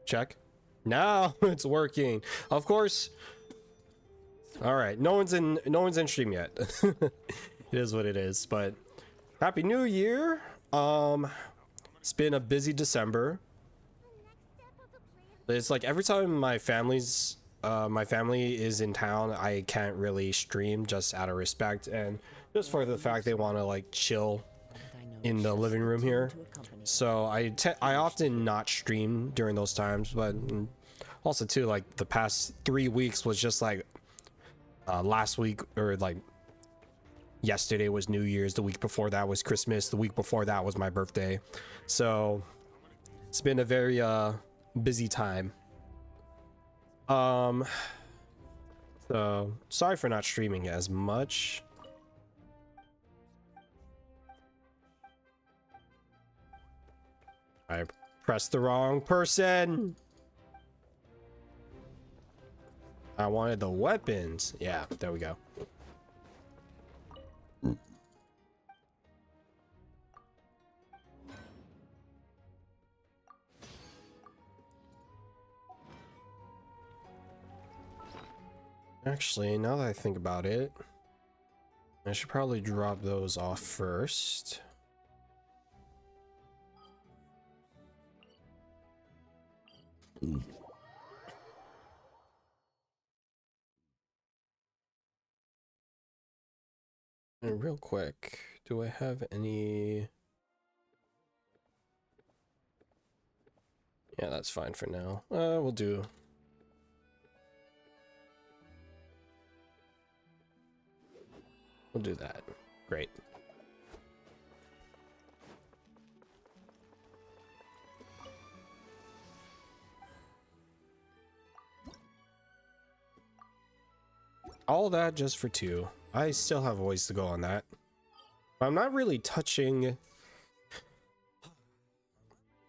Check. Now it's working. Of course. All right. No one's in stream yet. It is what it is. But Happy New Year. It's been a busy December. It's like every time my family is in town, I can't really stream just out of respect and just for the fact they want to like chill in the living room here. So I often not stream during those times, but also too, like the past 3 weeks was just like last week, or like yesterday was New Year's, the week before that was Christmas, the week before that was my birthday. So it's been a very busy time. So sorry for not streaming as much. I pressed the wrong person. I wanted the weapons. Yeah, there we go. Actually, now that I think about it, I should probably drop those off first. And real quick, do I have any? Yeah, that's fine for now. We'll do. We'll do that. Great. All that just for 2. I still have a ways to go on that. But I'm not really touching.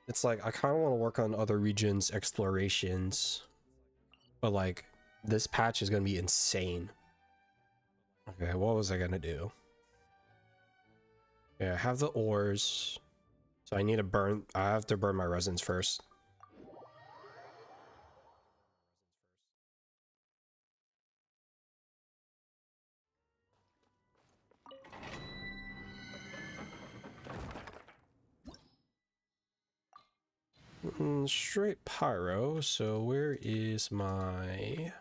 It's like I kind of want to work on other regions explorations, but like this patch is gonna be insane. Okay, what was I gonna do? Yeah, I have the ores, so I need to burn. I have to burn my resins first. Straight pyro. So where is my?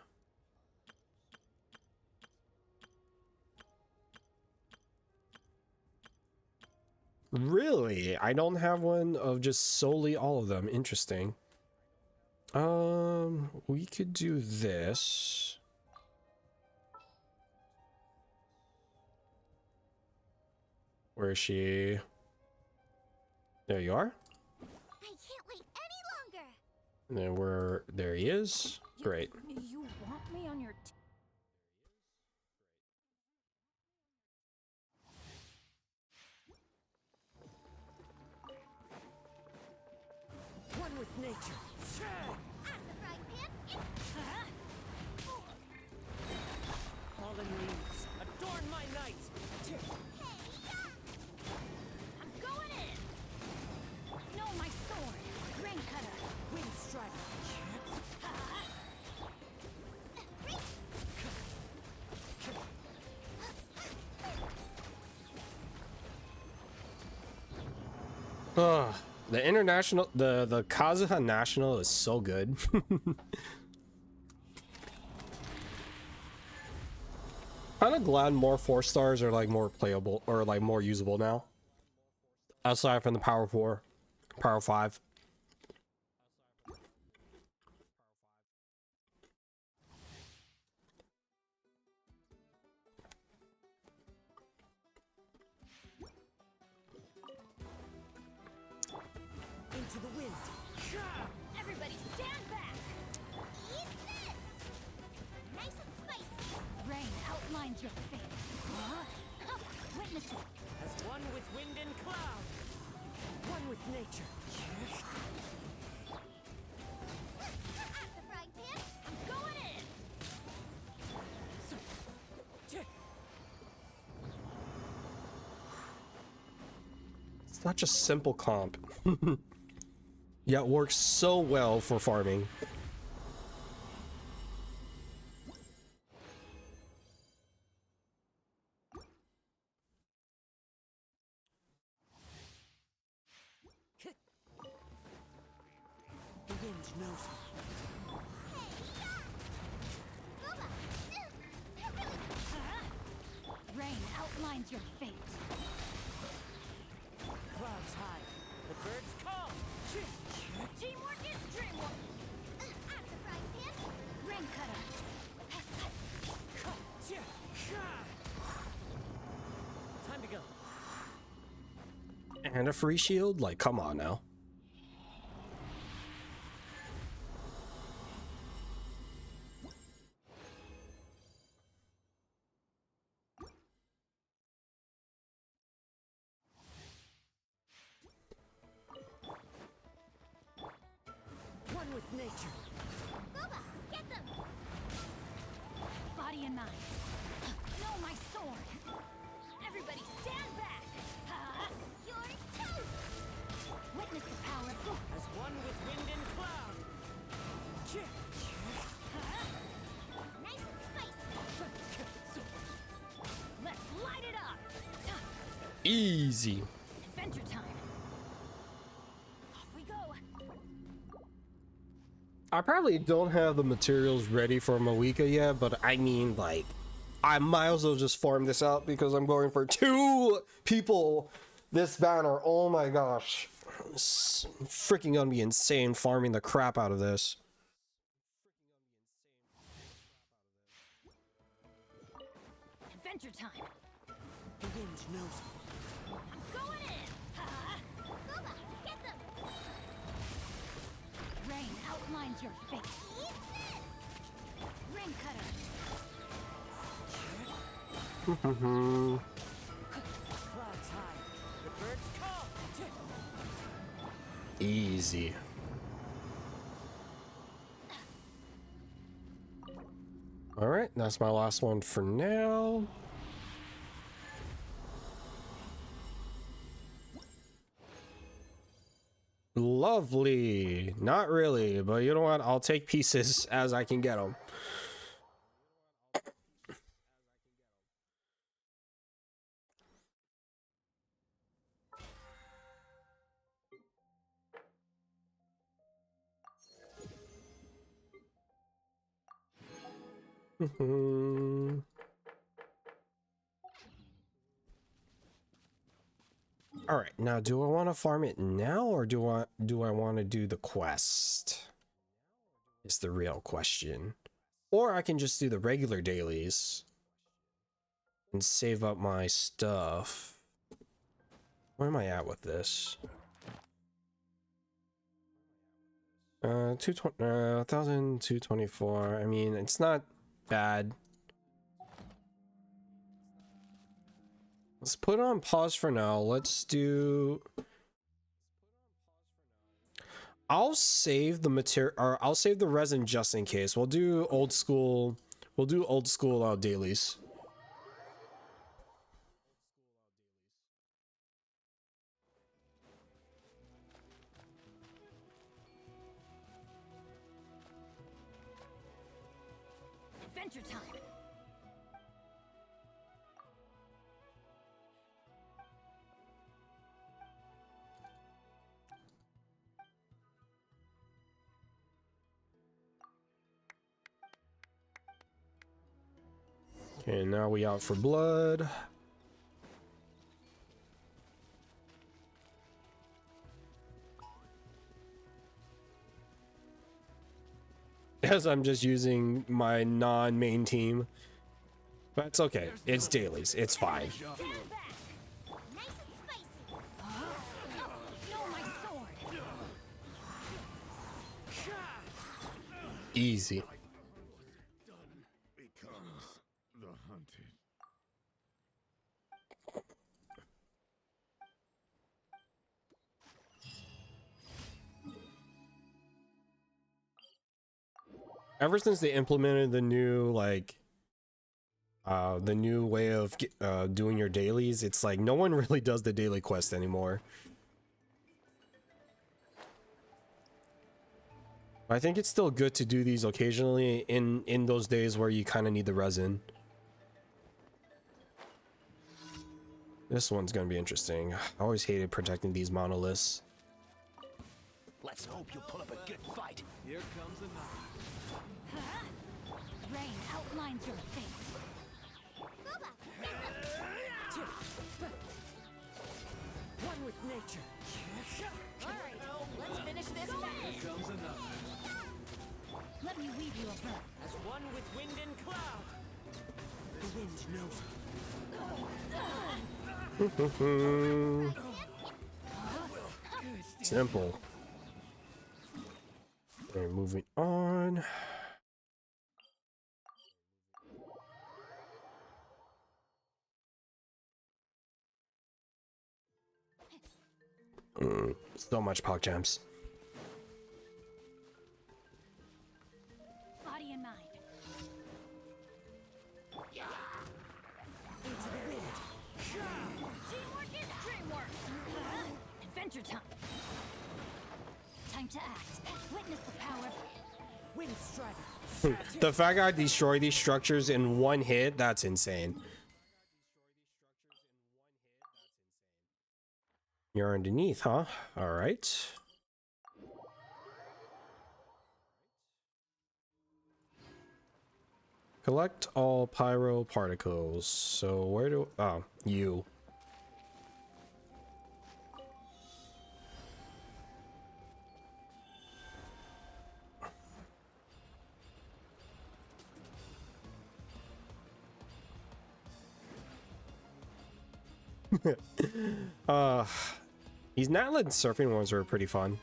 Really? I don't have one of just solely all of them. Interesting. We could do this. Where is she? There you are. I can't wait any longer. And then there he is. Great. You want me on your One with nature. at the frying pan? Fallen leaves, adorn my night. I'm going in. No, my sword. Rain cutter. Wind strider. Ugh. The international, the Kazuha National is so good. Kind of glad more 4 stars are like more playable or like more usable now. Aside from the Power 4, Power 5. Into the wind. Everybody stand back. Eat this. Nice and spicy. Rain outlines your fate. Witness it. As one with wind and cloud. One with nature. At the frying pan? I'm going in. It's not just simple comp. yet works so well for farming. The wind knows me. Rain outlines your fate. Clouds high. The birds call. Teamwork is dreamwork. I'm the frying pan. Rain cutter. Time to go. And a free shield? Like, come on now. One with nature. Booba, get them. Body and mind. No, my sword. Everybody stand back. You're toast. Witness the power of As one with wind and cloud. nice and spicy. Let's light it up. Easy. Adventure time. Off we go. I probably don't have the materials ready for Moika yet, but I mean, like, I might as well just farm this out because I'm going for 2 people this banner. Oh my gosh. It's freaking gonna be insane farming the crap out of this. Adventure time. The wind knows me. I'm going in. Booba, get them. Rain outlines your fate. Rain cutter. Clouds high. The birds call. Easy. All right, that's my last one for now. Lovely. Not really, but you know what? I'll take pieces as I can get them. All right, now do I want to farm it now or do I want to do the quest? Is the real question. Or I can just do the regular dailies and save up my stuff. Where am I at with this? 1,224. I mean, it's not bad. Let's put it on pause for now. Let's do... I'll save the material, or I'll save the resin just in case. We'll do old school. We'll do old school dailies. Adventure time. Okay, now we out for blood. As I'm just using my non-main team. But it's okay. It's dailies. It's fine. Stand back. Nice and spicy. No, my sword. Easy. Becomes the hunted. Ever since they implemented the new, like, the new way of doing your dailies, it's like no one really does the daily quest anymore. I think it's still good to do these occasionally in those days where you kind of need the resin. This one's gonna be interesting. I always hated protecting these monoliths. Let's hope you pull up a good fight. Here comes another. Rain outlines your fate. One with nature. Alright, let's finish this back. Here comes another. Let me weave you a bow. As one with wind and cloud. The wind knows me. Simple. Okay, moving on. So much Pog Gems. Body and mind. Into the wind. Teamwork is dreamwork. Adventure time. Time to act. Witness the power. Wind strider. The fact I destroy these structures in one hit, that's insane. You're underneath, huh? All right. Collect all pyro particles. So where do... Oh, you. These Natlan surfing ones were pretty fun.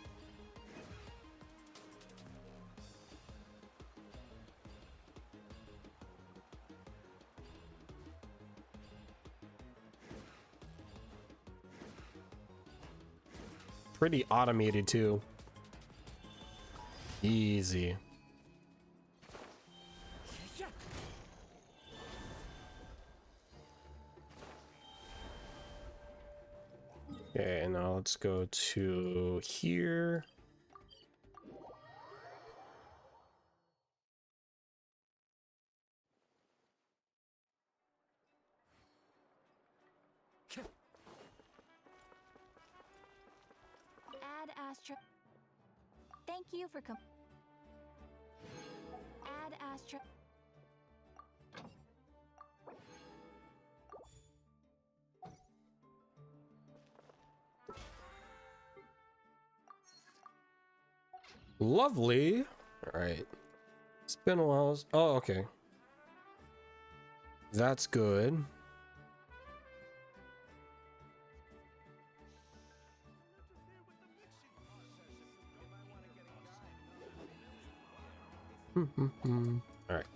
Pretty automated too. Easy. Okay, now let's go to here. Add Astra. Thank you for Add Astra. Lovely. All right. It's been a while. Oh, okay. That's good. All right.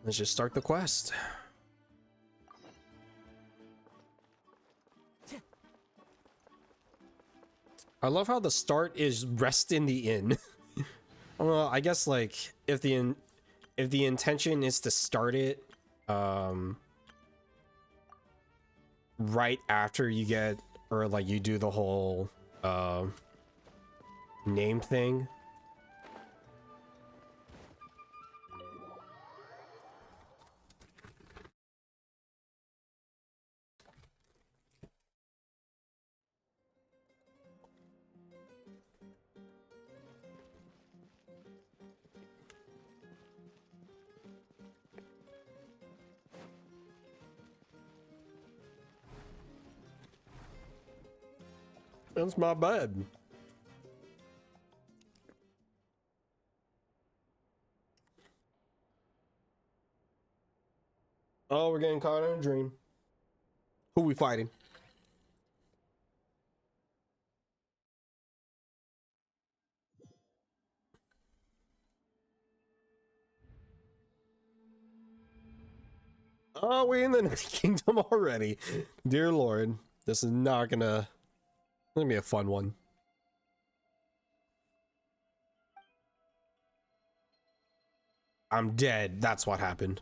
Let's just start the quest. I love how the start is rest in the inn. Well, I guess like if the intention is to start it right after you get, or like you do the whole name thing. That's my bed. Oh, we're getting caught in a dream. Who we fighting? Oh, we in the Night Kingdom already. Dear Lord, this is not gonna be a fun one. I'm dead. That's what happened.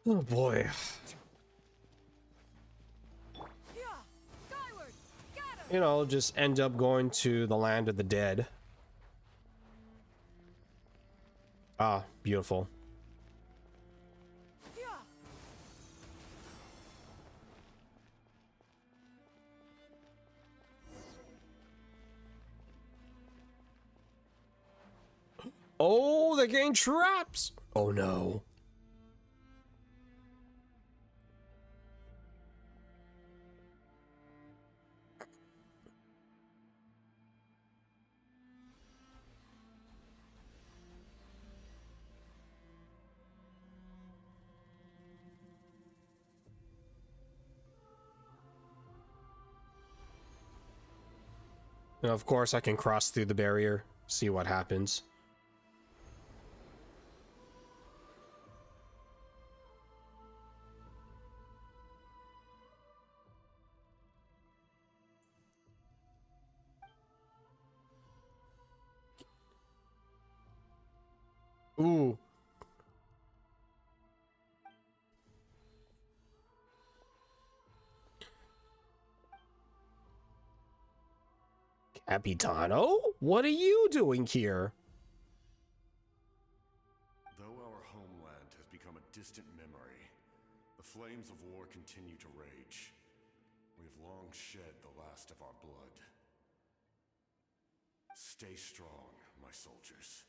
Oh boy. Yeah. Skyward. Scatter. You know, just end up going to the land of the dead. Ah, beautiful. Yeah. Oh, they're getting traps. Oh no. And of course, I can cross through the barrier, see what happens. Ooh. Capitano? What are you doing here? Though our homeland has become a distant memory, the flames of war continue to rage. We have long shed the last of our blood. Stay strong, my soldiers.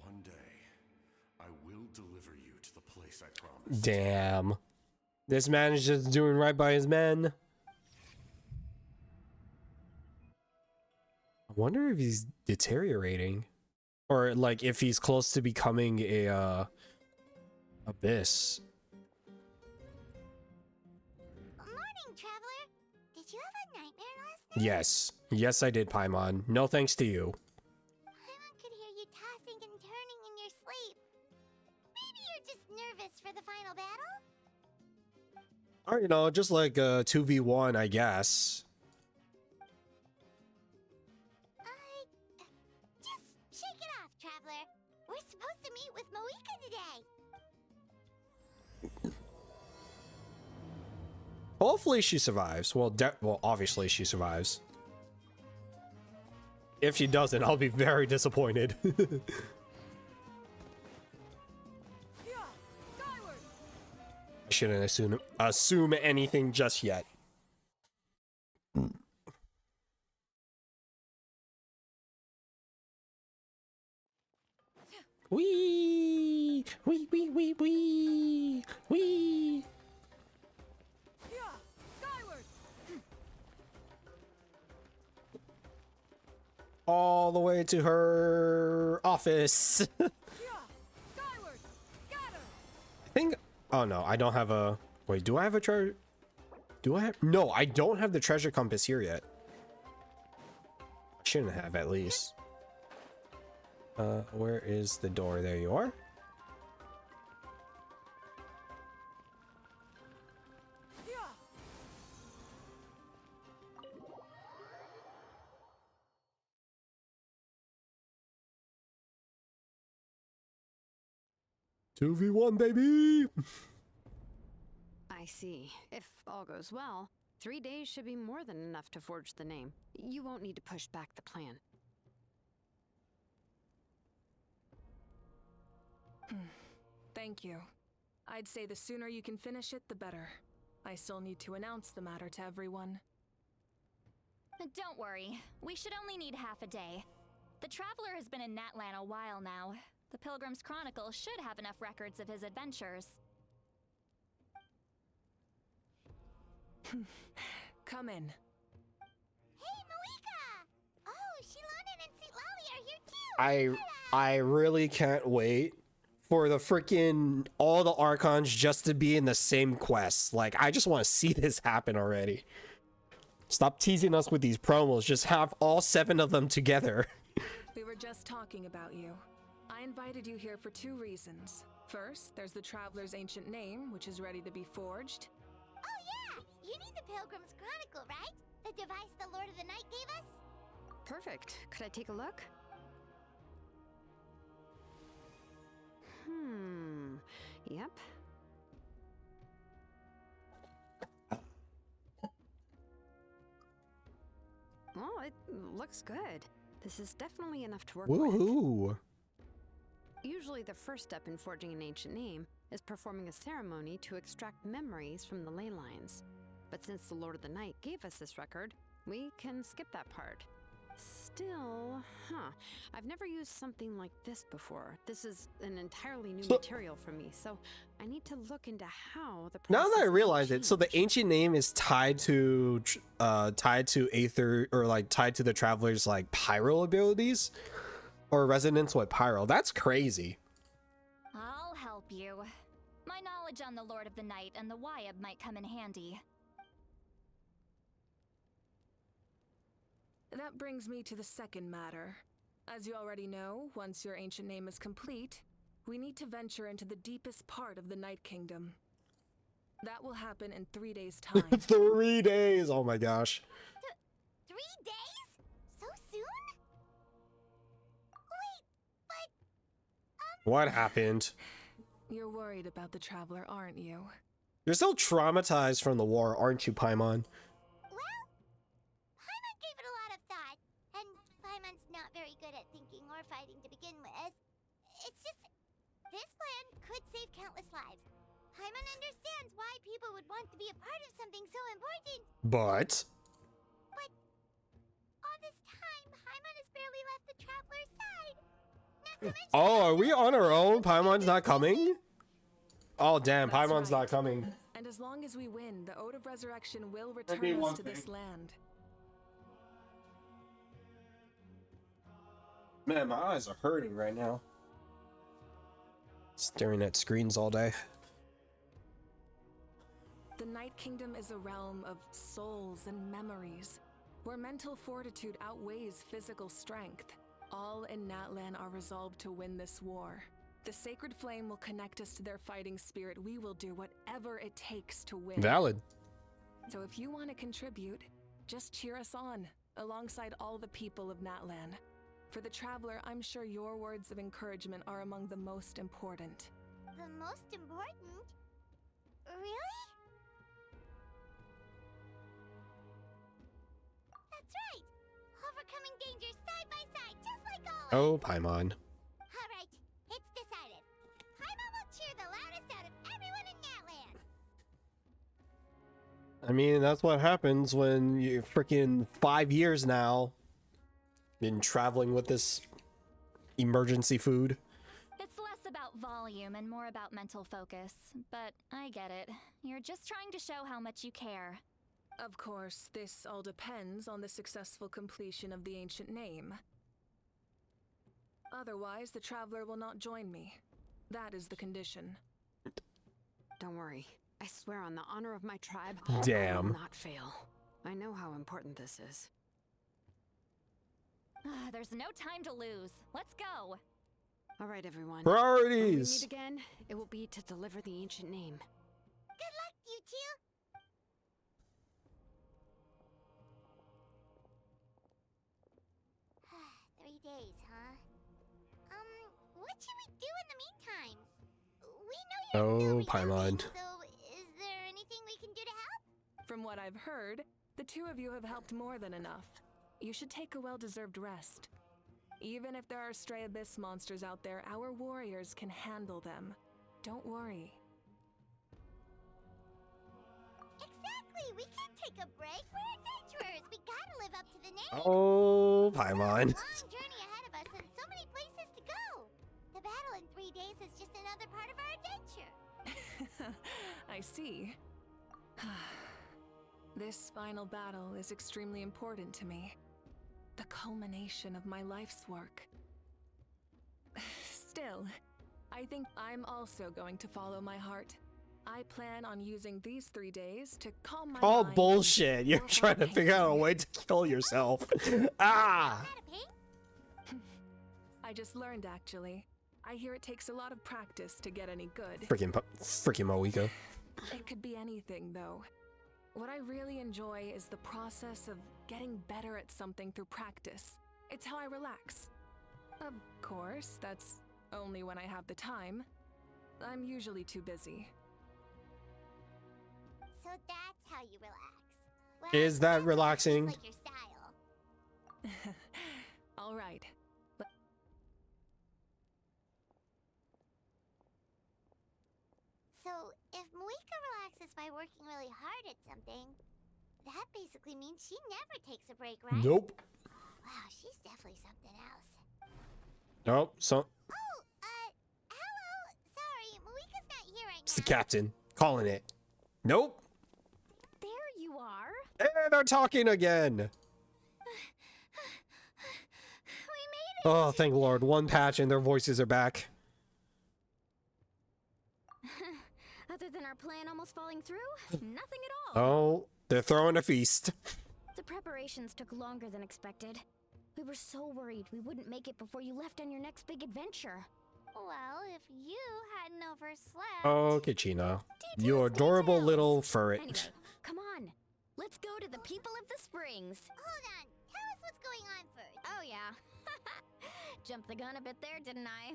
One day, I will deliver you to the place I promised. Damn. This man is just doing right by his men. I wonder if he's deteriorating. Or like if he's close to becoming a abyss. Morning, traveler. Did you have a nightmare last night? Yes. Yes, I did, Paimon. No thanks to you. Paimon could hear you tossing and turning in your sleep. Maybe you're just nervous for the final battle? Or, you know, just like a 2v1, I guess. Just shake it off, traveler. We're supposed to meet with Moika today. Hopefully she survives. Well, obviously she survives. If she doesn't, I'll be very disappointed. Yeah. Skyward. I shouldn't assume anything just yet. Wee! Wee, wee, wee, wee! Wee! Yeah. Skyward. All the way to her office. I Yeah. Skyward. Scatter. think... Oh, no. I don't have a... Wait, do I have a treasure... Do I have... No, I don't have the treasure compass here yet. I shouldn't have, at least. Where is the door? There you are. Yeah. 2v1, baby! I see. If all goes well, 3 days should be more than enough to forge the name. You won't need to push back the plan. Thank you. I'd say the sooner you can finish it, the better. I still need to announce the matter to everyone. Don't worry. We should only need half a day. The Traveler has been in Natlan a while now. The Pilgrim's Chronicle should have enough records of his adventures. Come in. Hey, Moika! Oh, Shilonen and Citlali are here too! I really can't wait for the freaking all the Archons just to be in the same quest. Like, I just want to see this happen already. Stop teasing us with these promos. Just have all 7 of them together. We were just talking about you. I invited you here for 2 reasons. First, there's the Traveler's ancient name, which is ready to be forged. Oh yeah! You need the Pilgrim's Chronicle, right? The device the Lord of the Night gave us? Perfect. Could I take a look? Yep. Well, it looks good. This is definitely enough to work with. Woohoo! Usually the first step in forging an ancient name is performing a ceremony to extract memories from the ley lines. But since the Lord of the Night gave us this record, we can skip that part. Still, I've never used something like this before. This is an entirely new material for me, so I need to look into how the Now that I process realize might it, so the change. ancient name is tied to Aether, or like tied to the traveler's like pyro abilities or resonance with pyro. That's crazy. I'll help you. My knowledge on the Lord of the Night and the Wyab might come in handy. That brings me to the second matter. As you already know, once your ancient name is complete, we need to venture into the deepest part of the Night Kingdom. That will happen in 3 days' time. 3 days. Oh my gosh. 3 days? So soon? Wait, but... What happened? You're worried about the Traveler, aren't you? You're still traumatized from the war, aren't you, Paimon? Well, Paimon gave it a lot of thought, and Paimon's not very good at thinking or fighting to begin with. It's just, this plan could save countless lives. Paimon understands why people would want to be a part of something so important. But All this time, Paimon has barely left the Traveler's side. Not to mention oh, are we on our own? Paimon's not coming? Oh damn, That's Paimon's right. not coming. And as long as we win, the Ode of Resurrection will me return one us to this thing. land. Man, my eyes are hurting right now. Staring at screens all day. The Night Kingdom is a realm of souls and memories, where mental fortitude outweighs physical strength. All in Natlan are resolved to win this war. The Sacred Flame will connect us to their fighting spirit. We will do whatever it takes to win. Valid. So if you want to contribute, just cheer us on, alongside all the people of Natlan. For the Traveler, I'm sure your words of encouragement are among the most important. the most important. Really? That's right. Overcoming dangers side by side, just like always. Oh, Paimon. All right, it's decided. Paimon will cheer the loudest out of everyone in Natlan. I mean, that's what happens when you freaking 5 years now been traveling with this emergency food. It's less about volume and more about mental focus, but I get it. You're just trying to show how much you care. Of course, this all depends on the successful completion of the ancient name. Otherwise, the Traveler will not join me. That is the condition. Don't worry. I swear on the honor of my tribe, Damn. I will not fail. I know how important this is. There's no time to lose. Let's go. All right, everyone. When we Priorities. meet again, it will be to deliver the ancient name. Good luck, you two. Three days, huh? What should we do in the meantime? We know you're Oh, still Paimon. reacting, so is there anything we can do to help? From what I've heard, the two of you have helped more than enough. You should take a well-deserved rest. Even if there are stray abyss monsters out there, our warriors can handle them. Don't worry. Exactly. We can't take a break. We're adventurers. We gotta live up to the name. Oh, There's Paimon. a long journey ahead of us and so many places to go. The battle in 3 days is just another part of our adventure. I see. This final battle is extremely important to me. The culmination of my life's work. Still, I think I'm also going to follow my heart. I plan on using these 3 days to calm my Oh, mind and bullshit. You're work on trying to figure out a pain. way to kill yourself. Ah. Not a pink? I just learned, actually. I hear it takes a lot of practice to get any good. Freaking Moiko. It could be anything, though. What I really enjoy is the process of getting better at something through practice. It's how I relax. Of course, that's only when I have the time. I'm usually too busy. So that's how you relax. Well, Is that sounds relaxing? Like your style. All right. So, if Moika relaxes by working really hard at something, that basically means she never takes a break, right? Nope. Wow, she's definitely something else. Nope. So Oh, hello. Sorry, Moika's not here right it's the now. captain calling it. Nope. There you are. And they're talking again. We made it. Oh, thank Lord. One patch and their voices are back. Other than our plan almost falling through, nothing at all. Oh, they're throwing a feast. The preparations took longer than expected. We were so worried we wouldn't make it before you left on your next big adventure. Well, if you hadn't overslept. Okay, Chino. You adorable little furret. Anyway, come on. Let's go to the people of the springs. Hold on. Tell us what's going on first. Oh, yeah. Jumped the gun a bit there, didn't I?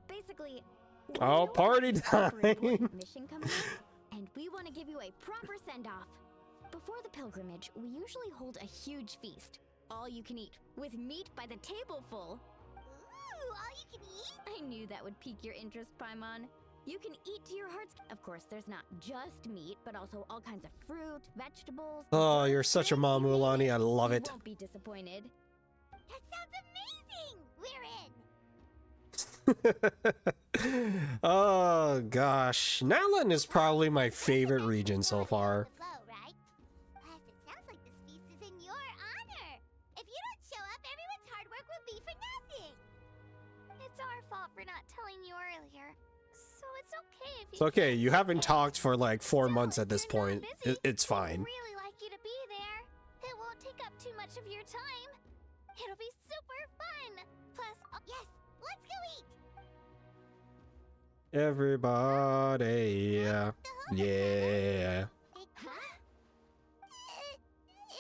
Basically, we Oh, know party you have a super time. important mission coming up, and we want to give you a proper send-off. Before the pilgrimage, we usually hold a huge feast. All you can eat, with meat by the tableful. Ooh, all you can eat? I knew that would pique your interest, Paimon. You can eat to your heart's... Of course, there's not just meat, but also all kinds of fruit, vegetables... Oh, you're desserts, such a snacks, mom, you name Ulani. it. I love You it. won't be disappointed. That sounds amazing. We're in. Oh gosh, Natlan is probably my favorite region so far. The flow, right? Plus, it sounds like this feast is in your honor. If you don't show up, everyone's hard work will be for nothing. It's our fault for not telling you earlier. So it's okay if you... It's okay, you haven't talked for like 4 months at this If you're point. not busy, It's fine. We'd really like you to be there. It won't take up too much of your time. It'll be super fun. Plus, yes, let's go eat. Everybody, yeah. Yeah. Huh?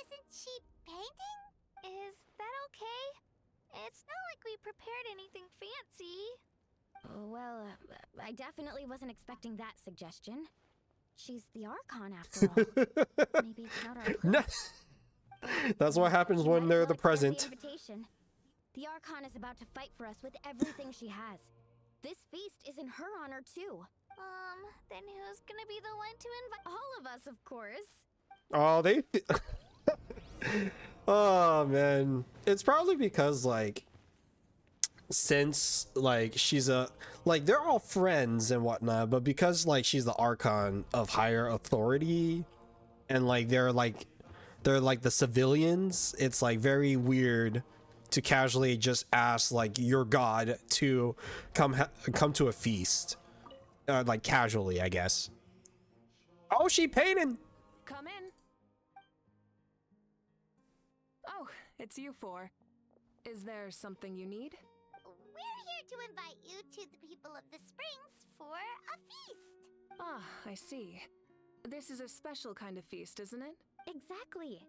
Isn't she painting? Is that okay? It's not like we prepared anything fancy. Well, I definitely wasn't expecting that suggestion. She's the Archon, after all. Maybe it's not our No. place. That's what happens She when might they're as the well accept present. The invitation. The Archon is about to fight for us with everything she has. This feast is in her honor, too. Then who's gonna be the one to invite? All of us, of course. Oh, they. Oh man, it's probably because like, since like she's they're all friends and whatnot, but because like she's the Archon of higher authority, and like they're like the civilians, it's like very weird to casually just ask like your god to come to a feast, like casually, I guess. Oh, she painted. Come in. Oh, it's you four. Is there something you need? We're here to invite you to the people of the springs for a feast. Ah, I see. This is a special kind of feast, isn't it? Exactly.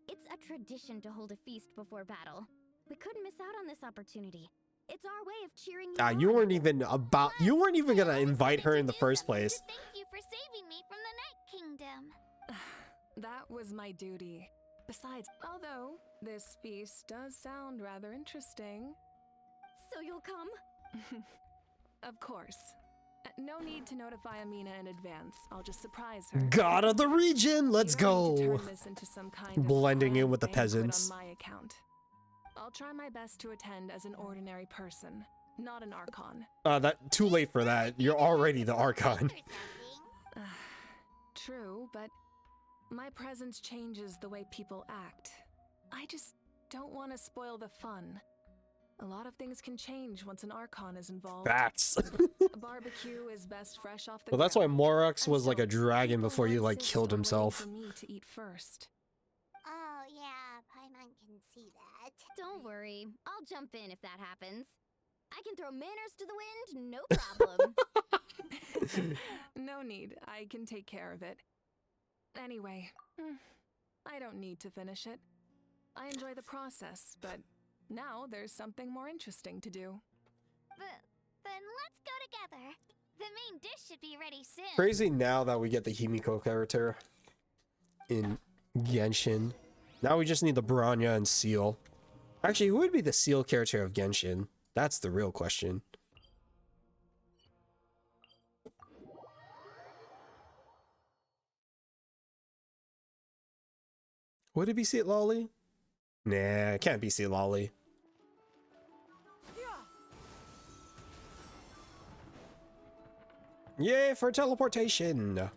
It's a tradition to hold a feast before battle. We couldn't miss out on this opportunity. It's our way of cheering you on. You weren't even gonna invite her in the first place. Thank you for saving me from the Night Kingdom. That was my duty. Besides, although this feast does sound rather interesting. So you'll come? Of course. No need to notify Amina in advance. I'll just surprise her. God of the region, let's You don't need to go. turn this into some kind of Blending in grand with the banquet peasants. on my account. I'll try my best to attend as an ordinary person, not an Archon. That too late for that. You're already the Archon. True, but my presence changes the way people act. I just don't want to spoil the fun. A lot of things can change once an Archon is involved. Facts. A barbecue is best fresh off the Well, that's why grill. Morax And was like so a dragon people before he will like insist killed on waiting himself. For me to eat first. Oh, yeah, Paimon can see that. Don't worry. I'll jump in if that happens. I can throw manners to the wind, no problem. No need. I can take care of it. Anyway, I don't need to finish it. I enjoy the process, but now there's something more interesting to do. Then let's go together. The main dish should be ready soon. Crazy now that we get the Himiko character in Genshin. Now we just need the Bronya and Seal. Actually, who would be the Seal character of Genshin? That's the real question. Would it be Seat Lolly? Nah, it can't be Seat Lolly. Yay for teleportation!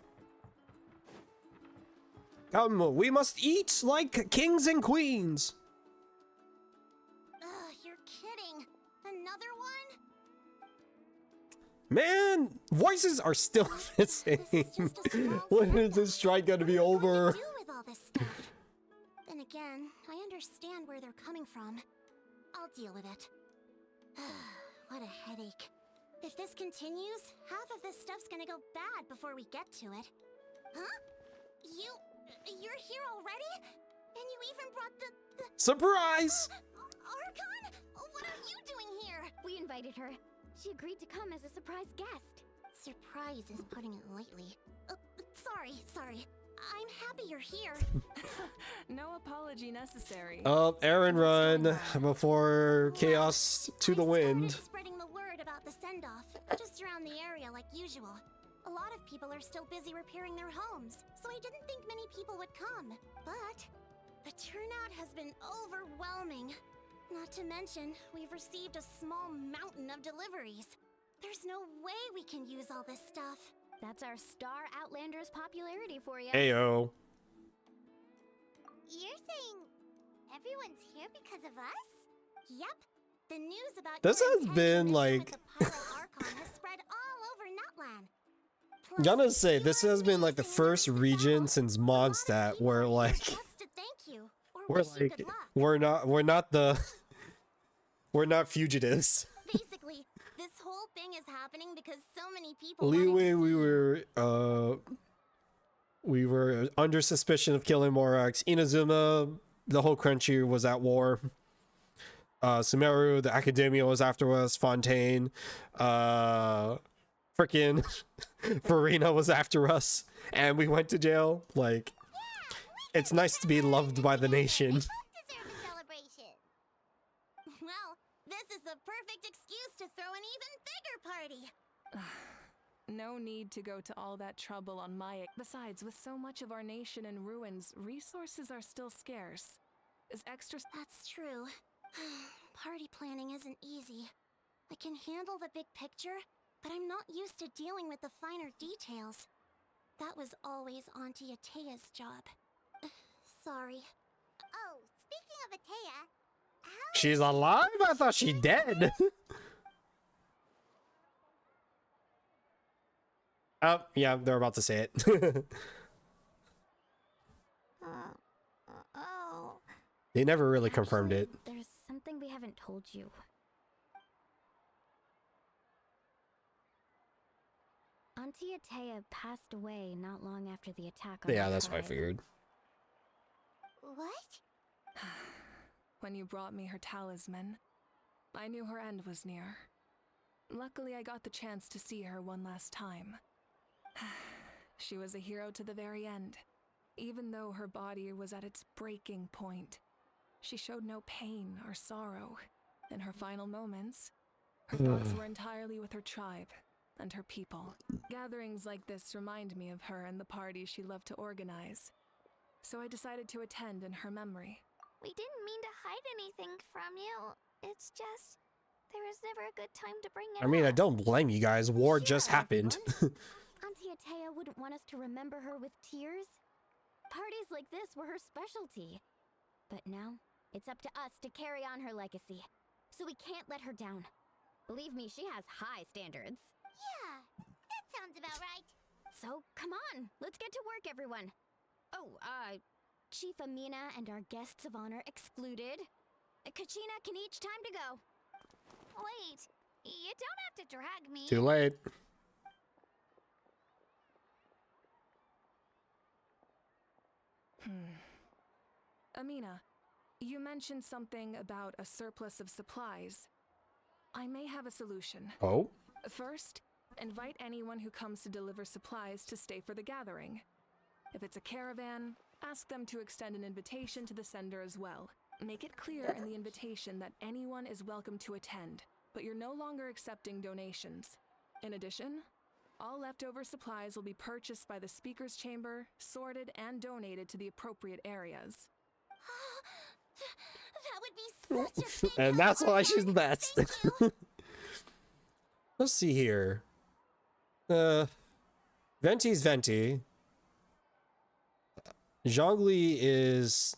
Come, we must eat like kings and queens! Ugh, you're kidding. Another one? Man, voices are still missing. When is this strike gonna be over? What do we do with all this stuff? Then again, I understand where they're coming from. I'll deal with it. What a headache. If this continues, half of this stuff's gonna go bad before we get to it. Huh? You're here already? And you even brought the Surprise! Archon? What are you doing here? We invited her. She agreed to come as a surprise guest. Surprise is putting it lightly. Sorry. I'm happy you're here. No apology necessary. Aaron run before chaos to the I wind. started spreading the word about the send-off, just around the area like usual. A lot of people are still busy repairing their homes, so I didn't think many people would come. But the turnout has been overwhelming. Not to mention, we've received a small mountain of deliveries. There's no way we can use all this stuff. That's our Star Outlander's popularity for you. Ayo. You're saying everyone's here because of us? Yep. The news about This your has been, intense mission like- with the Pyro Archon has spread all over Nutland. I'm gonna say, this has been like the Plus, first amazing region news. since A lot of Mondstadt people where are here like just to thank you, or we're wish you like good luck. we're not fugitives. Basically, this whole thing is happening because so many people Liwei, wanted to see we were under suspicion of killing Morax. Inazuma, the whole country was at war. Sumeru, the Academia was after us. Fontaine, frickin' Farina was after us, and we went to jail. Like, it's nice to be loved by the nation. deserve a celebration. Well, this is the perfect excuse to throw an even bigger party. No need to go to all that trouble on my... Besides, with so much of our nation in ruins, resources are still scarce. Is extra... That's true. Party planning isn't easy. I can handle the big picture, but I'm not used to dealing with the finer details. That was always Auntie Atea's job. Sorry. Oh, speaking of Atea, how She's alive? I thought she dead. Oh, yeah, they're about to say it. oh. They never really confirmed it. There's something we haven't told you. Auntie Atea passed away not long after the attack on Yeah, the that's what I tribe. figured. What? When you brought me her talisman, I knew her end was near. Luckily, I got the chance to see her one last time. She was a hero to the very end. Even though her body was at its breaking point, she showed no pain or sorrow. In her final moments, her thoughts were entirely with her tribe and her people. Gatherings like this remind me of her and the parties she loved to organize. So I decided to attend in her memory. We didn't mean to hide anything from you. It's just there was never a good time to bring it I mean, I up. don't blame you guys. War just Sure, happened. Auntie Atea wouldn't want us to remember her with tears. Parties like this were her specialty. But now, it's up to us to carry on her legacy. So we can't let her down. Believe me, she has high standards. Yeah, that sounds about right. So, come on, let's get to work, everyone. Oh, Chief Amina and our guests of honor excluded. Kachina can each time to go. Wait, you don't have to drag me. Too late. Amina, you mentioned something about a surplus of supplies. I may have a solution. Oh? First, invite anyone who comes to deliver supplies to stay for the gathering. If it's a caravan, ask them to extend an invitation to the sender as well. Make it clear in the invitation that anyone is welcome to attend, but you're no longer accepting donations. In addition, all leftover supplies will be purchased by the speaker's chamber, sorted, and donated to the appropriate areas. That would be such a big And that's help. why she's the best. Thank you. Let's see here. Venti's Venti. Zhongli is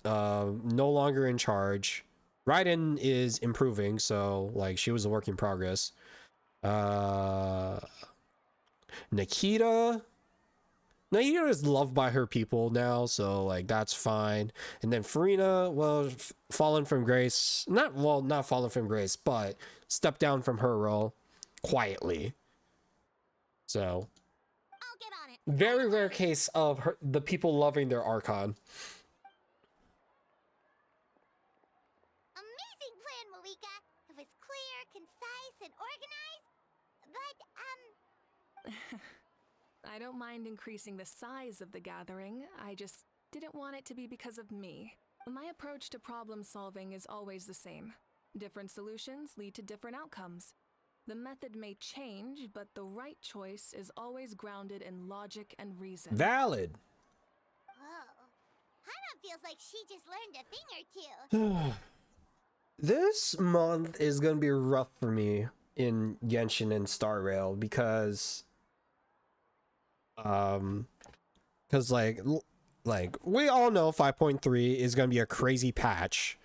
no longer in charge. Raiden is improving, so like she was a work in progress. Nikita is loved by her people now, so like that's fine. And then Farina, well, fallen from grace, not fallen from grace, but stepped down from her role quietly. So I'll get on it. very rare case of the people loving their Archon. Amazing plan, Malika. It was clear, concise, and organized. But, I don't mind increasing the size of the gathering, I just didn't want it to be because of me. My approach to problem solving is always the same. Different solutions lead to different outcomes. The method may change, but the right choice is always grounded in logic and reason. Valid. whoa. Hana feels like she just learned a thing or two. This month is gonna be rough for me in Genshin and Star Rail because like we all know 5.3 is gonna be a crazy patch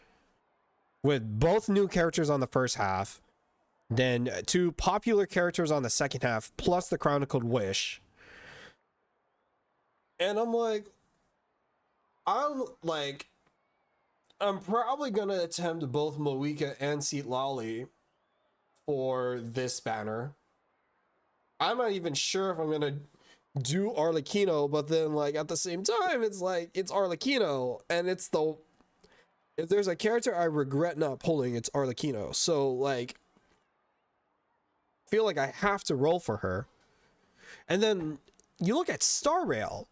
with both new characters on the first half, then 2 popular characters on the second half, plus the Chronicled Wish. And I'm probably gonna attempt both Moika and Seat Lolly for this banner. I'm not even sure if I'm gonna do Arlecchino, but then like at the same time, it's like it's Arlecchino, and it's if there's a character I regret not pulling, it's Arlecchino. So like, feel like I have to roll for her. And then you look at Star Rail.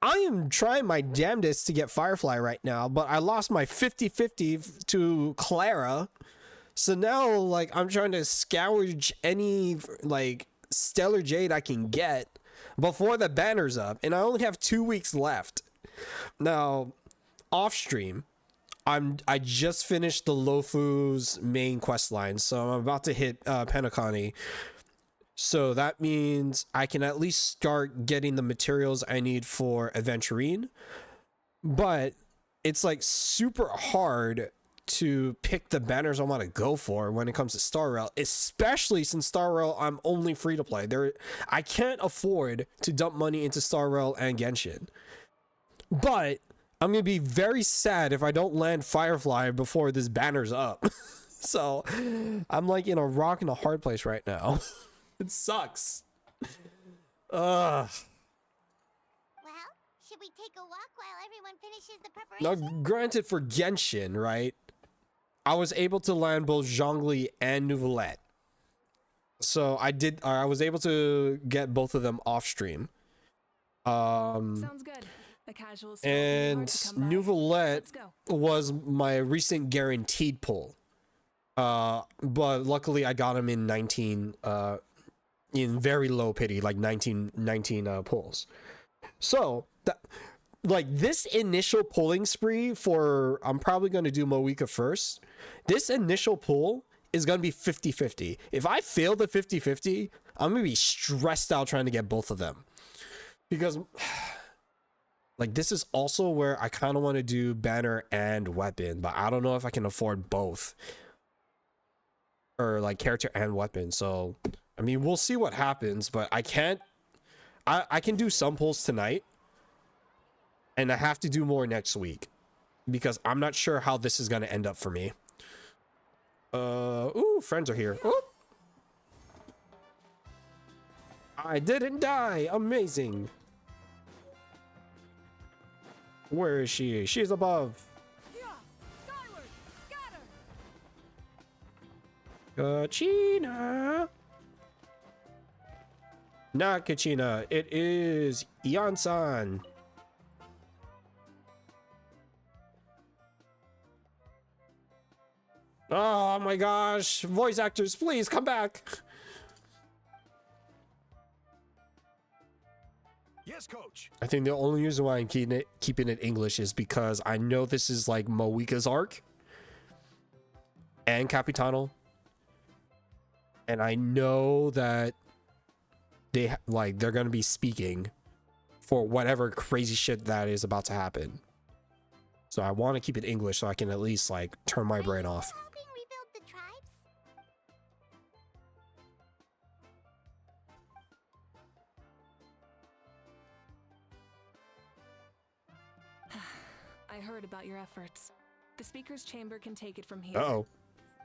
I am trying my damnedest to get Firefly right now, but I lost my 50-50 to Clara. So now, like, I'm trying to scourge any, like, Stellar Jade I can get before the banner's up. And I only have 2 weeks left. Now, off stream, I just finished the Lofu's main quest line, so I'm about to hit Penacony. So that means I can at least start getting the materials I need for Aventurine. But it's like super hard to pick the banners I want to go for when it comes to Star Rail, especially since Star Rail I'm only free to play. I can't afford to dump money into Star Rail and Genshin. But I'm gonna be very sad if I don't land Firefly before this banner's up. So I'm like in a rock and a hard place right now. It sucks. Well, should we take a walk while everyone finishes the preparation? Now, granted, for Genshin, right, I was able to land both Zhongli and Neuvillette. So I was able to get both of them off stream. Sounds good. A casual stroll can be hard And to come by. Neuvillette Let's go. was my recent guaranteed pull. But luckily I got him in 19, in very low pity, like 19 pulls. So that, like, this initial pulling spree for, I'm probably going to do Moika first. This initial pull is going to be 50-50. If I fail the 50-50, I'm going to be stressed out trying to get both of them. Because like, this is also where I kind of want to do banner and weapon, but I don't know if I can afford both. Or like character and weapon. So I mean, we'll see what happens, but I can do some pulls tonight, and I have to do more next week because I'm not sure how this is going to end up for me. Ooh, friends are here. Ooh. I didn't die. Amazing. Where is she? She's above. Yeah! Skyward! Scatter! Gachina. Not Kachina. It is Ian-san. Oh my gosh. Voice actors, please come back. Yes, coach. I think the only reason why I'm keeping it English is because I know this is like Moika's arc and Capitano. And I know that they're going to be speaking for whatever crazy shit that is about to happen. So I want to keep it English so I can at least like turn my brain off. Helping rebuild the tribes? I heard about your efforts. The Speaker's Chamber can take it from here. Uh-oh.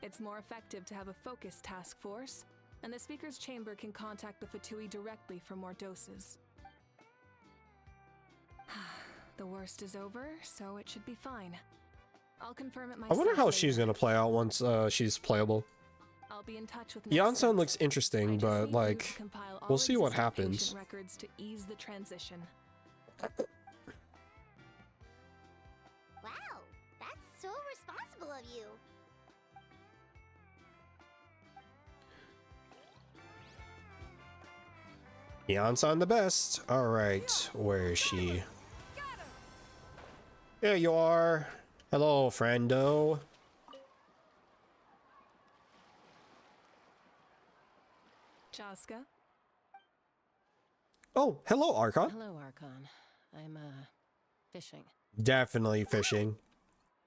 It's more effective to have a focused task force, and the Speaker's Chamber can contact the Fatui directly for more doses. The worst is over, so it should be fine. I'll confirm it I myself. wonder how later. she's going to play out once she's playable. I'll be in touch with Ian-san next steps. looks I interesting, just but need you like to compile all we'll see what existing happens. patient records to ease the transition. Wow, that's so responsible of you. Ian-san the best. All right, where is she? There you are. Hello, friendo. Chaska? Oh, hello, Archon. Hello, Archon. I'm, fishing. Definitely fishing.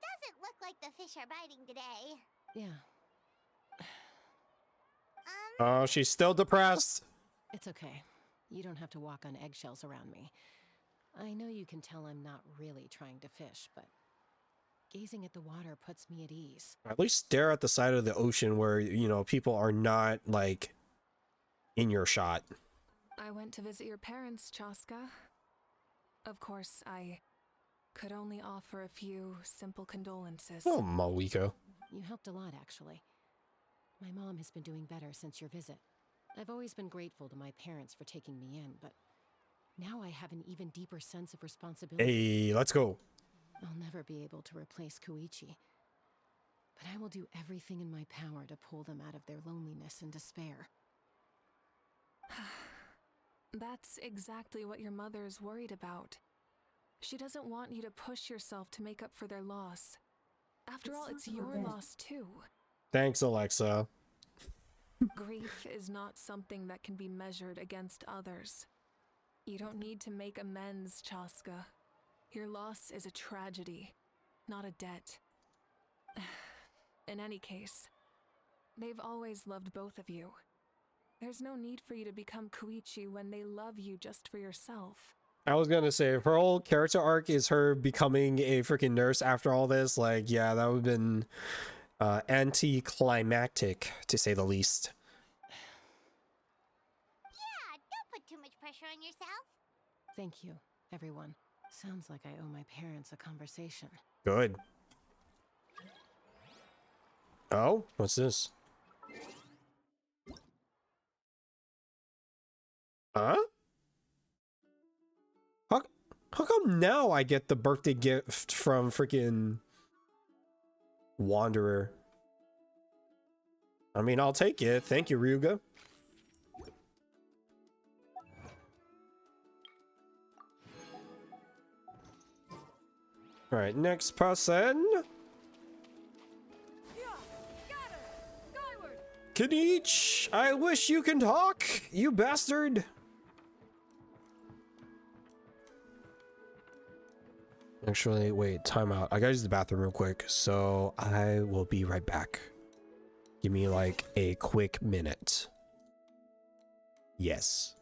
Doesn't look like the fish are biting today. Yeah, Oh, she's still depressed. it's okay. You don't have to walk on eggshells around me. I know you can tell I'm not really trying to fish, but gazing at the water puts me at ease. At least stare at the side of the ocean where, you know, people are not, like, in your shot. I went to visit your parents, Chaska. Of course, I could only offer a few simple condolences. Oh, Malika. You helped a lot, actually. My mom has been doing better since your visit. I've always been grateful to my parents for taking me in, but now I have an even deeper sense of responsibility. Hey, let's go. I'll never be able to replace Koichi, but I will do everything in my power to pull them out of their loneliness and despair. That's exactly what your mother is worried about. She doesn't want you to push yourself to make up for their loss. After all, it's your loss too. Thanks, Alexa. Grief is not something that can be measured against others. You don't need to make amends, Chaska. Your loss is a tragedy, not a debt. In any case, they've always loved both of you. There's no need for you to become Koichi when they love you just for yourself. I was gonna say, if her whole character arc is her becoming a freaking nurse after all this, like, yeah, that would have been anticlimactic, to say the least. Yeah, don't put too much pressure on yourself. Thank you, everyone. Sounds like I owe my parents a conversation. Good. Oh, what's this? Huh? How come now I get the birthday gift from freaking Wanderer? I mean, I'll take it. Thank you, Ryuga. All right, next person. Kanich, I wish you can talk, you bastard. Actually, wait, time out. I gotta use the bathroom real quick, so I will be right back. Give me like a quick minute. Yes.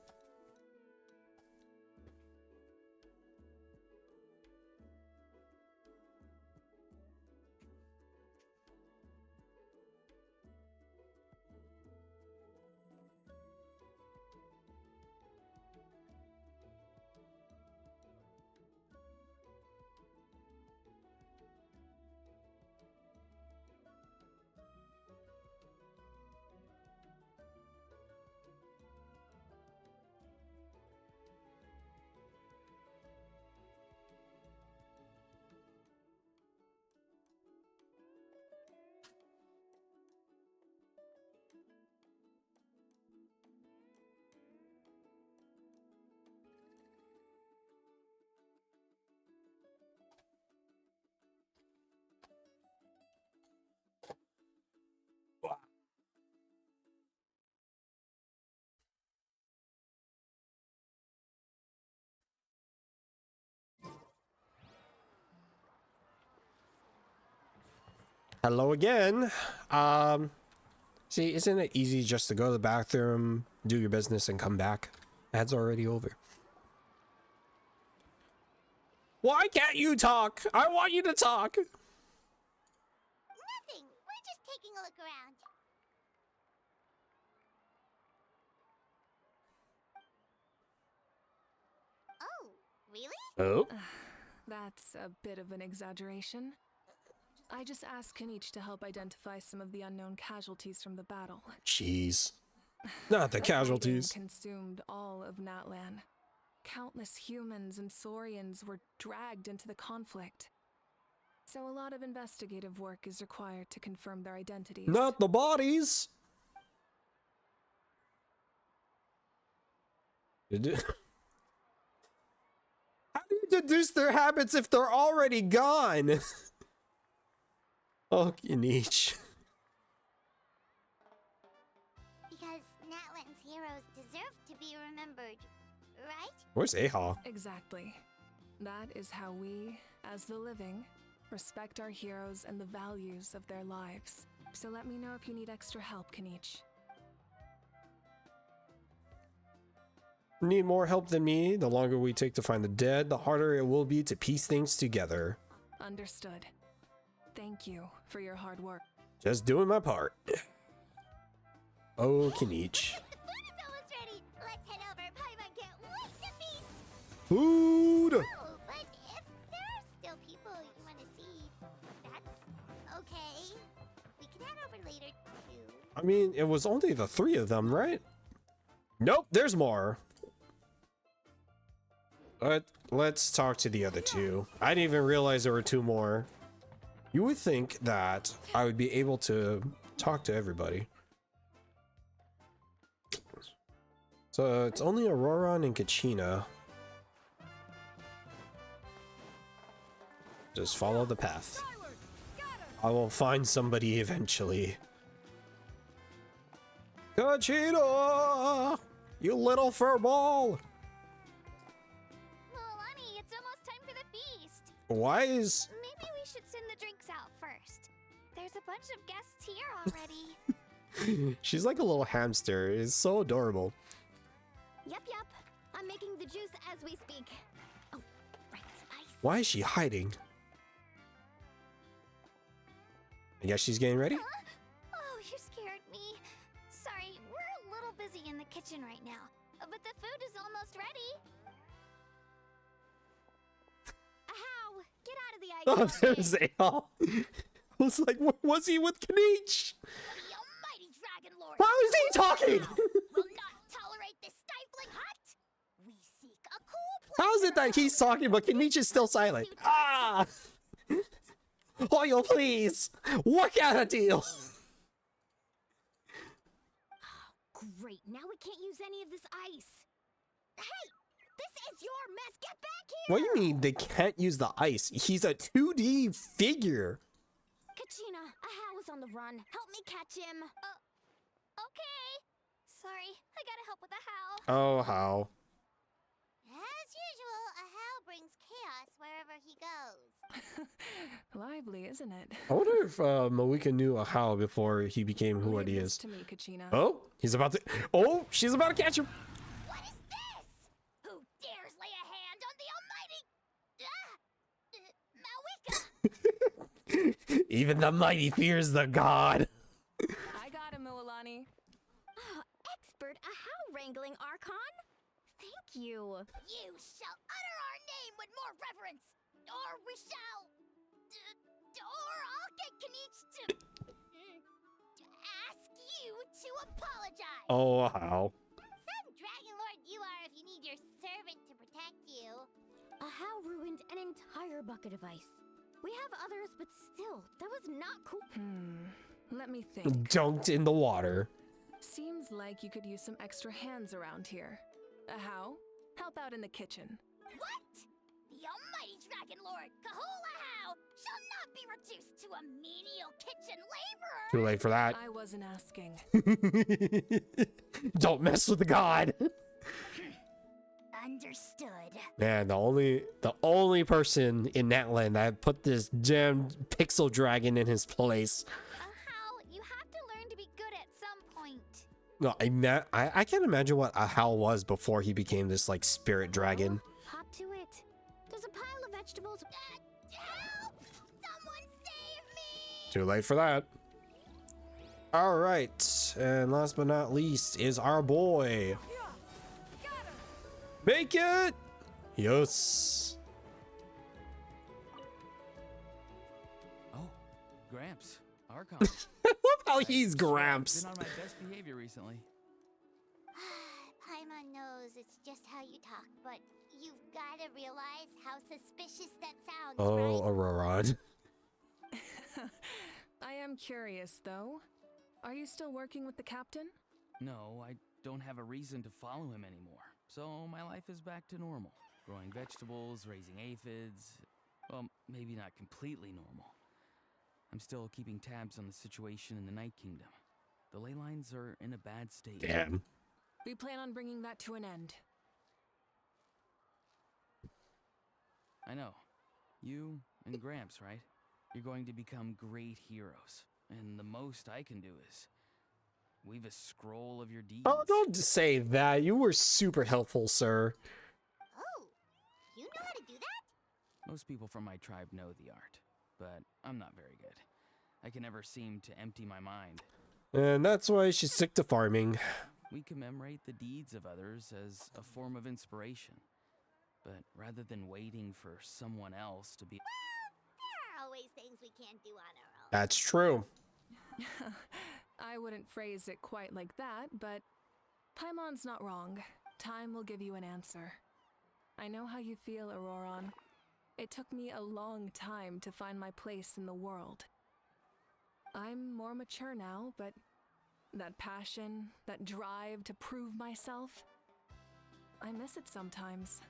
Hello again. See, isn't it easy just to go to the bathroom, do your business, and come back? Ad's already over. Why can't you talk? I want you to talk. Nothing. We're just taking a look around. Oh, really? Oh. That's a bit of an exaggeration. I just asked Kanich to help identify some of the unknown casualties from the battle. Jeez. Not the The casualties. fighting consumed all of Natlan. Countless humans and Saurians were dragged into the conflict. So a lot of investigative work is required to confirm their identities. Not the bodies. How do you deduce their habits if they're already gone? Oh, Kanich. Because Natlan's heroes deserve to be remembered, right? Where's Aha? Exactly. That is how we, as the living, respect our heroes and the values of their lives. So let me know if you need extra help, Kanich. Need more help than me? The longer we take to find the dead, the harder it will be to piece things together. Understood. Thank you for your hard work. Just doing my part. Oh, Kanich. The food is almost ready. Let's head over. Paimon can't wait to feast. Food! Oh, but if there are still people you want to see, that's okay. We can head over later too. I mean, it was only the 3 of them, right? Nope, there's more. Let's talk to the other 2. I didn't even realize there were 2 more. You would think that I would be able to talk to everybody. So it's only Auroron and Kachina. Just follow the path. I will find somebody eventually. Kachina! You little furball! Milani, it's almost time for the feast. Why is... Maybe we should send the drinks out first. There's a bunch of guests here already. She's like a little hamster. It's so adorable. Yep. I'm making the juice as we speak. Oh, right, ice. Why is she hiding? I guess she's getting ready? Huh? Oh, you scared me. Sorry, we're a little busy in the kitchen right now. But the food is almost ready. Ahow! Get out of the ice. Oh, there's Al. I was like, where was he with Kanich? The almighty Dragon Lord. How is he talking? Will not tolerate this stifling hut. We seek a cool place. How is it that he's talking but Kanich is still silent? Ah! Oil, please! Work out a deal! Great, now we can't use any of this ice. Hey, this is your mess. Get back here. What do you mean they can't use the ice? He's a 2D figure. Kachina, Aha was on the run. Help me catch him. Okay. Sorry, I gotta help with Aha. Oh, how? As usual, Ahau brings chaos wherever he goes. Lively, isn't it? I wonder if Moika knew a how before he became who Leave he this is. to me, Kachina. Oh, he's about to. Oh, she's about to catch him. What is this? Who dares lay a hand on the almighty Mawika? Even the mighty fears the god. I got him, Mualani. Expert Aha wrangling Archon? Thank you. You shall utter our name with more reverence, or we shall, or I'll get Kanich to ask you to apologize. Oh, how? Some Dragon Lord you are if you need your servant to protect you. Aha ruined an entire bucket of ice. We have others, but still, that was not cool. Let me think. Dunked in the water. Seems like you could use some extra hands around here. How? Help out in the kitchen. What? The almighty Dragon Lord, Kahul Ahau, shall not be reduced to a menial kitchen laborer. Too late for that. I wasn't asking. Don't mess with the god. Ahau Understood. Man, the only person in Natlan that put this damn pixel dragon in his place. Hal, you have to learn to be good at some point. No, I can't imagine what a Hal was before he became this like spirit dragon. Hop to it. There's a pile of vegetables. Help! Someone save me! Too late for that. All right, and last but not least is our boy. Make it! Yes. Oh, Gramps, Archon. I love how he's Gramps. Been on my best behavior recently. Paimon knows it's just how you talk, but you've got to realize how suspicious that sounds, Oh, right? Auroron. I am curious, though. Are you still working with the captain? No, I don't have a reason to follow him anymore. So my life is back to normal. Growing vegetables, raising aphids. Well, maybe not completely normal. I'm still keeping tabs on the situation in the Night Kingdom. The ley lines are in a bad state. Damn. We plan on bringing that to an end. I know. You and Gramps, right? You're going to become great heroes. And the most I can do is weave a scroll of your deeds. Oh, don't say that. You were super helpful, sir. Oh, you know how to do that? Most people from my tribe know the art, but I'm not very good. I can never seem to empty my mind. And that's why she's stick to farming. We commemorate the deeds of others as a form of inspiration. But rather than waiting for someone else to be... There are always things we can't do on our own. That's true. I wouldn't phrase it quite like that, but Paimon's not wrong. Time will give you an answer. I know how you feel, Auroron. It took me a long time to find my place in the world. I'm more mature now, but that passion, that drive to prove myself, I miss it sometimes.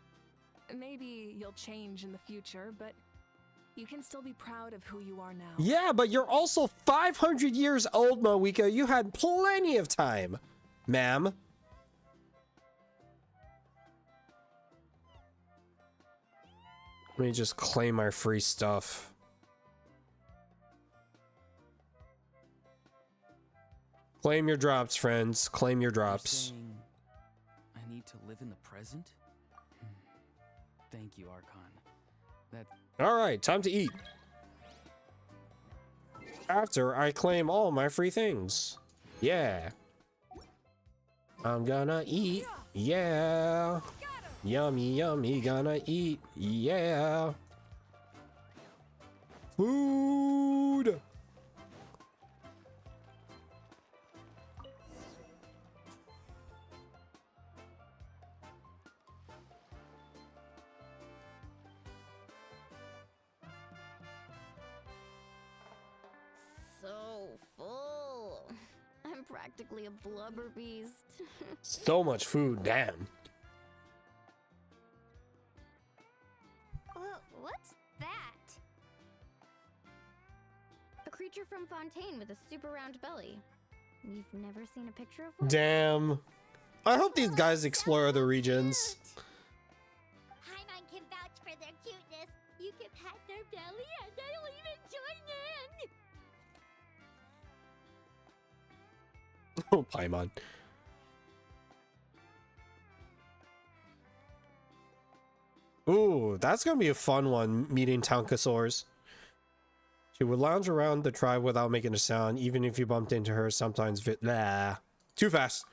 Maybe you'll change in the future, but you can still be proud of who you are now. Yeah, but you're also 500 years old, Moeka. You had plenty of time, ma'am. Let me just claim my free stuff. Claim your drops, friends. Claim your You're drops. saying I need to live in the present? Thank you, Archon. That All right, time to eat. After I claim all my free things. Yeah. I'm gonna eat. Yeah. Yummy, yummy, gonna eat. Yeah. Food. So full. I'm practically a blubber beast. So much food, damn. What's that? A creature from Fontaine with a super round belly. You've never seen a picture of one? Damn. I hope these guys explore other regions. Paimon can vouch for their cuteness. You can pat their belly and I'll even join in. Oh, Paimon. Ooh, that's gonna be a fun one, meeting Tonkasaurs. She would lounge around the tribe without making a sound, even if you bumped into her sometimes too fast.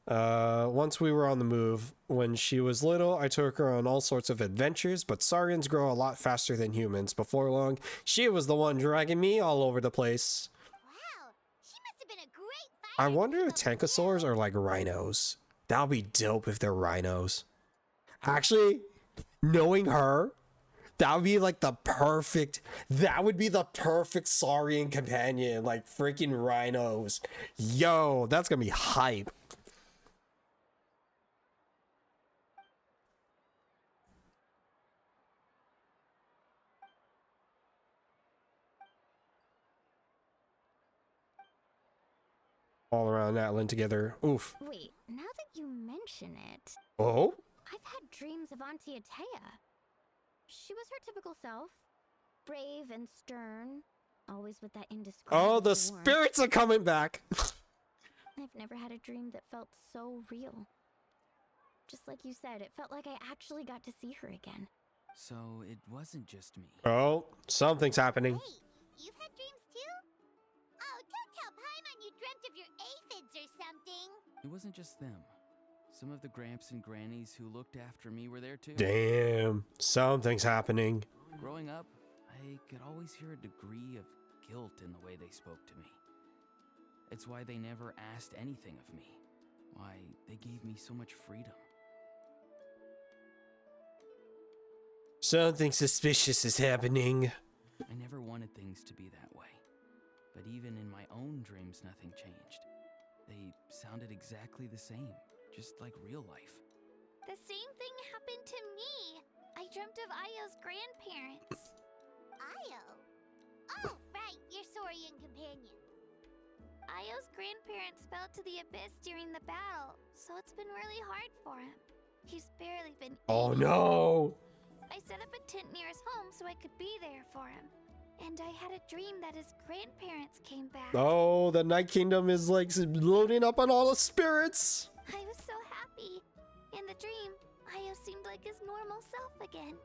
Once we were on the move. When she was little, I took her on all sorts of adventures, but Saurians grow a lot faster than humans. Before long, she was the one dragging me all over the place. Wow, she must have been a great fighter. I wonder if Tankosaurs are like rhinos. That would be dope if they're rhinos. Actually, knowing her, that would be like that would be the perfect Saurian companion, like freaking rhinos. Yo, that's gonna be hype. All around Natlan together. Oof. Wait, now that you mention it, Oh? I've had dreams of Auntie Atea. She was her typical self. Brave and stern. Always with that indescribable Oh, the warmth. spirits are coming back. I've never had a dream that felt so real. Just like you said, it felt like I actually got to see her again. So it wasn't just me. Oh, something's happening. Wait, you've had dreams too? Oh, don't tell Paimon you dreamt of your aphids or something. It wasn't just them. Some of the Gramps and Grannies who looked after me were there too. Damn, something's happening. Growing up, I could always hear a degree of guilt in the way they spoke to me. It's why they never asked anything of me. Why they gave me so much freedom. Something suspicious is happening. I never wanted things to be that way. But even in my own dreams, nothing changed. They sounded exactly the same, just like real life. The same thing happened to me. I dreamt of Io's grandparents. Io? Oh, right, your Saurian companion. Io's grandparents fell to the abyss during the battle, so it's been really hard for him. He's barely been Oh eating. no. I set up a tent near his home so I could be there for him. And I had a dream that his grandparents came back. Oh, the Night Kingdom is like loading up on all the spirits. I was so happy. In the dream, Io seemed like his normal self again.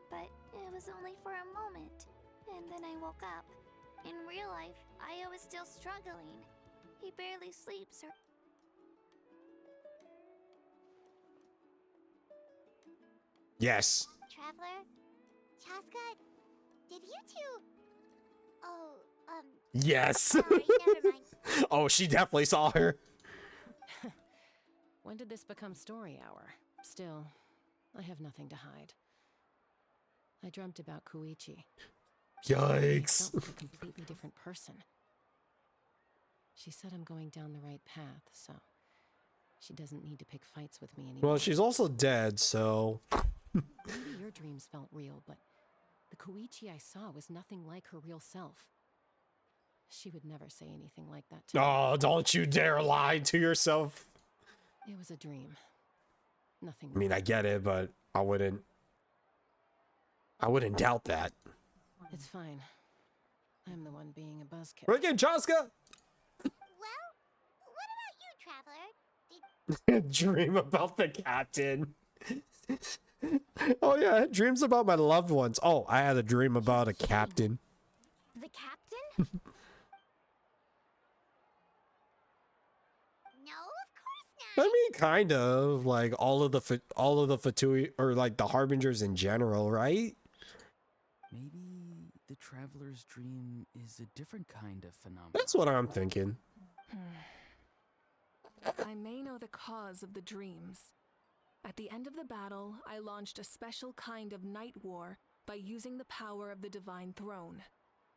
But it was only for a moment. And then I woke up. In real life, Io is still struggling. He barely sleeps or... Yes. Traveler? Chaska? Did you two... Oh, Yes. sorry, never mind. Oh, she definitely saw her. When did this become story hour? Still, I have nothing to hide. I dreamt about Koichi. I Yikes. felt like a completely different person. She said I'm going down the right path, so she doesn't need to pick fights with me anymore. Well, she's also dead, so. Maybe your dreams felt real, but the Koichi I saw was nothing like her real self. She would never say anything like that to me. Oh, don't you dare lie to yourself. It was a dream. Nothing I mean, more. I get it, but I wouldn't doubt that. It's fine. I'm the one being a buzzkill. Look at Chaska. Well, what about you, Traveler? Dream about the captain. Oh yeah, I had dreams about my loved ones. Oh, I had a dream about a captain. The captain? No, of course I not. mean, kind of like all of the Fatui, or like the harbingers in general, right? Maybe the traveler's dream is a different kind of phenomenon. That's what I'm thinking. I may know the cause of the dreams. At the end of the battle, I launched a special kind of night war by using the power of the Divine Throne.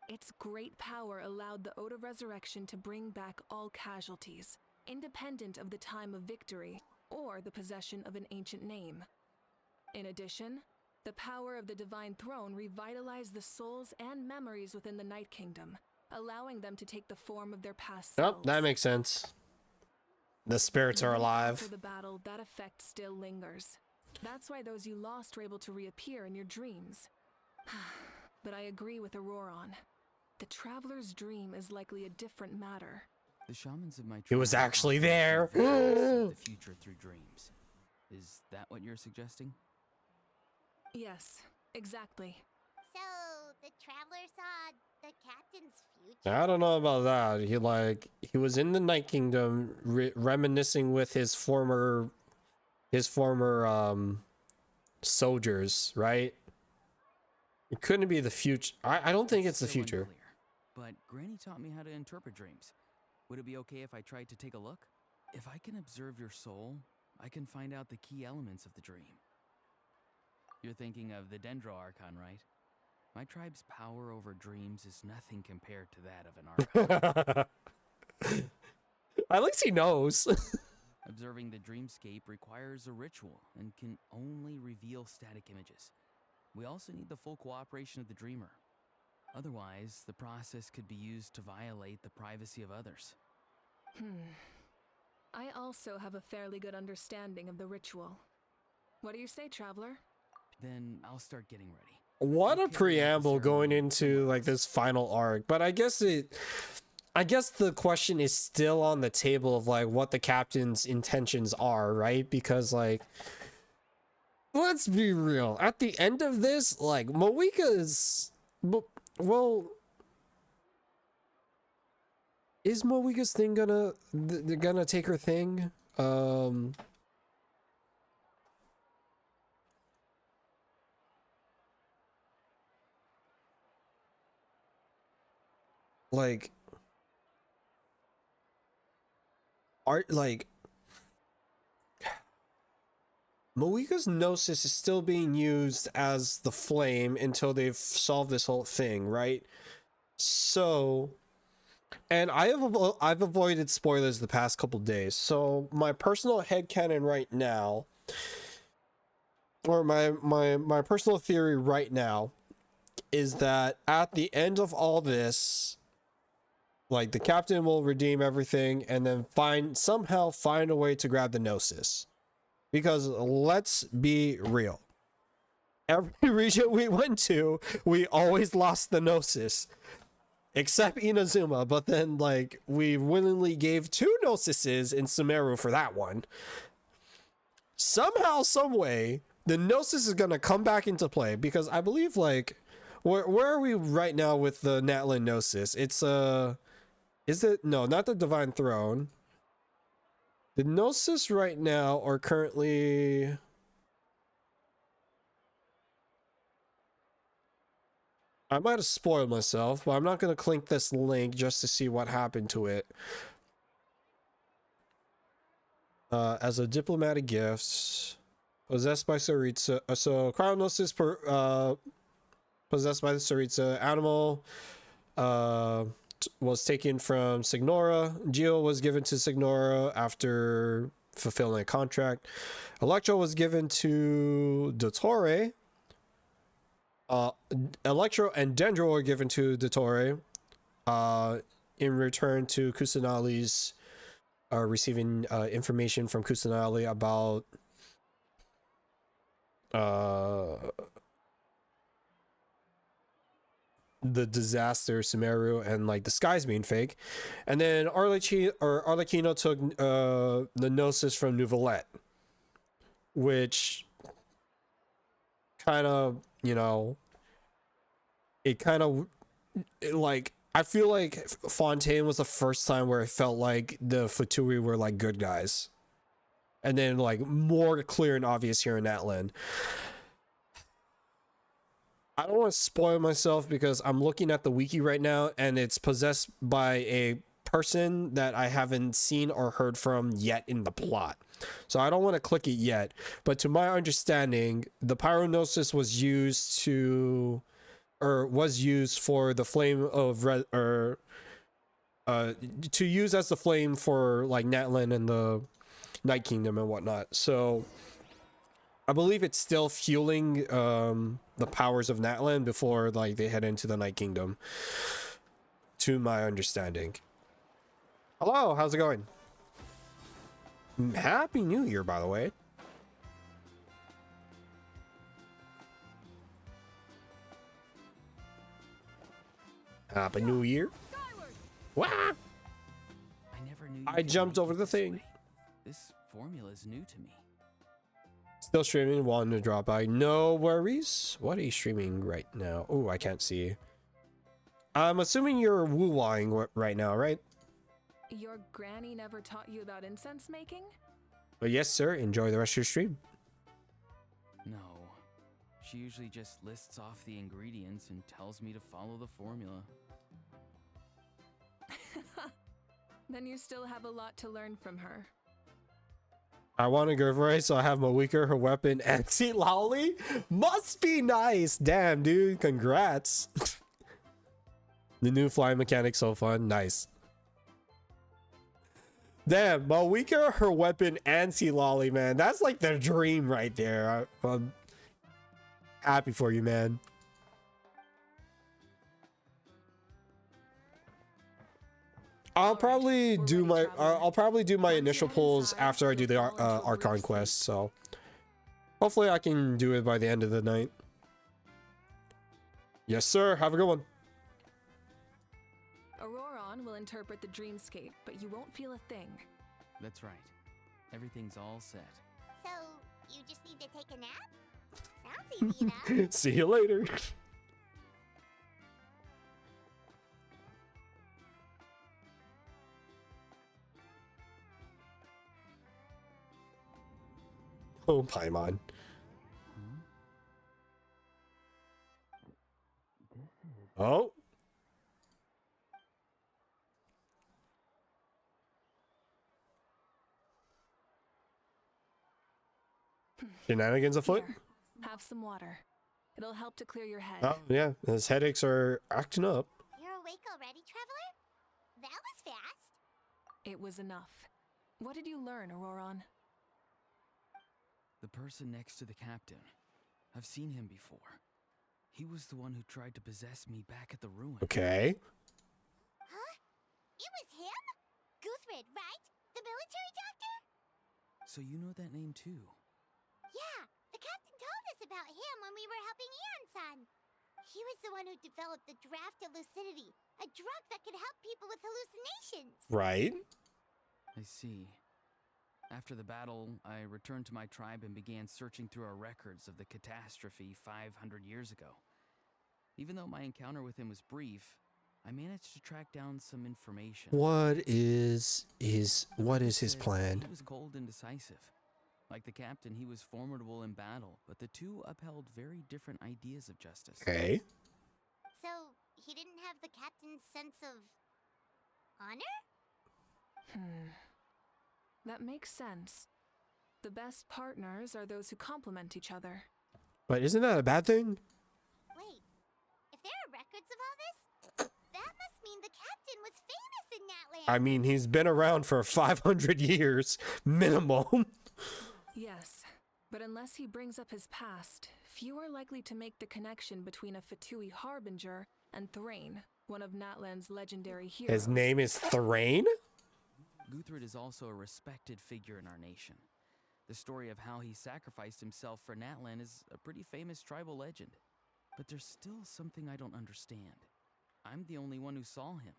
Its great power allowed the Ode of Resurrection to bring back all casualties, independent of the time of victory or the possession of an ancient name. In addition, the power of the Divine Throne revitalized the souls and memories within the Night Kingdom, allowing them to take the form of their past selves. Yep, that makes sense. The spirits are Even alive. After the battle, that effect still lingers. That's why those you lost were able to reappear in your dreams. But I agree with Auroron. The Traveler's dream is likely a different matter. The shamans of my It was tribe actually often there. see visions of the future through dreams. Is that what you're suggesting? Yes, exactly. So, the Traveler saw the captain's future? I don't know about that. He was in the Night Kingdom, reminiscing with his former soldiers, right? It couldn't be the future. I don't think it's the Still future. unclear. But Granny taught me how to interpret dreams. Would it be okay if I tried to take a look? If I can observe your soul, I can find out the key elements of the dream. You're thinking of the Dendro Archon, right? My tribe's power over dreams is nothing compared to that of an Archon. At least he knows. Observing the dreamscape requires a ritual and can only reveal static images. We also need the full cooperation of the dreamer. Otherwise, the process could be used to violate the privacy of others. I also have a fairly good understanding of the ritual. What do you say, traveler? Then I'll start getting ready. What a Okay, preamble going ceremony into tomorrow. like this final arc. But I guess the question is still on the table of like what the captain's intentions are, right? Because like, let's be real. At the end of this, like Moeka's, well, is Moeka's thing gonna take her thing? Like, art, like, Moeka's Gnosis is still being used as the flame until they've solved this whole thing, right? So, and I've avoided spoilers the past couple days. So my personal headcanon right now, or my personal theory right now, is that at the end of all this, like the captain will redeem everything and then somehow find a way to grab the Gnosis. Because let's be real, every region we went to, we always lost the Gnosis. Except Inazuma, but then like we willingly gave 2 Gnosises in Sumeru for that one. Somehow, some way, the Gnosis is gonna come back into play because I believe like where are we right now with the Natlan Gnosis? It's is it no, not the Divine Throne. The Gnosis right now are currently I might have spoiled myself, but I'm not going to click this link just to see what happened to it. As a diplomatic gift, possessed by Tsaritsa. So, Crown Gnosis possessed by the Tsaritsa. Animal was taken from Signora. Geo was given to Signora after fulfilling a contract. Electro was given to Dottore. Electro and Dendro were given to Dottore in return to Kusanali's receiving information from Kusanali about the disaster Sumeru and like the skies being fake. And then Arlecchino took the Gnosis from Neuvillette, which kind of, you know, it kind of like, I feel like Fontaine was the first time where it felt like the Fatui were like good guys, and then like more clear and obvious here in Natlan. I don't want to spoil myself because I'm looking at the wiki right now and it's possessed by a person that I haven't seen or heard from yet in the plot. So I don't want to click it yet, but to my understanding, the Pyrognosis was used for the flame of to use as the flame for like Natlan and the Night Kingdom and whatnot. So I believe it's still fueling the powers of Natlan before like they head into the Night Kingdom, to my understanding. Hello, how's it going? Happy New Year, by the way. Happy New Year. Wah! I jumped over the thing. This formula is new to me. Still streaming, wanting to drop by. No worries. What are you streaming right now? Oh, I can't see. I'm assuming you're woo-wahing right now, right? Your granny never taught you about incense making? But yes, sir. Enjoy the rest of your stream. No. She usually just lists off the ingredients and tells me to follow the formula. Then you still have a lot to learn from her. I want to go for it, so I have Moeka, her weapon, and see Lolly. Must be nice. Damn, dude. Congrats. The new flying mechanic so fun. Nice. Damn, Moeka, her weapon, and see Lolly, man. That's like their dream right there. I'm happy for you, man. I'll probably do my initial pulls after I do the Archon quest. So Hopefully I can do it by the end of the night. Yes, sir. Have a good one. Auroron will interpret the dreamscape, but you won't feel a thing. That's right. Everything's all set. So, you just need to take a nap? Sounds easy enough. See you later. Oh, Paimon. Oh. Shenanigans afoot? Here, have some water. It'll help to clear your head. Oh, yeah. His headaches are acting up. You're awake already, Traveler? That was fast. It was enough. What did you learn, Auroron? The person next to the captain. I've seen him before. He was the one who tried to possess me back at the ruin. Okay. Huh? It was him? Guthrid, right? The military doctor? So you know that name too? Yeah, the captain told us about him when we were helping Eon-san. He was the one who developed the Draft of Lucidity, a drug that could help people with hallucinations. Right. I see. After the battle, I returned to my tribe and began searching through our records of the catastrophe 500 years ago. Even though my encounter with him was brief, I managed to track down some information. What is his plan? He was cold and decisive. Like the captain, he was formidable in battle, but the two upheld very different ideas of justice. Okay. So, he didn't have the captain's sense of honor? That makes sense. The best partners are those who complement each other. But isn't that a bad thing? Wait, if there are records of all this, that must mean the captain was famous in Natland. I mean, he's been around for 500 years minimum. Yes, but unless he brings up his past, few are likely to make the connection between a Fatui Harbinger and Thrain, one of Natland's legendary heroes. His name is Thrain? Guthrid is also a respected figure in our nation. The story of how he sacrificed himself for Natlan is a pretty famous tribal legend. But there's still something I don't understand. I'm the only one who saw him.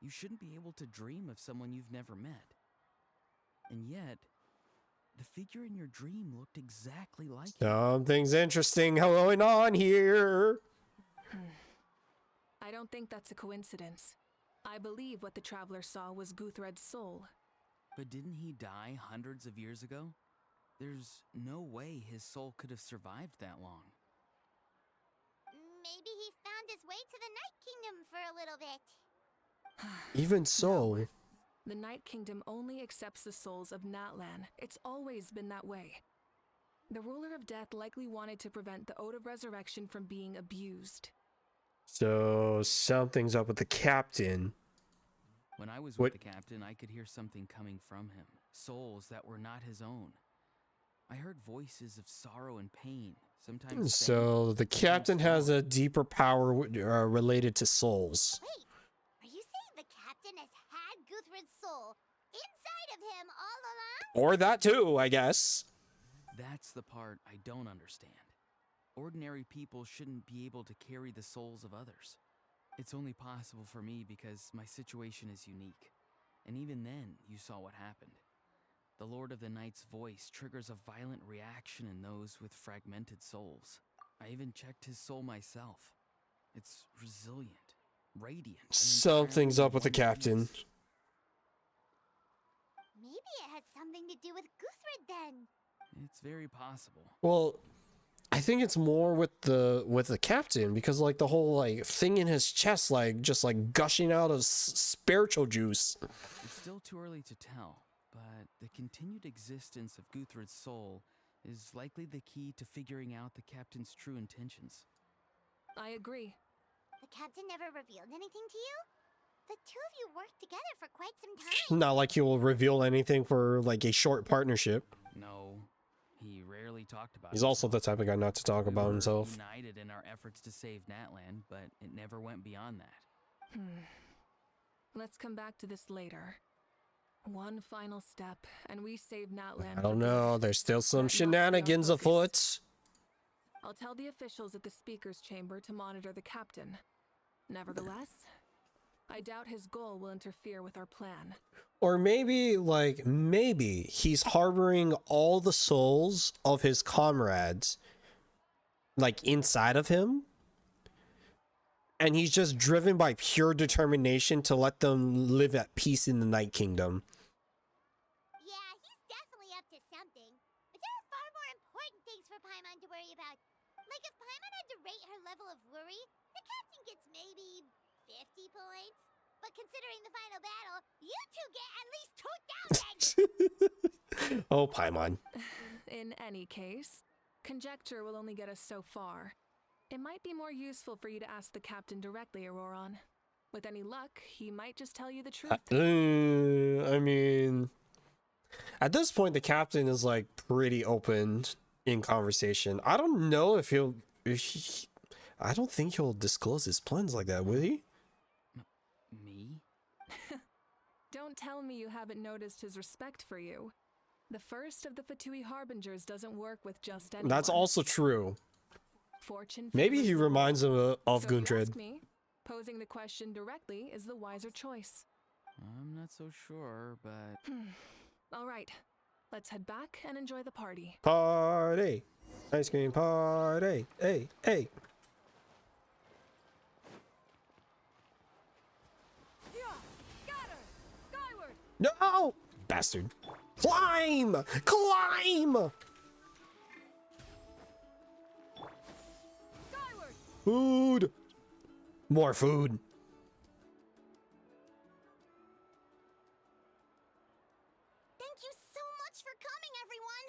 You shouldn't be able to dream of someone you've never met. And yet, the figure in your dream looked exactly like him. Something's interesting going on here. I don't think that's a coincidence. I believe what the traveler saw was Guthred's soul. But didn't he die hundreds of years ago? There's no way his soul could have survived that long. Maybe he found his way to the Night Kingdom for a little bit. Even so. No. The Night Kingdom only accepts the souls of Natlan. It's always been that way. The ruler of death likely wanted to prevent the Ode of Resurrection from being abused. So something's up with the captain. When I was with the captain, I could hear something coming from him. Souls that were not his own. I heard voices of sorrow and pain. Sometimes so the captain has a deeper power related to souls. Wait, are you saying the captain has had Guthrid's soul inside of him all along? Or that too, I guess. That's the part I don't understand. Ordinary people shouldn't be able to carry the souls of others. It's only possible for me because my situation is unique. And even then, you saw what happened. The Lord of the Night's voice triggers a violent reaction in those with fragmented souls. I even checked his soul myself. It's resilient, radiant. Something's up with the captain. Maybe it has something to do with Guthrid then. It's very possible. Well, I think it's more with the captain, because like the whole like thing in his chest, like just like gushing out of spiritual juice. It's still too early to tell, but the continued existence of Guthrid's soul is likely the key to figuring out the captain's true intentions. I agree. The captain never revealed anything to you? The two of you worked together for quite some time. Not like he will reveal anything for like a short partnership. No, he rarely talked about it. He's also the type of guy not to talk about himself. United in our efforts to save Natlan, but it never went beyond that. Let's come back to this later. One final step, and we save Natlan. I don't know. There's still some That knocks me off shenanigans focus. afoot. I'll tell the officials at the speaker's chamber to monitor the captain. Nevertheless, I doubt his goal will interfere with our plan. Or maybe, like, maybe he's harboring all the souls of his comrades, like, inside of him. And he's just driven by pure determination to let them live at peace in the Night Kingdom. Yeah, he's definitely up to something. But there are far more important things for Paimon to worry about. Like if Paimon had to rate her level of worry, the captain gets maybe 50 points. But considering the final battle, you two get at least 2,000! Oh, Paimon. In any case, conjecture will only get us so far. It might be more useful for you to ask the captain directly, Auroron. With any luck, he might just tell you the truth. I mean, at this point, the captain is like pretty open in conversation. I don't know if he'll. I don't think he'll disclose his plans like that, will he? Me? Don't tell me you haven't noticed his respect for you. The first of the Fatui Harbingers doesn't work with just anyone. That's also true. Fortune Maybe favors he the reminds him of So if you Gundred. ask me, posing the question directly is the wiser choice. I'm not so sure, but All right, let's head back and enjoy the party. Party! Ice cream party! Hey, hey! Yeah! Scatter! Skyward! No! Bastard. Climb! Climb! Skyward! Food! More food. Thank you so much for coming, everyone!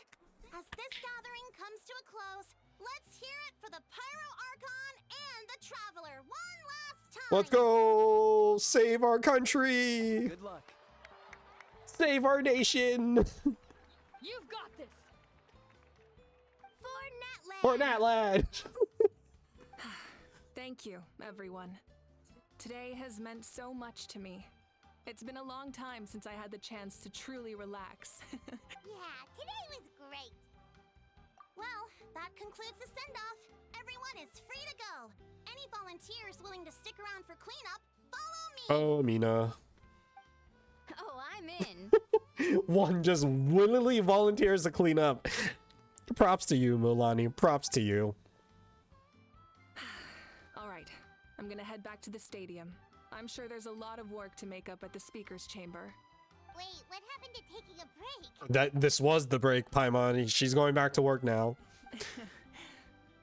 As this gathering comes to a close, let's hear it for the Pyro Archon and the Traveler one last time! Let's go! Save our country! Good luck. Save our nation! You've got this! For Natlan! For Natlan! Thank you, everyone. Today has meant so much to me. It's been a long time since I had the chance to truly relax. Yeah, today was great. Well, that concludes the send-off. Everyone is free to go. Any volunteers willing to stick around for cleanup, follow me. Oh, Mina. Oh, I'm in. One just willingly volunteers to clean up. Props to you, Milani. Props to you. All right, I'm gonna head back to the stadium. I'm sure there's a lot of work to make up at the speaker's chamber. Wait, what happened to taking a break? This was the break, Paimon. She's going back to work now.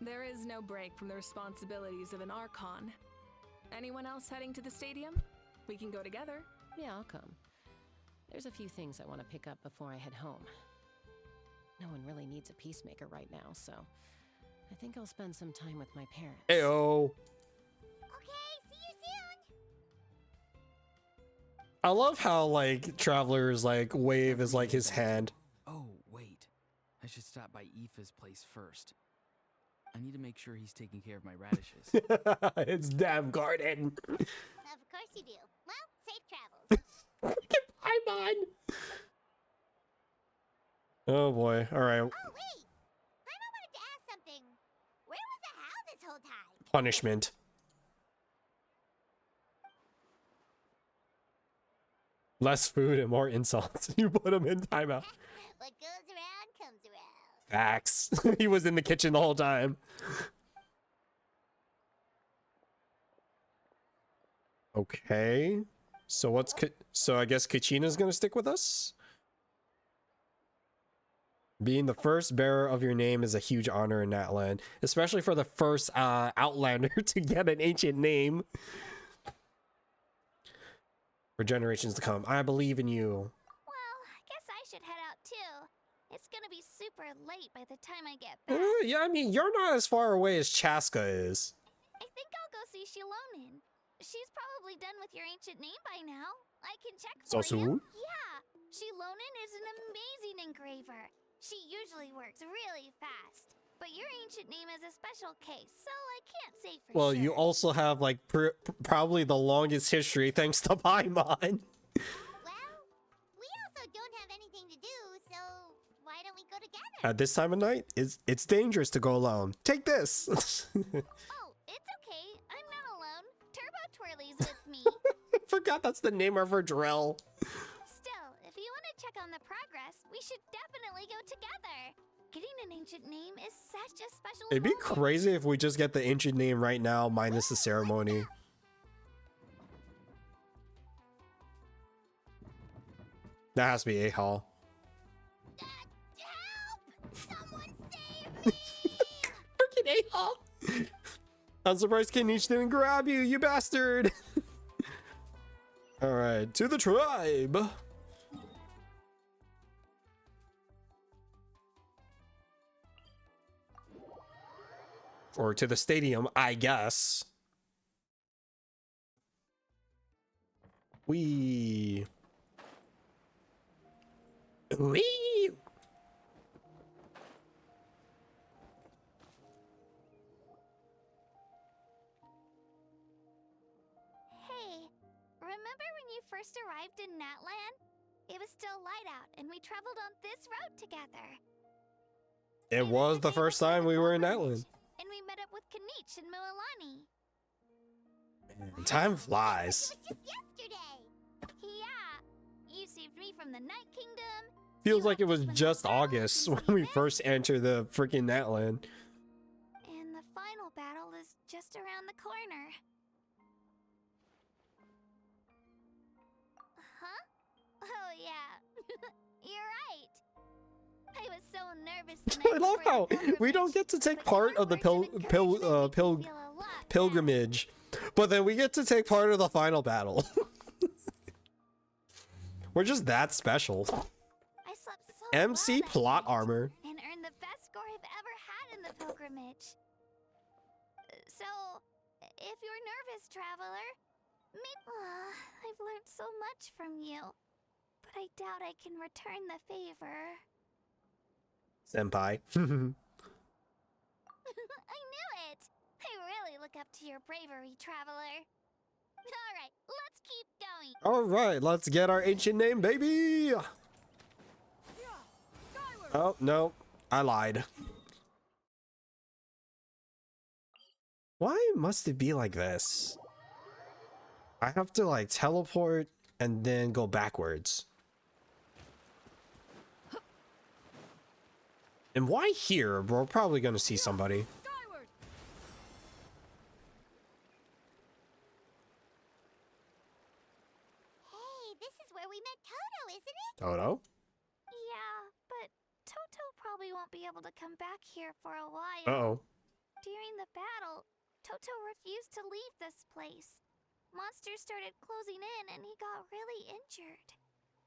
There is no break from the responsibilities of an Archon. Anyone else heading to the stadium? We can go together. Yeah, I'll come. There's a few things I want to pick up before I head home. No one really needs a peacemaker right now, so I think I'll spend some time with my parents. Ayo. Okay, see you soon. I love how, like, Traveler's, like, wave is, like, his hand. oh wait, I should stop by Aoife's place first. I need to make sure he's taking care of my radishes. It's damn garden. Of course you do. Well, safe travels. Paimon. Oh boy. All right. Oh, wait! Paimon wanted to ask something. Where was the How this whole time? Punishment. Less food and more insults. You put him in timeout. What goes around comes around. Facts. He was in the kitchen the whole time. Okay. So what's so I guess Kachina's gonna stick with us? Being the first bearer of your name is a huge honor in Natlan, especially for the first Outlander to get an ancient name. For generations to come. I believe in you. Well, I guess I should head out too. It's gonna be super late by the time I get back. Yeah, I mean, you're not as far away as Chaska is. I think I'll go see Shilonin. She's probably done with your ancient name by now. I can check So for you. soon? Yeah, Shilonin is an amazing engraver. She usually works really fast. But your ancient name is a special case, so I can't say for Well, sure. you also have like probably the longest history thanks to Paimon. Well, we At this time of night, it's dangerous to go alone. Take this. Oh, it's okay. I'm not alone. Turbo Twirly's with me. I forgot that's the name of her drill. Still, if you want to check on the progress, we should definitely go together. Getting an ancient name is such a special It'd be moment. crazy if we just get the ancient name right now, minus the ceremony. That has to be A-Hall. Help! Someone save me! Freaking A-Hall! I'm surprised Kenichi didn't grab you, you bastard! Alright, to the tribe! Or to the stadium, I guess. Wee. Wee. Hey, remember when you first arrived in Natlan? It was still light out, and we traveled on this road together. It was the first time we were in Natlan. And we met up with Kenichi and Mualani. Time flies. It was just yesterday. Yeah, you saved me from the Night Kingdom. Feels like it was just August when we first entered the freaking Natlan. And the final battle is just around the corner. Huh? Oh yeah, you're right. I was so nervous. I love how we don't get to take part of the pilgrimage, but then we get to take part of the final battle. We're just that special. I slept so MC well that plot night armor. and earned the best score I've ever had in the pilgrimage. So, if you're nervous, traveler, I've learned so much from you, but I doubt I can return the favor. Senpai. I knew it! I really look up to your bravery, traveler. Alright, let's keep going. Alright, let's get our ancient name, baby! Oh, no. I lied. Why must it be like this? I have to, like, teleport and then go backwards. And why here? We're probably gonna see somebody. Skyward! Hey, this is where we met Toto, isn't it? Toto? Yeah, but Toto probably won't be able to come back here for a while. Uh-oh. During the battle, Toto refused to leave this place. Monsters started closing in and he got really injured.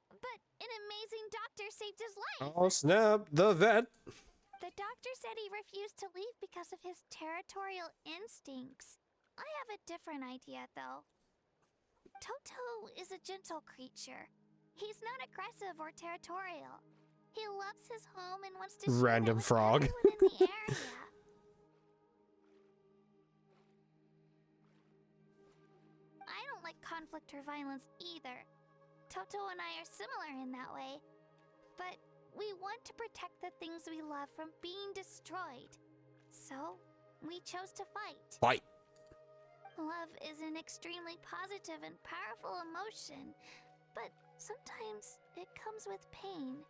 But an amazing doctor saved his life. Oh, snap. The vet. The doctor said he refused to leave because of his territorial instincts. I have a different idea, though. Toto is a gentle creature. He's not aggressive or territorial. He loves his home and wants to share Random it with frog. everyone in the area. I don't like conflict or violence either. Toto and I are similar in that way. But we want to protect the things we love from being destroyed. So, we chose to fight. Fight. Love is an extremely positive and powerful emotion, but sometimes it comes with pain.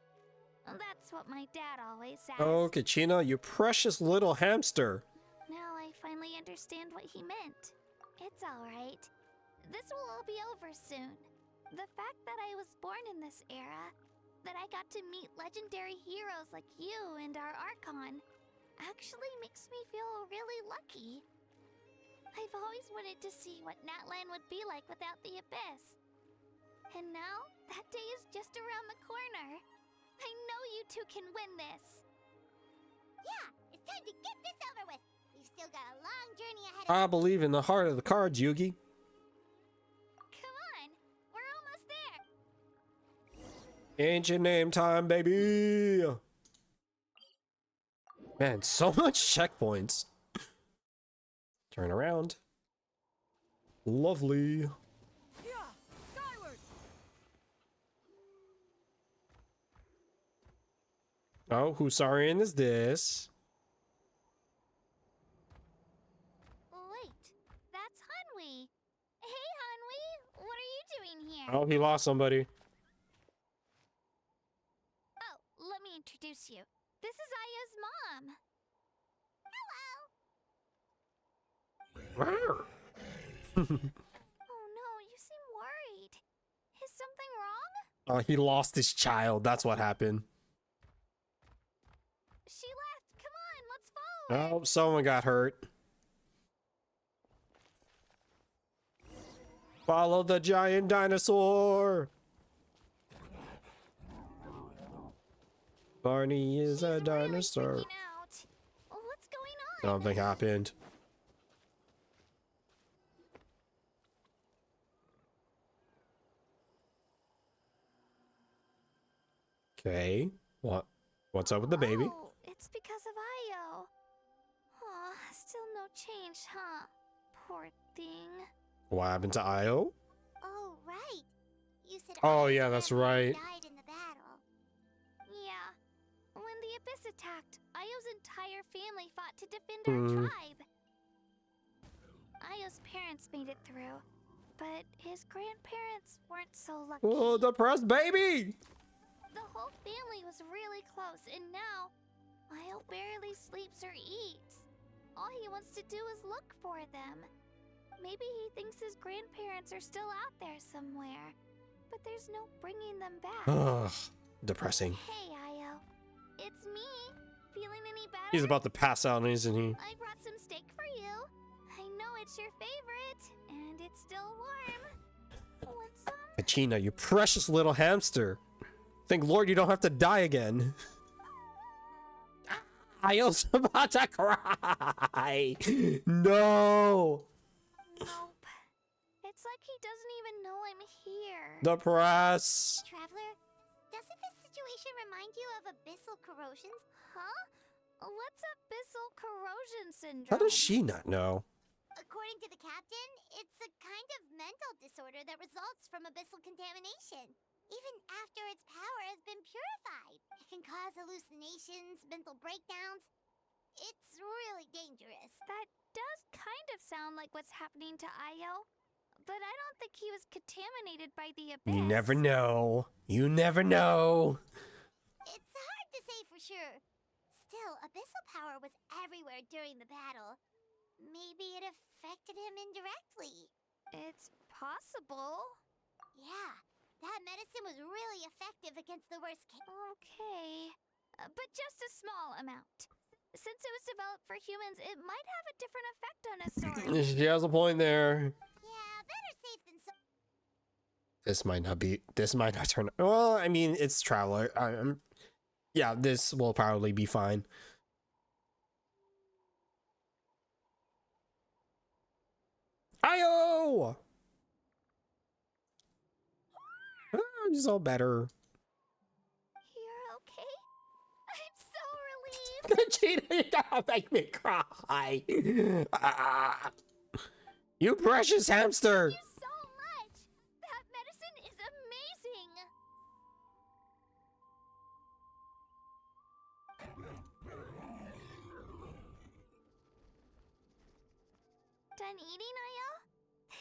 That's what my dad always says. Oh, Kachina, you precious little hamster. Now I finally understand what he meant. It's alright. This will all be over soon. The fact that I was born in this era, that I got to meet legendary heroes like you and our Archon, actually makes me feel really lucky. I've always wanted to see what Natlan would be like without the Abyss. And now, that day is just around the corner. I know you two can win this. Yeah, it's time to get this over with. We've still got a long journey ahead of I us. believe in the heart of the cards, Yugi. Come on, we're almost there. Ancient name time, baby. Man, so much checkpoints. Turn around. Lovely. Yeah! Skyward! Oh, Husarian is this? Wait, that's Hanwi. Hey, Hanwi, what are you doing here? Oh, he lost somebody. Oh, let me introduce you. This is Aya's mom. Hello. Oh no, you seem worried. Is something wrong? Oh, he lost his child. That's what happened. She left. Come on, let's follow her. Oh, someone got hurt. Follow the giant dinosaur. Barney is a dinosaur. Really freaking out. What's going on? Something happened. Okay. What's up with the baby? Oh, it's because of Io. Aw, still no change, huh? Poor thing. What happened to Io? Oh, right. You said Oh, Io's yeah, that's grandparents right. died in the battle. Yeah. When the Abyss attacked, Io's entire family fought to defend our tribe. Io's parents made it through, but his grandparents weren't so lucky. Oh, depressed baby! The whole family was really close, and now Io barely sleeps or eats. All he wants to do is look for them. Maybe he thinks his grandparents are still out there somewhere, but there's no bringing them back. Ugh, depressing. Hey, Io. It's me. Feeling any better? He's about to pass out, isn't he? I brought some steak for you. I know it's your favorite, and it's still warm. Want some? Kachina, you precious little hamster. Thank Lord you don't have to die again. Io's about to cry. No. Nope. It's like he doesn't even know I'm here. Depressed. Traveler, doesn't this situation remind you of abyssal corrosion? Huh? What's abyssal corrosion syndrome? How does she not know? According to the captain, it's a kind of mental disorder that results from abyssal contamination. Even after its power has been purified, it can cause hallucinations, mental breakdowns. It's really dangerous. That does kind of sound like what's happening to Io. But I don't think he was contaminated by the Abyss. You never know. You never know. It's hard to say for sure. Still, abyssal power was everywhere during the battle. Maybe it affected him indirectly. It's possible. Yeah, that medicine was really effective against the worst case. Okay, but just a small amount. Since it was developed for humans, it might have a different effect on us. She has a point there. Yeah, better safe than sorry. This might not turn. Well, I mean, it's Traveler. Yeah, this will probably be fine. Io! Oh, he's all better. You're okay? I'm so relieved. Gina, you gotta make me cry. You precious hamster. Thank you so much. That medicine is amazing. Done eating, Io?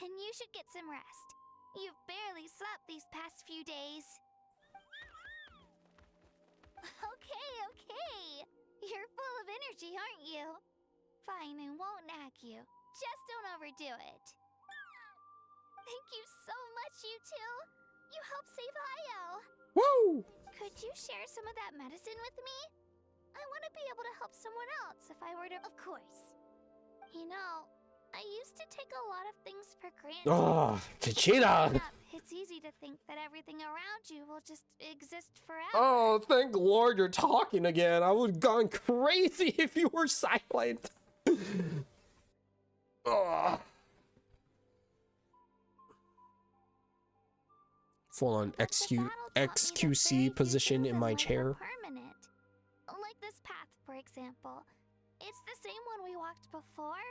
Then you should get some rest. You've barely slept these past few days. Okay. You're full of energy, aren't you? Fine, I won't nag you. Just don't overdo it. Thank you so much, you two. You helped save Io. Woo! Could you share some of that medicine with me? I want to be able to help someone else if I were to... Of course. You know, I used to take a lot of things for granted. Oh, Kachina! It's easy to think that everything around you will just exist forever. Oh, thank Lord you're talking again. I would have gone crazy if you were silent. Oh. Full on XQC position in my chair. Permanent. Like this path, for example. It's the same one we walked before,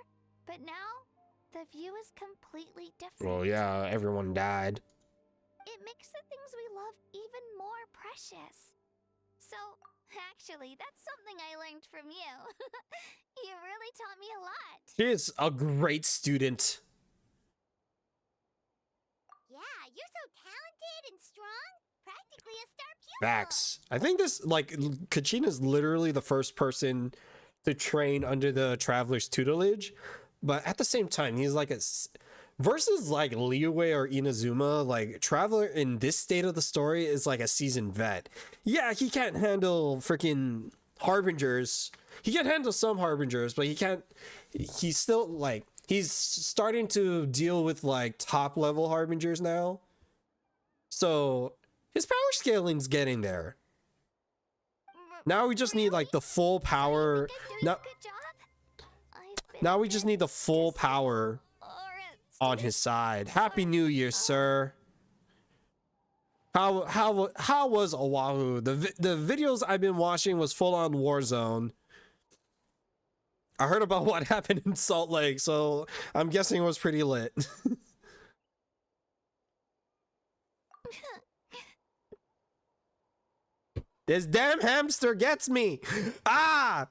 but now the view is completely different. Well, yeah, everyone died. It makes the things we love even more precious. So, Actually, that's something I learned from you. You really taught me a lot. She is a great student. Yeah, you're so talented and strong. Practically a star pupil. Facts. I think this, like, Kachina's literally the first person to train under the Traveler's tutelage, but at the same time, he's like versus like Liyue or Inazuma, like Traveler in this state of the story is like a seasoned vet. Yeah, he can't handle freaking harbingers. He can handle some harbingers, but he's still like, he's starting to deal with like top level harbingers now. So his power scaling's getting there. Now we just need like the full power. Now we just need the full power on his side. Happy New Year, sir. How was Oahu? The videos I've been watching was full on Warzone. I heard about what happened in Salt Lake, so I'm guessing it was pretty lit. This damn hamster gets me. Ah.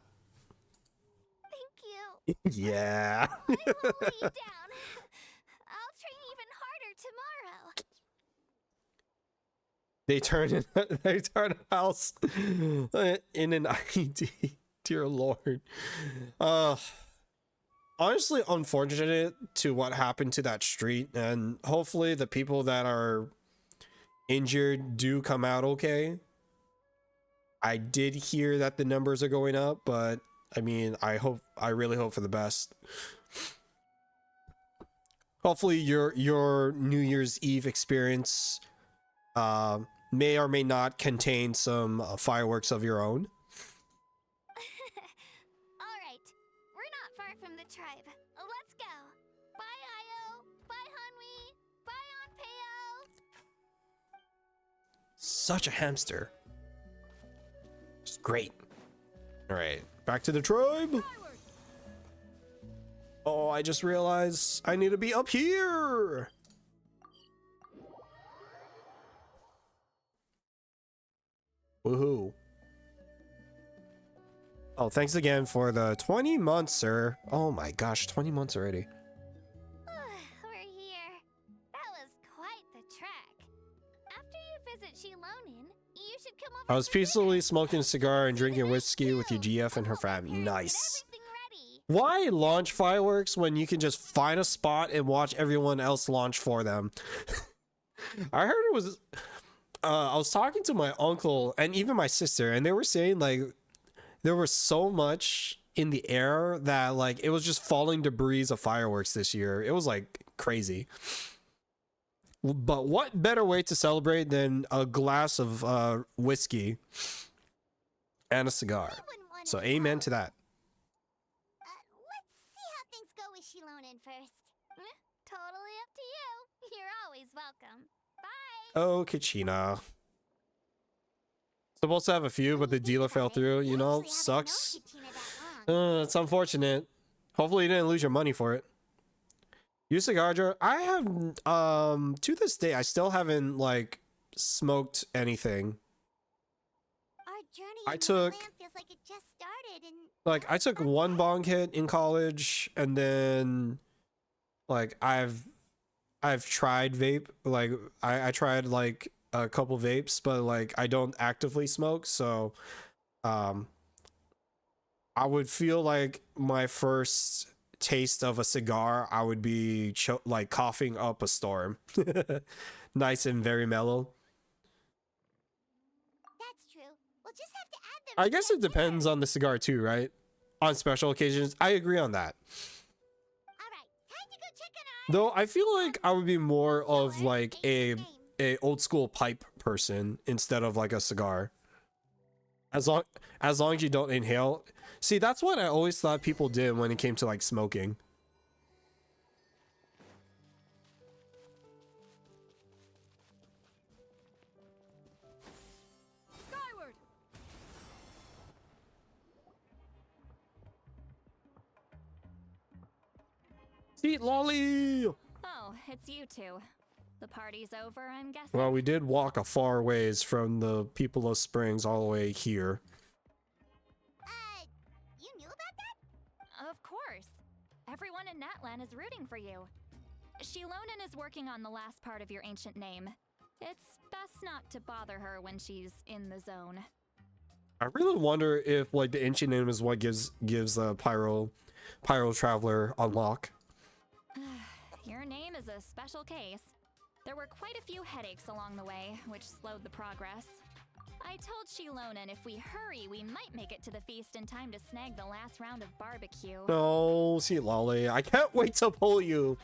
Thank you. Yeah. I won't let you down. I'll train even harder tomorrow. They turn a house in an IED. Dear Lord. Honestly unfortunate to what happened to that street, and hopefully the people that are injured do come out okay. I did hear that the numbers are going up, but I mean, I really hope for the best. Hopefully your New Year's Eve experience may or may not contain some fireworks of your own. All right, we're not far from the tribe. Let's go. Bye, Io. Bye, Hanwi. Bye, Onpeo. Such a hamster. It's great. All right, back to the tribe. Oh, I just realized I need to be up here. Woohoo. Oh, thanks again for the 20 months, sir. Oh my gosh, 20 months already. We're here. That was quite the trek. After you visit Shilonin, you should come over. I was peacefully smoking a cigar and drinking whiskey with your GF and her fam. Nice. Why launch fireworks when you can just find a spot and watch everyone else launch for them? I heard it was I was talking to my uncle and even my sister, and they were saying like there was so much in the air that like it was just falling debris of fireworks this year. It was like crazy. But what better way to celebrate than a glass of whiskey and a cigar? So amen to that. Let's see how things go with Shilonin first. Totally up to you. You're always welcome. Bye. Oh, Kachina. Supposed to have a few, but the dealer fell through. You know, sucks. It's unfortunate. Hopefully you didn't lose your money for it. Use cigar jar. I have to this day I still haven't like smoked anything. Our journey I in took Neverland feels like it just started, and like I took one bong hit in college, and then like I've tried vape. Like I tried like a couple vapes, but like I don't actively smoke, so I would feel like my first taste of a cigar I would be like coughing up a storm. Nice and very mellow. that's true. We'll just have to add them. I guess it depends on the cigar too, right? On special occasions, I agree on that. All right, time to go check on Though I feel like I would be more of like a old school pipe person instead of like a cigar. As long as you don't inhale. See, that's what I always thought people did when it came to like smoking. Skyward. Eat lolly. Oh, it's you two. The party's over, I'm guessing. Well, we did walk a far ways from the people of Springs all the way here. Everyone in Natlan is rooting for you. Shilonen is working on the last part of your ancient name. It's best not to bother her when she's in the zone. I really wonder if like the ancient name is what gives Pyro Traveler unlock. Your name is a special case. There were quite a few headaches along the way, which slowed the progress. I told Shilonen if we hurry, we might make it to the feast in time to snag the last round of barbecue. No, see Lolly, I can't wait to pull you.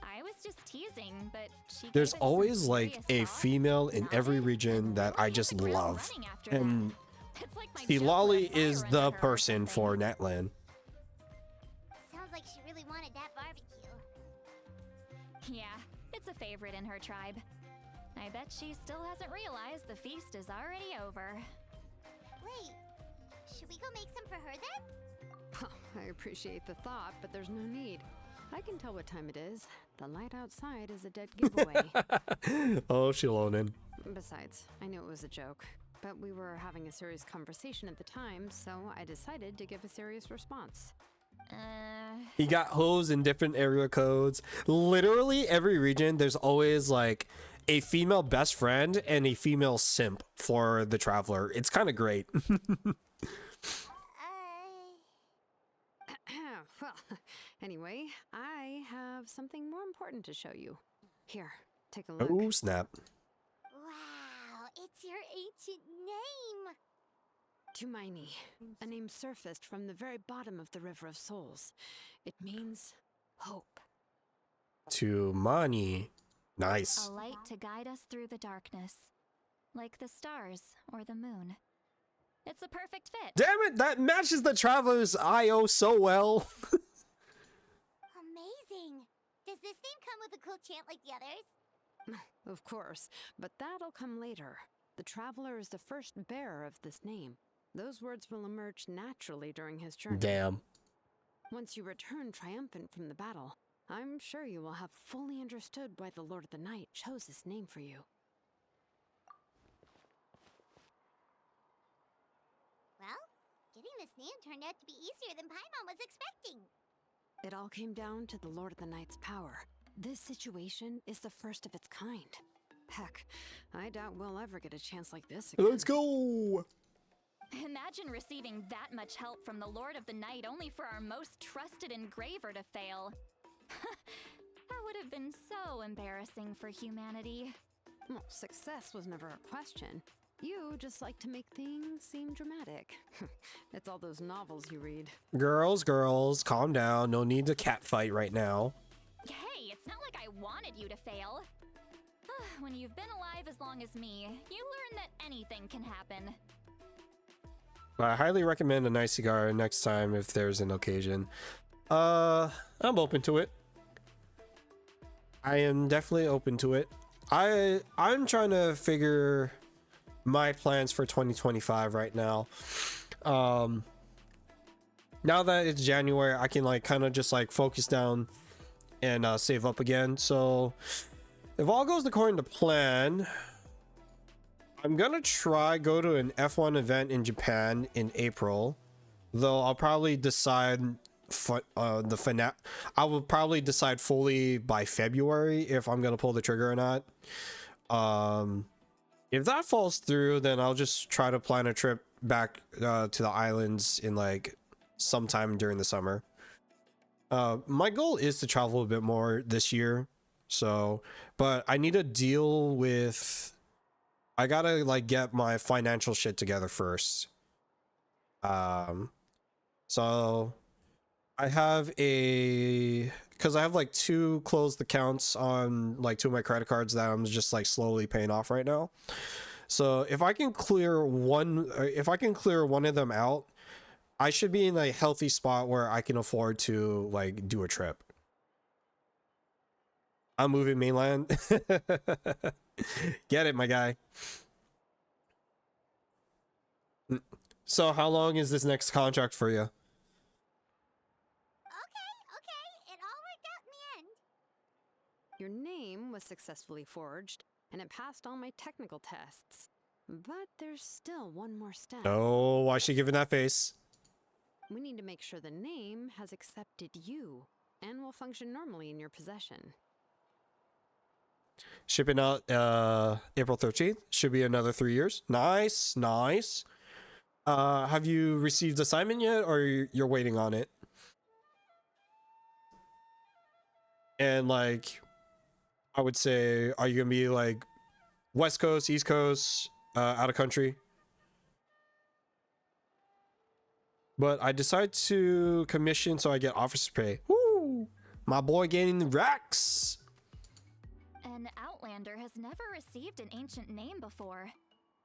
I was just teasing, but she There's gave it some always like serious a thought. female in every region that I just love, and see Lolly is the person for Natlan. Sounds like she really wanted that barbecue. Yeah, it's a favorite in her tribe. I bet she still hasn't realized the feast is already over. Wait, should we go make some for her then? Oh, I appreciate the thought, but there's no need. I can tell what time it is. The light outside is a dead giveaway. Oh, Shilonen. Besides, I knew it was a joke, but we were having a serious conversation at the time, so I decided to give a serious response. He got hoes in different area codes. Literally every region, there's always like a female best friend and a female simp for the traveler. It's kind of great. Well, anyway, I have something more important to show you. Here, take a look. Oh, snap. Wow, it's your ancient name. Tumaini, a name surfaced from the very bottom of the River of Souls. It means hope. Tumani. Nice. A light to guide us through the darkness, like the stars or the moon. It's a perfect fit. Damn it, that matches the traveler's IO so well. Amazing. Does this name come with a cool chant like the others? Of course, but that'll come later. The Traveler is the first bearer of this name. Those words will emerge naturally during his journey. Damn. Once you return triumphant from the battle, I'm sure you will have fully understood why the Lord of the Night chose this name for you. Well, getting this name turned out to be easier than Paimon was expecting. It all came down to the Lord of the Night's power. This situation is the first of its kind. Heck, I doubt we'll ever get a chance like this again. Let's go! Imagine receiving that much help from the Lord of the Night only for our most trusted engraver to fail. That would have been so embarrassing for humanity. Well, success was never a question. You just like to make things seem dramatic. It's all those novels you read. Girls, calm down. No need to catfight right now. Hey, it's not like I wanted you to fail. When you've been alive as long as me, you learn that anything can happen. I highly recommend a nice cigar next time if there's an occasion. I'm open to it. I am definitely open to it. I'm trying to figure my plans for 2025 right now. Now that it's January, I can like kind of just like focus down and save up again. So if all goes according to plan, I'm gonna try go to an F1 event in Japan in April, though I'll probably decide I will probably decide fully by February if I'm gonna pull the trigger or not. If that falls through, then I'll just try to plan a trip back to the islands in like sometime during the summer. My goal is to travel a bit more this year, so but I need to deal with, I gotta like get my financial shit together first. So I have because I have like 2 closed accounts on like 2 of my credit cards that I'm just like slowly paying off right now. So if I can clear one of them out, I should be in a healthy spot where I can afford to like do a trip. I'm moving mainland. Get it, my guy. So how long is this next contract for you? Okay, it all worked out in the end. Your name was successfully forged, and it passed all my technical tests. But there's still one more step. Oh, why is she giving that face? we need to make sure the name has accepted you and will function normally in your possession. Shipping out April 13th. Should be another 3 years. Nice, nice. Have you received assignment yet, or you're waiting on it? And like, I would say, are you gonna be like West Coast, East Coast, out of country? But I decide to commission so I get officer pay. Woo! My boy getting the racks. An Outlander has never received an ancient name before.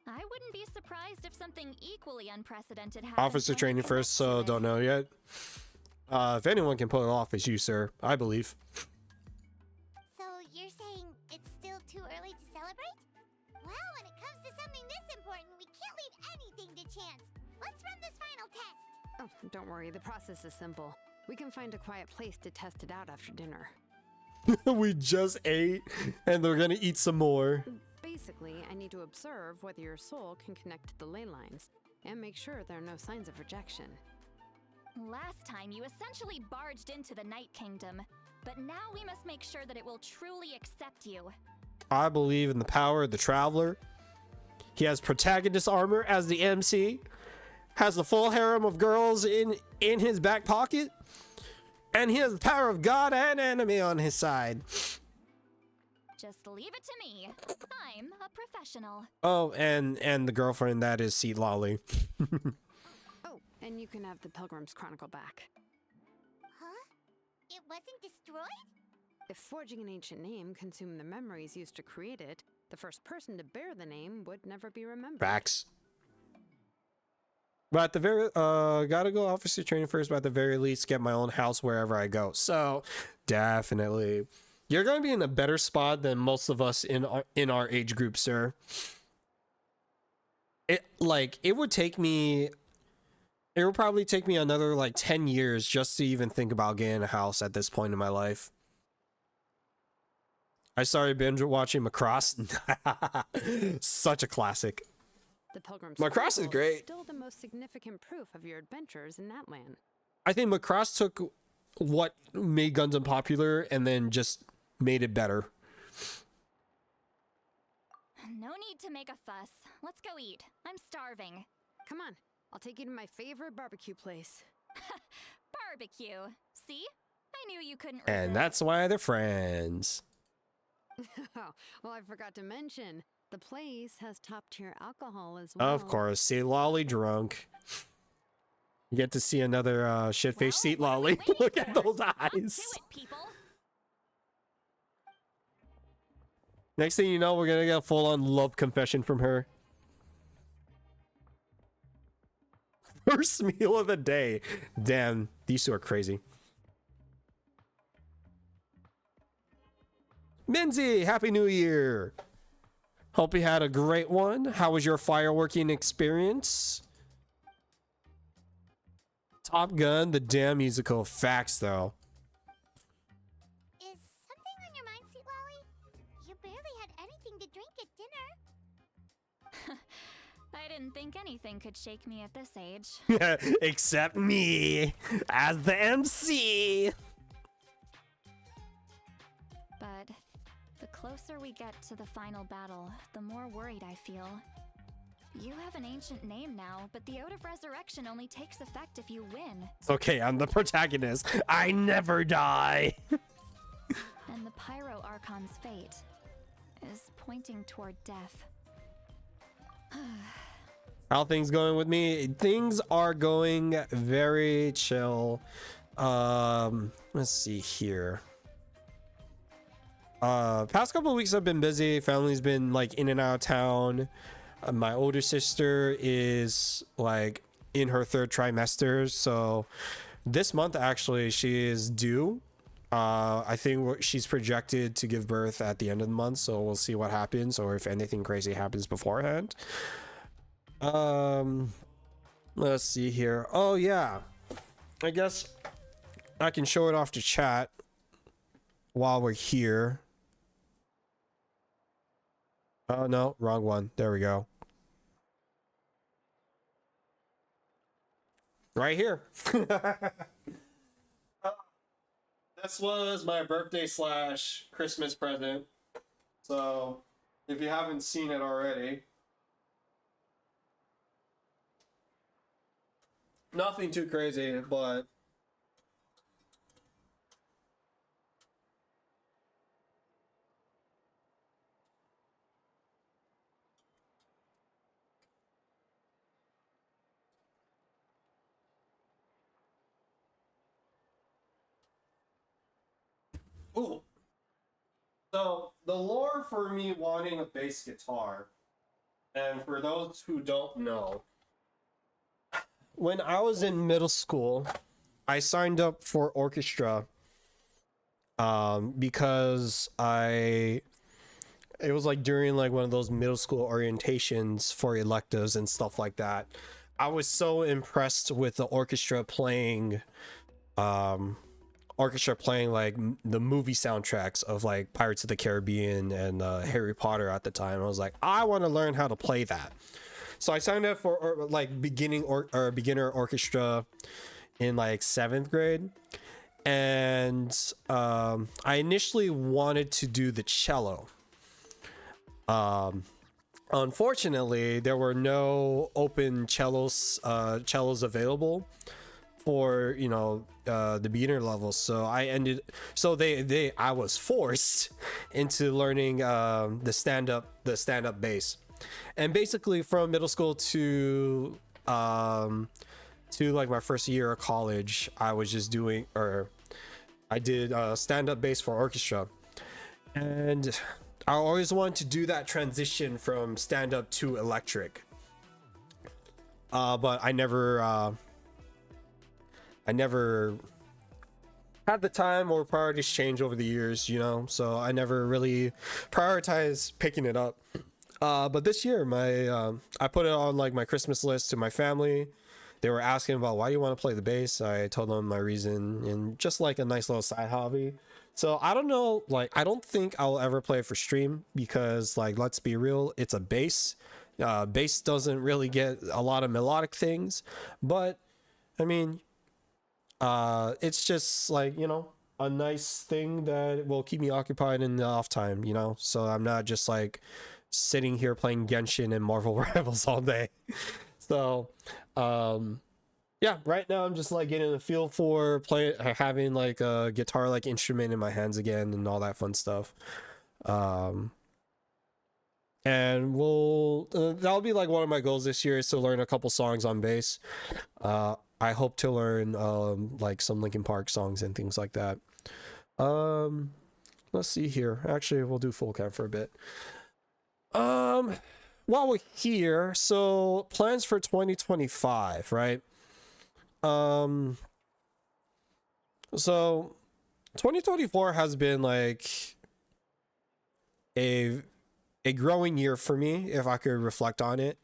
I wouldn't be surprised if something equally unprecedented happened. Officer training first, so don't know yet. If anyone can pull it off, it's you, sir. I believe. So you're saying it's still too early to celebrate? Well, when it comes to something this important, we can't leave anything to chance. Let's run this final test. Oh, don't worry, the process is simple. We can find a quiet place to test it out after dinner. We just ate, and they're gonna eat some more. Basically, I need to observe whether your soul can connect to the ley lines, and make sure there are no signs of rejection. Last time, you essentially barged into the Night Kingdom, but now we must make sure that it will truly accept you. I believe in the power of the Traveler. He has protagonist armor as the MC, has the full harem of girls in his back pocket, and he has the power of God and enemy on his side. Just leave it to me. I'm a professional. Oh, and the girlfriend that is Seat Lolly. Oh, and you can have the Pilgrim's Chronicle back. Huh? It wasn't destroyed? If forging an ancient name consumed the memories used to create it, the first person to bear the name would never be remembered. Facts. But at the very gotta go officer training first, but at the very least get my own house wherever I go. So definitely you're gonna be in a better spot than most of us in our age group, sir. It would probably take me another like 10 years just to even think about getting a house at this point in my life. I started binge watching Macross. Such a classic. The Pilgrim's Macross is great. Still the most significant proof of your adventures in Natlan. I think Macross took what made Gundam popular and then just made it better. No need to make a fuss. Let's go eat. I'm starving. Come on, I'll take you to my favorite barbecue place. Barbecue. See? I knew you couldn't resist. And that's why they're friends. Well, I forgot to mention, the place has top-tier alcohol as well. Of course, Seat Lolly drunk. You get to see another shit-faced Seat Lolly. Look at those eyes. Do it, people. Next thing you know, we're gonna get a full-on love confession from her. First meal of the day. Damn, these two are crazy. Minzy, Happy New Year. Hope you had a great one. How was your fireworking experience? Top Gun, the damn musical. Facts, though. Is something on your mind, Sweet Lolly? You barely had anything to drink at dinner. I didn't think anything could shake me at this age. Except me, as the MC. But the closer we get to the final battle, the more worried I feel. You have an ancient name now, but the Ode of Resurrection only takes effect if you win. Okay, I'm the protagonist. I never die. And the Pyro Archon's fate is pointing toward death. How things going with me? Things are going very chill. Let's see here. Past couple of weeks I've been busy. Family's been like in and out of town. My older sister is like in her 3rd trimester, so this month actually she is due. I think she's projected to give birth at the end of the month, so we'll see what happens, or if anything crazy happens beforehand. Let's see here. Oh yeah, I guess I can show it off to chat while we're here. Oh no, wrong one. There we go. right here. This was my birthday / Christmas present. So if you haven't seen it already, nothing too crazy, but ooh. So the lore for me wanting a bass guitar, and for those who don't know, when I was in middle school, I signed up for orchestra because it was like during like one of those middle school orientations for electives and stuff like that. I was so impressed with the orchestra playing like the movie soundtracks of like Pirates of the Caribbean and Harry Potter at the time. I was like, I want to learn how to play that. So I signed up for like beginner orchestra in like 7th grade, and I initially wanted to do the cello. Unfortunately, there were no open cellos available for, you know, the beginner level. So I was forced into learning the stand-up bass. And basically from middle school to like my first year of college, I did stand-up bass for orchestra. And I always wanted to do that transition from stand-up to electric. But I never had the time, or priorities change over the years, you know, so I never really prioritized picking it up. But this year, I put it on like my Christmas list to my family. They were asking about, why do you want to play the bass? I told them my reason, and just like a nice little side hobby. So I don't know, like, I don't think I'll ever play it for stream, because like, let's be real, it's a bass. Bass doesn't really get a lot of melodic things, but I mean, it's just like, you know, a nice thing that will keep me occupied in the off time, you know, so I'm not just like sitting here playing Genshin and Marvel Rivals all day. So yeah, right now I'm just like getting a feel for having like a guitar like instrument in my hands again and all that fun stuff. And that'll be like one of my goals this year, is to learn a couple songs on bass. I hope to learn like some Linkin Park songs and things like that. Let's see here. Actually, we'll do full cam for a bit. While we're here, so plans for 2025, right? So 2024 has been like a growing year for me, if I could reflect on it.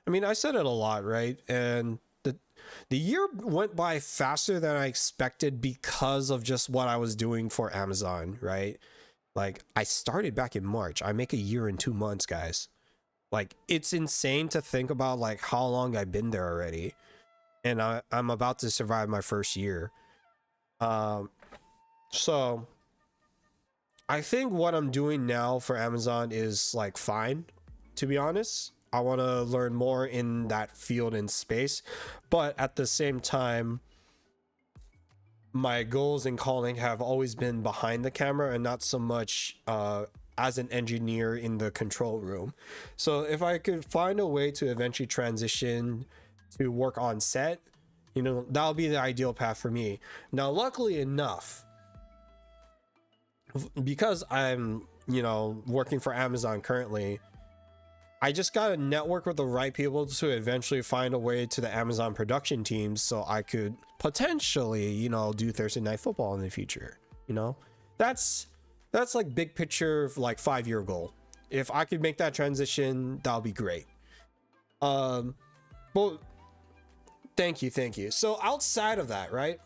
I mean, I said it a lot, right? And the year went by faster than I expected because of just what I was doing for Amazon, right? Like, I started back in March. I make a year in 2 months, guys. Like, it's insane to think about like how long I've been there already. And I'm about to survive my first year. So I think what I'm doing now for Amazon is like fine, to be honest. I want to learn more in that field and space, but at the same time, my goals and calling have always been behind the camera and not so much as an engineer in the control room. So if I could find a way to eventually transition to work on set, you know, that'll be the ideal path for me. Now, luckily enough, because I'm, you know, working for Amazon currently, I just got to network with the right people to eventually find a way to the Amazon production teams, so I could potentially, you know, do Thursday Night Football in the future. You know, that's like big picture, like 5-year goal. If I could make that transition, that'll be great. But thank you. So outside of that, right?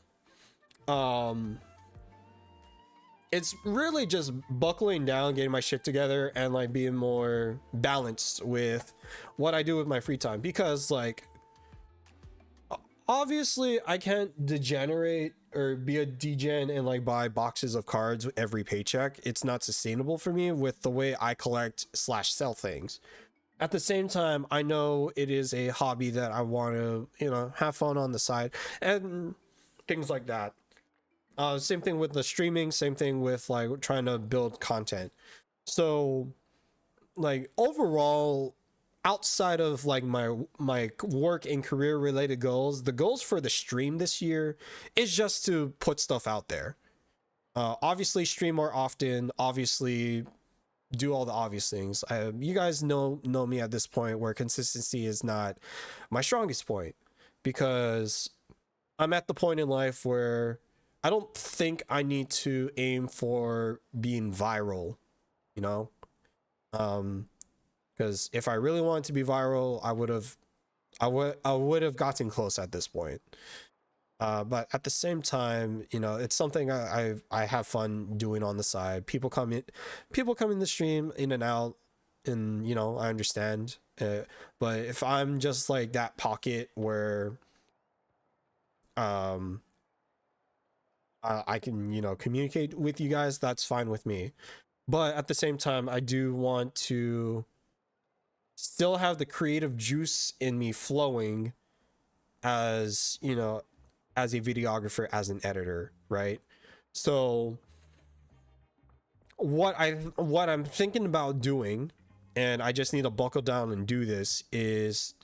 It's really just buckling down, getting my shit together, and like being more balanced with what I do with my free time, because like obviously I can't degenerate or be a degen and like buy boxes of cards every paycheck. It's not sustainable for me with the way I collect / sell things. At the same time, I know it is a hobby that I want to, you know, have fun on the side and things like that. Same thing with the streaming, same thing with like trying to build content. So like overall, outside of like my work and career related goals, the goals for the stream this year is just to put stuff out there. Obviously stream more often, obviously do all the obvious things. You guys know me at this point where consistency is not my strongest point, because I'm at the point in life where I don't think I need to aim for being viral, you know? Because if I really wanted to be viral, I would have gotten close at this point. But at the same time, you know, it's something I have fun doing on the side. People come in the stream in and out, and you know, I understand. But if I'm just like that pocket where I can, you know, communicate with you guys, that's fine with me. But at the same time, I do want to still have the creative juice in me flowing as, you know, as a videographer, as an editor, right? So what I'm thinking about doing, and I just need to buckle down and do this, is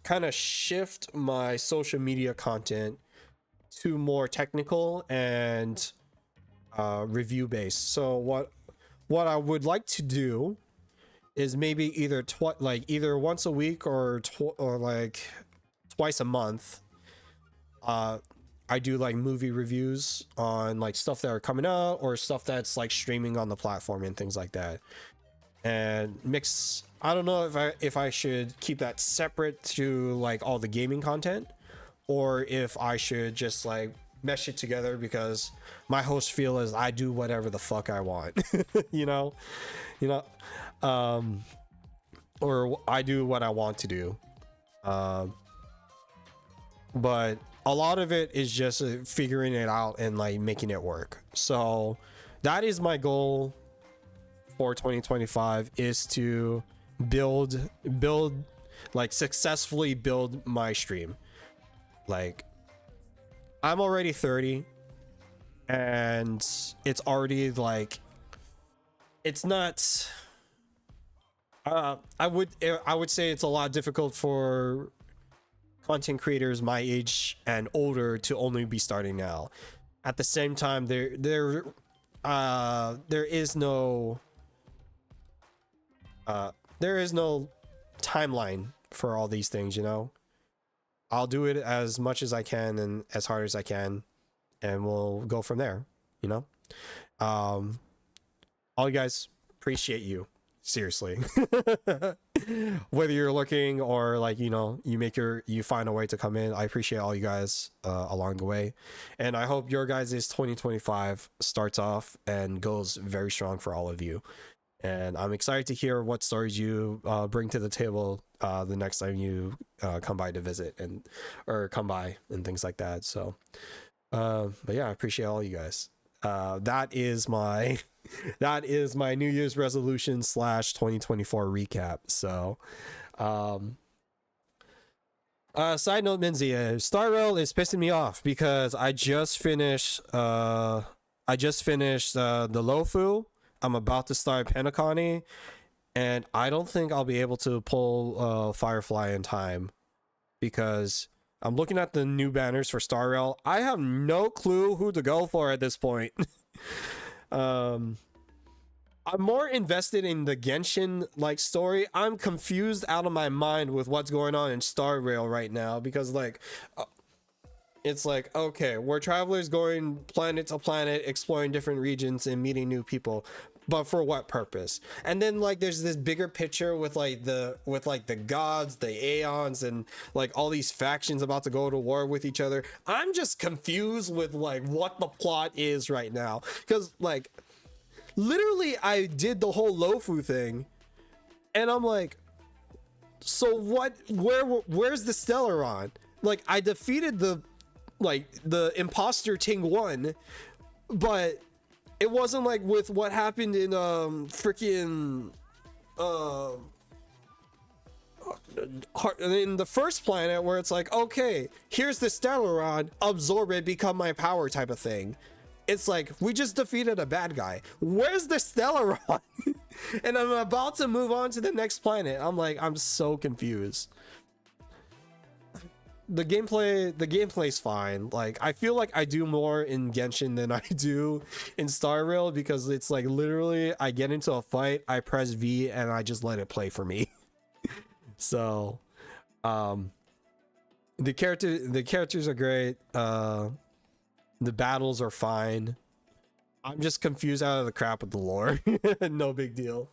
kind of shift my social media content to more technical and review based. So what I would like to do is maybe either once a week or like twice a month, I do like movie reviews on like stuff that are coming out or stuff that's like streaming on the platform and things like that, and mix. I don't know if I should keep that separate to like all the gaming content, or if I should just like mesh it together, because my host feel is I do whatever the fuck I want. you know, or I do what I want to do. But a lot of it is just figuring it out and like making it work. So that is my goal for 2025, is to build like successfully build my stream. Like, I'm already 30 and it's already like, it's not I would say it's a lot difficult for content creators my age and older to only be starting now. At the same time, there is no timeline for all these things, you know. I'll do it as much as I can and as hard as I can, and we'll go from there, you know. All you guys, appreciate you, seriously. Whether you're looking or like, you know, you find a way to come in, I appreciate all you guys along the way, and I hope your guys' 2025 starts off and goes very strong for all of you. And I'm excited to hear what stories you bring to the table the next time you come by to visit or come by and things like that. So but yeah, I appreciate all you guys. That is my New Year's resolution / 2024 recap. So side note, Minzy, Star Rail is pissing me off because I just finished the Lofu. I'm about to start Penacony, and I don't think I'll be able to pull Firefly in time, because I'm looking at the new banners for Star Rail. I have no clue who to go for at this point. I'm more invested in the Genshin like story. I'm confused out of my mind with what's going on in Star Rail right now, because like it's like, okay, we're travelers going planet to planet, exploring different regions and meeting new people, but for what purpose? And then like there's this bigger picture with the gods, the Aeons, and like all these factions about to go to war with each other. I'm just confused with like what the plot is right now, because like literally I did the whole Lofu thing and I'm like, so what, where's the Stellaron? like I defeated the imposter Ting 1, but it wasn't like with what happened in freaking in the first planet, where it's like, okay, here's the Stellaron, absorb it, become my power type of thing. It's like, we just defeated a bad guy. Where's the Stellaron? And I'm about to move on to the next planet. I'm like, I'm so confused. The gameplay's fine. Like, I feel like I do more in Genshin than I do in Star Rail, because it's like literally I get into a fight, I press V, and I just let it play for me. So the characters are great. The battles are fine. I'm just confused out of the crap with the lore. No big deal.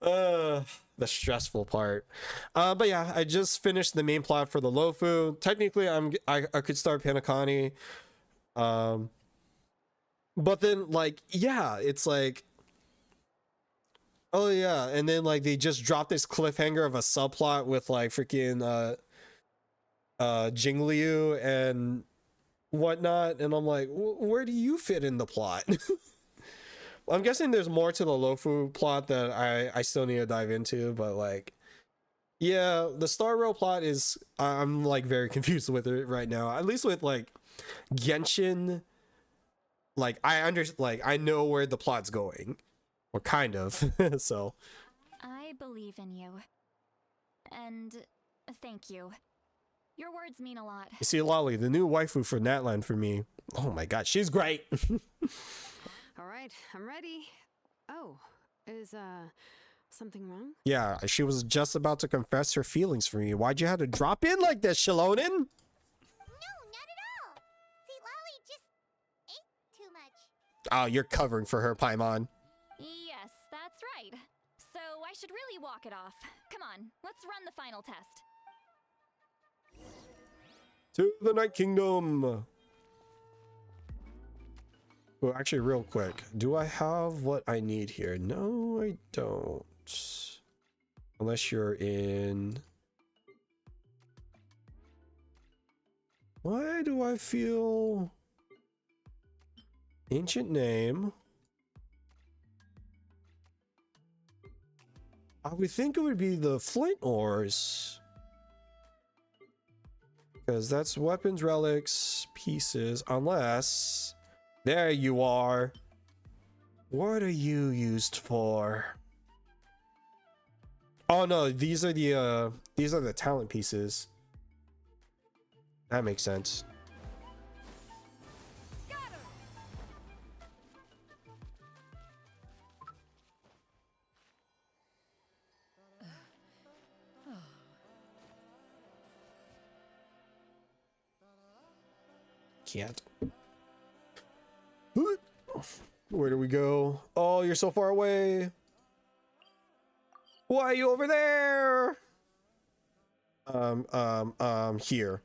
The stressful part. But yeah, I just finished the main plot for the Lofu. Technically, I could start Panacani. But then, like, yeah, it's like, oh yeah, and then like they just dropped this cliffhanger of a subplot with like freaking Jingliu and whatnot, and I'm like, where do you fit in the plot? I'm guessing there's more to the Lofu plot that I still need to dive into, but like, yeah, the Star Rail plot is, I'm like very confused with it right now. At least with like Genshin, like I know where the plot's going, or kind of. So I believe in you, and thank you. Your words mean a lot. you see, Lolly, the new waifu for Natlan for me. Oh my god, she's great. All right, I'm ready. Oh, is something wrong? Yeah, she was just about to confess her feelings for me. Why'd you have to drop in like this, Shalonen? No, not at all. See, Lolly just ate too much. Oh, you're covering for her, Paimon. Yes, that's right. So I should really walk it off. Come on, let's run the final test. To the Night Kingdom. Well, actually, real quick, do I have what I need here? No, I don't. Unless you're in... Why do I feel... Ancient name. I would think it would be the flint ores. Because that's weapons, relics, pieces, unless... There you are. What are you used for? Oh no, these are the talent pieces. That makes sense. Can't. Where do we go? Oh, you're so far away. Why are you over there? Here.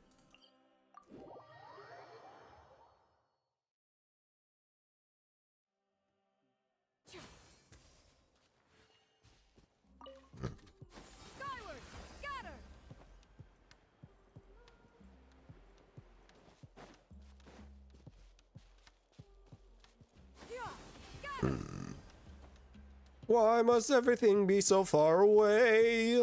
Skyward, scatter. Why must everything be so far away?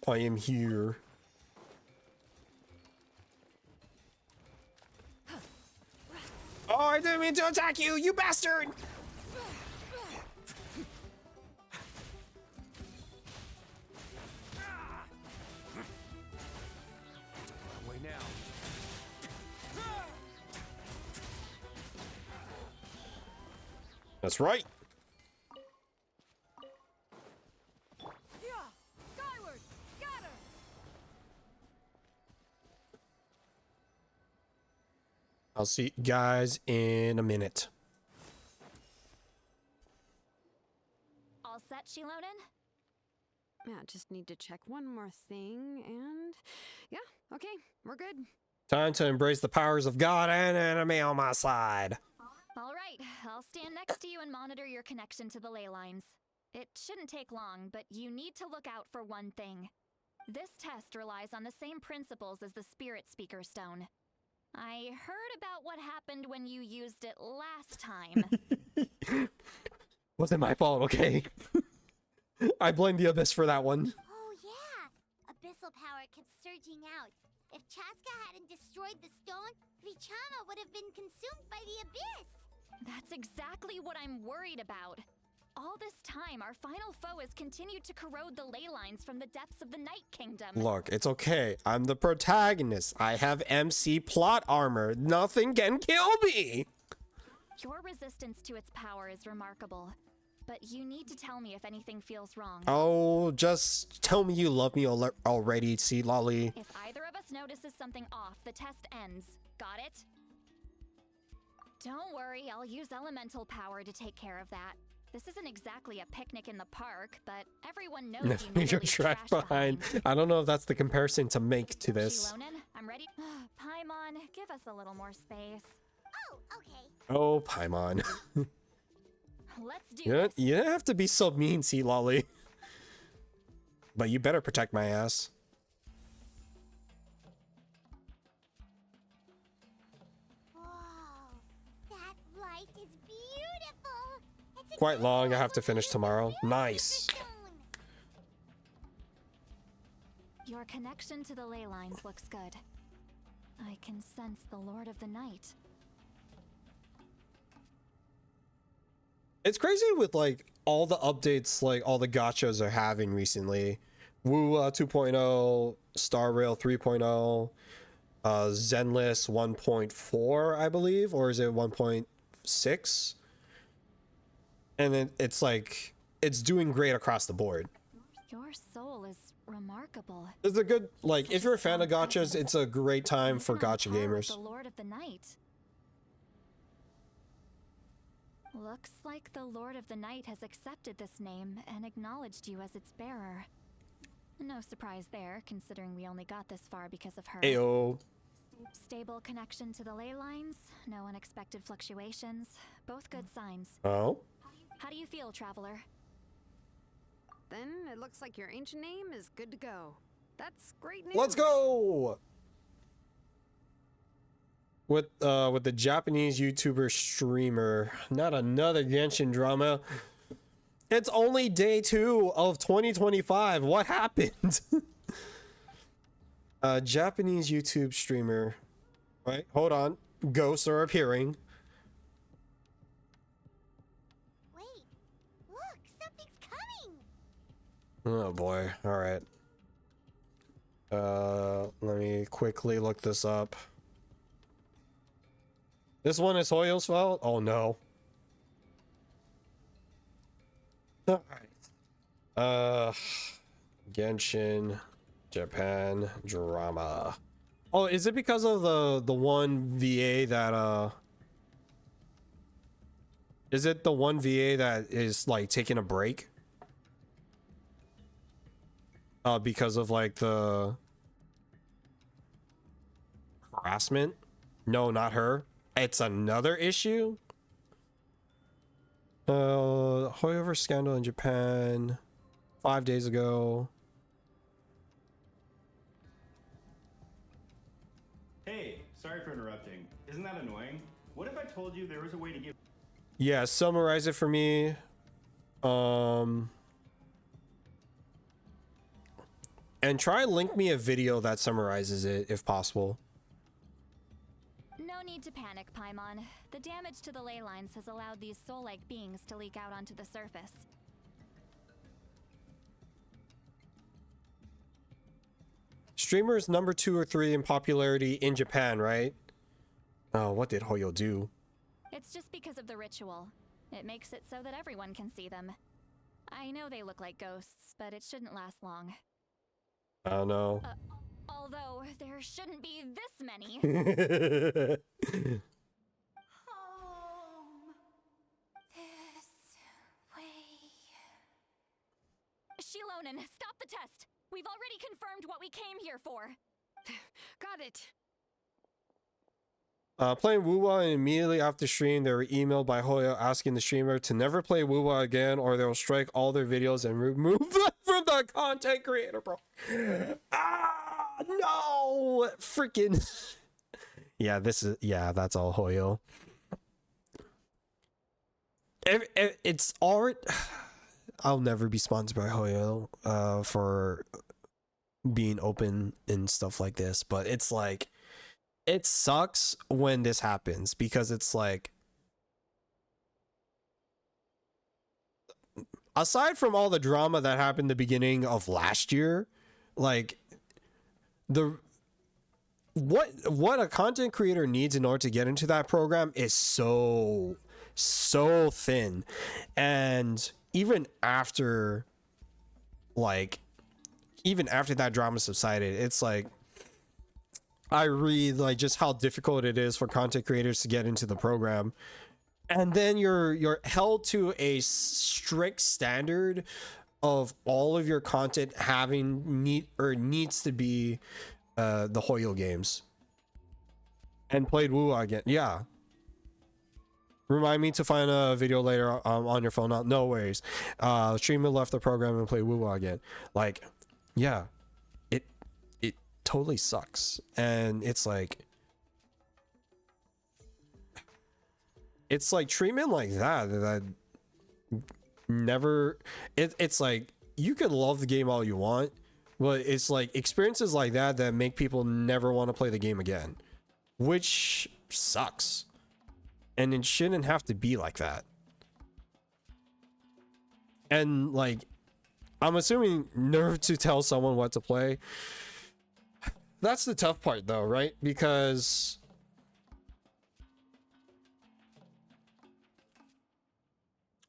I am here. Oh, I didn't mean to attack you, you bastard! Away now. That's right. Skyward, scatter. I'll see you guys in a minute. All set, Shilonen? Yeah, just need to check one more thing, and yeah, okay, we're good. Time to embrace the powers of God and anime on my side. All right, I'll stand next to you and monitor your connection to the ley lines. It shouldn't take long, but you need to look out for one thing. This test relies on the same principles as the Spirit Speaker Stone. I heard about what happened when you used it last time. Wasn't my fault, okay? I blame the Abyss for that one. Oh yeah! Abyssal power kept surging out. If Chaska hadn't destroyed the stone, Vichama would have been consumed by the Abyss! That's exactly what I'm worried about. All this time, our final foe has continued to corrode the ley lines from the depths of the Night Kingdom. Look, it's okay. I'm the protagonist. I have MC plot armor. Nothing can kill me! Your resistance to its power is remarkable, but you need to tell me if anything feels wrong. Oh, just tell me you love me already, see, Lolly. If either of us notices something off, the test ends. Got it? Don't worry, I'll use elemental power to take care of that. This isn't exactly a picnic in the park, but everyone knows you You're trash behind. I don't know if that's the comparison to make to this. Shilonen, I'm ready. Paimon, give us a little more space. Oh, okay. Oh, Paimon. Let's do You don't have to be so mean, see, Lolly. But you better protect my ass. Whoa, that light is beautiful. It's Quite long. I have to finish tomorrow. Nice. Your connection to the ley lines looks good. I can sense the Lord of the Night. It's crazy with like all the updates, like all the gachas are having recently. Wu 2.0, Star Rail 3.0, Zenless 1.4, I believe, or is it 1.6? And then it's like it's doing great across the board. Your soul is remarkable. It's a good, like, if you're a fan of gachas, it's a great time for gacha gamers. The Lord of the Night. Looks like the Lord of the Night has accepted this name and acknowledged you as its bearer. No surprise there, considering we only got this far because of her. Ayo. Stable connection to the ley lines, no unexpected fluctuations, both good signs. Oh? How do you feel, Traveler? Then it looks like your ancient name is good to go. That's great news. Let's go! With the Japanese YouTuber streamer, not another Genshin drama. It's only day 2 of 2025. What happened? Japanese YouTube streamer. Right, hold on. Ghosts are appearing. Wait, look, something's coming. Oh boy. All right. Let me quickly look this up. This one is Hoyo's fault? Oh no. Alright. Genshin Japan drama. Oh, is it because of the one VA that is it the one VA that is like taking a break? Because of like the harassment? No, not her. It's another issue. Hoyover scandal in Japan 5 days ago. Hey, sorry for interrupting. Isn't that annoying? What if I told you there was a way to give... Yeah, summarize it for me. And try and link me a video that summarizes it if possible. No need to panic, Paimon. The damage to the ley lines has allowed these soul-like beings to leak out onto the surface. Streamers number 2 or 3 in popularity in Japan, right? Oh, what did Hoyo do? It's just because of the ritual. It makes it so that everyone can see them. I know they look like ghosts, but it shouldn't last long. I don't know. Although, there shouldn't be this many. Home. This way. Shilonen, stop the test! We've already confirmed what we came here for. Got it. Playing Wuwa, and immediately after stream, they were emailed by Hoyo asking the streamer to never play Wuwa again, or they'll strike all their videos and remove them from the content creator, bro. Ah, no, freaking. Yeah, that's all Hoyo. It's art. I'll never be sponsored by Hoyo for being open and stuff like this, but it's like, it sucks when this happens, because it's like, aside from all the drama that happened the beginning of last year, like what a content creator needs in order to get into that program is so thin. And even after that drama subsided, it's like, I read like just how difficult it is for content creators to get into the program, and then you're held to a strict standard of all of your content having needs to be the Hoyo games and played Wuwa again. Yeah, remind me to find a video later on your phone. No worries. Streamer left the program and played Wuwa again. Like, yeah, it totally sucks. And it's like treatment like that never, it's like, you can love the game all you want, but it's like experiences like that make people never want to play the game again, which sucks. And it shouldn't have to be like that. And like, I'm assuming nerve to tell someone what to play. That's the tough part though, right? Because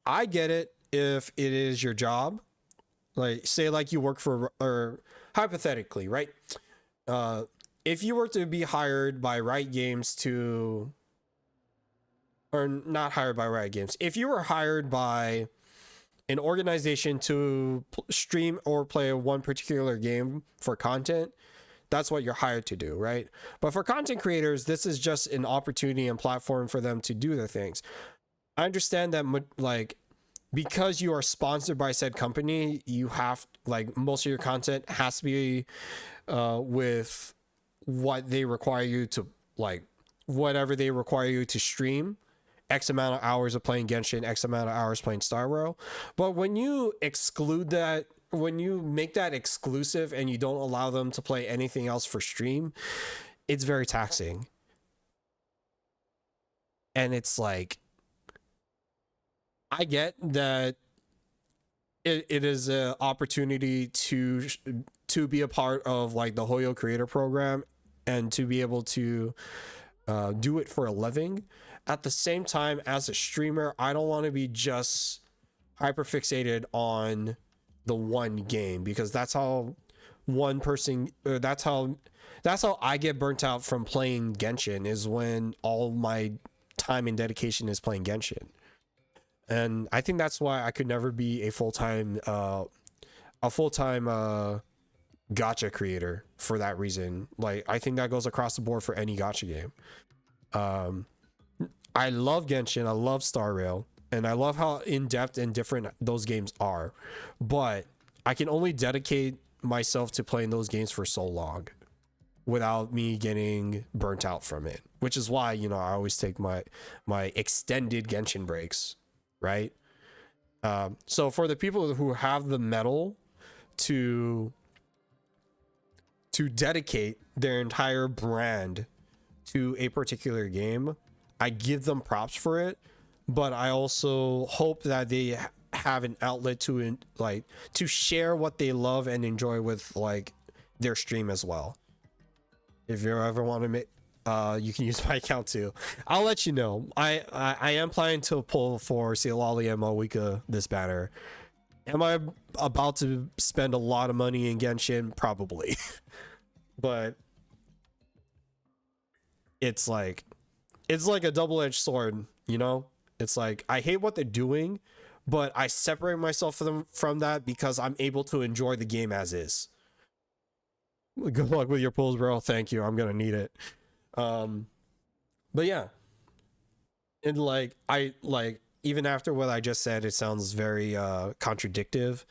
I get it if it is your job. Like, say like you work for, or hypothetically, right? If you were to be hired by Riot Games to, or not hired by Riot Games, if you were hired by an organization to stream or play one particular game for content, that's what you're hired to do, right? But for content creators, this is just an opportunity and platform for them to do their things. I understand that, like, because you are sponsored by said company, you have, like, most of your content has to be with what they require you to, like, whatever they require you to stream. X amount of hours of playing Genshin, X amount of hours playing Star Rail. But when you exclude that, when you make that exclusive and you don't allow them to play anything else for stream, it's very taxing. And it's like, I get that it is an opportunity to be a part of like the Hoyo creator program and to be able to do it for a living. At the same time, as a streamer, I don't want to be just hyper fixated on the one game, because that's how one person, or that's how I get burnt out from playing Genshin, is when all my time and dedication is playing Genshin. And I think that's why I could never be a full-time gacha creator, for that reason. Like, I think that goes across the board for any gacha game. I love Genshin, I love Star Rail, and I love how in-depth and different those games are, but I can only dedicate myself to playing those games for so long without me getting burnt out from it, which is why, you know, I always take my extended Genshin breaks, right? So for the people who have the mettle to dedicate their entire brand to a particular game, I give them props for it, but I also hope that they have an outlet to share what they love and enjoy with like their stream as well. If you ever want to make, you can use my account too. I'll let you know. I am planning to pull for Sealali and Moika this banner. Am I about to spend a lot of money in Genshin? Probably. But it's like a double-edged sword, you know? It's like, I hate what they're doing, but I separate myself from that because I'm able to enjoy the game as is. Good luck with your pulls, bro. Thank you. I'm gonna need it. But yeah, and like I like even after what I just said, it sounds very contradictive.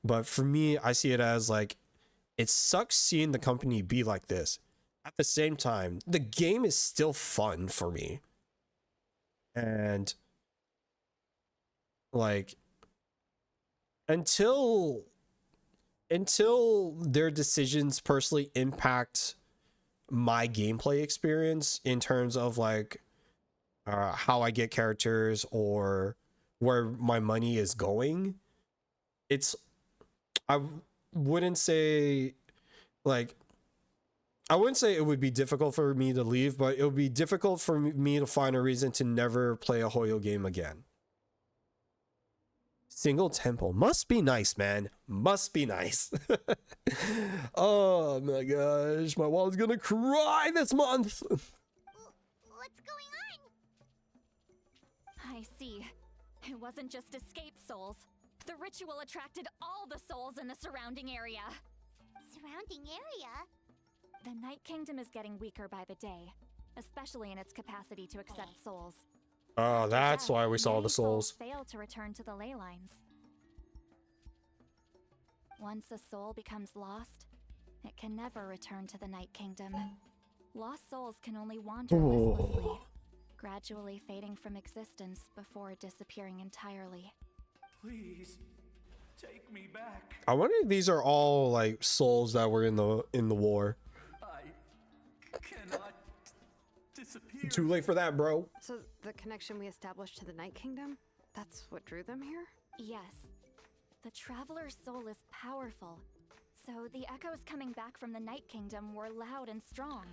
But for me, I see it as like it sucks seeing the company be like this. At the same time, the game is still fun for me. And like until their decisions personally impact my gameplay experience in terms of like how I get characters or where my money is going, I wouldn't say like I wouldn't say it would be difficult for me to leave, but it would be difficult for me to find a reason to never play a Hoyo game again. Single temple must be nice, man. Must be nice. Oh my gosh, my wallet's gonna cry this month. What's going on? I see. It wasn't just escape souls. The ritual attracted all the souls in the surrounding area. Surrounding area? The Night Kingdom is getting weaker by the day, especially in its capacity to accept souls. Oh, that's why we saw Many the souls. fail to return to the ley lines. Once a soul becomes lost, it can never return to the Night Kingdom. Lost souls can only wander listlessly, gradually fading from existence before disappearing entirely. Please, take me back. I wonder if these are all like souls that were in the war. I cannot disappear. Too late for that, bro. So the connection we established to the Night Kingdom, that's what drew them here? Yes. The Traveler's soul is powerful, so the echoes coming back from the Night Kingdom were loud and strong.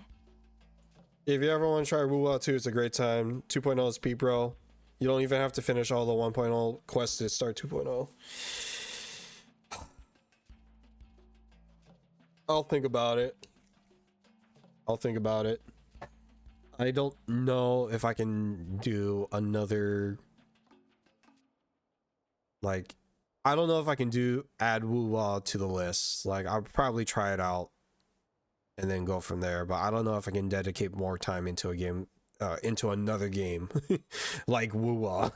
If you ever want to try Wu 2, it's a great time. 2.0 is peak, bro. You don't even have to finish all the 1.0 quests to start 2.0. I'll think about it. I don't know if I can do another, like, I don't know if I can add Wu to the list. Like, I'll probably try it out and then go from there, but I don't know if I can dedicate more time into a game, into another game like Wu.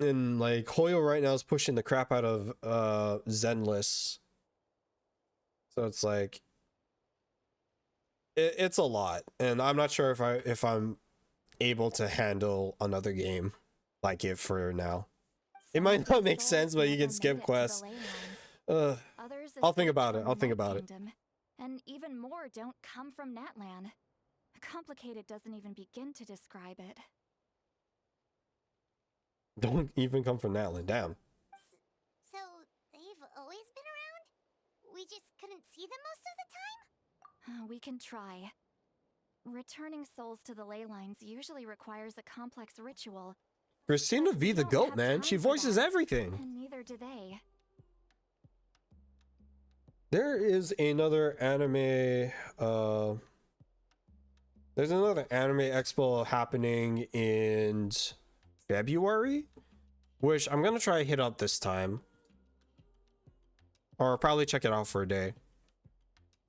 And like Hoyo right now is pushing the crap out of Zenless, so it's like it's a lot, and I'm not sure if I'm able to handle another game like it for now. It might not make sense, but you can skip quests. I'll think about it. And even more don't come from Natlan. Complicated doesn't even begin to describe it. Don't even come from Natlan. Damn. So, they've always been around? We just couldn't see them most of the time? We can try. Returning souls to the ley lines usually requires a complex ritual. Christina V the GOAT, man. She voices everything. And neither do they. There is another anime, there's another anime expo happening in February, which I'm gonna try to hit up this time, or probably check it out for a day,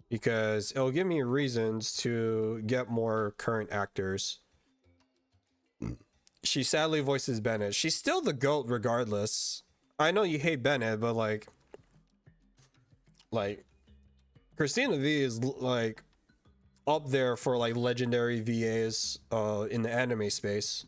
because it'll give me reasons to get more current actors. She sadly voices Bennett. She's still the GOAT regardless. I know you hate Bennett, but like Christina V is like up there for like legendary VAs in the anime space.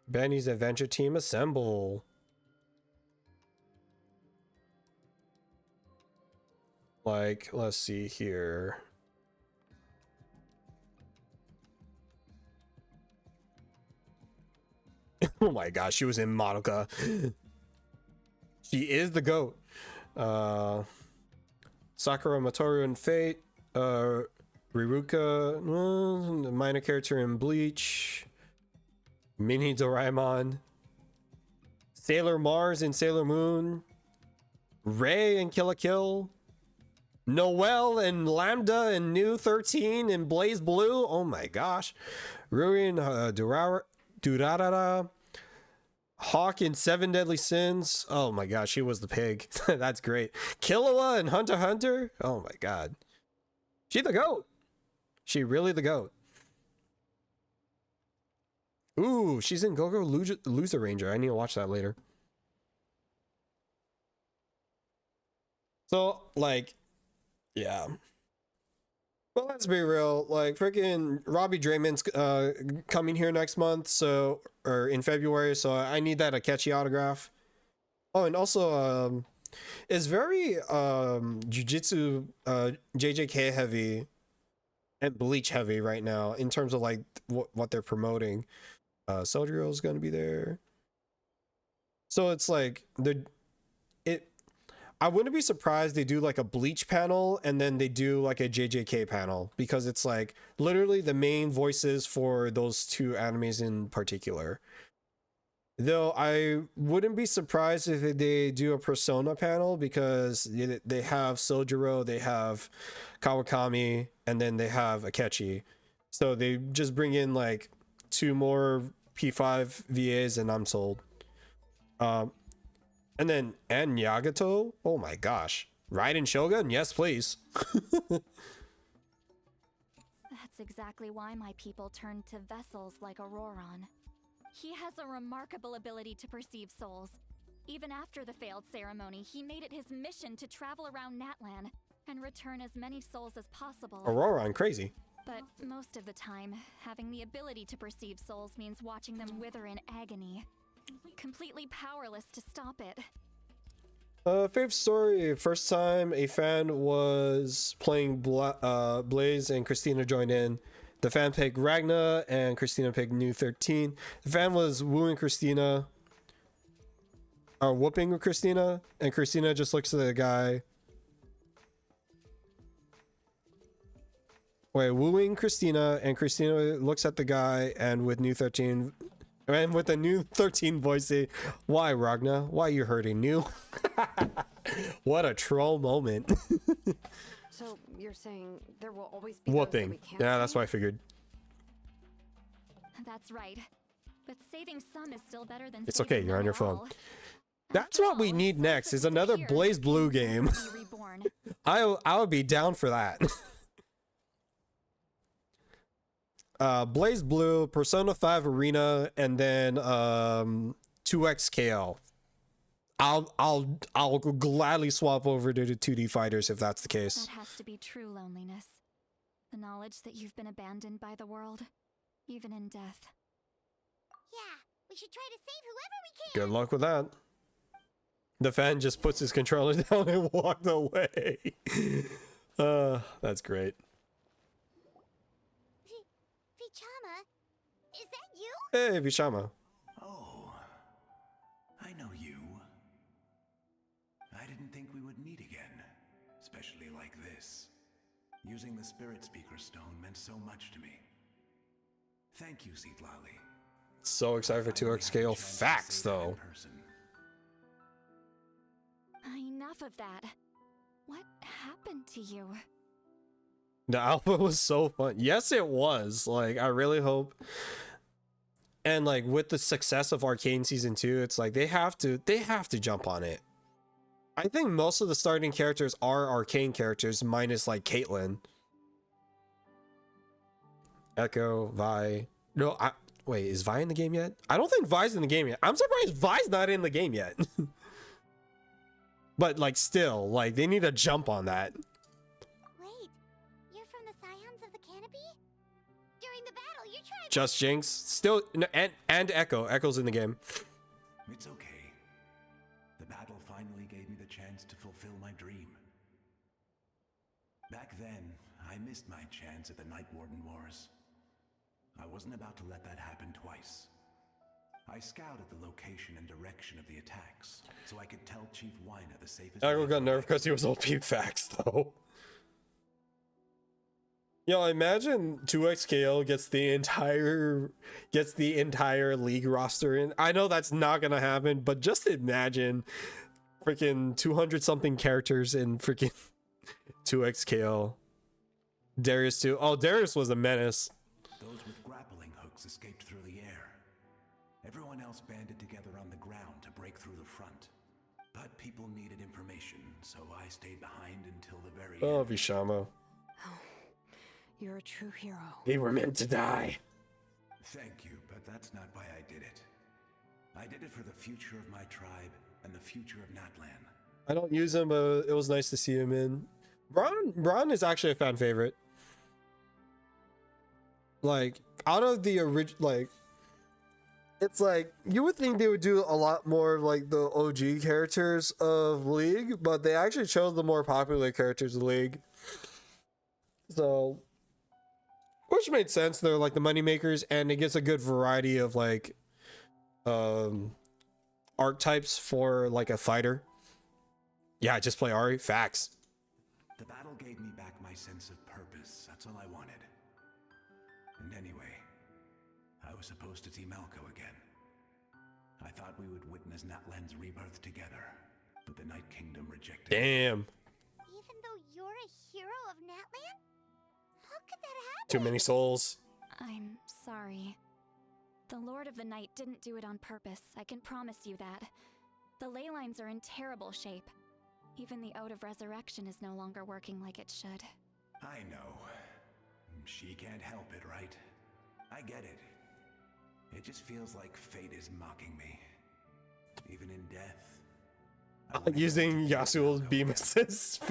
Benny's Adventure Team assemble. Like, let's see here. Oh my gosh, she was in Madoka. She is the GOAT. Sakura Matoru in Fate. Riruka, the minor character in Bleach. Mini Doraemon. Sailor Mars in Sailor Moon. Rei in Kill la Kill. Noelle and Lambda and New 13 and Blaze Blue. Oh my gosh. Ruin Durarara. Hawk in Seven Deadly Sins. Oh my gosh, she was the pig. That's great. Killua and Hunter x Hunter. Oh my god. She the GOAT. She really the GOAT. Ooh, she's in Go-Go Loser Ranger. I need to watch that later. So, like, yeah. Well, let's be real. Like, freaking Robbie Draymond's coming here next month, so, or in February, so I need that Akechi autograph. Oh, and also, it's very Jujutsu JJK heavy and Bleach heavy right now in terms of like what they're promoting. Soldier's is going to be there, so it's like I wouldn't be surprised they do like a Bleach panel and then they do like a JJK panel, because it's like literally the main voices for those two animes in particular. Though I wouldn't be surprised if they do a Persona panel, because they have Sojiro, they have Kawakami, and then they have Akechi. So they just bring in like 2 more P5 VAs and I'm sold. And then Yagato. Oh my gosh. Raiden Shogun? Yes, please. That's exactly why my people turned to vessels like Auroron. He has a remarkable ability to perceive souls. Even after the failed ceremony, he made it his mission to travel around Natlan and return as many souls as possible. Auroron, crazy. But most of the time, having the ability to perceive souls means watching them wither in agony. Completely powerless to stop it. Favorite story. First time a fan was playing Blaze and Christina joined in. The fan picked Ragna and Christina picked New 13. The fan was wooing Christina, or whooping Christina, and Christina just looks at the guy. Wait, wooing Christina, and Christina looks at the guy, and with New 13, and with the New 13 voice, say, "Why, Ragna? Why are you hurting New?" What a troll moment. So you're saying there will always be whooping. Those that we can't Yeah, see? that's what I figured. That's right. But saving some is still better than It's saving okay, you're on none your at phone. all. That's what we need next, is another Blaze Blue game. I would be down for that. Blaze Blue, Persona 5 Arena, and then 2XKL. I'll gladly swap over to the 2D fighters if that's the case. That has to be true loneliness. The knowledge that you've been abandoned by the world, even in death. Yeah, we should try to save whoever we can. Good luck with that. The fan just puts his controller down and walked away. That's great. Vichama, is that you? Hey, Vishama. Oh, I know you. I didn't think we would meet again, especially like this. Using the Spirit Speaker Stone meant so much to me. Thank you, Citlali. So excited for 2XKL facts, though. Enough of that. What happened to you? The alpha was so fun. Yes, it was. Like, I really hope. And like with the success of Arcane Season 2, it's like they have to jump on it. I think most of the starting characters are Arcane characters, minus like Caitlyn. Echo, Vi. No, wait, is Vi in the game yet? I don't think Vi's in the game yet. I'm surprised Vi's not in the game yet. But like still, like they need to jump on that. Wait, you're from the Scions of the Canopy? During the battle, you tried. Just Jinx, still, no, and Echo. Echo's in the game. It's okay. The battle finally gave me the chance to fulfill my dream. Back then, I missed my chance at the Night Warden Wars. I wasn't about to let that happen twice. I scouted the location and direction of the attacks, so I could tell Chief Wyna the safest. Echo got nerfed because he was OP facts, though. Yo, imagine 2XKL gets the entire league roster in. I know that's not gonna happen, but just imagine freaking 200 something characters in freaking 2x KO. Darius too. Oh, Darius was a menace. Those with grappling hooks escaped through the air. Everyone else banded together on the ground to break through the front. But people needed information, so I stayed behind until the very Oh, end. Vishama. Oh, you're a true hero. They were meant to die. Thank you, but that's not why I did it. I did it for the future of my tribe and the future of Natlan. I don't use him, but it was nice to see him in. Braun is actually a fan favorite. Like, out of the original, like, it's like, you would think they would do a lot more of, like, the OG characters of League, but they actually chose the more popular characters of League. So, which made sense. They're, like, the money makers, and it gets a good variety of, like, archetypes for, like, a fighter. Yeah, just play Ahri. Facts. The battle gave me back my sense of purpose. That's all I wanted. And anyway, I was supposed to see Malco again. I thought we would witness Natlan's rebirth together, but the Night Kingdom rejected me. Damn. Even though you're a hero of Natlan? How could that happen? Too many souls. I'm sorry. The Lord of the Night didn't do it on purpose, I can promise you that. The ley lines are in terrible shape. Even the Ode of Resurrection is no longer working like it should. I know. She can't help it, right? I get it. It just feels like fate is mocking me. Even in death. Using Yasuo's beam assist.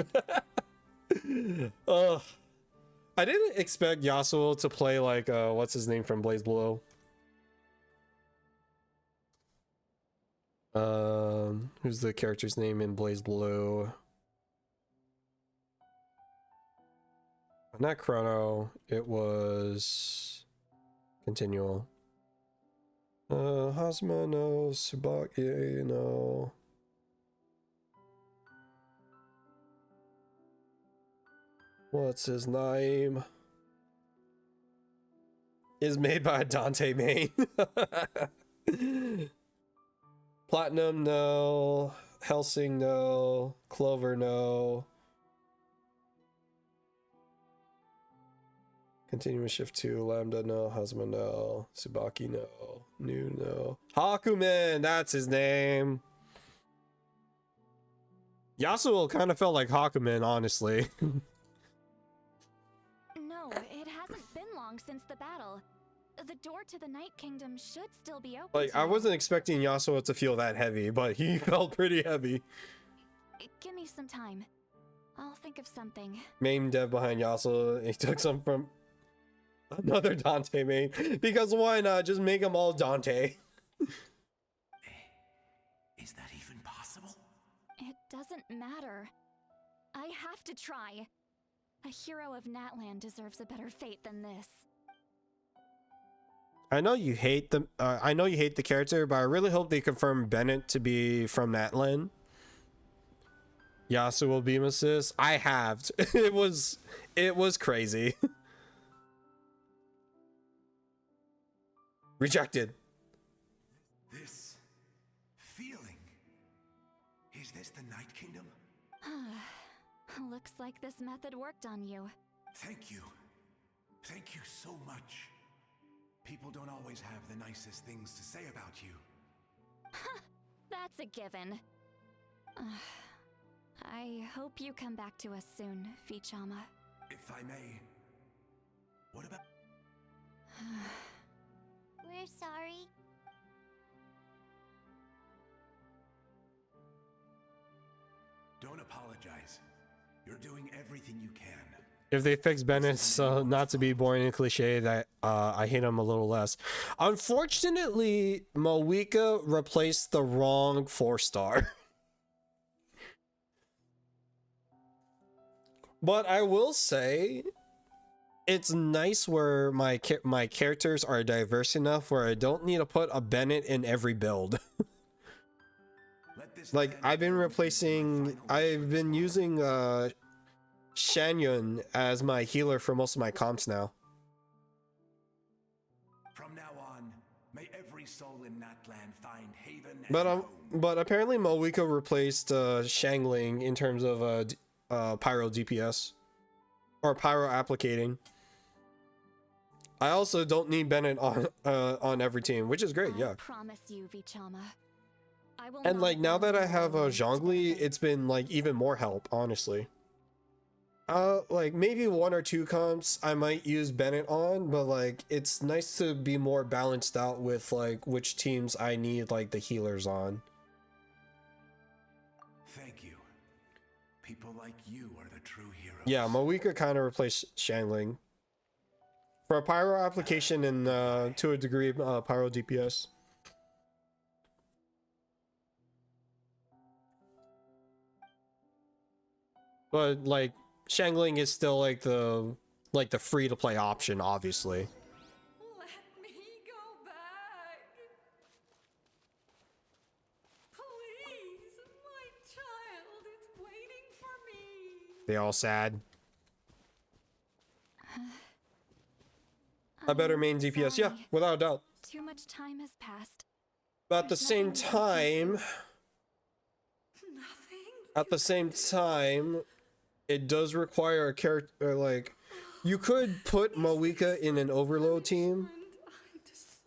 I didn't expect Yasuo to play like what's his name from Blaze Below. Who's the character's name in Blaze Blue? Not Chrono. It was Continual. Hazma, no. Tsubaki, no. What's his name? Is made by Dante Main. Platinum, no. Helsing, no. Clover, no. Continuous Shift 2, Lambda, no. Hazma, no. Tsubaki, no. New, no. Hakumen, that's his name. Yasuo kind of felt like Hakumen, honestly. No, it hasn't been long since the battle. The door to the Night Kingdom should still be open. Like, I wasn't expecting Yasuo to feel that heavy, but he felt pretty heavy. Give me some time. I'll think of something. Main dev behind Yasuo, he took some from another Dante main. Because why not? Just make them all Dante. Is that even possible? It doesn't matter. I have to try. A hero of Natlan deserves a better fate than this. I know you hate the character, but I really hope they confirm Bennett to be from Natlan. Yasuo beam assist. I have. It was crazy. Rejected. This feeling. Is this the Night Kingdom? Looks like this method worked on you. Thank you. Thank you so much. People don't always have the nicest things to say about you. That's a given. I hope you come back to us soon, Vichama. If I may. What about... We're sorry. Don't apologize. You're doing everything you can. If they fix Bennett, so not to be boring and cliche, that I hate him a little less. Unfortunately, Moeka replaced the wrong 4-star. But I will say, it's nice where my characters are diverse enough where I don't need to put a Bennett in every build. Like, I've been using Shanyun as my healer for most of my comps now. From now on, may every soul in Natlan find haven and But apparently Moeka replaced Shangling in terms of pyro DPS or pyro applicating. I also don't need Bennett on every team, which is great. Yeah. I promise you, Vichama. I will And not like now that I have abandon Zhongli, it's been like even more help, honestly. Like maybe 1 or 2 comps I might use Bennett on, but like it's nice to be more balanced out with like which teams I need like the healers on. Thank you. People like you are the true heroes. Yeah, Moika kind of replaced Xiangling for a pyro application and to a degree pyro DPS. But like Xiangling is still like the free to play option, obviously. Let me go back. Please, my child is waiting for me. They all sad. A better main DPS, yeah, without a doubt. Too much time has passed. But at the same time, it does require a character like you could put Moika in an overload team,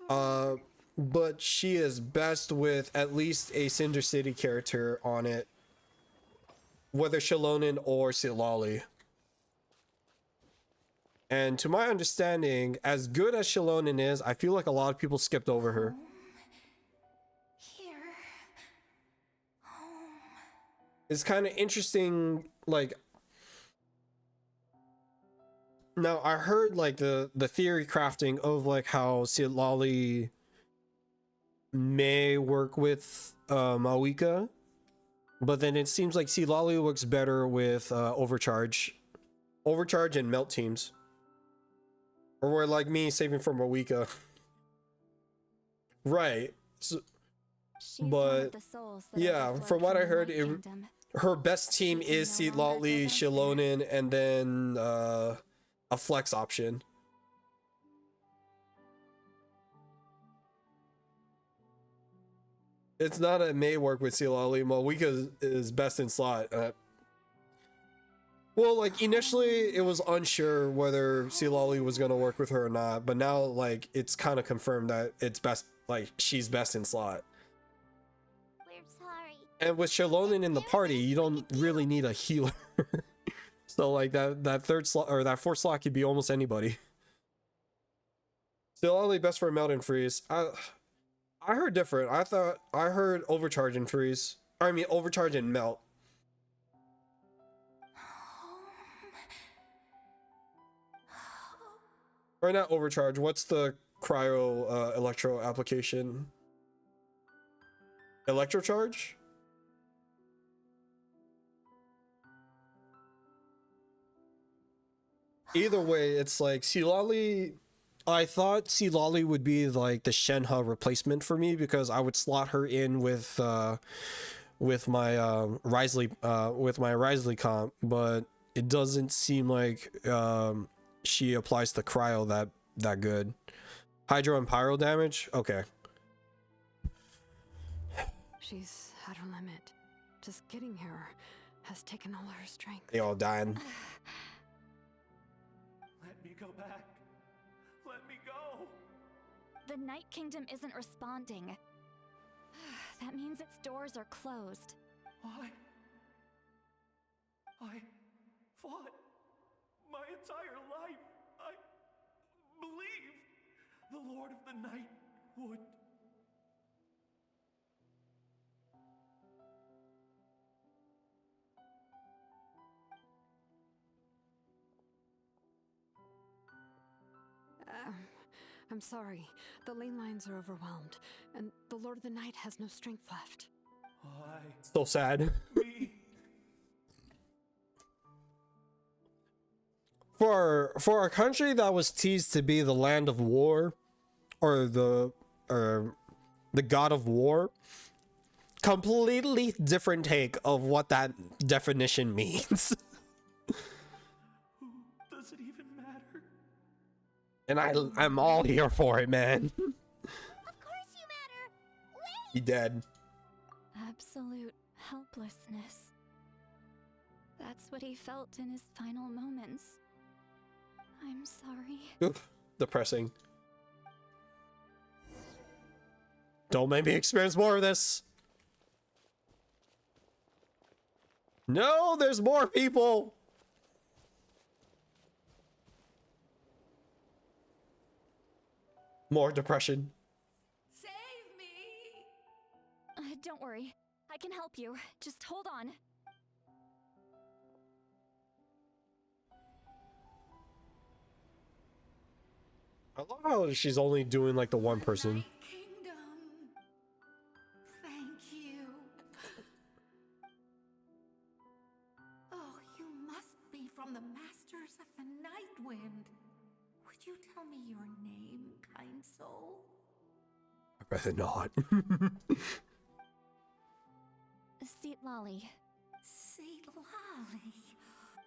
but she is best with at least a Cinder City character on it, whether Xilonen or Silali. And to my understanding, as good as Xilonen is, I feel like a lot of people skipped over her. It's kind of interesting, like, now I heard like the theory crafting of like how Silali may work with Moika, but then it seems like Silali works better with Overcharge and Melt teams, or where like me saving for Moika. Right. So, but yeah, from what I heard, her best team is Silali, Xilonen, and then a flex option. It's not a may work with Silali. Moika is best in slot. Well, like initially it was unsure whether Silali was gonna work with her or not, but now like it's kind of confirmed that it's best, like she's best in slot. And with Xilonen in the party, you don't really need a healer. So like that third slot or that fourth slot could be almost anybody. Silali best for melt and freeze. I heard different. I heard overcharge and freeze. Or, I mean overcharge and melt. Or not overcharge. What's the cryo electro application? Electrocharge? Either way, it's like Silali. I thought Silali would be like the Shenhe replacement for me because I would slot her in with my Wriothesley comp, but it doesn't seem like she applies the cryo that good. Hydro and pyro damage? Okay. She's at her limit. Just getting here has taken all her strength. They all dying. Let me go back. Let me go. The Night Kingdom isn't responding. That means its doors are closed. I fought my entire life. I believed the Lord of the Night would. I'm sorry. The ley lines are overwhelmed, and the Lord of the Night has no strength left. So sad. For a country that was teased to be the land of war, or the god of war, completely different take of what that definition means. Does it even matter? And I'm all here for it, man. Of course you matter. Wait. He dead. Absolute helplessness. That's what he felt in his final moments. I'm sorry. Oop, depressing. Don't make me experience more of this. No, there's more people. More depression. Save me! Don't worry. I can help you. Just hold on. I love how she's only doing like the one person. Thank you. Oh, you must be from the Masters of the Night Wind. Would you tell me your name, kind soul? I'd rather not. Citlali. Citlali.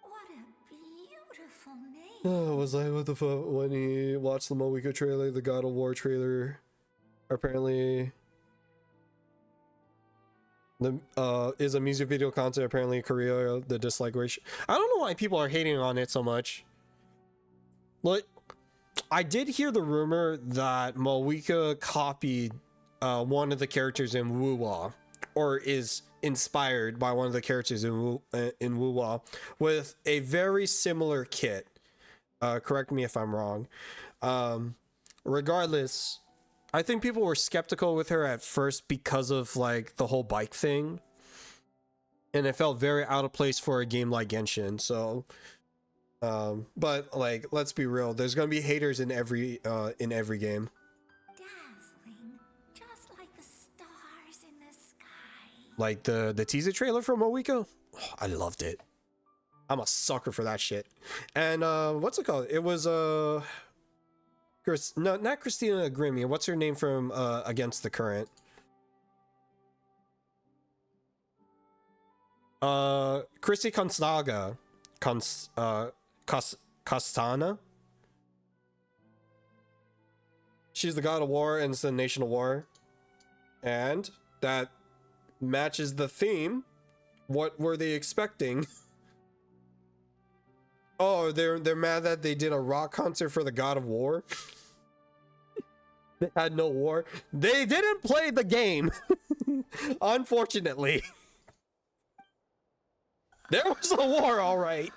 What a beautiful name. Oh, was like, what the fuck? When he watched the Moeka trailer, the God of War trailer, apparently the is a music video content. Apparently, Korea, the dislike ratio. I don't know why people are hating on it so much. Like, I did hear the rumor that Moeka copied one of the characters in Wuwa, or is inspired by one of the characters in Wuwa with a very similar kit. Correct me if I'm wrong. Regardless, I think people were skeptical with her at first because of like the whole bike thing, and it felt very out of place for a game like Genshin. So, but like, let's be real, there's gonna be haters in every game. Dazzling, just like the stars in the sky. Like the teaser trailer for Moeka, oh, I loved it. I'm a sucker for that shit. And what's it called? It was no, not Christina Grimmie. What's her name from Against the Current? Christy Constaga. Castana. She's the God of War and it's the Nation of War. And that matches the theme. What were they expecting? Oh, they're mad that they did a rock concert for the God of War. They had no war. They didn't play the game. Unfortunately. There was a war, all right.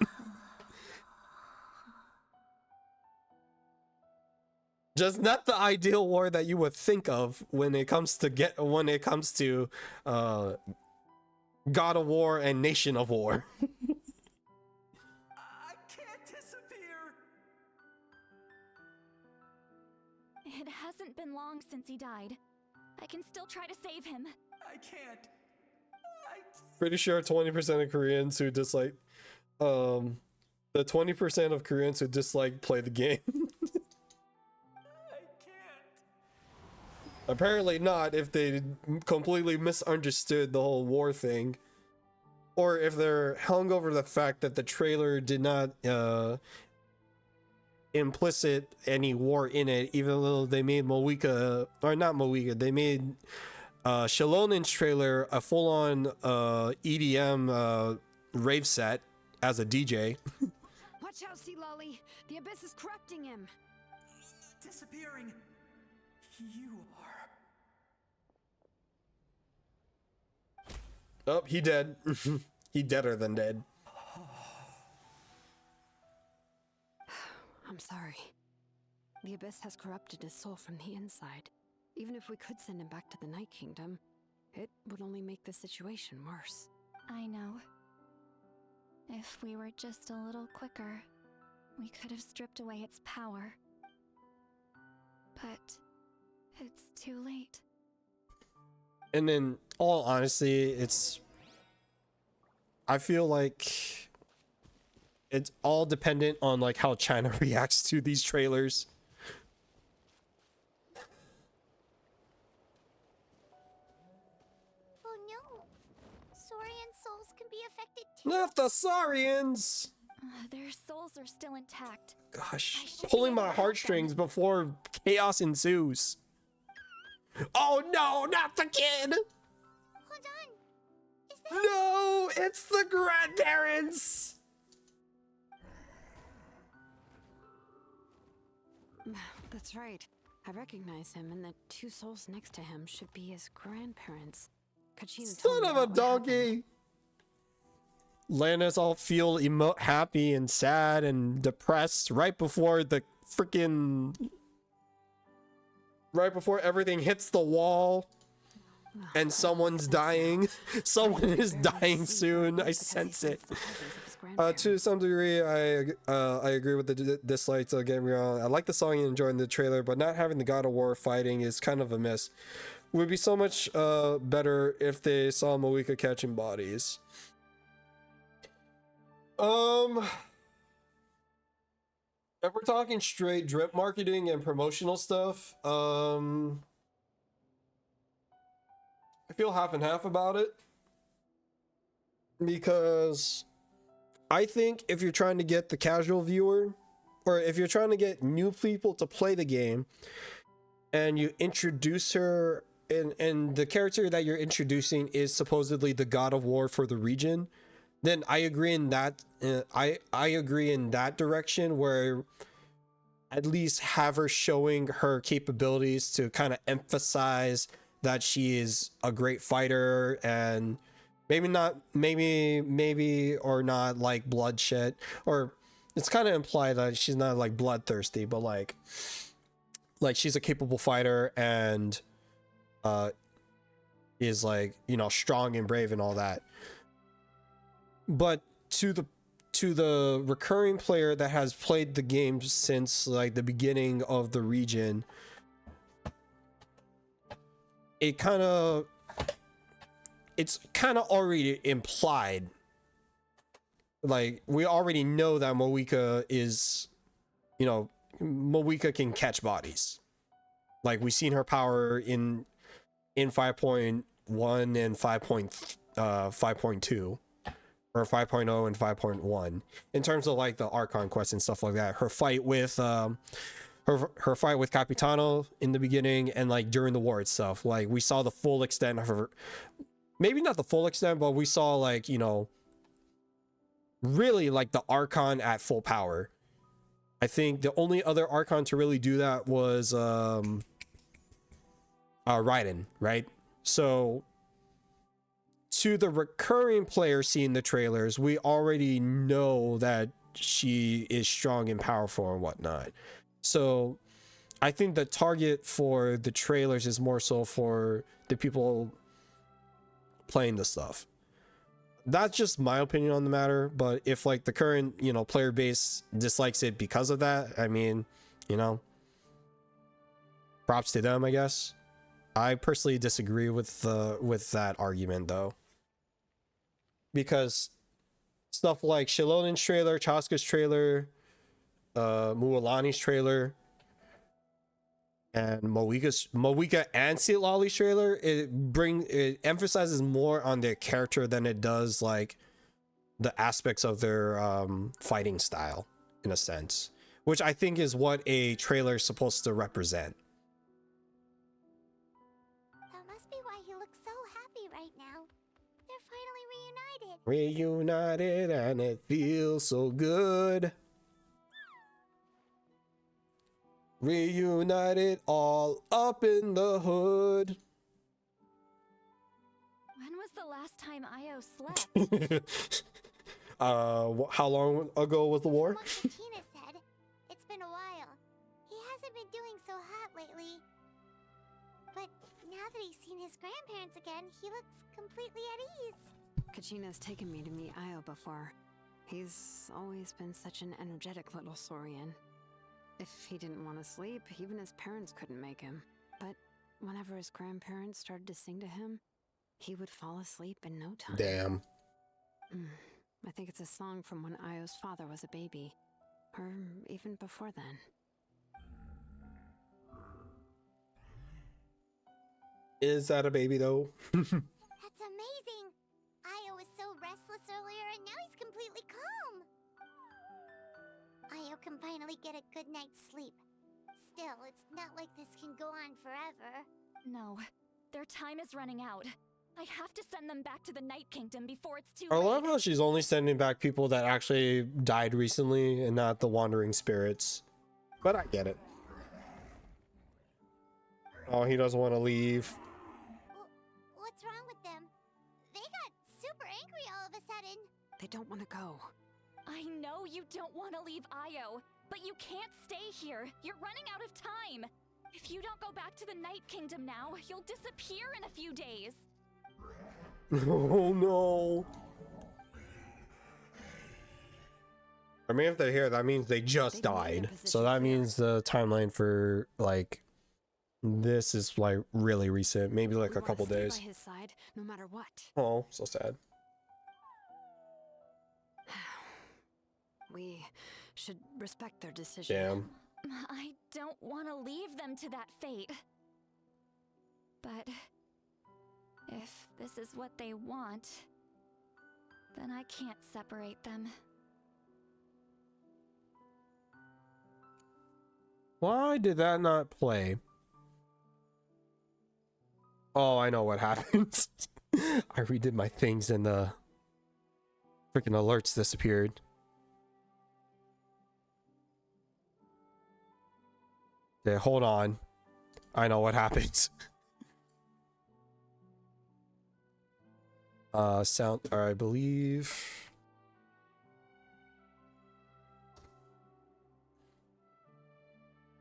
Just not the ideal war that you would think of when it comes to God of War and Nation of War. It hasn't been long since he died. I can still try to save him. I can't. Pretty sure 20% of Koreans who dislike the 20% of Koreans who dislike play the game. Apparently not if they completely misunderstood the whole war thing, or if they're hung over the fact that the trailer did not implicit any war in it, even though they made Moeka, or not Moeka, they made Shalonin's trailer a full-on EDM rave set as a DJ. Watch out, Citlali. The Abyss is corrupting him. Disappearing. You are. Oh, he dead. He deader than dead. I'm sorry. The Abyss has corrupted his soul from the inside. Even if we could send him back to the Night Kingdom, it would only make the situation worse. I know. If we were just a little quicker, we could have stripped away its power. But it's too late. And in all honesty, I feel like it's all dependent on like how China reacts to these trailers. Oh no! Saurian souls can be affected too. Not the Saurians! Their souls are still intact. Gosh, pulling my heartstrings before chaos ensues. Oh no, not the kid! Hold on! Is No, it's the grandparents. That's right. I recognize him, and the two souls next to him should be his grandparents. Kachina told Son me of a about what happened. donkey. Lannis all feel happy and sad and depressed right before the freaking everything hits the wall and someone's dying. Someone is dying soon. I sense it. To some degree, I agree with the dislikes. Don't get me wrong. I like the song and enjoying the trailer, but not having the God of War fighting is kind of a miss. Would be so much better if they saw Moika catching bodies. If we're talking straight drip marketing and promotional stuff, I feel half and half about it, because I think if you're trying to get the casual viewer, or if you're trying to get new people to play the game, and you introduce her, and the character that you're introducing is supposedly the God of War for the region, then I agree in that. I agree in that direction, where at least have her showing her capabilities to kind of emphasize that she is a great fighter, and maybe or not like bloodshed, or it's kind of implied that she's not like bloodthirsty, but like she's a capable fighter and is like, you know, strong and brave and all that. But to the recurring player that has played the game since like the beginning of the region, it's kind of already implied. Like, we already know that Moika is, you know, Moika can catch bodies. Like, we've seen her power in 5.1 and 5.2. Or 5.0 and 5.1 in terms of like the Archon quest and stuff like that. Her fight with her fight with Capitano in the beginning, and like during the war itself, like we saw the full extent of her, maybe not the full extent, but we saw, like, you know, really like the Archon at full power. I think the only other Archon to really do that was Raiden, right? So to the recurring player seeing the trailers, we already know that she is strong and powerful and whatnot. So I think the target for the trailers is more so for the people playing the stuff. That's just my opinion on the matter. But if like the current, you know, player base dislikes it because of that, I mean, you know, props to them, I guess. I personally disagree with that argument though, because stuff like Shilonen's trailer, Chaska's trailer, Mualani's trailer, and Moika and Citlali's trailer, it emphasizes more on their character than it does like the aspects of their fighting style, in a sense, which I think is what a trailer is supposed to represent. Right now, they're finally reunited, and it feels so good. Reunited all up in the hood. When was the last time Io slept? How long ago was the war? What Tina said. It's been a while. He hasn't been doing so hot lately. But now that he's seen his grandparents again, he looks completely at ease. Kachina's taken me to meet Io before. He's always been such an energetic little Saurian. If he didn't want to sleep, even his parents couldn't make him. But whenever his grandparents started to sing to him, he would fall asleep in no time. Damn. I think it's a song from when Io's father was a baby. Or even before then. Is that a baby though? That's amazing! Io was so restless earlier and now he's completely calm! Io can finally get a good night's sleep. Still, it's not like this can go on forever. No, their time is running out. I have to send them back to the Night Kingdom before it's too I late. love how she's only sending back people that actually died recently and not the wandering spirits. But I get it. Oh, he doesn't want to leave. What's wrong with them? They got super angry all of a sudden. They don't want to go. I know you don't want to leave Io, but you can't stay here. You're running out of time. If you don't go back to the Night Kingdom now, you'll disappear in a few days. Oh no. I mean, if they're here, that means they just died. So that means the timeline for like this is like really recent, maybe like a couple days. By his side, no matter what. Oh, so sad. We should respect their decision. Damn. I don't want to leave them to that fate. But if this is what they want, then I can't separate them. Why did that not play? Oh, I know what happened. I redid my things and the freaking alerts disappeared. Okay, hold on. I know what happens. Sound, or I believe.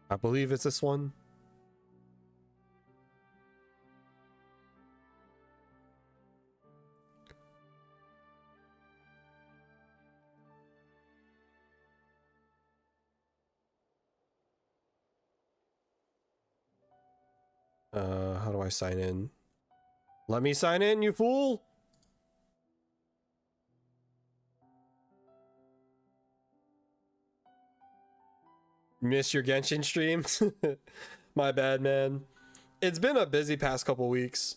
I believe it's this one. How do I sign in? Let me sign in, you fool! Miss your Genshin stream? My bad, man. It's been a busy past couple weeks.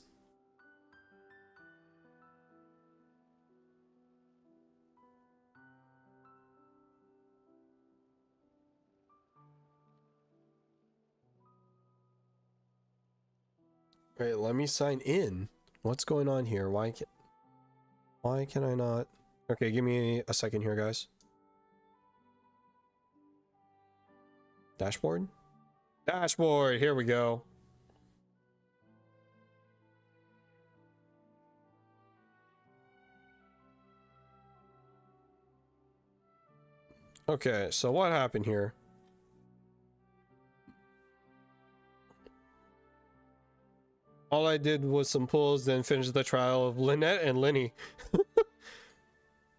Wait, let me sign in. What's going on here? Why can I not? Okay, give me a second here, guys. Dashboard? Dashboard, here we go. Okay, so what happened here? All I did was some pulls, then finished the trial of Lynette and Lenny.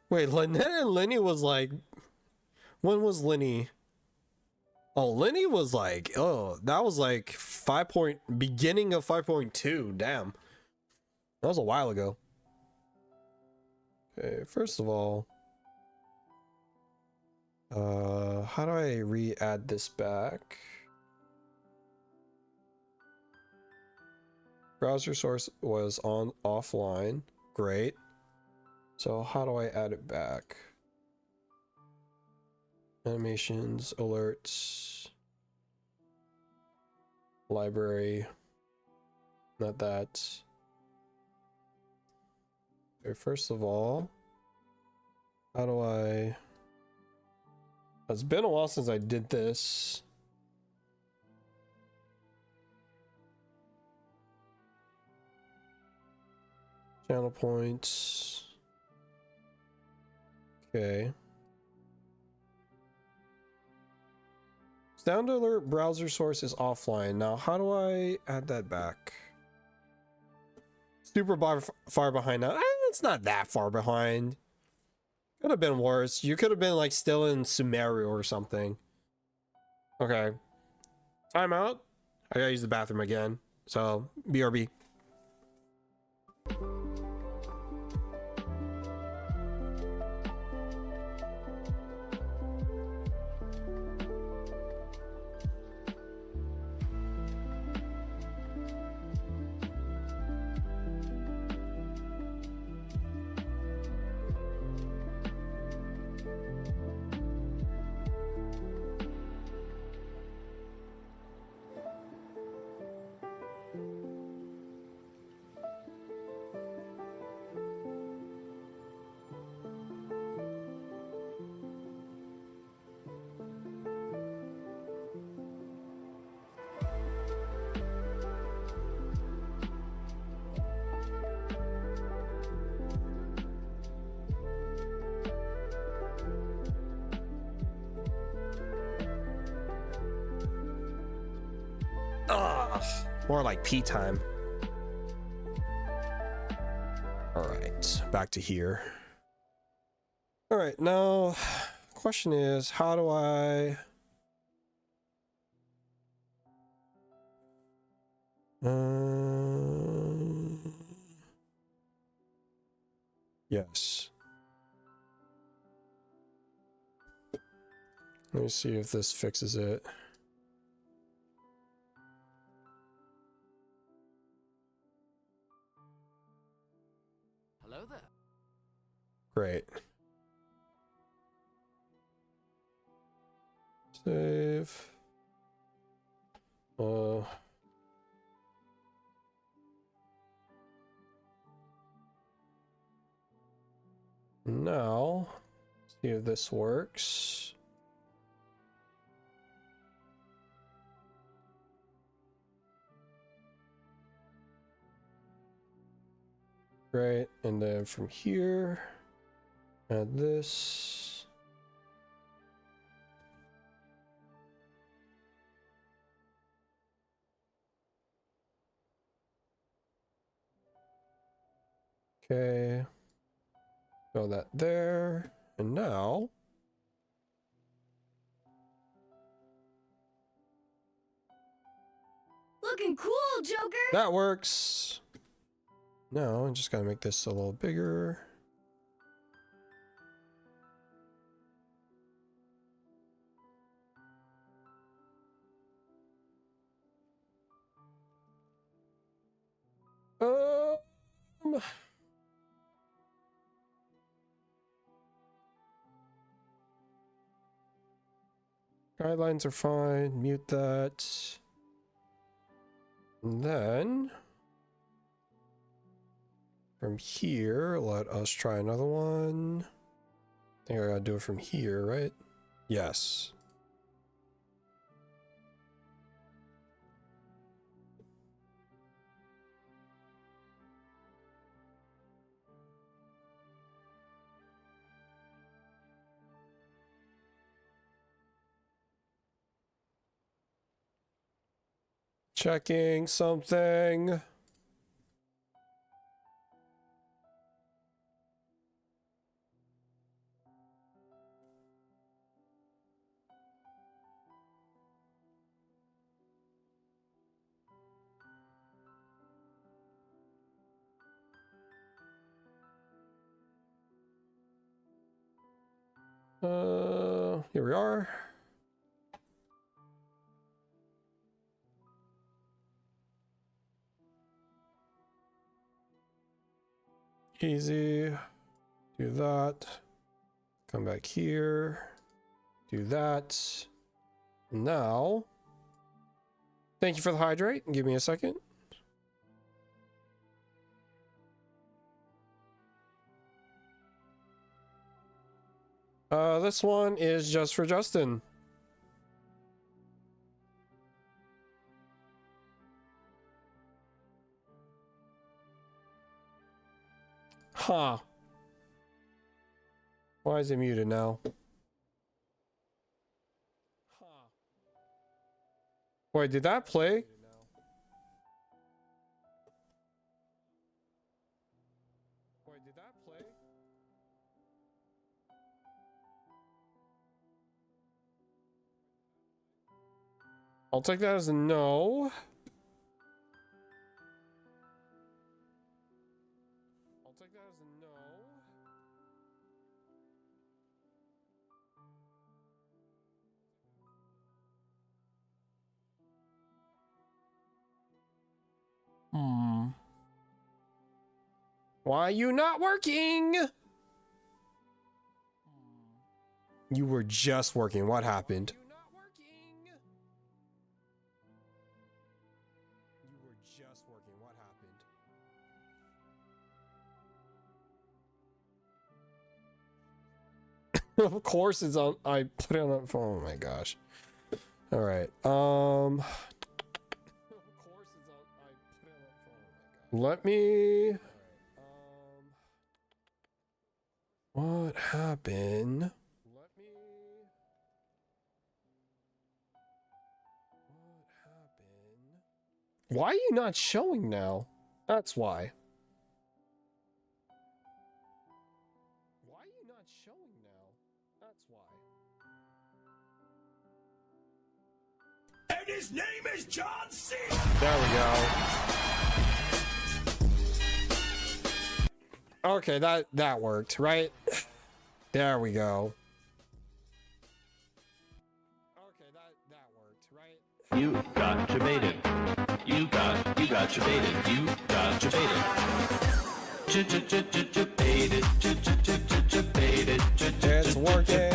Wait, Lynette and Lenny was like... When was Lenny? Oh, Lenny was like... Oh, that was like beginning of 5.2. Damn. That was a while ago. Okay, first of all... how do I re-add this back? Browser source was on offline. Great. So how do I add it back? Animations, alerts, library. Not that. Okay, first of all, how do I... It's been a while since I did this. Channel points. Okay. Sound alert browser source is offline. Now, how do I add that back? Super far behind now. It's not that far behind. Could have been worse. You could have been like still in Sumeru or something. Okay. Timeout. I gotta use the bathroom again. So, BRB. more like pee time. All right, back to here. All right, now question is, how do I yes. Let me see if this fixes it. Hello there. Great. Save. Now, see if this works. Great, and then from here, add this. Okay, throw that there, and now Looking cool, Joker! that works. Now I just gotta make this a little bigger. Guidelines are fine. Mute that. And then from here, let us try another one. I think I gotta do it from here, right? Yes. Checking something. Here we are. Easy. Do that. Come back here. Do that. Now, thank you for the hydrate. Give me a second. This one is just for Justin. Huh. Why is it muted now? Huh. Wait, did that play? Wait, did that play? I'll take that as a no. I'll take that as a no. Why are you not working? You were just working. What happened? You were just working. What happened? Of course it's on. I put it on a phone. Oh my gosh. All right. Let me. What happened? What happened? Why are you not showing now? That's why. Why are you not showing now? That's why. And his name is John C. There we go. Okay, that worked, right? There we go. Okay, that worked, right? You got debated. You got debated. You got debated. Debated. Debated. It's working.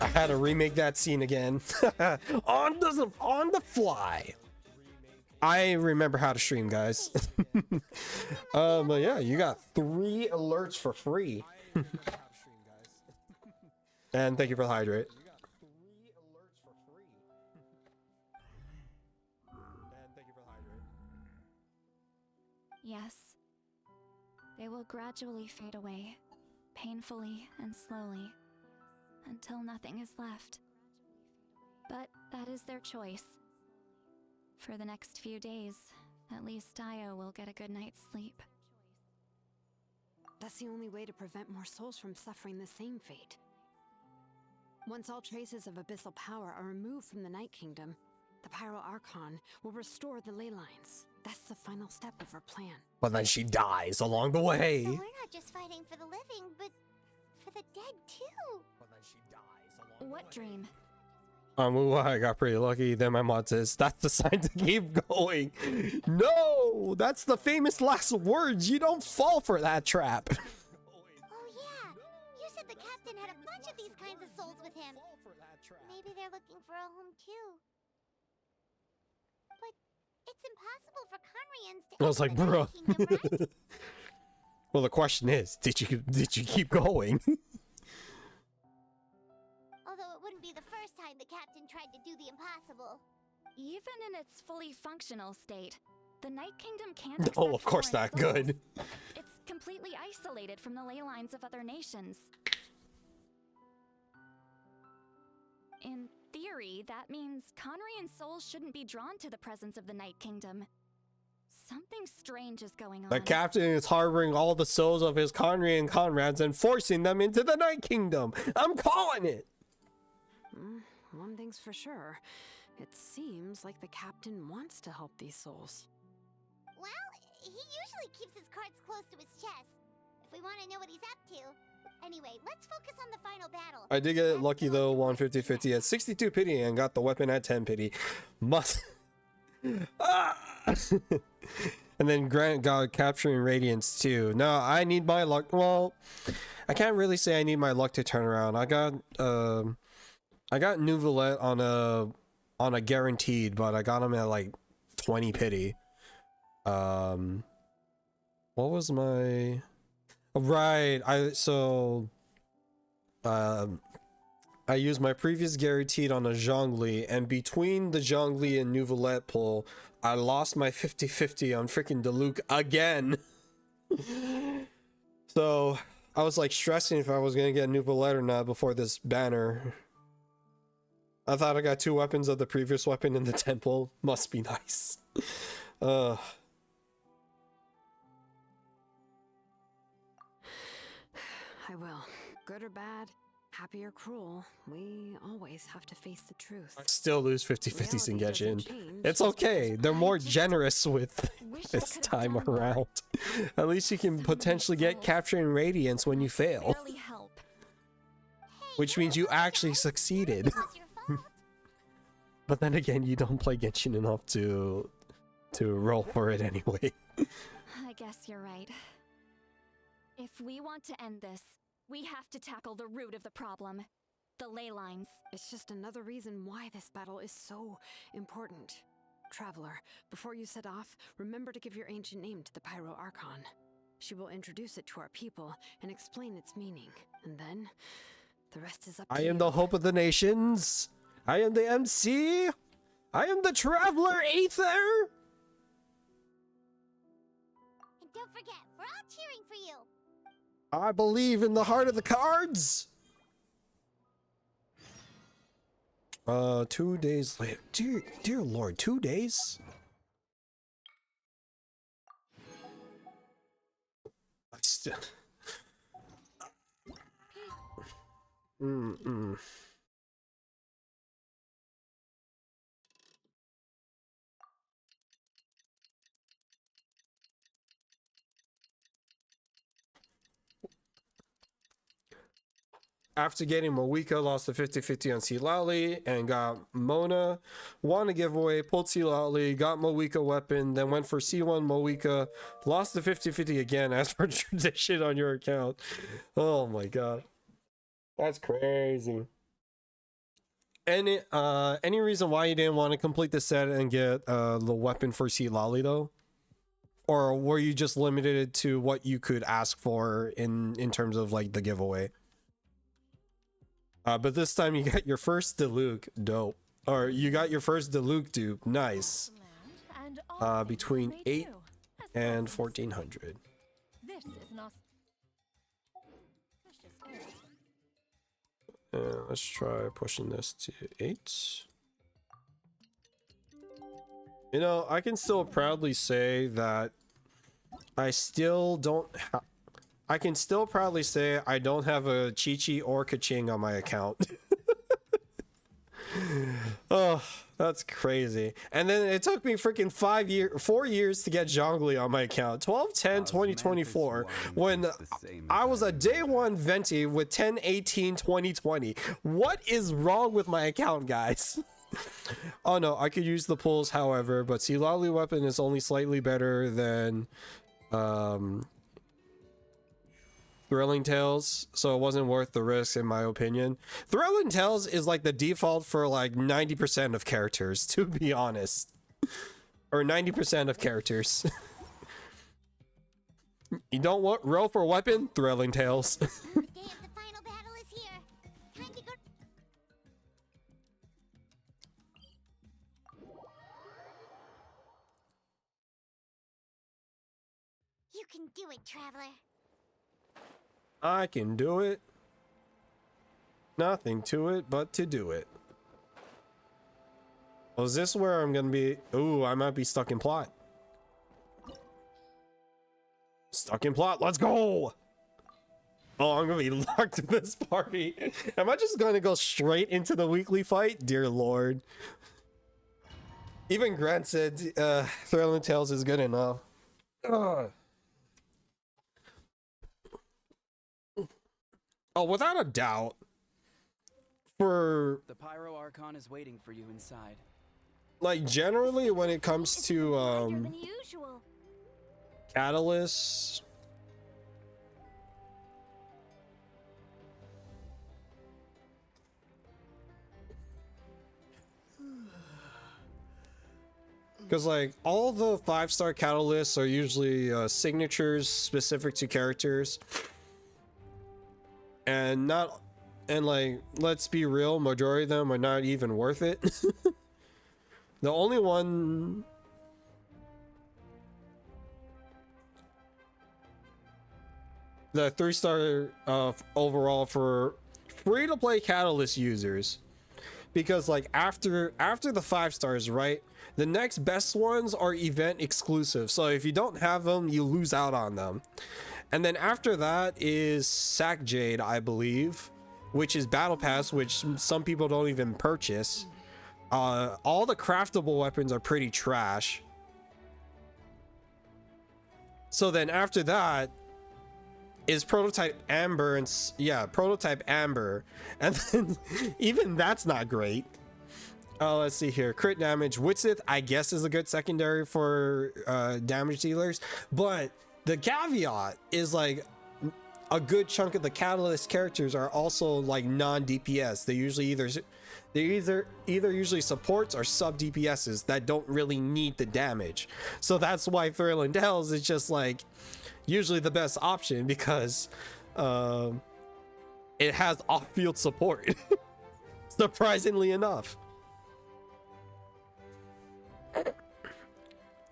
I had to remake that scene again on the fly. I remember how to stream, guys. But yeah, you got 3 alerts for free. And thank you for the hydrate. Yes. They will gradually fade away, painfully and slowly, until nothing is left. But that is their choice. For the next few days, at least Dio will get a good night's sleep. That's the only way to prevent more souls from suffering the same fate. Once all traces of abyssal power are removed from the Night Kingdom, the Pyro Archon will restore the ley lines. That's the final step of her plan. But then she dies along the way. So we're not just fighting for the living, but for the dead too. But then she dies along What dream? I got pretty lucky. Then my mod says, that's the sign to keep going. No, that's the famous last words. You don't fall for that trap. Oh yeah, you said the captain had a bunch of these kinds of souls with him. Maybe they're looking for a home too. But it's impossible for Conrians to I was like, enter the bro. Night Kingdom, right? Well, the question is, did you keep going? Although it wouldn't be the first time the captain tried to do the impossible. Even in its fully functional state, the Night Kingdom can't accept Oh, of course foreign not souls. good. It's completely isolated from the ley lines of other nations. In theory, that means Conrian souls shouldn't be drawn to the presence of the Night Kingdom. Something strange is going on. The captain is harboring all the souls of his Conrian comrades and forcing them into the Night Kingdom. I'm calling it. One thing's for sure. It seems like the captain wants to help these souls. Well, he usually keeps his cards close to his chest. If we want to know what he's up to. Anyway, let's focus on the final battle. I did get lucky though, 150-50 at 62 pity and got the weapon at 10 pity. Must. And then Grant got capturing radiance too. No, I need my luck. Well, I can't really say I need my luck to turn around. I got Nouvelette on a guaranteed, but I got him at like 20 pity. What was my right? I used my previous guaranteed on a Zhongli, and between the Zhongli and Nouvelette pull, I lost my 50-50 on freaking Diluc again. So I was like stressing if I was gonna get Nouvelette or not before this banner. I thought I got 2 weapons of the previous weapon in the temple. Must be nice. I will. Good or bad, happy or cruel, we always have to face the truth. I still lose 50-50s in Genshin. It's okay. They're more generous with this time around. At least you can potentially get capturing radiance when you fail. Which means you actually succeeded. But then again, you don't play Genshin enough to roll for it anyway. I guess you're right. If we want to end this, we have to tackle the root of the problem. The ley lines. It's just another reason why this battle is so important. Traveler, before you set off, remember to give your ancient name to the Pyro Archon. She will introduce it to our people and explain its meaning. And then, the rest is up to you. I am the hope of the nations. I am the MC. I am the Traveler Aether! And don't forget, we're all cheering for you. I believe in the heart of the cards! 2 days later. Dear Lord, 2 days? I still... After getting Moika, lost the 50-50 on Silali and got Mona. Won a giveaway, pulled Silali, got Moika weapon, then went for C1 Moika, lost the 50-50 again as per tradition on your account. Oh my god. That's crazy. Any reason why you didn't want to complete the set and get the weapon for Silali though? Or were you just limited to what you could ask for in terms of like the giveaway? But this time you got your first Diluc, dope. Or you got your first Diluc dupe, nice. Between 8 and 1400. This is not. Let's try pushing this to 8. You know, I can still proudly say that I still don't I can still proudly say I don't have a Chi-Chi or Kaching on my account. Oh, that's crazy. And then it took me freaking 4 years to get Zhongli on my account. 12/10/2024 when I was a day one Venti with 10/18/2020. What is wrong with my account, guys? Oh no, I could use the pulls, however, but Silali weapon is only slightly better than Thrilling Tales, so it wasn't worth the risk in my opinion. Thrilling Tales is like the default for like 90% of characters, to be honest. Or 90% of characters. You don't want roll for weapon? Thrilling Tales. The day of the final battle is here. Time to go. You can do it, Traveler. I can do it. Nothing to it but to do it. Well, is this where I'm gonna be? Ooh, I might be stuck in plot. Stuck in plot, let's go! Oh, I'm gonna be locked in this party. Am I just gonna go straight into the weekly fight? Dear Lord. Even Grant said Thrilling Tales is good enough. Ugh. Oh, without a doubt, for the Pyro Archon is waiting for you inside. Like generally when it comes to catalysts, because like all the 5-star catalysts are usually signatures specific to characters. And like, let's be real, majority of them are not even worth it. The only one... The 3-star overall for free-to-play Catalyst users. Because like, after the 5 stars, right? The next best ones are event exclusive. So if you don't have them, you lose out on them. And then after that is Sack Jade, I believe, which is Battle Pass, which some people don't even purchase. All the craftable weapons are pretty trash. So then after that is Prototype Amber, and yeah, Prototype Amber. And then even that's not great. Let's see here. Crit damage. Witzith, I guess, is a good secondary for damage dealers. But the caveat is like a good chunk of the Catalyst characters are also like non-DPS. They usually either usually supports or sub DPSs that don't really need the damage. So that's why Thrilling Tales is just like usually the best option, because it has off-field support. Surprisingly enough.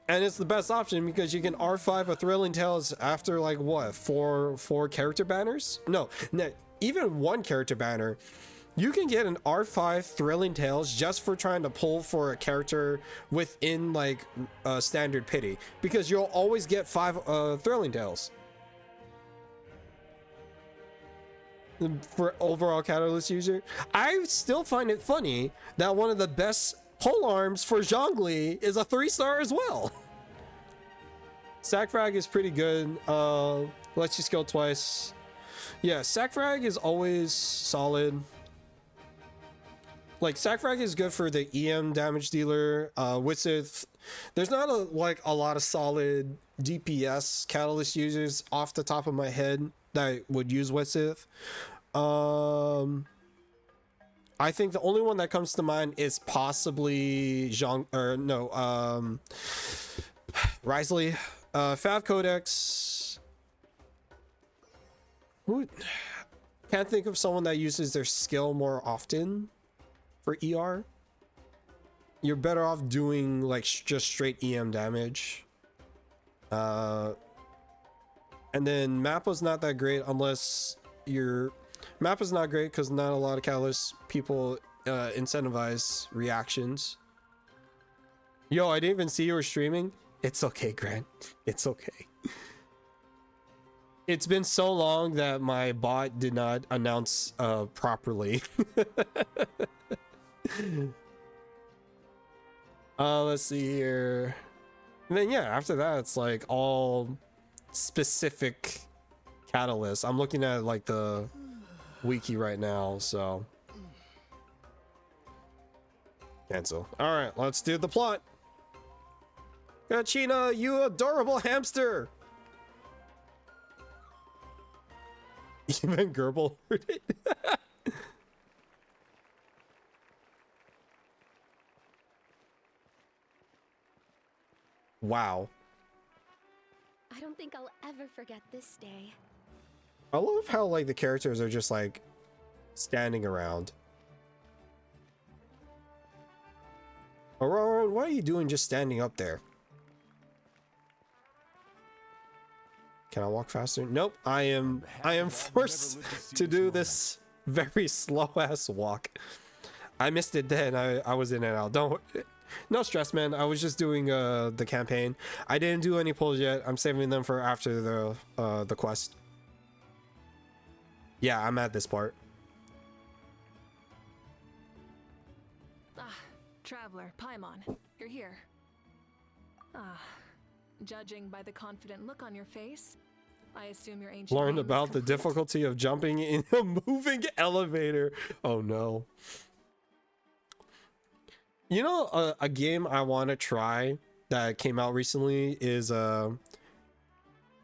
And it's the best option because you can R5 a Thrilling Tales after like what, four character banners? No, even one character banner. You can get an R5 Thrilling Tales just for trying to pull for a character within like standard pity, because you'll always get 5 Thrilling Tales. For overall Catalyst user, I still find it funny that one of the best pole arms for Zhongli is a 3-star as well. Sackfrag is pretty good. Lets you skill twice. Yeah, Sackfrag is always solid. Like Sackfrag is good for the EM damage dealer. Witsith, there's not a lot of solid DPS Catalyst users off the top of my head that would use Witsith. I think the only one that comes to mind is possibly Risley. Fav Codex. Who? Can't think of someone that uses their skill more often for ER. You're better off doing like just straight EM damage. And then Mappa's not that great unless you're... Mappa's not great because not a lot of Catalyst people incentivize reactions. Yo, I didn't even see you were streaming. It's okay, Grant. It's okay. It's been so long that my bot did not announce properly. Let's see here. And then yeah, after that it's like all specific Catalyst. I'm looking at like the wiki right now, so cancel. All right, let's do the plot. Gachina, you adorable hamster. Even Gerbil heard it. Wow. I don't think I'll ever forget this day. I love how like the characters are just like standing around. Aurora, what are you doing just standing up there? Can I walk faster? Nope. I am forced to do this very slow ass walk. I missed it then. I was in and out. No stress, man. I was just doing the campaign. I didn't do any pulls yet. I'm saving them for after the quest. Yeah, I'm at this part. Traveler, Paimon, you're here. Judging by the confident look on your face, I assume your ancient Learned name is about the complete. difficulty of jumping in a moving elevator. Oh no. You know, a game I want to try that came out recently is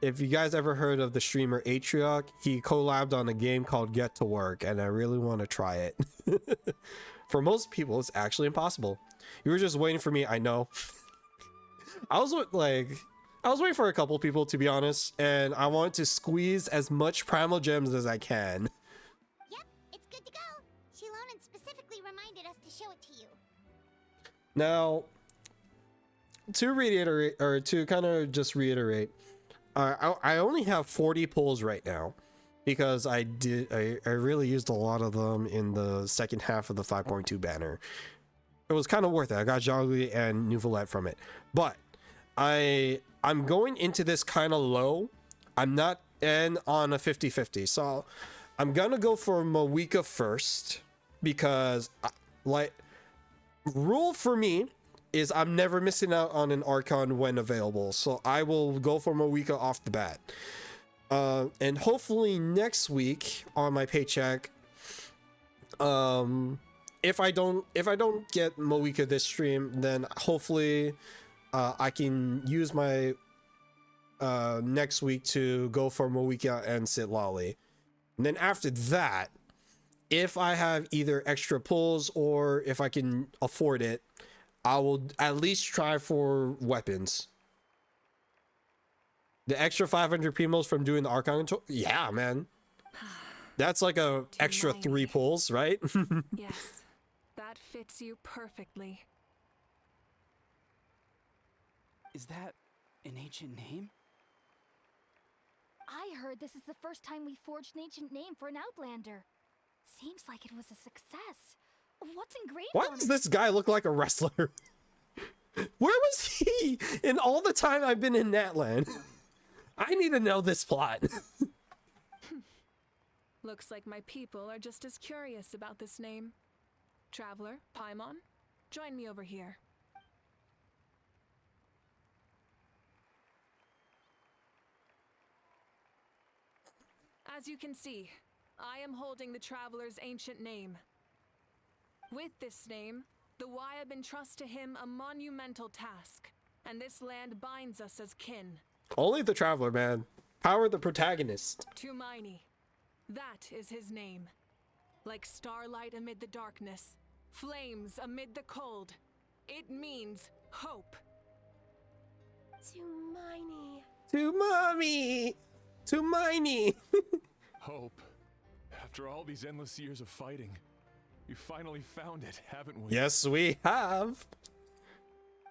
if you guys ever heard of the streamer Atriarch, he collabed on a game called Get to Work, and I really want to try it. For most people, it's actually impossible. You were just waiting for me, I know. I was waiting for a couple people, to be honest, and I wanted to squeeze as much primal gems as I can. Yep, it's good to go. Shilonan specifically reminded us to show it to you. Now, to reiterate, or to kind of just reiterate, I only have 40 pulls right now because I really used a lot of them in the second half of the 5.2 banner. It was kind of worth it. I got Zhongli and Neuvillette from it, but I'm going into this kind of low. I'm not on a 50-50, so I'm gonna go for Moeka first because rule for me is I'm never missing out on an Archon when available, so I will go for Moeka off the bat. And hopefully next week on my paycheck, if I don't get Moeka this stream, then hopefully I can use my next week to go for Moeka and Citlali. And then after that, if I have either extra pulls or if I can afford it, I will at least try for weapons. The extra 500 primos from doing the Archon, yeah, man. That's like a extra 3 pulls, right? Yes, that fits you perfectly. Is that an ancient name? I heard this is the first time we forged an ancient name for an Outlander. Seems like it was a success. What's engraved Why on does it? this guy look like a wrestler? Where was he in all the time I've been in Natlan? I need to know this plot. Looks like my people are just as curious about this name. Traveler, Paimon, join me over here. As you can see, I am holding the Traveler's ancient name. With this name, the Wyab entrust to him a monumental task, and this land binds us as kin. Only the Traveler, man. Power the protagonist. Tumaini. That is his name. Like starlight amid the darkness, flames amid the cold. It means hope. Tumaini. To mommy. To Miney. Hope. After all these endless years of fighting, we finally found it, haven't we? Yes, we have.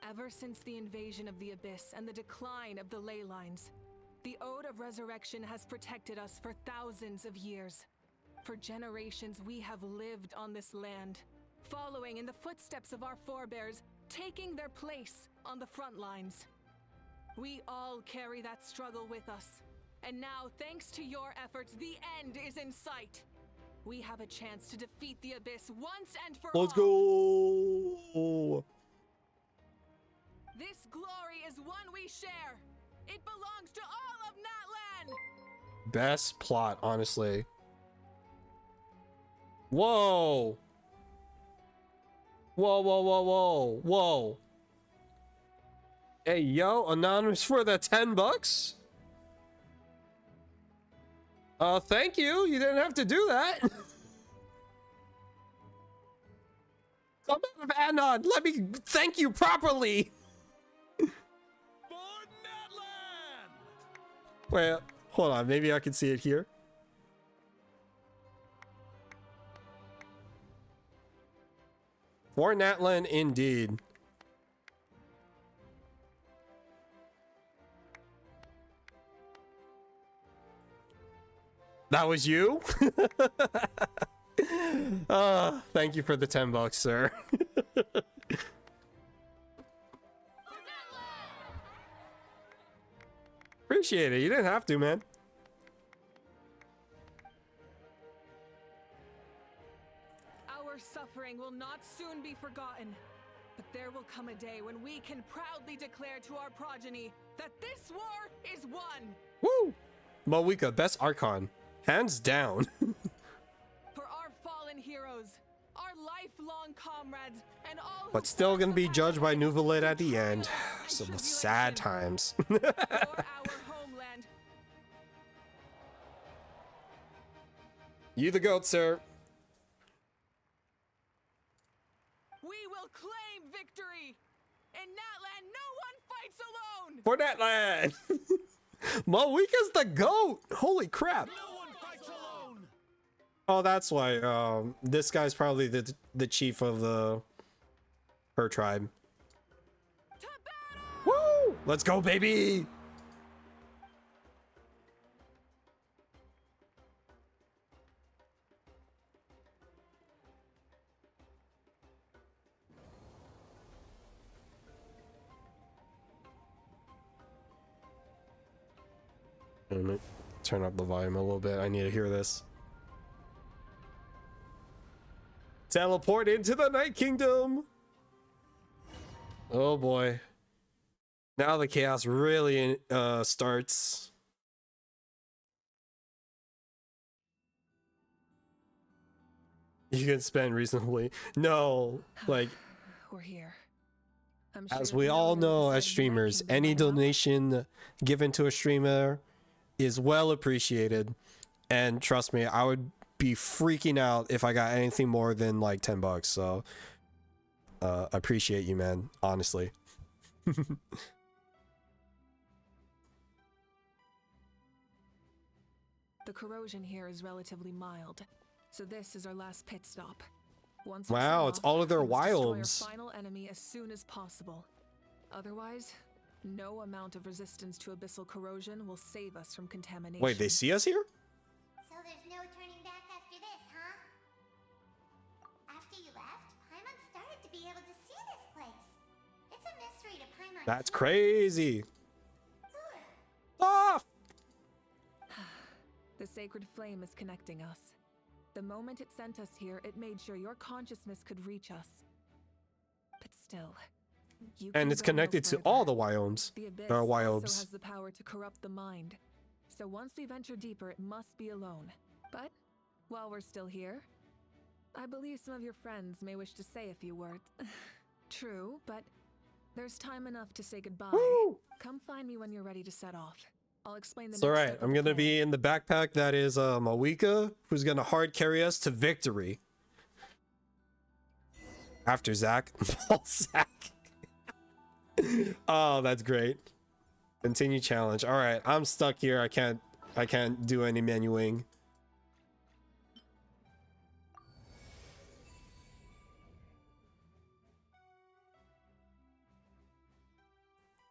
Ever since the invasion of the Abyss and the decline of the ley lines, the Ode of Resurrection has protected us for thousands of years. For generations, we have lived on this land, following in the footsteps of our forebears, taking their place on the front lines. We all carry that struggle with us. And now, thanks to your efforts, the end is in sight. We have a chance to defeat the Abyss once and for all. Let's go. This glory is one we share. It belongs to all of Natlan. Best plot, honestly. Whoa. Whoa, whoa, whoa, whoa, whoa. Hey, yo, anonymous for the $10? Thank you. You didn't have to do that. Come out of Anon. Let me thank you properly. Wait, hold on. Maybe I can see it here. For Natlan, indeed. That was you? Thank you for the $10, sir. Appreciate it. You didn't have to, man. Our suffering will not soon be forgotten. But there will come a day when we can proudly declare to our progeny that this war is won. Woo! Moika, best Archon. Hands down. For our fallen heroes, our lifelong comrades, and all who But still gonna be judged by Nuvalit at the end. Some sad times. for our homeland. You the goat, sir. We will claim victory. In Natlan, no one fights alone. For Natlan. Moika's the goat. Holy crap. Oh, that's why. This guy's probably the chief of her tribe. Woo! Let's go, baby. Let me turn up the volume a little bit. I need to hear this. Teleport into the Night Kingdom. Oh boy. Now the chaos really starts. You can spend reasonably. No, like We're here. as we all know as streamers, any donation given to a streamer is well appreciated. And trust me, I would be freaking out if I got anything more than like $10. So appreciate you, man, honestly. The corrosion here is relatively mild, so this is our last pit stop. Once Wow, we're it's off, all of their we must destroy wilds. our final enemy as soon as possible. Otherwise, No amount of resistance to abyssal corrosion will save us from contamination. Wait, they see us here? So there's no turning back after this, huh? After you left, Paimon started to be able to see this place. It's a mystery to Paimon. That's crazy. Ah! The sacred flame is connecting us. The moment it sent us here, it made sure your consciousness could reach us. But still, you And can it's go no connected to further. all the Wyomes. The abyss Or also Wyobes. has the power to corrupt the mind. So once we venture deeper, it must be alone. But while we're still here, I believe some of your friends may wish to say a few words. True, but there's time enough to say goodbye. Come find me when you're ready to set off. I'll explain the It's next alright. step of I'm the gonna plan. be in the backpack that is Mawika, who's gonna hard carry us to victory. After Zach. Zach. Oh, that's great. Continue challenge. Alright, I'm stuck here. I can't do any menuing.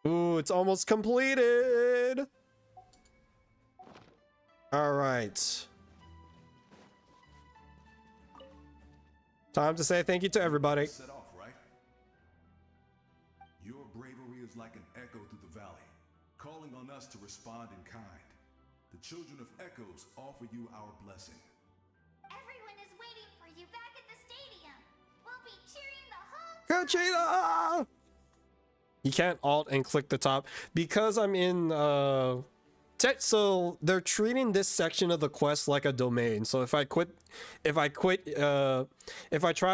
Ooh, it's almost completed. All right. Time to say thank you to everybody. Set off, right? Your bravery is like an echo through the valley, calling on us to respond in kind. The children of Echoes offer you our blessing. Everyone is waiting for you back at the stadium. We'll be cheering the whole Kachina! You can't alt and click the top because I'm in so they're treating this section of the quest like a domain. So if I try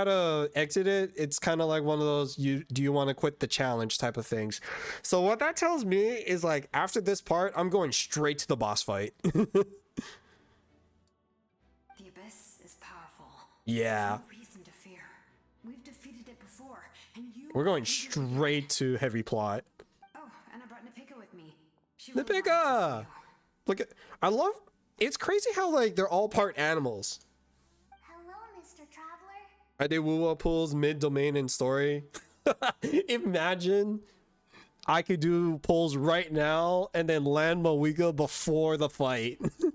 to exit it, it's kind of like one of those do you want to quit the challenge type of things. So what that tells me is like after this part, I'm going straight to the boss fight. The abyss is powerful. Yeah. There's no reason to fear. We've defeated it before, and you. We're going straight to heavy plot. Oh, and I brought Nipika with me. She really wanted to Nipika! see you. Look at it's crazy how like they're all part animals. Hello, Mr. Traveler. Adewuwa pulls mid-domain and story. Imagine I could do pulls right now and then land Mawika before the fight. Not too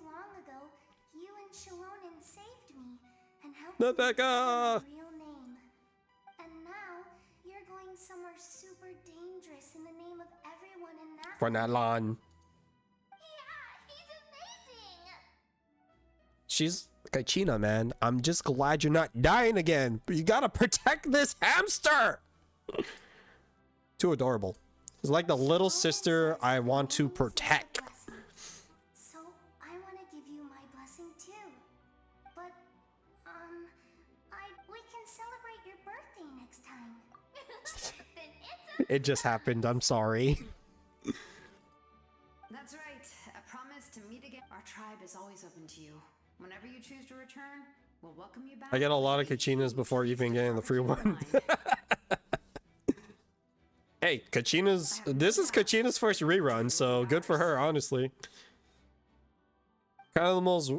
long ago, you and Shalonen saved me and helped me Nipika! discover my real name. And now you're going somewhere super dangerous in the name of everyone in that. For Natlan. She's Kachina, man. I'm just glad you're not dying again. But you gotta protect this hamster. Too adorable. It's like the little sister I want to protect. So I want to give you my blessing too. But we can celebrate your birthday next time. Then it's It just happened. I'm sorry. That's right. I promise to meet again. Our tribe is always open to you. Whenever you choose to return, we'll welcome you back. I get a lot of Kachinas before even getting the free one. Hey, this is Kachina's first rerun, so good for her, honestly. Kind of the most,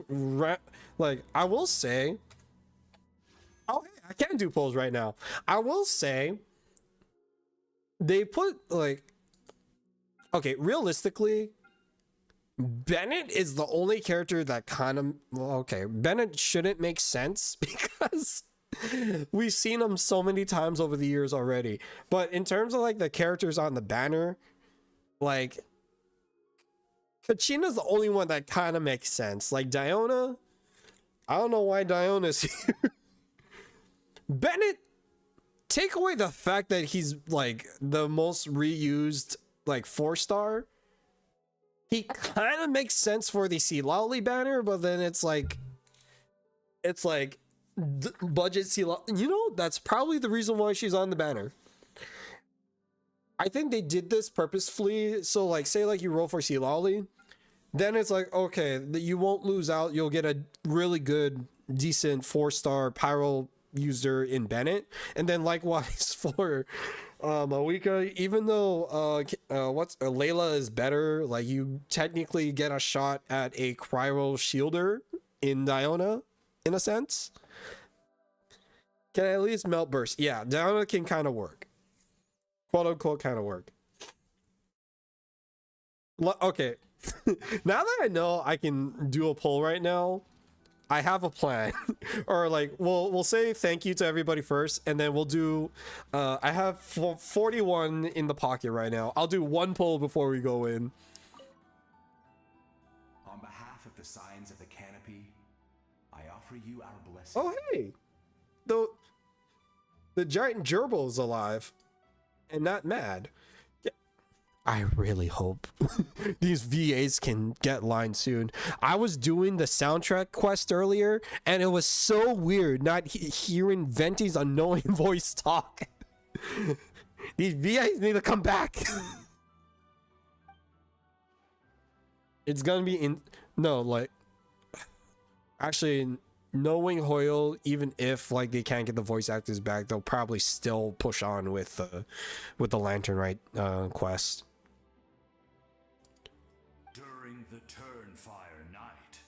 I will say, oh, I can't do polls right now. I will say, they put, okay, realistically, Bennett is the only character that kind of, okay, Bennett shouldn't make sense because we've seen him so many times over the years already. But in terms of the characters on the banner, Kachina's the only one that kind of makes sense. Like Diona, I don't know why Diona's here. Bennett, take away the fact that he's the most reused 4-star. He kind of makes sense for the Sealali banner, but then it's budget Sealali. That's probably the reason why she's on the banner. I think they did this purposefully. So say you roll for Sealali, then it's okay, you won't lose out. You'll get a really good, decent 4-star pyro user in Bennett, and then likewise for Mawika, even though Layla is better, you technically get a shot at a cryo shielder in Diona, in a sense. Can I at least melt burst? Yeah, Diona can kind of work. quote unquote kind of work. Okay. Now that I know I can do a poll right now, I have a plan. Or like we'll say thank you to everybody first, and then we'll do I have 41 in the pocket right now. I'll do one poll before we go in. On behalf of the Signs of the Canopy, I offer you our blessing. Oh hey, the giant gerbil is alive and not mad. Yeah. I really hope these VAs can get line soon. I was doing the soundtrack quest earlier, and it was so weird not hearing Venti's annoying voice talk. These VAs need to come back. It's gonna be in actually, knowing Hoyle, even if like they can't get the voice actors back, they'll probably still push on with the Lantern Rite quest. During the Turnfire night,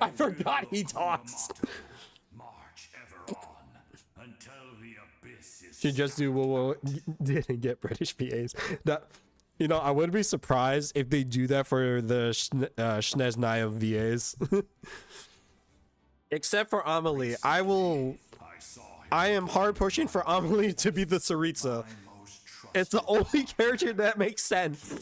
I forgot he talks. March ever on until the abyss is. Should just do what didn't get British VAs. That, you know, I wouldn't be surprised if they do that for the Snezhnaya VAs. Except for Amelie. I am hard pushing for Amelie to be the Tsaritsa. It's the only character that makes sense.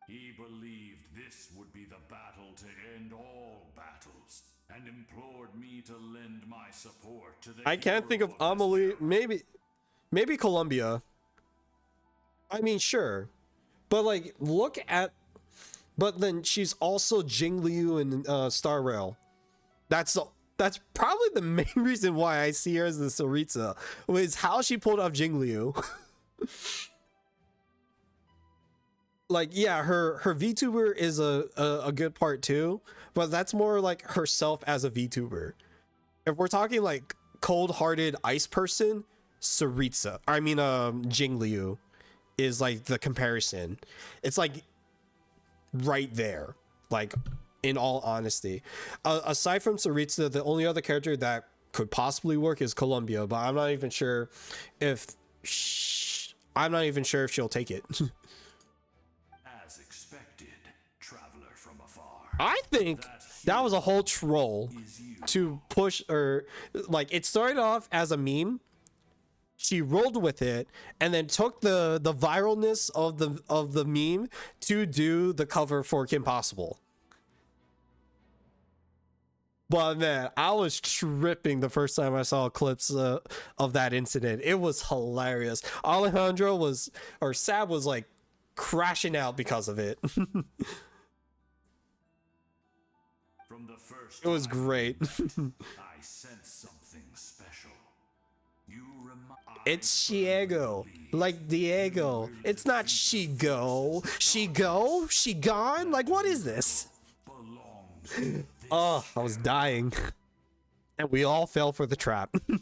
He believed this would be the battle to end all battles, and implored me to lend my support to the. I can't think of Amelie. Maybe Columbia. I mean, sure, but like, look at. But then she's also Jingliu in Star Rail. That's probably the main reason why I see her as the Tsaritsa, was how she pulled off Jingliu. Like, yeah, her VTuber is a good part too, but that's more like herself as a VTuber. If we're talking like cold-hearted ice person, Tsaritsa, I mean Jingliu is like the comparison. It's like right there, like, in all honesty. Aside from Tsaritsa, the only other character that could possibly work is Columbia, but I'm not even sure if she'll take it. As expected, traveler from afar. I think that was a whole troll to push, or like, it started off as a meme. She rolled with it and then took the viralness of the meme to do the cover for Kim Possible. But man, I was tripping the first time I saw clips of that incident. It was hilarious. Sab was like crashing out because of it. From the first it was great. I sense something special. It's Shiego, like Diego. It's not Shigo. Shigo? She gone? Like, what is this? Oh, I was dying. And we all fell for the trap. Although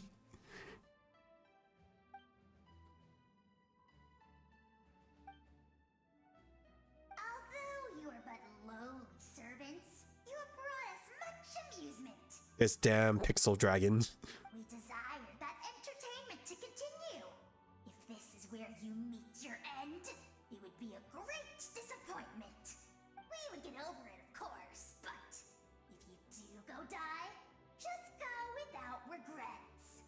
you are but lowly servants, you have brought us much amusement. This damn pixel dragon. We desire that entertainment to continue. If this is where you meet your end, it would be a great disappointment. We would get over it, of course, but if you do go die, just go without regrets.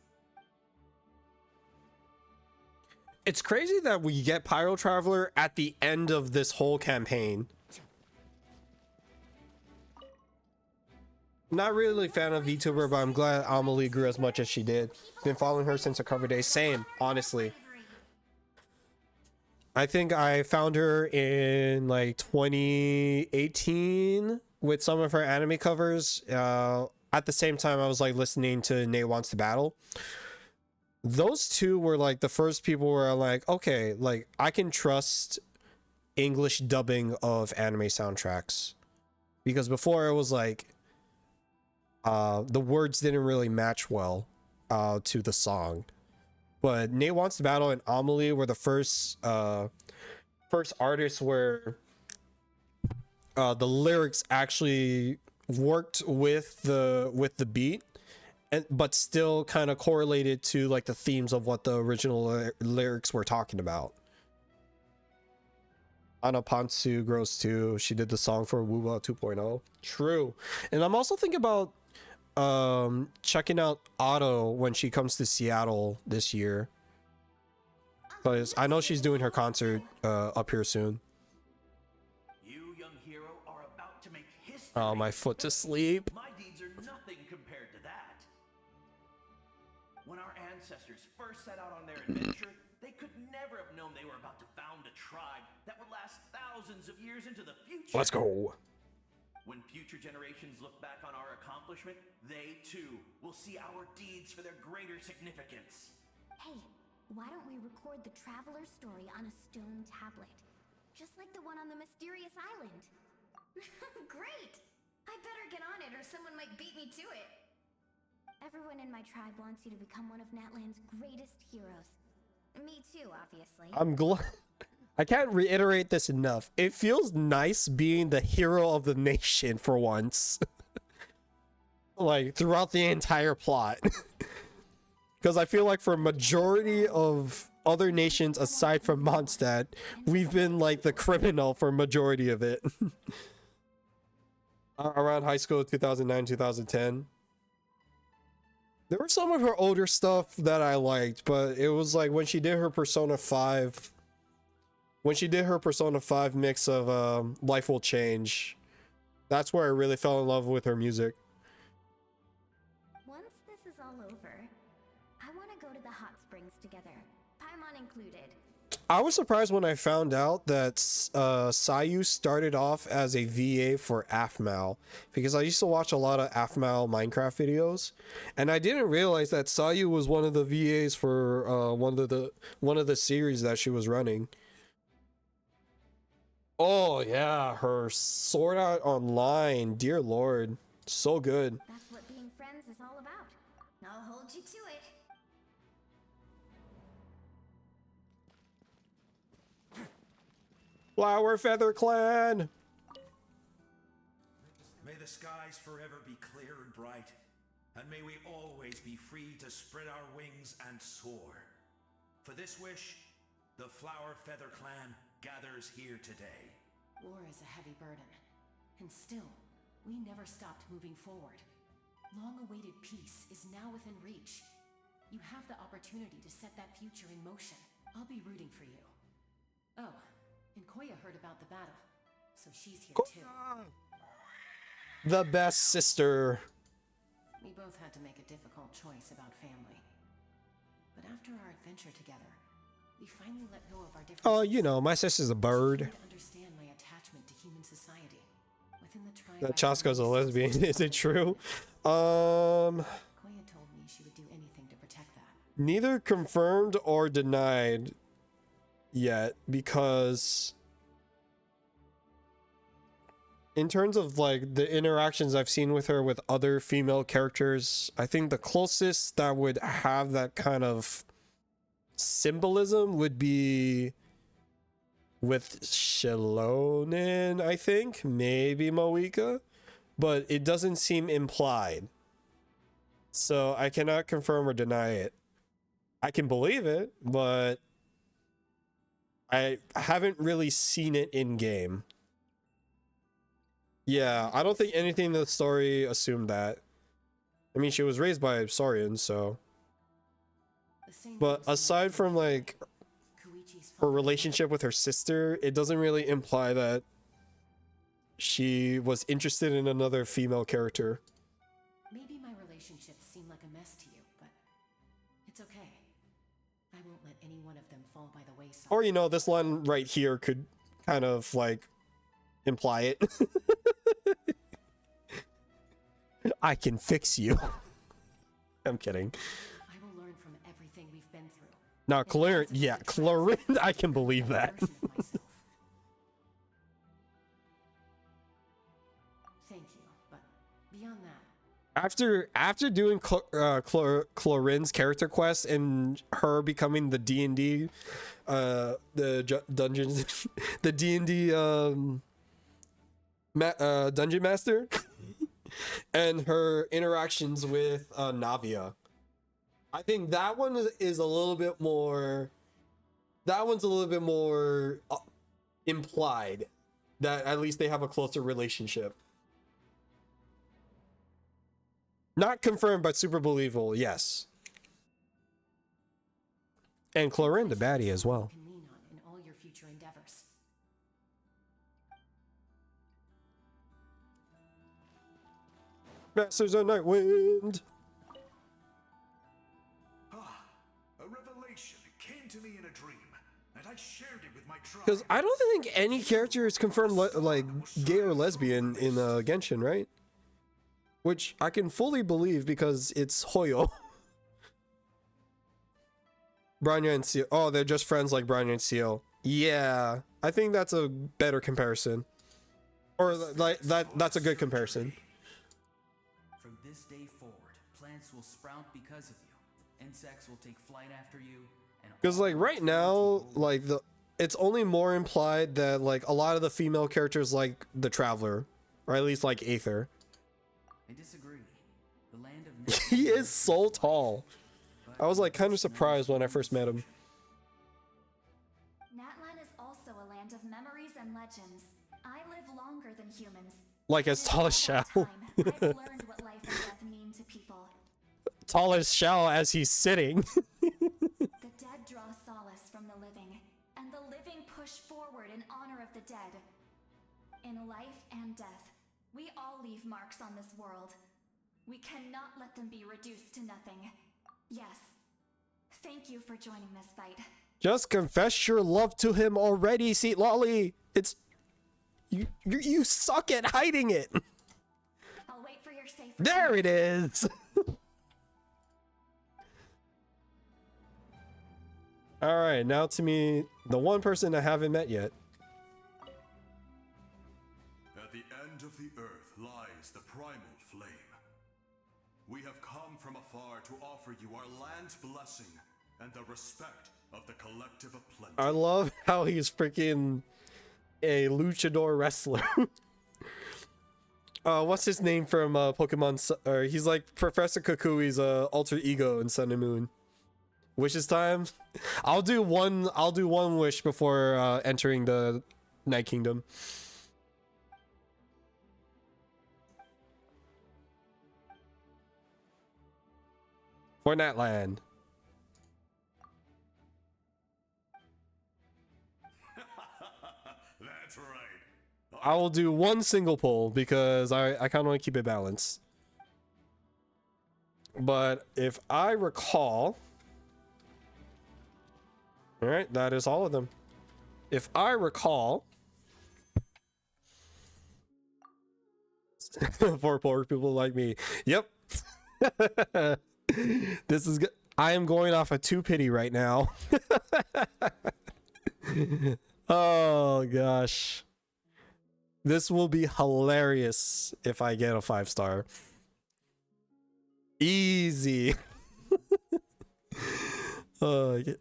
It's crazy that we get Pyro Traveler at the end of this whole campaign. Not really a fan of VTuber, but I'm glad Amelie grew as much as she did. Been following her since her cover day. Same, honestly. I think I found her in like 2018 with some of her anime covers. At the same time, I was like listening to Nate Wants to Battle. Those two were like the first people where I'm like, okay, like I can trust English dubbing of anime soundtracks. Because before it was like, the words didn't really match well to the song. But Nate Wants to Battle and Amelie were the first artists where the lyrics actually worked with the beat, and but still kind of correlated to like the themes of what the original lyrics were talking about. Anna Pantsu Grows 2, she did the song for Wuba 2.0. True. And I'm also thinking about checking out Otto when she comes to Seattle this year, because I know she's doing her concert up here soon. You, young hero, are about to make history. Oh, my foot to sleep. My deeds are nothing compared to that. When our ancestors first set out on their adventure, they could never have known they were about to found a tribe that would last thousands of years into the future. Let's go. When future generations look back on our accomplishment, they too will see our deeds for their greater significance. Hey, why don't we record the traveler's story on a stone tablet? Just like the one on the mysterious island. Great! I better get on it or someone might beat me to it. Everyone in my tribe wants you to become one of Natlan's greatest heroes. Me too, obviously. I'm glad. I can't reiterate this enough. It feels nice being the hero of the nation for once. Like throughout the entire plot. Because I feel like for a majority of other nations aside from Mondstadt, we've been like the criminal for a majority of it. Around high school 2009, 2010. There was some of her older stuff that I liked, but it was like when she did her Persona 5. When she did her Persona 5 mix of Life Will Change, that's where I really fell in love with her music. Once this is all over, I want to go to the hot springs together, Paimon included. I was surprised when I found out that Sayu started off as a VA for Aphmau, because I used to watch a lot of Aphmau Minecraft videos, and I didn't realize that Sayu was one of the VAs for one of the series that she was running. Oh yeah, her Sword Art Online, dear lord, so good. That's what being friends is all about. I'll hold you to it. Flower Feather Clan. May the skies forever be clear and bright, and may we always be free to spread our wings and soar. For this wish, the Flower Feather Clan gathers here today. War is a heavy burden, and still, we never stopped moving forward. Long-awaited peace is now within reach. You have the opportunity to set that future in motion. I'll be rooting for you. Oh, and Koya heard about the battle, so she's here too. The best sister. We both had to make a difficult choice about family. But after our adventure together, we finally let go of our differences. Oh, you know, my sister's a bird. Understand my attachment to human society. Within the tribe, That Chasko's a lesbian. Is it true? Koya told me she would do anything to protect that. Neither confirmed or denied yet, because in terms of like the interactions I've seen with her with other female characters, I think the closest that would have that kind of symbolism would be with Shilonen, I think, maybe Moika, but it doesn't seem implied, so I cannot confirm or deny it. I can believe it, but I haven't really seen it in game. Yeah, I don't think anything in the story assumed that. I mean, she was raised by Saurians, so. But aside from like her relationship with her sister, it doesn't really imply that she was interested in another female character. Maybe my relationships seem like a mess to you, but it's okay. I won't let any one of them fall by the wayside. Or, you know, this line right here could kind of like imply it. I can fix you. I'm kidding. I will learn from everything we've been through. Now, Clorinde, I can believe that. Thank you, but beyond that. After doing Clorinde's character quest and her becoming the D&D, dungeons, the D&D dungeon master, and her interactions with Navia. I think that one is a little bit more. That one's a little bit more implied that at least they have a closer relationship. Not confirmed, but super believable. Yes. And Clorinda baddie as well. Can lean on in all your future endeavors. Masters of Nightwind. A revelation came to me in a dream, and I shared it with my tribe. Because I don't think any character is confirmed like gay or lesbian in Genshin, right? Which I can fully believe because it's Hoyo. Bronya and Seal. Oh, they're just friends like Bronya and Seal. Yeah, I think that's a better comparison. Or like that's a good comparison. From this day forward, plants will sprout because of you. Insects will take flight after you. Because like right now, like it's only more implied that like a lot of the female characters like the Traveler, or at least like Aether. I disagree. The land of He is so tall. I was like kind of surprised when I first met him. Natlan is also a land of memories and legends. I live longer than humans. Like as tall as Shao. I've learned what life and death mean to people. Tall as Shao as he's sitting. The dead draw solace from the living, and the living push forward in honor of the dead. In life and death, we all leave marks on this world. We cannot let them be reduced to nothing. Yes. Thank you for joining this fight. Just confess your love to him already, Seat Lolly. It's you suck at hiding it. I'll wait for your safe. There it is. All right, now to me, the one person I haven't met yet. At the end of the earth lies the primal flame. We have come from afar to offer you our land's blessing and the respect of the collective of plenty. I love how he's freaking a luchador wrestler. What's his name from Pokemon? He's like Professor Kukui's alter ego in Sun and Moon. Wishes time. I'll do one wish before entering the Night Kingdom. For Natlan. That's right. I will do one single pull because I kind of want to keep it balanced. But if I recall... Alright, that is all of them. If I recall... For poor people like me. Yep. This is good. I am going off a 2 pity right now. Oh gosh. This will be hilarious if I get a 5-star. Easy. That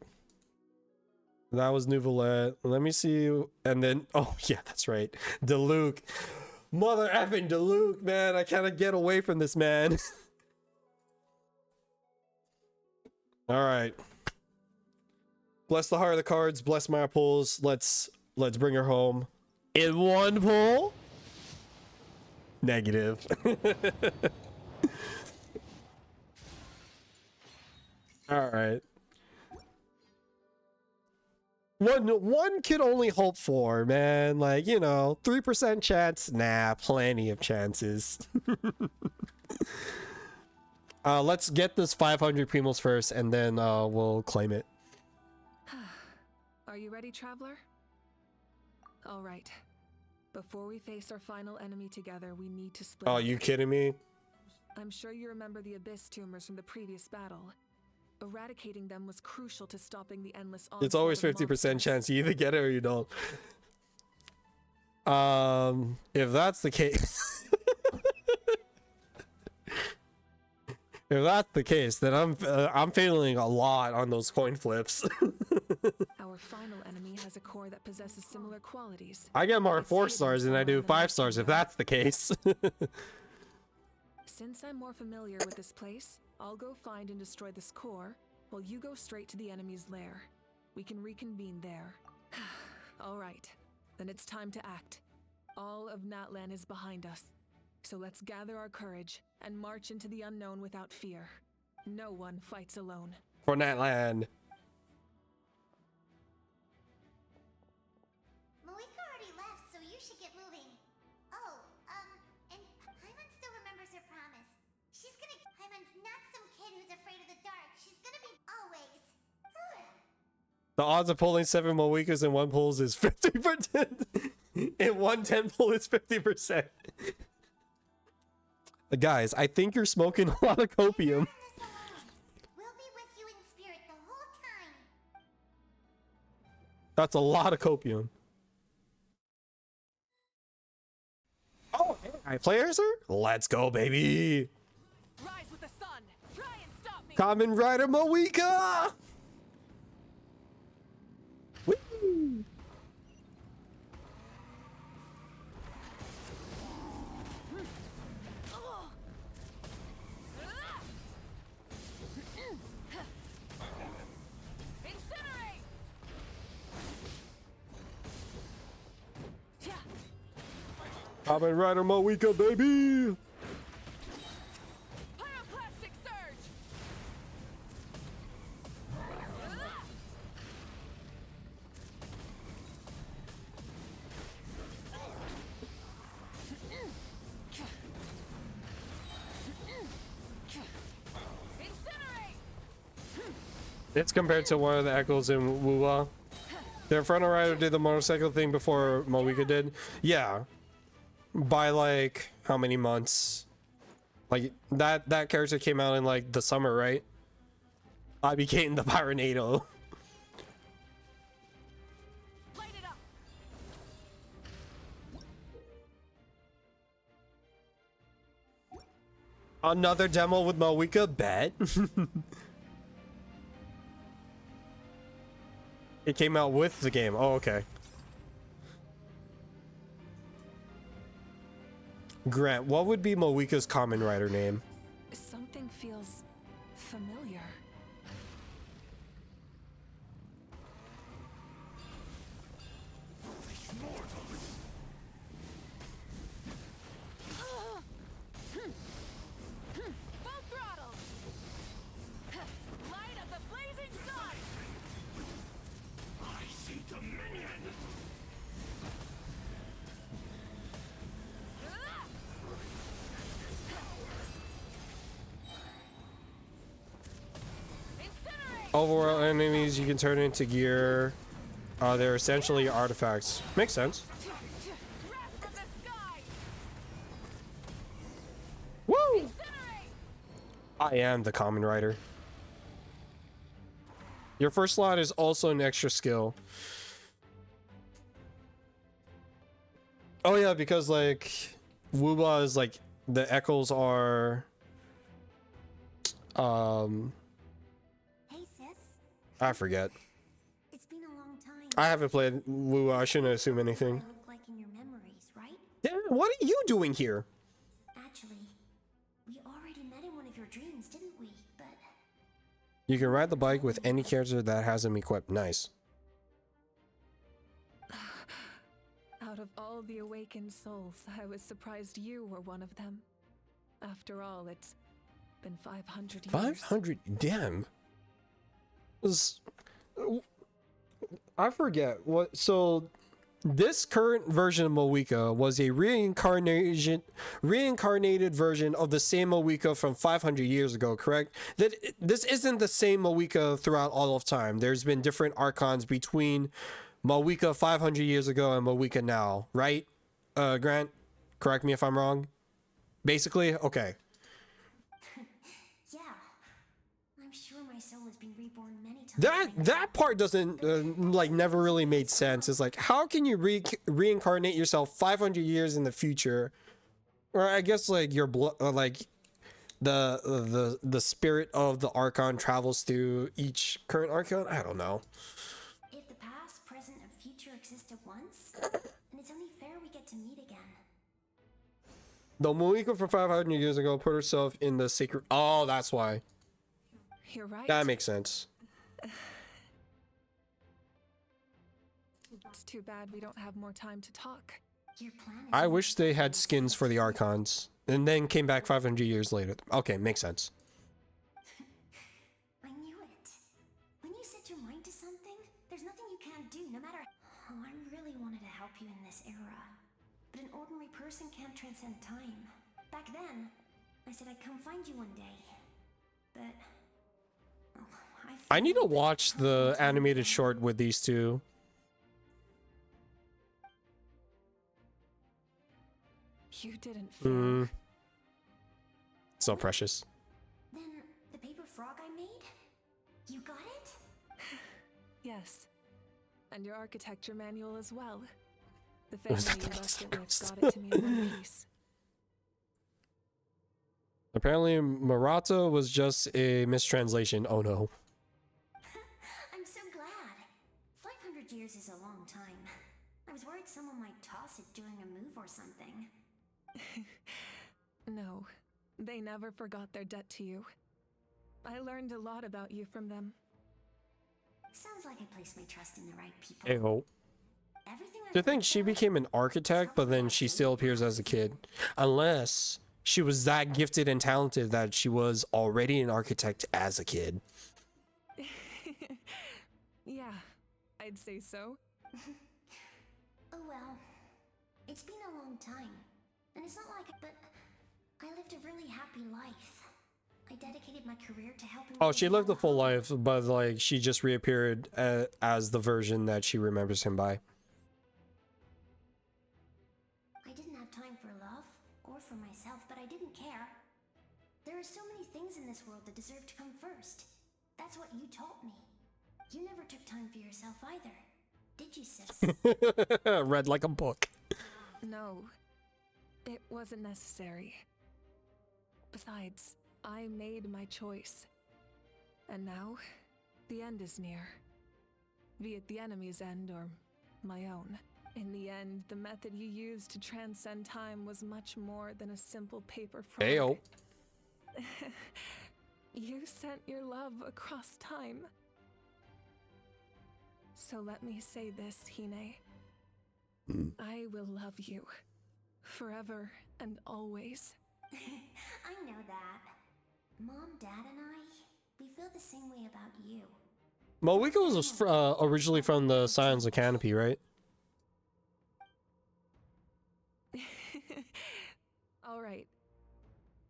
was Nouvelette. Let me see. And then, oh yeah, that's right. Diluc. Mother effing Diluc, man. I can't get away from this man. All right. Bless the heart of the cards. Bless my pulls. Let's bring her home. In one pull. Negative. All right. One could only hope for, man. Like, you know, 3% chance. Nah, plenty of chances. Let's get this 500 primals first, and then we'll claim it. Are you ready, Traveler? All right. Before we face our final enemy together, we need to split. Oh, you kidding me? I'm sure you remember the Abyss tumors from the previous battle. Eradicating them was crucial to stopping the endless onslaught. It's always 50% chance. You either get it or you don't. If that's the case... If that's the case, then I'm failing a lot on those coin flips. Our final enemy has a core that possesses similar qualities. I get more 4 stars than I do 5 stars if that's the case. Since I'm more familiar with this place, I'll go find and destroy this core, while you go straight to the enemy's lair. We can reconvene there. All right, then it's time to act. All of Natlan is behind us. So let's gather our courage and march into the unknown without fear. No one fights alone. For Natlan. Moika already left, so you should get moving. Oh, and Paimon still remembers her promise. She's gonna. Paimon's not some kid who's afraid of the dark. She's gonna be always. The odds of pulling 7 Moikas in one pulls is 50%. In one 10 pull is 50%. Guys, I think you're smoking a lot of copium. We'll be with you in spirit the whole time. That's a lot of copium. Oh, hey, players are? Let's go, baby. Rise with the sun. Try and stop me. Kamen Rider Moika. Woo. Kamen Rider Moika, baby! Pyroclastic surge! It's compared to one of the echoes in Wuwa. Their Inferno Rider did the motorcycle thing before Moika did. Yeah. By like how many months? Like that character came out in like the summer, right? I became the Pyronado. Light it up. Another demo with Moika, bet. It came out with the game. Oh, okay. Grant, what would be Moika's Kamen Rider name? Something feels familiar. Full throttle. Light of the blazing sun. I see dominion. Overworld enemies you can turn into gear. They're essentially artifacts. Makes sense. Woo! I am the Kamen Rider. Your first slot is also an extra skill. Oh yeah, because like Wuba is like the echoes are Hey sis, I forget. it's been a long time. I haven't played Wuba. I shouldn't assume anything. What I look like in your memories, right? Yeah, what are you doing here? Actually, we already met in one of your dreams, didn't we? But You can ride the bike with any character that has them equipped. Nice. Out of all the awakened souls, I was surprised you were one of them. After all, it's been 500 years. 500? Damn. I forget what. So this current version of Moika was a reincarnated version of the same Moika from 500 years ago, correct? That this isn't the same Moika throughout all of time. There's been different archons between Moika 500 years ago and Moika now, right? Grant, correct me if I'm wrong. Basically, okay. yeah, I'm sure my soul has been reborn many times. That part doesn't like never really made sense. It's like, how can you reincarnate yourself 500 years in the future, or I guess like your blood, like the spirit of the archon travels through each current archon. I don't know. If the past, present, and future exist at once, then it's only fair we get to meet again. The Moika from 500 years ago put herself in the sacred. Oh, that's why. You're right. That makes sense. It's too bad we don't have more time to talk. Your plan is I wish they had skins for the Archons, and then came back 500 years later. Okay, makes sense. I knew it. When you set your mind to something, there's nothing you can't do, no matter. Oh, I really wanted to help you in this era. But an ordinary person can't transcend time. Back then, I said I'd come find you one day. But. Oh, I need to watch the animated short with these two. You didn't fail. So precious. Then the paper frog I made? You got it? Yes. And your architecture manual as well. The family you left it with got it to me in one piece. Apparently, Murata was just a mistranslation. Oh no. I'm so glad. 500 years is a long time. I was worried someone might toss it during a move or something. No, they never forgot their debt to you. I learned a lot about you from them. Sounds like I placed my trust in the right people. Hey-ho. To think she became an architect, but then she still appears as a kid. Unless she was that gifted and talented that she was already an architect as a kid. Yeah, I'd say so. Oh well. It's been a long time. And it's not like it, but I lived a really happy life. I dedicated my career to helping. Oh, she lived a full life, but like she just reappeared as the version that she remembers him by. I didn't have time for love or for myself, but I didn't care. There are so many things in this world that deserve to come first. That's what you taught me. You never took time for yourself either, did you, sis? Read like a book. No, it wasn't necessary. Besides, I made my choice. And now, the end is near. Be it the enemy's end or my own. In the end, the method you used to transcend time was much more than a simple paper frog. Heyo. You sent your love across time. So let me say this, Hine. I will love you. Forever and always. I know that. Mom, Dad, and I, we feel the same way about you. Moika was originally from the Scions of Canopy, right? All right.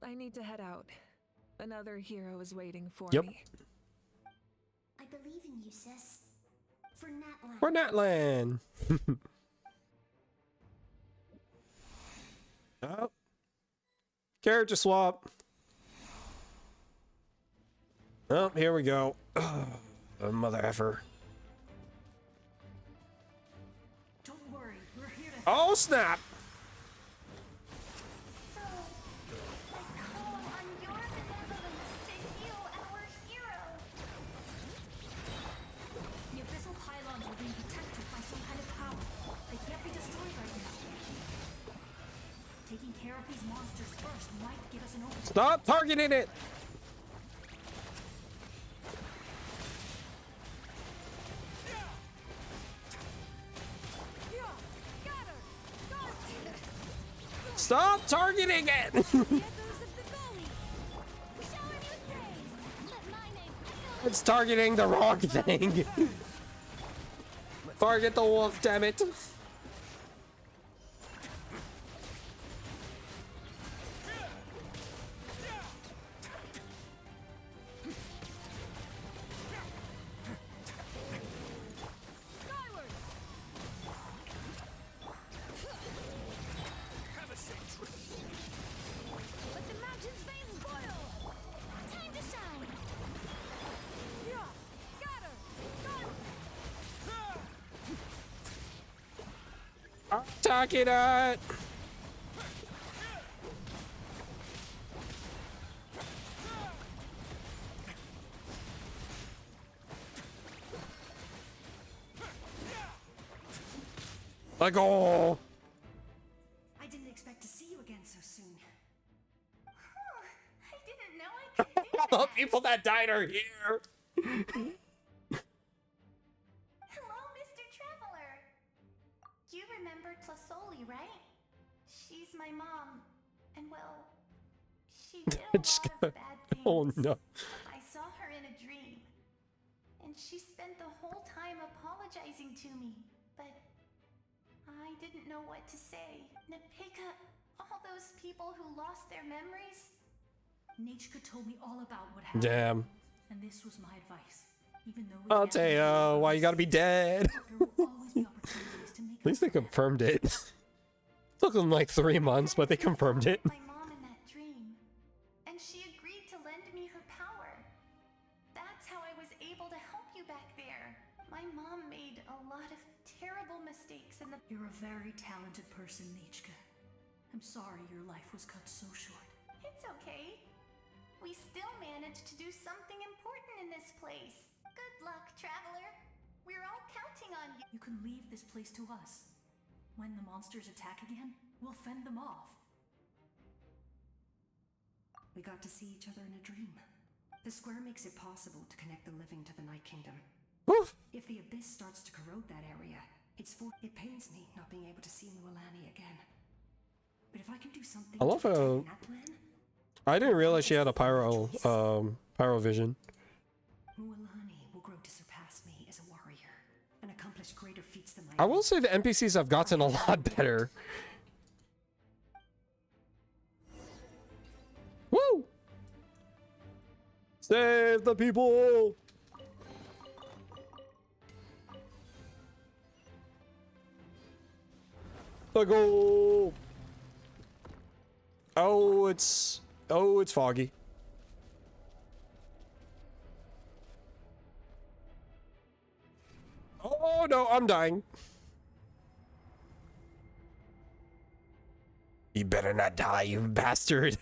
I need to head out. Another hero is waiting for Yep. me. I believe in you, sis. For Natlan. For Natlan. Oh. Character swap. Oh, here we go. Oh, mother effer. Don't worry, we're here to. Oh, snap. So, I call on your benevolence to heal our hero. The abyssal pylons are being protected by some kind of power. They can't be destroyed right now. Taking care of these monsters first might give us an opening. Stop targeting it. Stop targeting it. It's targeting the wrong thing. Target the wolf, damn it. Let the mountain's veins boil! Time to shine! Scatter! Target it. Let go. I didn't expect to see you again so soon. that died are here. Hello, Mr. Traveler. You remember Tlasoli, right? She's my mom. And well, she did a lot of bad things. Oh no. I saw her in a dream. And she spent the whole time apologizing to me. But I didn't know what to say. Nepika, all those people who lost their memories. Nachka told me all about what happened. Damn. And this was my advice. Even though we I'll can't tell you why you gotta be dead. there will always be opportunities to make At least they confirmed it. Took them like 3 months, but they confirmed it. my mom in that dream. And she agreed to lend me her power. That's how I was able to help you back there. My mom made a lot of terrible mistakes in the— You're a very talented person, Nachka. I'm sorry your life was cut so short. It's okay. We still managed to do something important in this place. Good luck, Traveler. We're all counting on you. You can leave this place to us. When the monsters attack again, we'll fend them off. We got to see each other in a dream. The square makes it possible to connect the living to the Night Kingdom. Oof. If the abyss starts to corrode that area, it pains me not being able to see Mualani again. But if I can do something I love how I didn't realize she had a pyro vision. Mualani will grow to surpass me as a warrior and accomplish greater feats than my I will say the NPCs have gotten a lot better. Woo! Save the people! Let's go! Oh, it's foggy. Oh no, I'm dying. You better not die, you bastard.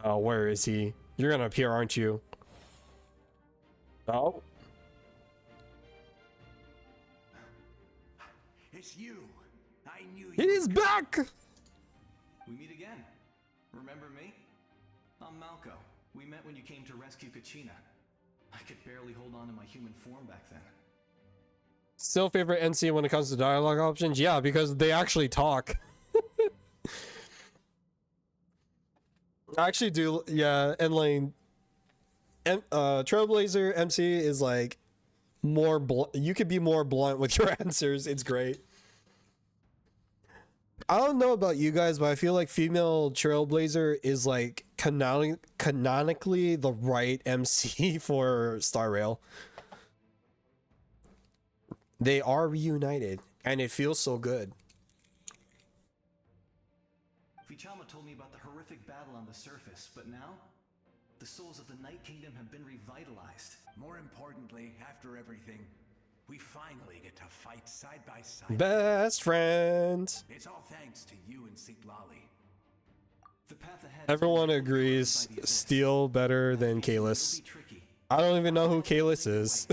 Oh, where is he? You're gonna appear, aren't you? Oh. It's you. I knew you. He's back! We meet again. Remember me? I'm Malco. We met when you came to rescue Kachina. I could barely hold on to my human form back then. Still favorite NC when it comes to dialogue options? Yeah, because they actually talk. I actually do, yeah, and like Trailblazer MC is like more you could be more blunt with your answers. It's great. I don't know about you guys, but I feel like female Trailblazer is like canonically the right MC for Star Rail. They are reunited, and it feels so good. Vichama told me about the horrific battle on the surface, but now, the souls of the Night Kingdom have been revitalized. More importantly, after everything, we finally get to fight side by side. Best friends. It's all thanks to you and Sitlali. The path ahead. Everyone agrees Steel better than Kalis. I don't even know who Kalis is.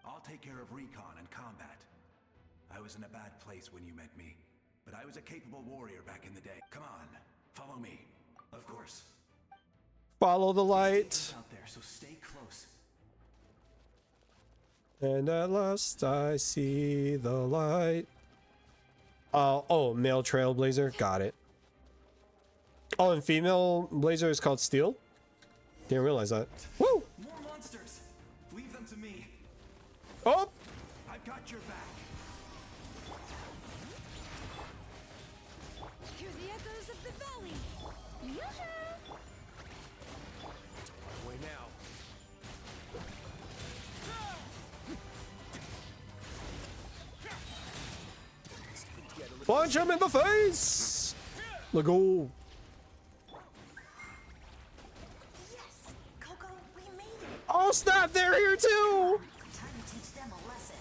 I'll take care of recon and combat. I was in a bad place when you met me, but I was a capable warrior back in the day. Come on, follow me. Of course. Follow the light. Out there, so stay close. And at last I see the light. Oh, male Trailblazer. Got it. Oh, and female Blazer is called Steel? Didn't realize that. Woo! More monsters! Leave them to me. Oh! I've got your back. Hear the echoes of the valley. Yoo-hoo! Away now. Punch him in the face! Let go. Coco, we made it. Oh snap, they're here too! Time to teach them a lesson.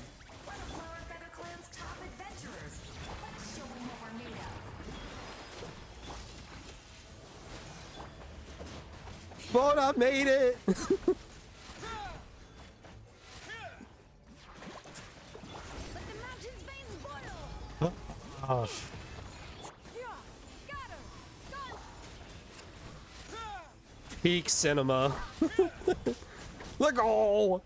We're the Flower Feather Clan's top adventurers. Let's show them what we're made of. But I made it! Let the mountain's veins boil. Oh. Peak cinema. Let go.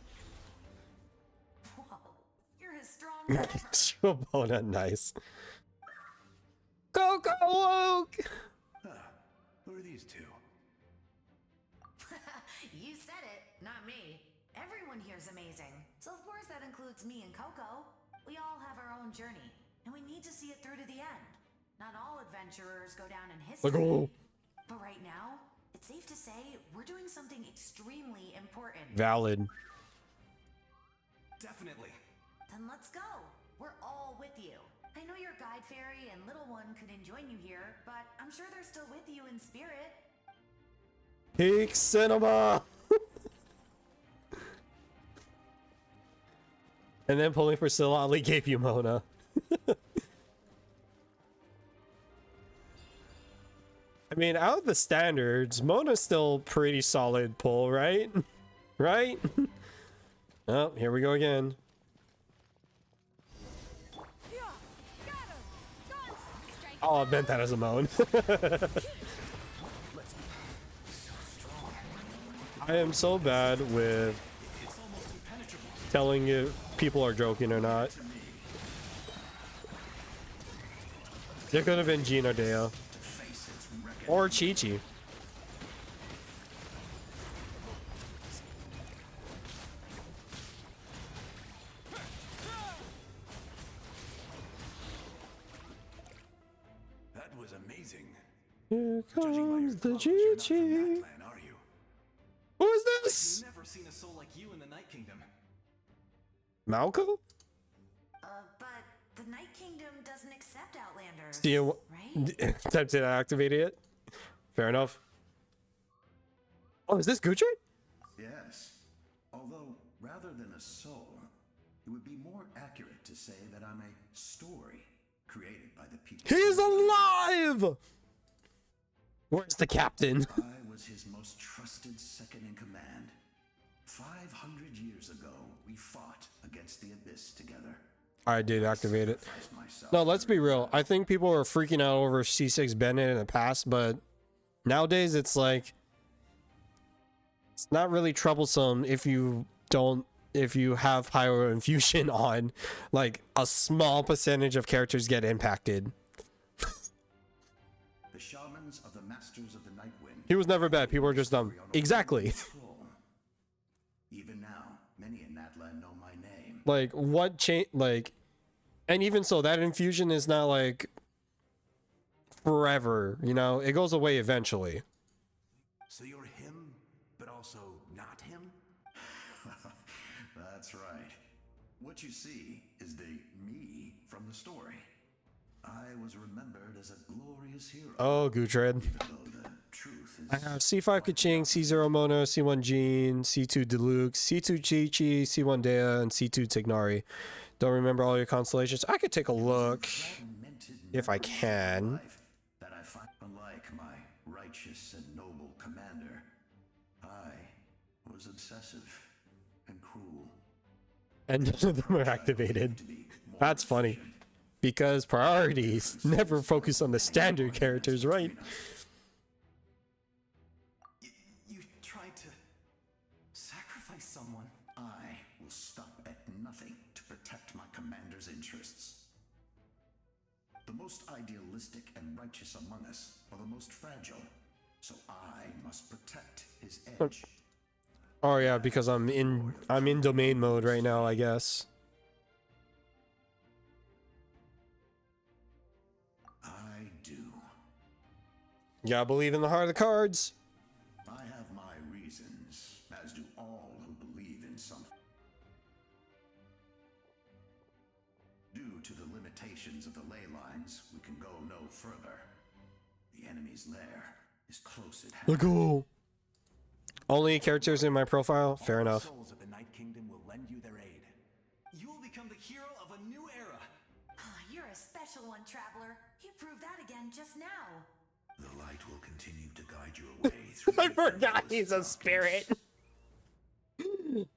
You're as strong as ever. Shamona, nice. Coco woke. Who are these two? You said it, not me. Everyone here's amazing. So of course that includes me and Coco. We all have our own journey, and we need to see it through to the end. Not all adventurers go down in history. Let go. But right now, it's safe to say we're doing something extremely important. Valid. Definitely. Then let's go. We're all with you. I know your guide fairy and little one couldn't join you here, but I'm sure they're still with you in spirit. Peak cinema. And then pulling for Silali gave you Mona. I mean, out of the standards, Mona's still pretty solid pull, right? Right? Oh, here we go again. Oh, I meant that as a moan. I am so bad with telling if people are joking or not. There could have been Jean or Deo. Or Chi-Chi. That was amazing. Here comes the Chi-Chi. Who is this? I've never seen a soul like you in the Night Kingdom. Malco? But the Night Kingdom doesn't accept Outlanders. See you. Time to activate it. Fair enough. Oh, is this Gucci? Yes. Although, rather than a soul, it would be more accurate to say that I'm a story created by the people. He's alive! Where's the captain? I was his most trusted second in command. 500 years ago, we fought against the Abyss together. I did activate it. No, let's be real. I think people were freaking out over C6 Bennett in the past, but nowadays it's like it's not really troublesome if you have pyro infusion on. Like a small percentage of characters get impacted. The shamans of the Masters of the Nightwind. He was never bad. People were just dumb. Exactly. Even now, many in Natlan know my name. Like what change? Like, and even so, that infusion is not like forever. You know, it goes away eventually. So you're him, but also not him? That's right. What you see is the me from the story. I was remembered as a glorious hero. Oh, Gutred. I have C5 Kaching, C0 Mona, C1 Jean, C2 Deluxe, C2 Chi-Chi, C1 Dea, and C2 Tignari. Don't remember all your constellations? I could take a look if I can. That I find unlike my righteous and noble commander, I was obsessive and cruel. And none of them are activated. That's funny. Because priorities never focus on the standard characters, right? You tried to sacrifice someone. I will stop at nothing to protect my commander's interests. The most idealistic and righteous among us are the most fragile, so I must protect his edge. Oh yeah, because I'm in domain mode right now, I guess. I do. You gotta believe in the heart of the cards. I have my reasons, as do all who believe in something. Due to the limitations of the ley lines, we can go no further. The enemy's lair is close at hand. Look go. Only characters in my profile? Fair enough. Souls of the Night Kingdom will lend you their aid. You will become the hero of a new era. You're a special one, traveler. You proved that again just now. The light will continue to guide your way through. I forgot he's a spirit.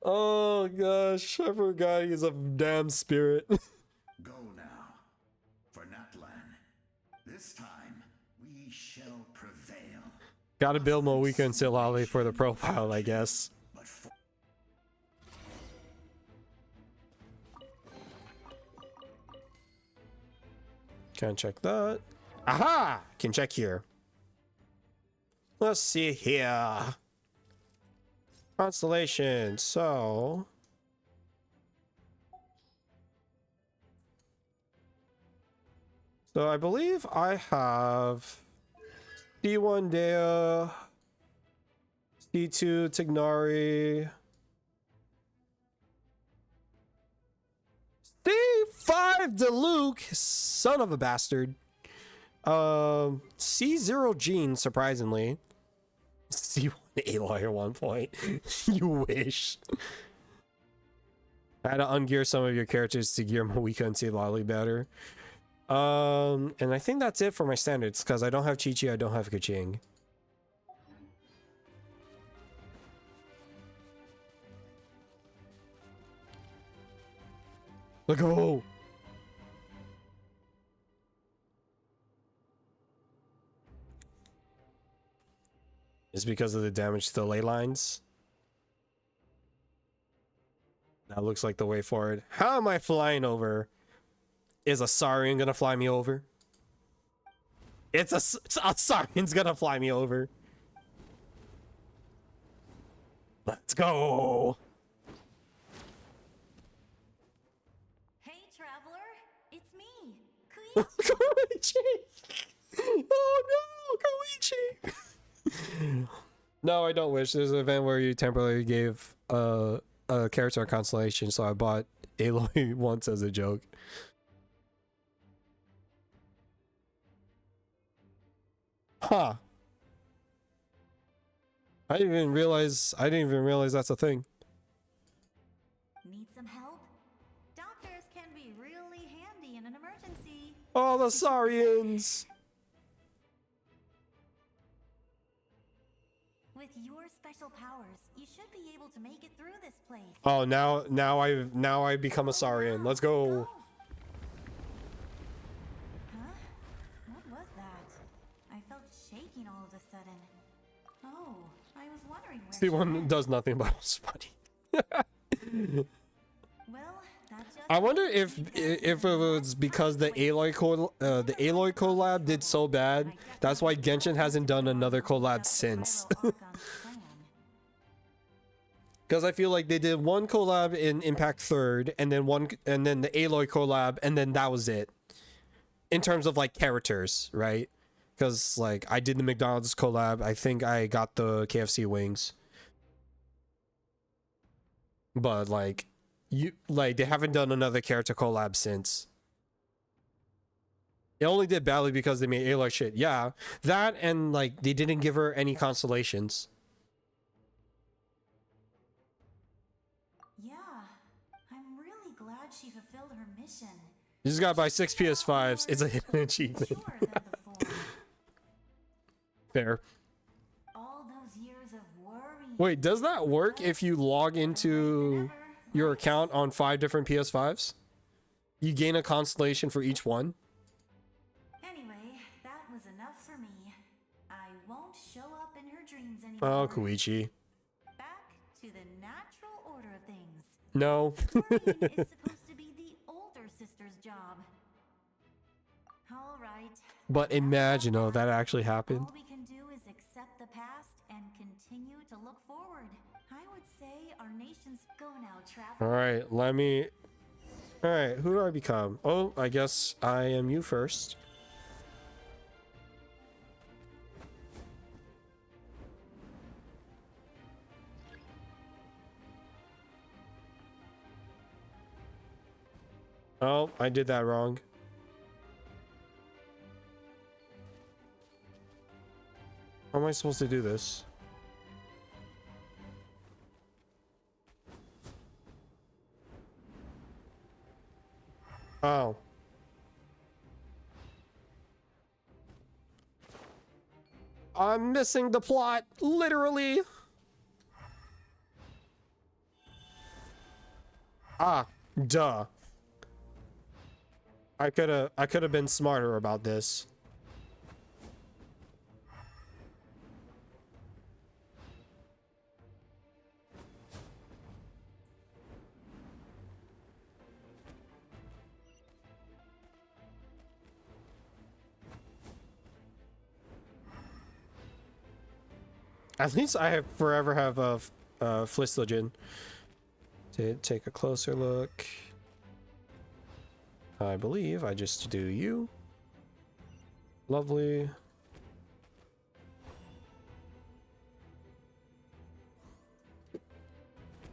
Oh gosh, I forgot he's a damn spirit. Go now, for Natlan. This time, we shall prevail. Gotta build Moika and Silali for the profile, I guess. Can't check that. Aha! Can check here. Let's see here. Constellation. So I believe I have C1 Dea, C2 Tignari, C5 Diluc, son of a bastard. C0 Gene, surprisingly. C1 Aloy at one point. You wish. I had to ungear some of your characters to gear Moika and Silali better. And I think that's it for my standards, because I don't have Chi-Chi, I don't have Keqing. Let's go! It's because of the damage to the ley lines. That looks like the way forward. How am I flying over? Is a Saurian gonna fly me over? It's a Saurian's gonna fly me over. Let's go! Hey, traveler, it's me, Koichi. Koichi! Oh no, Koichi! No, I don't wish. There's an event where you temporarily gave a character a constellation, so I bought Aloy once as a joke. Huh. I didn't even realize that's a thing. Need some help? Doctors can be really handy in an emergency. Oh, the Saurians! With your special powers, you should be able to make it through this place. Oh, now I become a Saurian. Let's go. Huh? What was that? I felt shaking all of a sudden. Oh, I was wondering where C1 does nothing about his body. Well, that just I wonder if it was because the Aloy collab did so bad. That's why Genshin hasn't done another collab since. Because I feel like they did one collab in Impact 3rd, and then the Aloy collab, and then that was it. In terms of like characters, right? Because like I did the McDonald's collab, I think I got the KFC wings. But like they haven't done another character collab since. It only did badly because they made Aloy shit. Yeah, that and like they didn't give her any constellations. Yeah, I'm really glad she fulfilled her mission. You just gotta buy 6 PS5s. It's a hidden achievement. Fair. All those years of worry. Wait, does that work if you log into your account on 5 different PS5s? You gain a constellation for each one? Anyway, that was enough for me. I won't show up in her dreams anymore. Oh, Koichi. Back to the natural order of things. No. It's supposed to be the older sister's job. All right. But imagine, oh, that actually happened. All we can do is accept the past and continue to look forward. I would say our nation's go now, traveler. Alright, let me... Alright, who do I become? Oh, I guess I am you first. Oh, I did that wrong. How am I supposed to do this? Oh. I'm missing the plot, literally. Ah, duh. I could have been smarter about this. At least I have forever have a Flislogen. Did take a closer look. I believe I just do you. Lovely.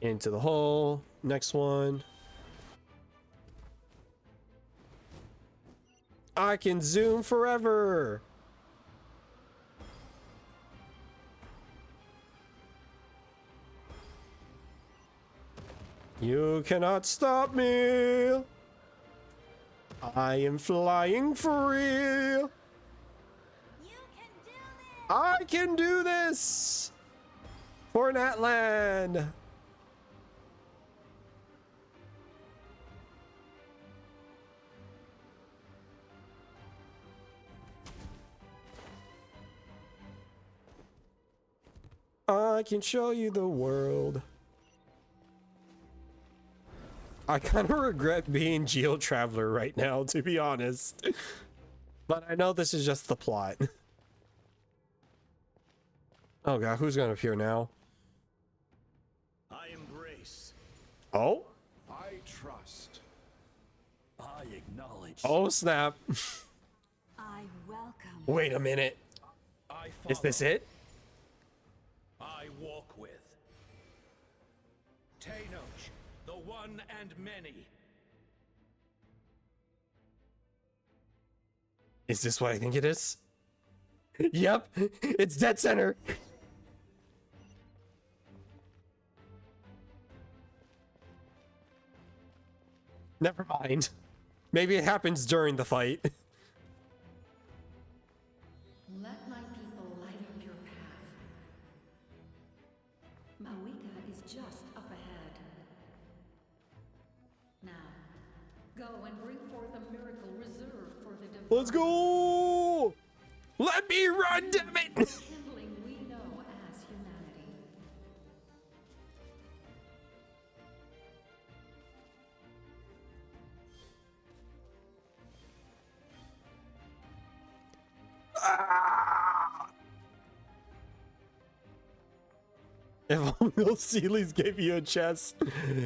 Into the hole. Next one. I can zoom forever. You cannot stop me. I am flying free. I can do this for Natland. I can show you the world. I kind of regret being Geo Traveler right now, to be honest. But I know this is just the plot. Oh god, who's gonna appear now? I embrace. Oh? I trust. I acknowledge. Oh snap. I welcome. Wait a minute. Is this it? I walk with. Tenoch, the one and many. Is this what I think it is? Yep, it's dead center. Never mind. Maybe it happens during the fight. Let my people light up your path. Mawika is just up ahead. Now, go and bring forth a miracle reserved for the divine. Let's go! Let me run, damn it! Kindling we know as humanity. If only those Sealies gave you a chest.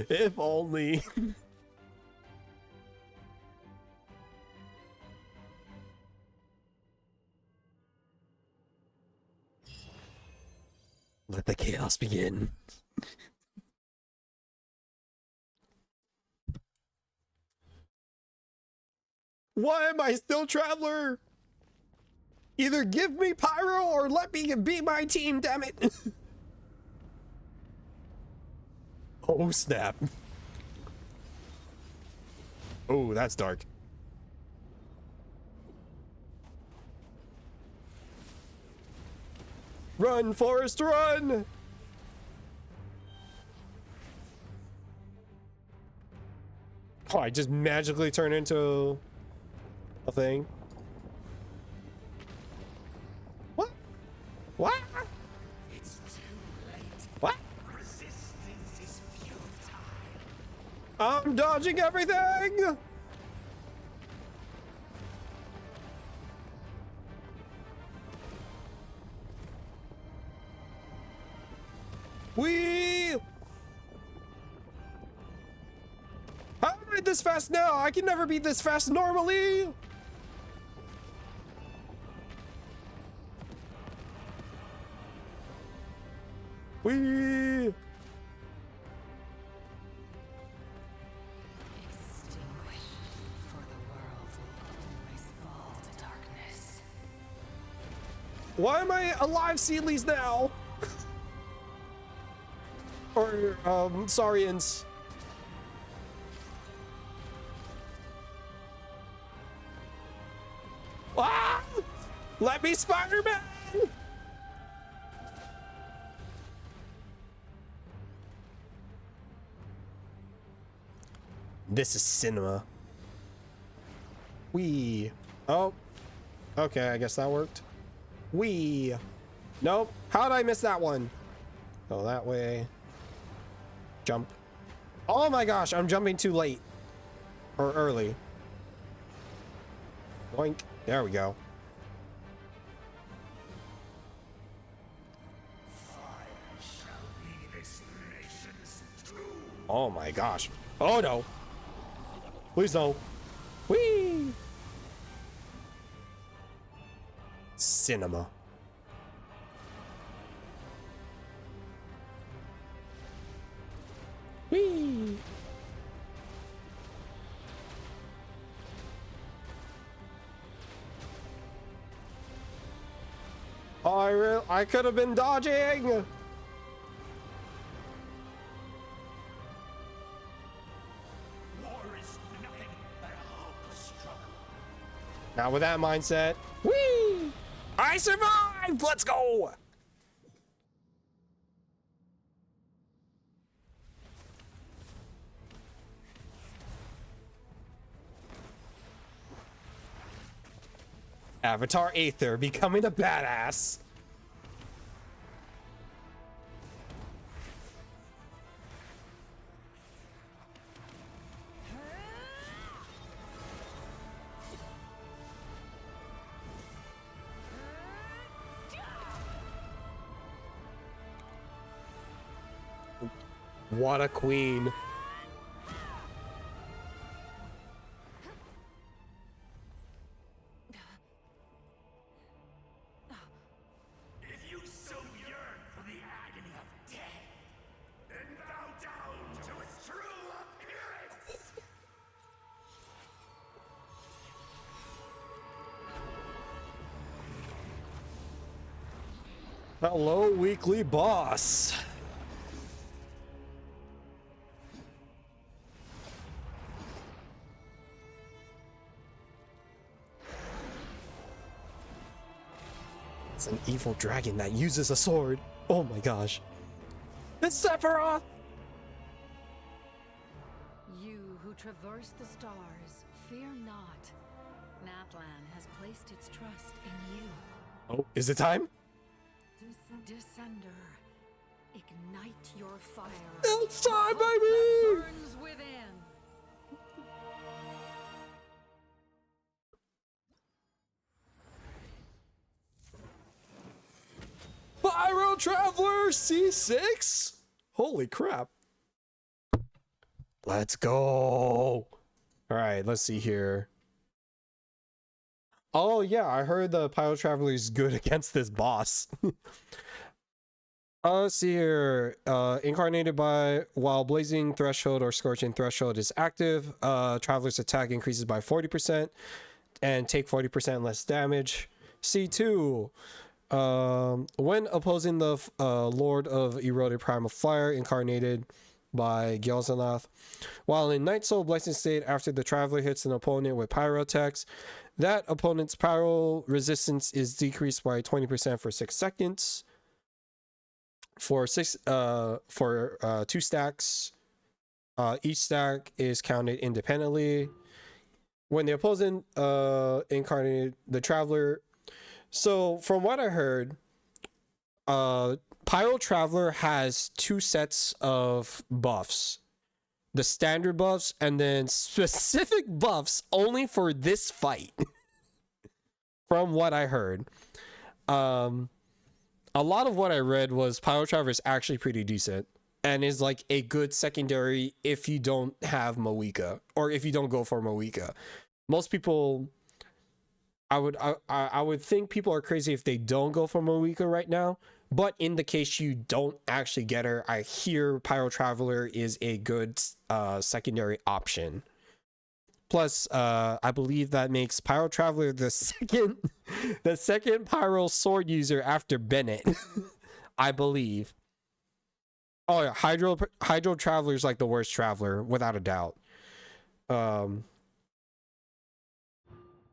If only. Let the chaos begin. Why am I still Traveler? Either give me Pyro or let me be my team, damn it. Oh snap. Oh, that's dark. Run, Forest, run! Oh, I just magically turn into a thing. What? What? It's too late. What? Resistance is futile. I'm dodging everything! Whee! How am I this fast now? I can never be this fast normally! Whee! Extinguish, for the world will always fall to darkness. Why am I alive, Seedleys, now? Or, Saurians. Ah! Let me Spider-Man! This is cinema. Wee. Oh. Okay, I guess that worked. Wee. Nope. How did I miss that one? Go that way. Jump. Oh my gosh, I'm jumping too late. Or early. Boink. There we go. Oh my gosh. Oh no. Please no. Whee! Cinema. Whee! I could have been dodging. War is nothing but a hopeless struggle. Now with that mindset, whee! I survived! Let's go! Avatar Aether becoming a badass. What a queen. If you so yearn for the agony of death, then bow down to its true appearance! Hello, weekly boss. It's an evil dragon that uses a sword. Oh my gosh. It's Sephiroth! You who traverse the stars, fear not. Natlan has placed its trust in you. Oh, is it time? Descender, ignite your fire. It's time, Hope baby! that burns within. Pyro Traveler C6? Holy crap. Let's go. All right, let's see here. Oh yeah, I heard the Pyro Traveler is good against this boss. Let's see here. Incarnated by while Blazing Threshold or Scorching Threshold is active, Traveler's attack increases by 40% and take 40% less damage. C2. When opposing the Lord of Eroded Primal Fire, incarnated by Gyalzanath, while in Night Soul Blessing state, after the Traveler hits an opponent with pyro attacks, that opponent's pyro resistance is decreased by 20% for 6 seconds. For 2 stacks, each stack is counted independently. When the opponent incarnated the Traveler. So from what I heard, Pyro Traveler has 2 sets of buffs. The standard buffs and then specific buffs only for this fight. From what I heard. A lot of what I read was Pyro Traveler is actually pretty decent and is like a good secondary if you don't have Moeka or if you don't go for Moeka. Most people, I would think people are crazy if they don't go for Moeka right now. But in the case you don't actually get her, I hear Pyro Traveler is a good secondary option. Plus, I believe that makes Pyro Traveler the second Pyro sword user after Bennett. I believe. Oh yeah, Hydro Traveler is like the worst Traveler, without a doubt.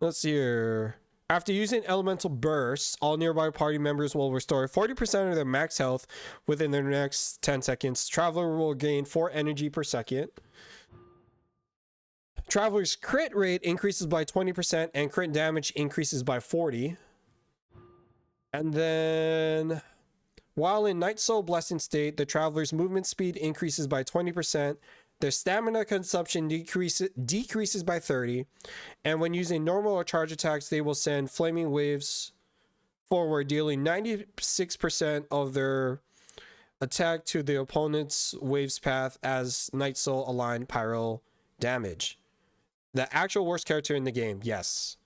Let's see here. After using Elemental Burst, all nearby party members will restore 40% of their max health within their next 10 seconds. Traveler will gain 4 energy per second. Traveler's crit rate increases by 20% and crit damage increases by 40. And then, while in Night Soul Blessing state, the Traveler's movement speed increases by 20%. Their stamina consumption decreases by 30, and when using normal or charge attacks, they will send flaming waves forward, dealing 96% of their attack to the opponent's wave's path as Night Soul aligned pyro damage. The actual worst character in the game, yes.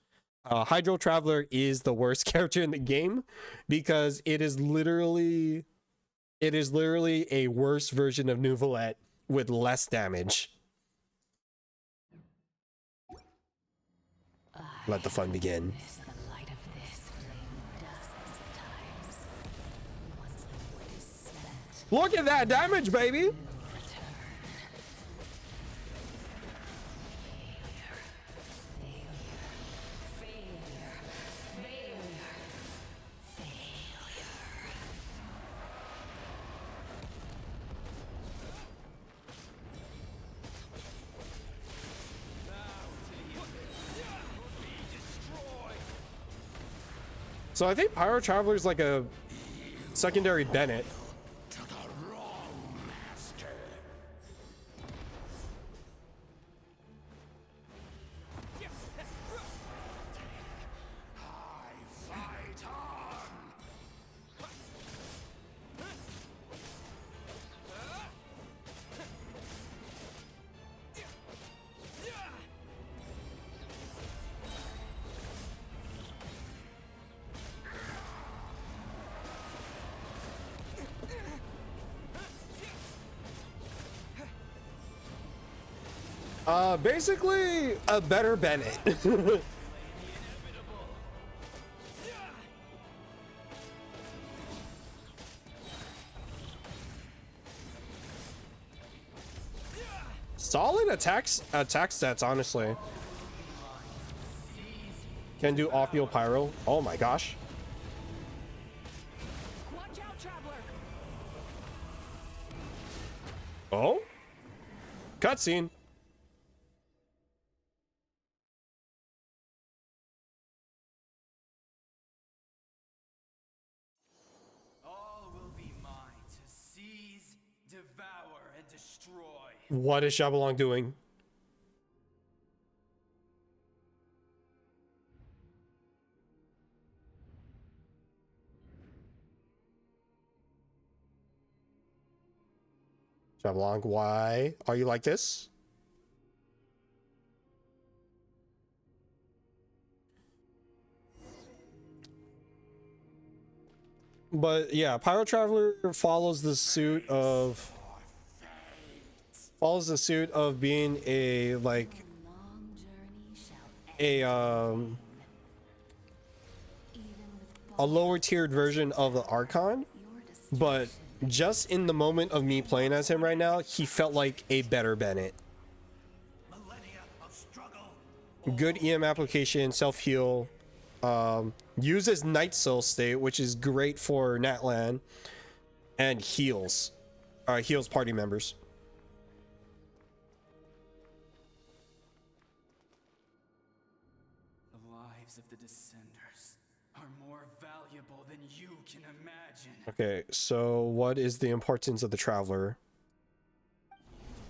Hydro Traveler is the worst character in the game because it is literally a worse version of Neuvillette with less damage. Let the fun begin. Look at that damage, baby! So I think Pyro Traveler is like a secondary Bennett. Basically a better Bennett. Solid attack stats, honestly. Can do off-field pyro. Oh my gosh. Oh? Cutscene. What is Xabalong doing? Xabalong, why are you like this? But yeah, Pyro Traveler follows the suit of being a lower tiered version of the Archon, but just in the moment of me playing as him right now, he felt like a better Bennett. Good EM application, self-heal, uses Night Soul state, which is great for Natlan, and heals party members. Okay, so what is the importance of the Traveler?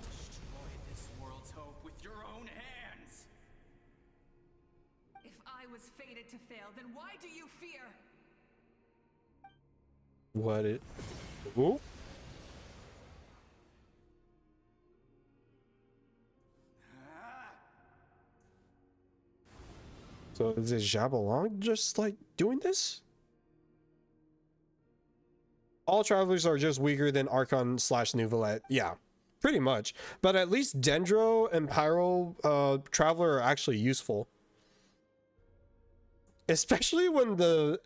Destroy this world's hope with your own hands. If I was fated to fail, then why do you fear? What it? Ooh. So is it Xabalong just like doing this? All Travelers are just weaker than Archon / Neuvillette. Yeah, pretty much. But at least Dendro and Pyro Traveler are actually useful. Especially when the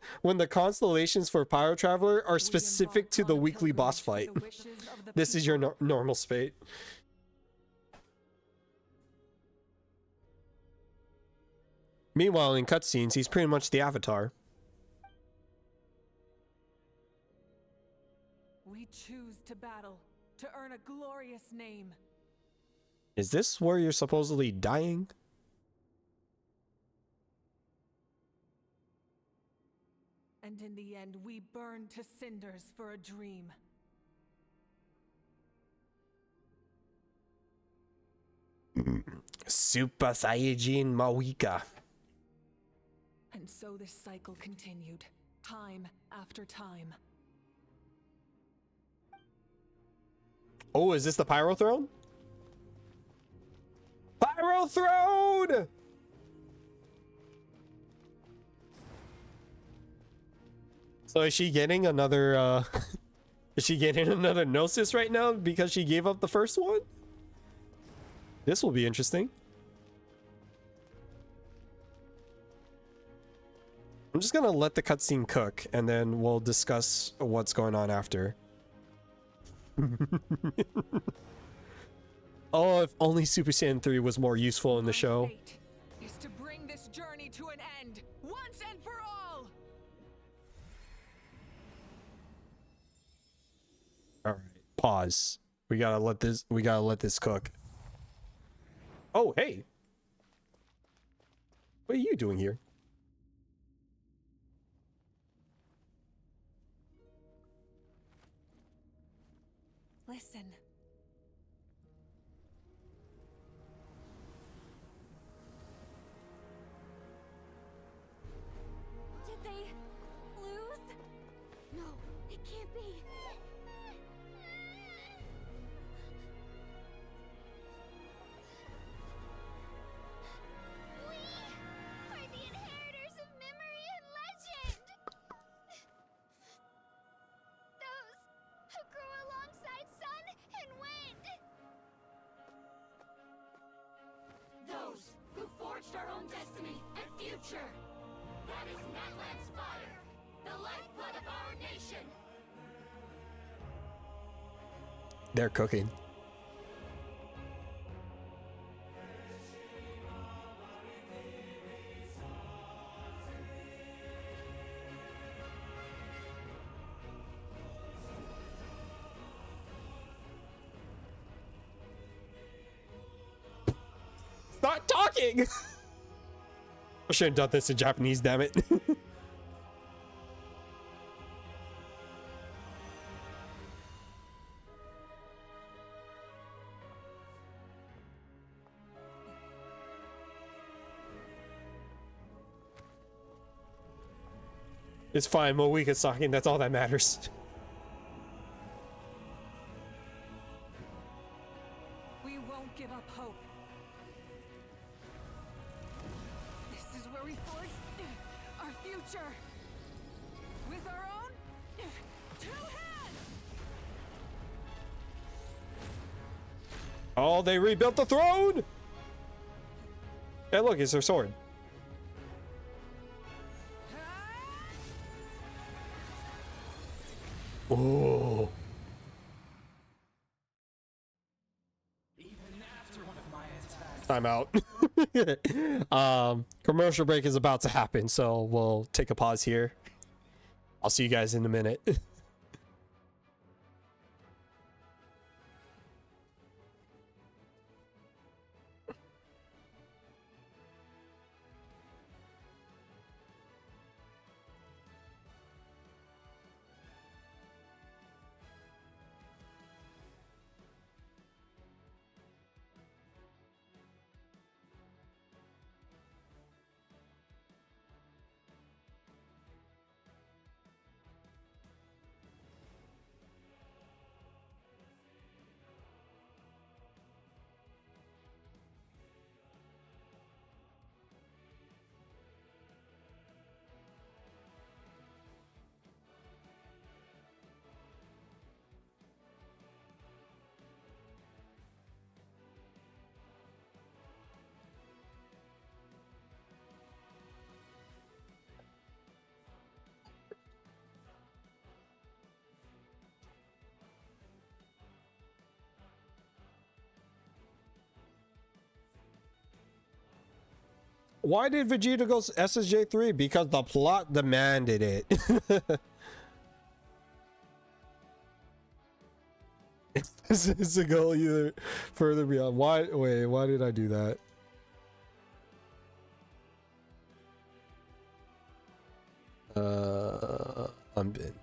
constellations for Pyro Traveler are specific to the weekly boss fight. This is your normal spate. Meanwhile, in cutscenes, he's pretty much the Avatar. We choose to battle, to earn a glorious name. Is this where you're supposedly dying? And in the end, we burn to cinders for a dream. Super Saiyajin Mawika. And so this cycle continued, time after time. Oh, is this the Pyro Throne? Pyro Throne! So is she getting another is she getting another Gnosis right now because she gave up the first one? This will be interesting. I'm just gonna let the cutscene cook and then we'll discuss what's going on after. Oh, if only Super Saiyan 3 was more useful in the show. Is to bring this journey to an end once and for all. All right, pause. We gotta let this cook. Oh, hey. What are you doing here? Listen. Did they lose? No, it can't be. We are the inheritors of memory and legend. Those who grew alongside sun and wind. Those who forged our own destiny and future. That is Natlan's fire, the lifeblood of our nation. They're cooking. Stop talking! I should have done this in Japanese, damn it. It's fine, Moeka's talking, that's all that matters. We won't give up hope. This is where we forge our future. With our own two hands. Oh, they rebuilt the throne! Hey, look, it's her sword. Oh. Time out. Commercial break is about to happen, so we'll take a pause here. I'll see you guys in a minute. Why did Vegeta go SSJ 3? Because the plot demanded it. This is to go either further beyond. Why? Wait, why did I do that?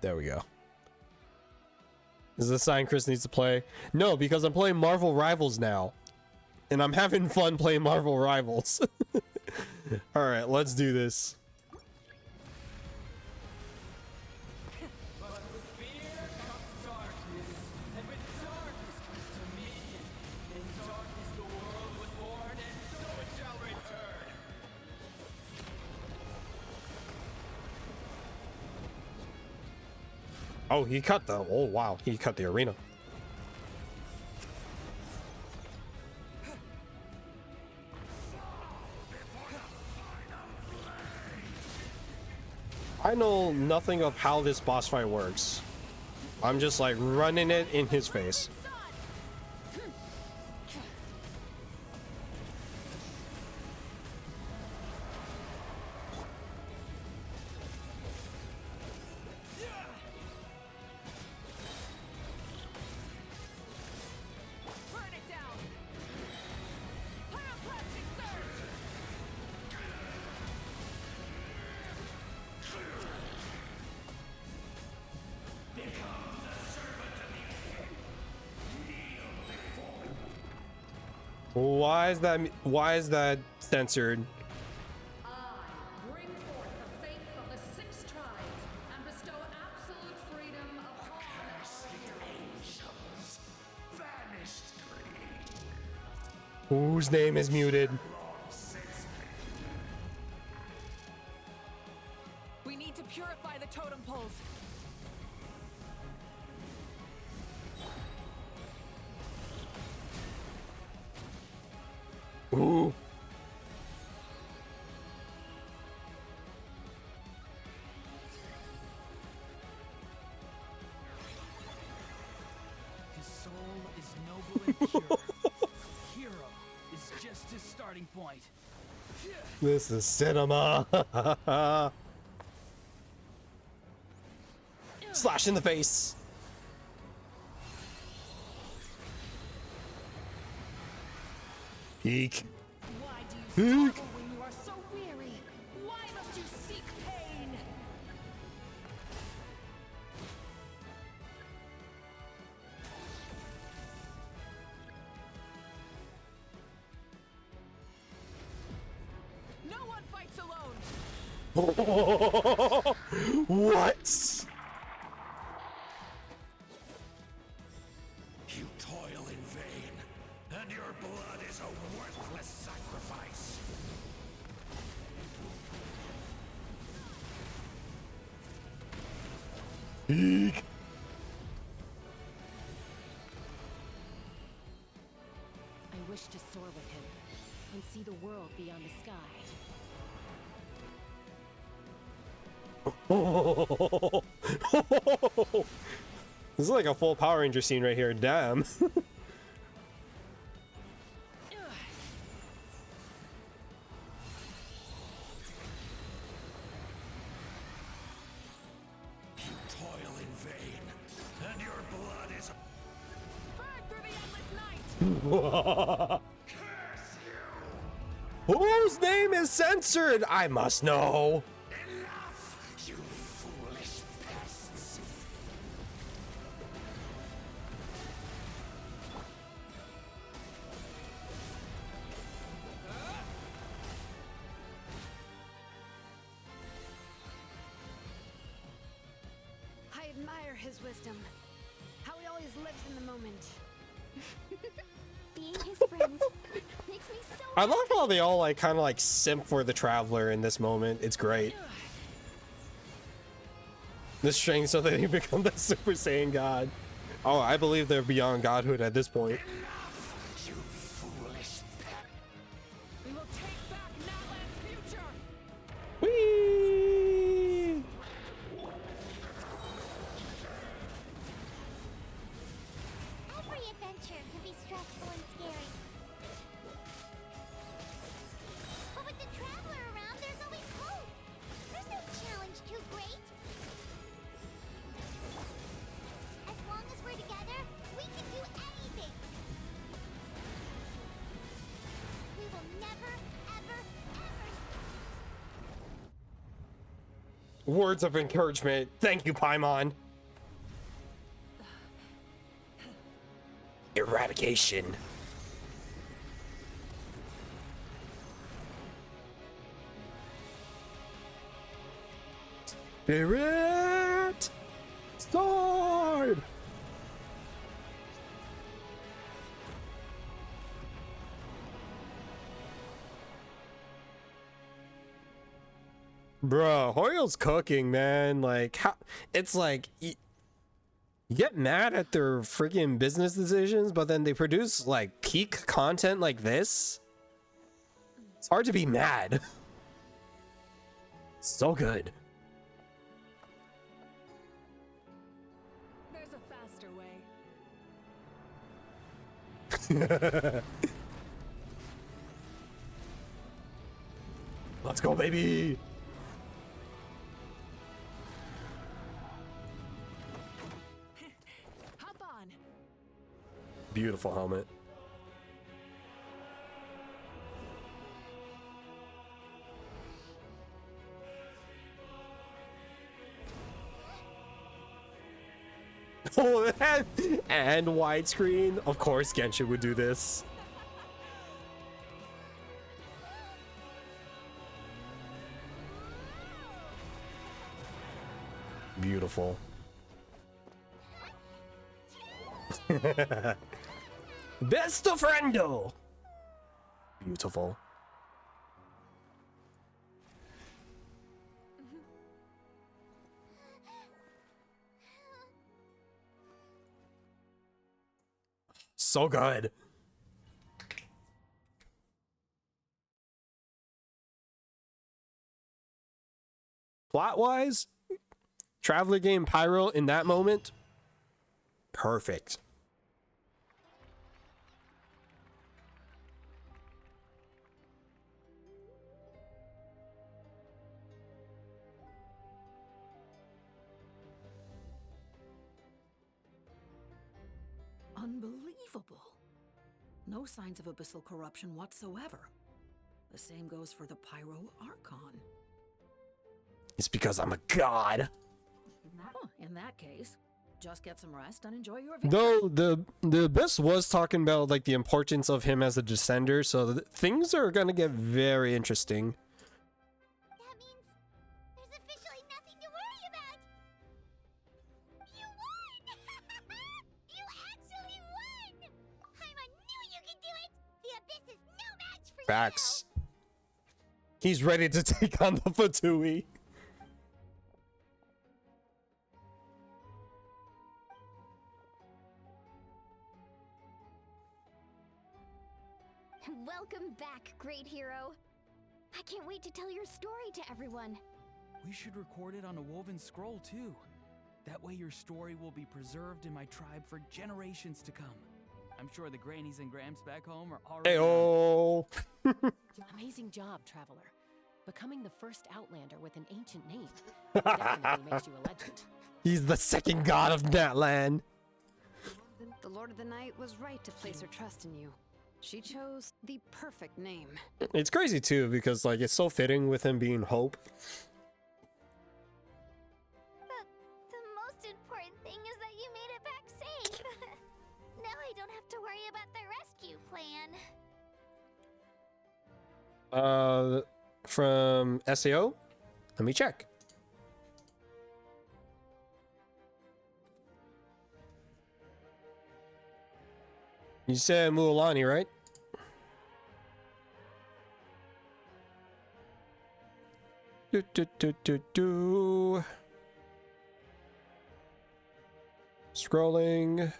There we go. Is this a sign Chris needs to play? No, because I'm playing Marvel Rivals now. And I'm having fun playing Marvel Rivals. Alright, let's do this. Oh, he cut the. Oh wow, he cut the arena. I know nothing of how this boss fight works. I'm just like running it in his face. Why is that censored? Bring forth the faith of the six tribes and bestow absolute freedom upon Angels, vanished. Whose name is muted? We need to purify the totem poles. Ooh. His soul is noble and pure. Hero is just his starting point. This is cinema. Slash in the face. Peek. Why do you Peek. struggle when you are so weary? Why must you seek pain? No one fights alone. What? You toil in vain, and your blood is a worthless sacrifice. Peek. I wish to soar with him and see the world beyond the sky. This is like a full Power Ranger scene right here. Damn. You toil in vain, and your blood is Burn through the endless night. Whose name is censored? I must know. enough, you foolish pests. I admire his wisdom. How he always lives in the moment. Being his friend makes me so I love how they all like kind of like simp for the Traveler in this moment. It's great. The strength so that they become the Super Saiyan God. Oh, I believe they're beyond godhood at this point. You foolish pet. We will take back Natlan's future. Whee! Every adventure can be stressful and scary. But with the Traveler around, there's always hope. There's no challenge too great. As long as we're together, we can do anything. We will never, ever, ever Words of encouragement. Thank you, Paimon. Eradication. Spirit Sword. Bro, Hoyo's cooking, man. Like, how it's like You get mad at their freaking business decisions, but then they produce like peak content like this. It's hard to be mad. So good. There's a faster way. Let's go, baby. Hop on. Beautiful helmet. Oh, and widescreen. Of course, Genshin would do this. Beautiful. Best of friendo. Beautiful. So good. Plot-wise, Traveler game Pyro in that moment, perfect. Unbelievable. No signs of abyssal corruption whatsoever. The same goes for the Pyro Archon. It's because I'm a god. Oh, in that case, just get some rest and enjoy your victory. Though the Abyss was talking about like the importance of him as a descender, so things are gonna get very interesting. That means there's officially nothing to worry about. You won! You actually won! Paimon knew you could do it! The Abyss is no match for Facts. He's ready to take on the Fatui. Welcome back, great hero. I can't wait to tell your story to everyone. We should record it on a woven scroll too. That way your story will be preserved in my tribe for generations to come. I'm sure the grannies and gramps back home are already... Heyo. Amazing job, Traveler. Becoming the first Outlander with an ancient name definitely makes you a legend. He's the second god of Natlan. The Lord of the Night was right to place her trust in you. She chose the perfect name. It's crazy too because like it's so fitting with him being Hope. The most important thing is that you made it back safe. Now I don't have to worry about the rescue plan. From SAO? Let me check. You said Mualani, right? Scrolling.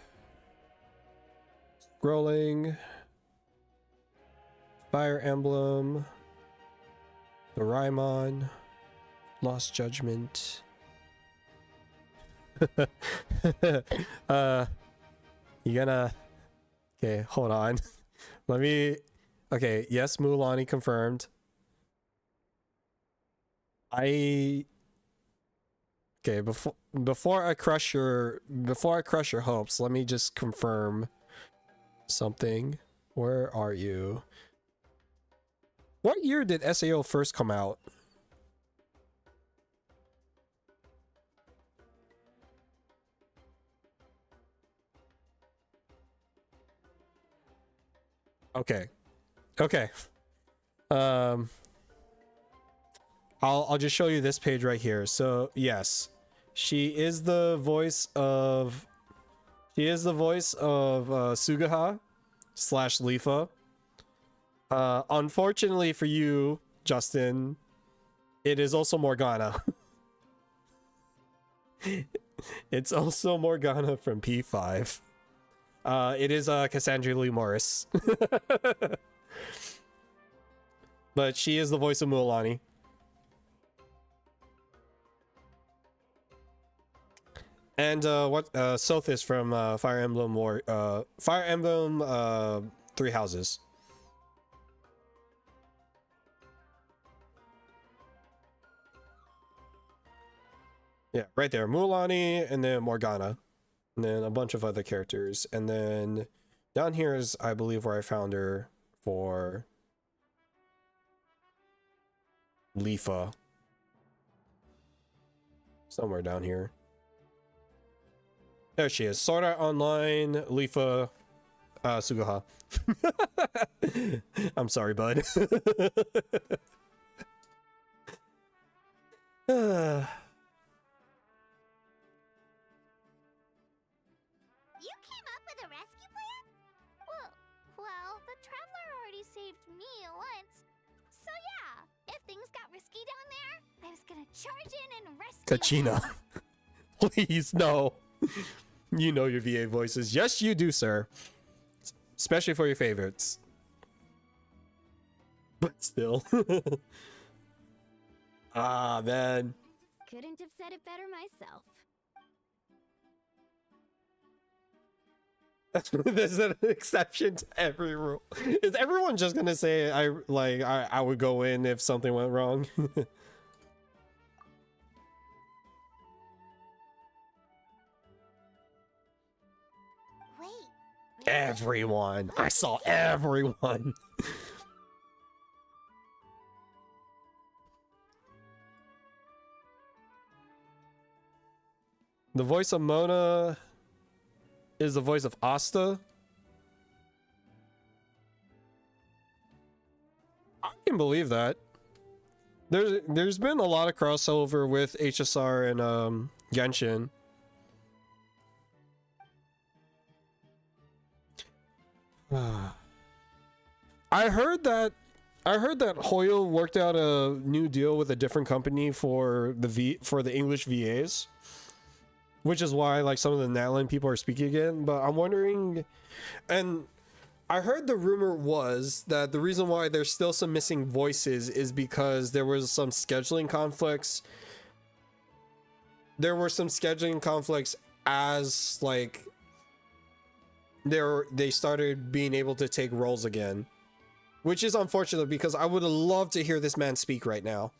Fire Emblem. Doraemon. Lost Judgment. You gonna... Okay, hold on. Let me... Okay, yes, Mualani confirmed. Okay, before I crush your hopes, let me just confirm something. Where are you? What year did SAO first come out? Okay. I'll just show you this page right here. So yes, she is the voice of Sugaha / Leafa. Unfortunately for you, Justin, it is also Morgana. It's also Morgana from P5. It is Cassandra Lee Morris. But she is the voice of Mualani. And Sothis from Fire Emblem Three Houses. Yeah, right there. Mualani, and then Morgana. And then a bunch of other characters. And then down here is, I believe, where I found her for Leafa. Somewhere down here. There she is. Sword Art Online, Leafa, Suguha. I'm sorry, bud. You came up with a rescue plan? Well, the Traveler already saved me once. So yeah, if things got risky down there, I was gonna charge in and rescue Kachina. Please, no. You know your VA voices. Yes, you do, sir. Especially for your favorites. But still. Ah, man. Couldn't have said it better myself. There's an exception to every rule. Is everyone just gonna say I would go in if something went wrong? Everyone. I saw everyone. The voice of Mona is the voice of Asta. I can believe that. There's been a lot of crossover with HSR and Genshin. I heard that Hoyo worked out a new deal with a different company for the English VAs, which is why like some of the Natlan people are speaking again. But I'm wondering, and I heard the rumor was that the reason why there's still some missing voices is because there was some scheduling conflicts. There were some scheduling conflicts as like they started being able to take roles again, which is unfortunate because I would have loved to hear this man speak right now.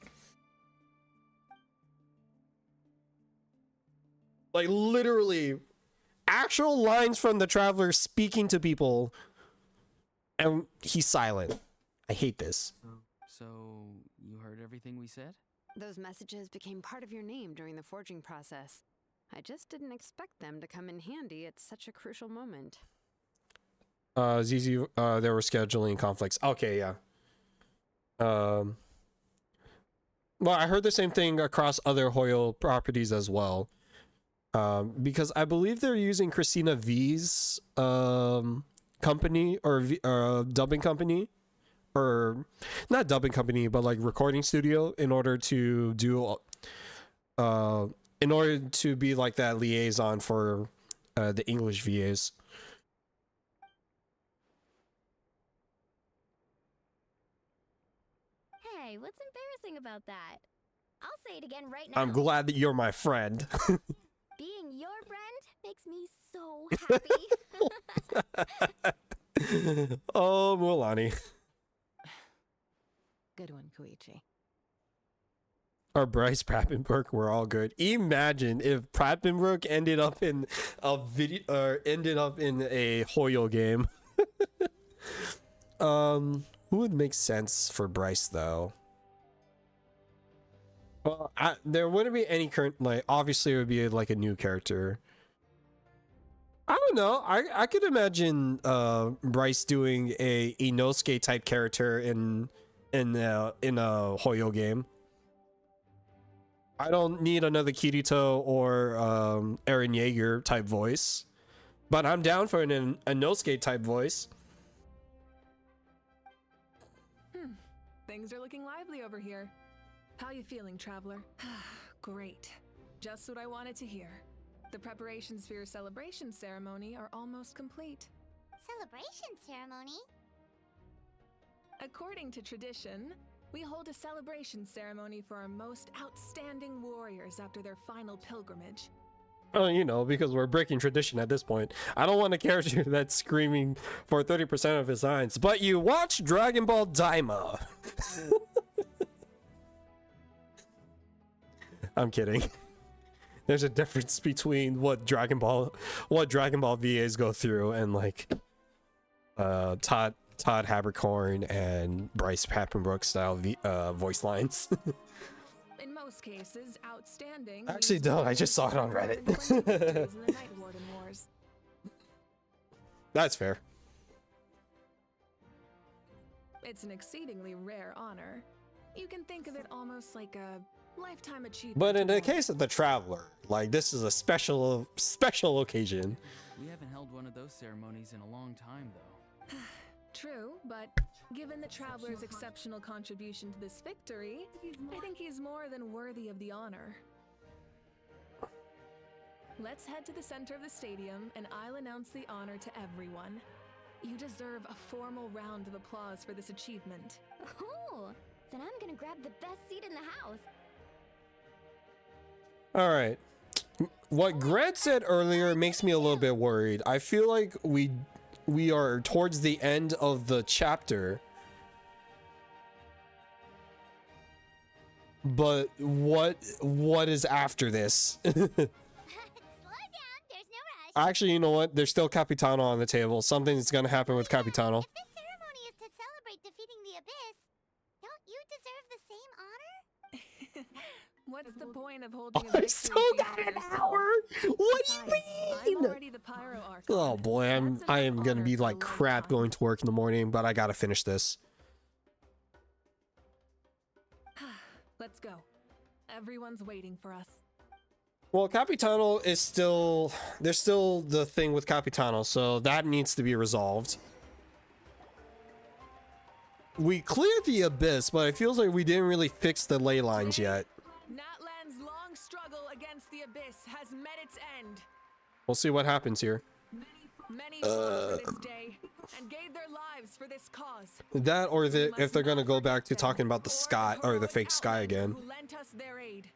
Like literally actual lines from the Traveler speaking to people, and he's silent. I hate this. So you heard everything we said? Those messages became part of your name during the forging process. I just didn't expect them to come in handy at such a crucial moment. ZZ, there were scheduling conflicts. Okay, yeah. Well, I heard the same thing across other Hoyo properties as well. Because I believe they're using Christina V's company or dubbing company, or not dubbing company, but like recording studio in order to do in order to be like that liaison for the English VAs. Hey, what's embarrassing about that? I'll say it again right now. I'm glad that you're my friend. Being your friend makes me so happy. Oh, Mualani. Good one, Koichi. Or Bryce Prappenbrook were all good. Imagine if Prappenbrook ended up in a video or ended up in a Hoyo game. Who would make sense for Bryce though? Well, there wouldn't be any current, like obviously it would be like a new character. I don't know. I could imagine Bryce doing a Inosuke type character in a Hoyo game. I don't need another Kirito or Eren Yeager type voice, but I'm down for an Inosuke type voice. Things are looking lively over here. How you feeling, Traveler? Great. Just what I wanted to hear. The preparations for your celebration ceremony are almost complete. Celebration ceremony? According to tradition, we hold a celebration ceremony for our most outstanding warriors after their final pilgrimage. Oh, you know, because we're breaking tradition at this point. I don't want a character that's screaming for 30% of his lines, but you watch Dragon Ball Daima. I'm kidding. There's a difference between what Dragon Ball VAs go through and like Todd Habercorn and Bryce Pappenbrook style voice lines. In most cases, outstanding. Actually, don't. I just saw it on Reddit. in the Night Warden Wars. That's fair. It's an exceedingly rare honor. You can think of it almost like a lifetime achievement. But in the case of the Traveler, like this is a special occasion. We haven't held one of those ceremonies in a long time, though. True, but given the Traveler's exceptional contribution to this victory, I think he's more than worthy of the honor. Let's head to the center of the stadium, and I'll announce the honor to everyone. You deserve a formal round of applause for this achievement. Oh, then I'm gonna grab the best seat in the house. All right. What Grant said earlier makes me a little bit worried. I feel like we are towards the end of the chapter. But what is after this? Actually, you know what? There's still Capitano on the table. Something's gonna happen with Capitano. If this ceremony is to celebrate defeating the Abyss, don't you deserve the same honor? What's the point of holding a I victory still feast got for an yourself? hour. What do you mean? I'm already the Pyro Archon. Oh boy, I am gonna be like crap going to work in the morning, but I gotta finish this. Let's go. Everyone's waiting for us. Well, Capitano is still... There's still the thing with Capitano, so that needs to be resolved. We cleared the Abyss, but it feels like we didn't really fix the ley lines yet. Natlan's long struggle against the Abyss has met its end. We'll see what happens here. Many fought for this day and gave their lives for this cause. That or if they're gonna go back to talking about the sky or the fake sky again. Who lent us their aid.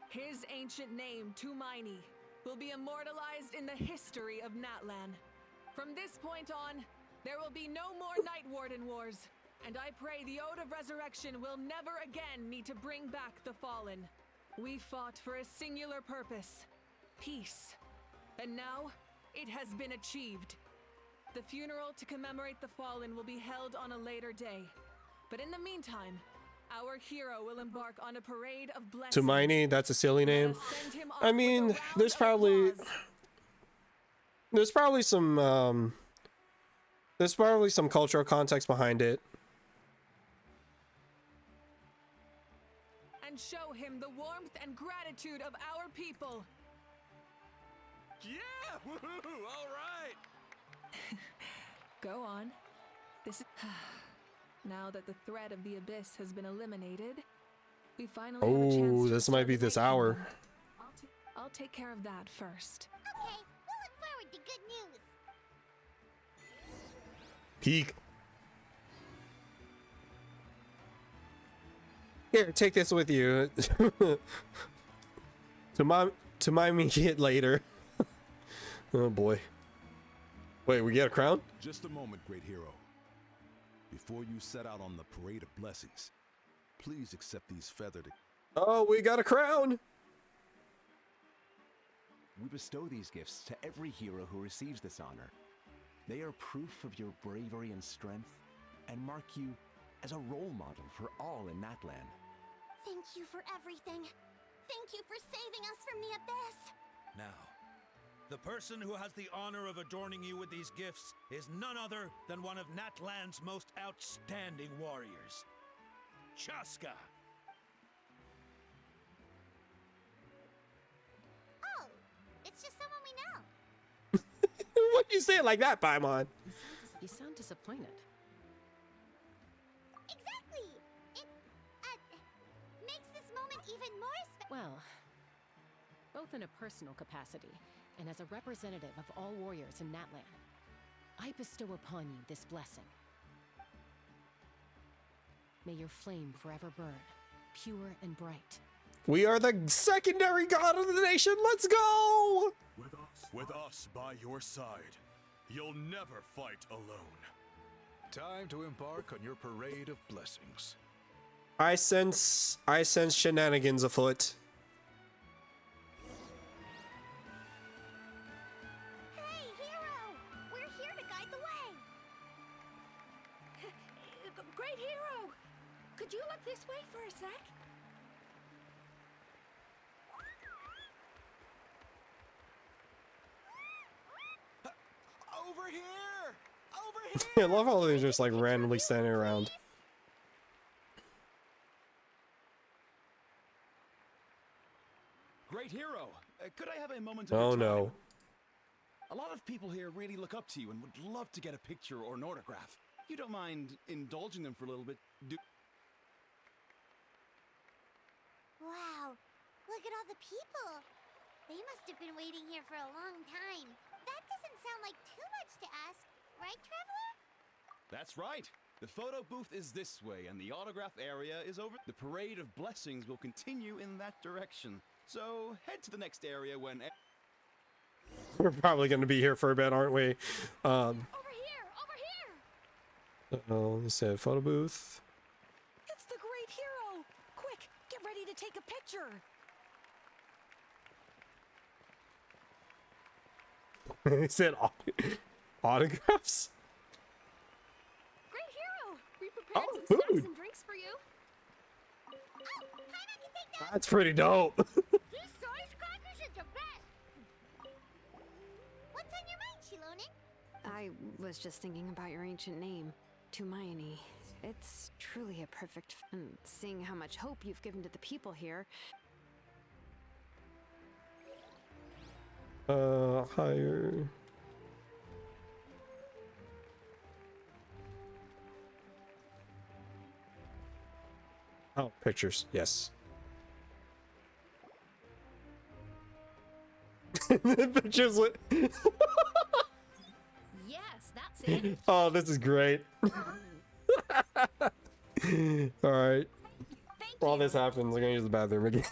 His ancient name, Tumaini, will be immortalized in the history of Natlan. From this point on, there will be no more Night Warden Wars, and I pray the Ode of Resurrection will never again need to bring back the Fallen. We fought for a singular purpose, peace, and now it has been achieved. The funeral to commemorate the Fallen will be held on a later day, but in the meantime, our hero will embark on a parade of blessings. Tumaini, that's a silly name. I mean, there's probably some cultural context behind it. And show him the warmth and gratitude of our people. Yeah! Woohoo! All right! Go on. This is... Now that the threat of the Abyss has been eliminated, we finally have a chance Oh, to this might be this hour. I'll take care of that first. Okay, we'll look forward to good news. Peek. Here, take this with you. to mind me it later. Oh boy. Wait, we get a crown? Just a moment, great hero. Before you set out on the parade of blessings, please accept these feathered... Oh, we got a crown! We bestow these gifts to every hero who receives this honor. They are proof of your bravery and strength, and mark you as a role model for all in Natlan. Thank you for everything. Thank you for saving us from the Abyss. Now, the person who has the honor of adorning you with these gifts is none other than one of Natlan's most outstanding warriors, Chaska. Oh, it's just someone we know. Why'd you say it like that, Paimon? You sound disappointed. Exactly. It makes this moment even more special. Well, both in a personal capacity and as a representative of all warriors in Natlan. I bestow upon you this blessing. May your flame forever burn, pure and bright. We are the secondary god of the nation. Let's go! With us by your side, you'll never fight alone. Time to embark on your parade of blessings. I sense shenanigans afoot. Hey, Hero! We're here to guide the way! Great Hero! Could you look this way for a sec? Over here! Over here! I love how they're just like randomly standing around. Great Hero, could I have a moment Oh of your time? no. A lot of people here really look up to you and would love to get a picture or an autograph. You don't mind indulging them for a little bit, do? Wow, look at all the people! They must have been waiting here for a long time. That doesn't sound like too much to ask, right, Traveler? That's right. The photo booth is this way, and the autograph area is over. The parade of blessings will continue in that direction. So head to the next area when. We're probably going to be here for a bit, aren't we? Over here! Oh, he said photo booth. It's the Great Hero! Quick, get ready to take a picture! He said autographs? Great Hero! We prepared Oh, some food. snacks and drinks for you. That's pretty dope. These soy crackers are the best! What's on your mind, Shilonen? I was just thinking about your ancient name, Tumayani. It's truly a perfect and seeing how much hope you've given to the people here. Higher. Oh, pictures. Yes. Pictures with. Yes, that's it. Oh, this is great. All right. While this happens, I'm gonna use the bathroom again.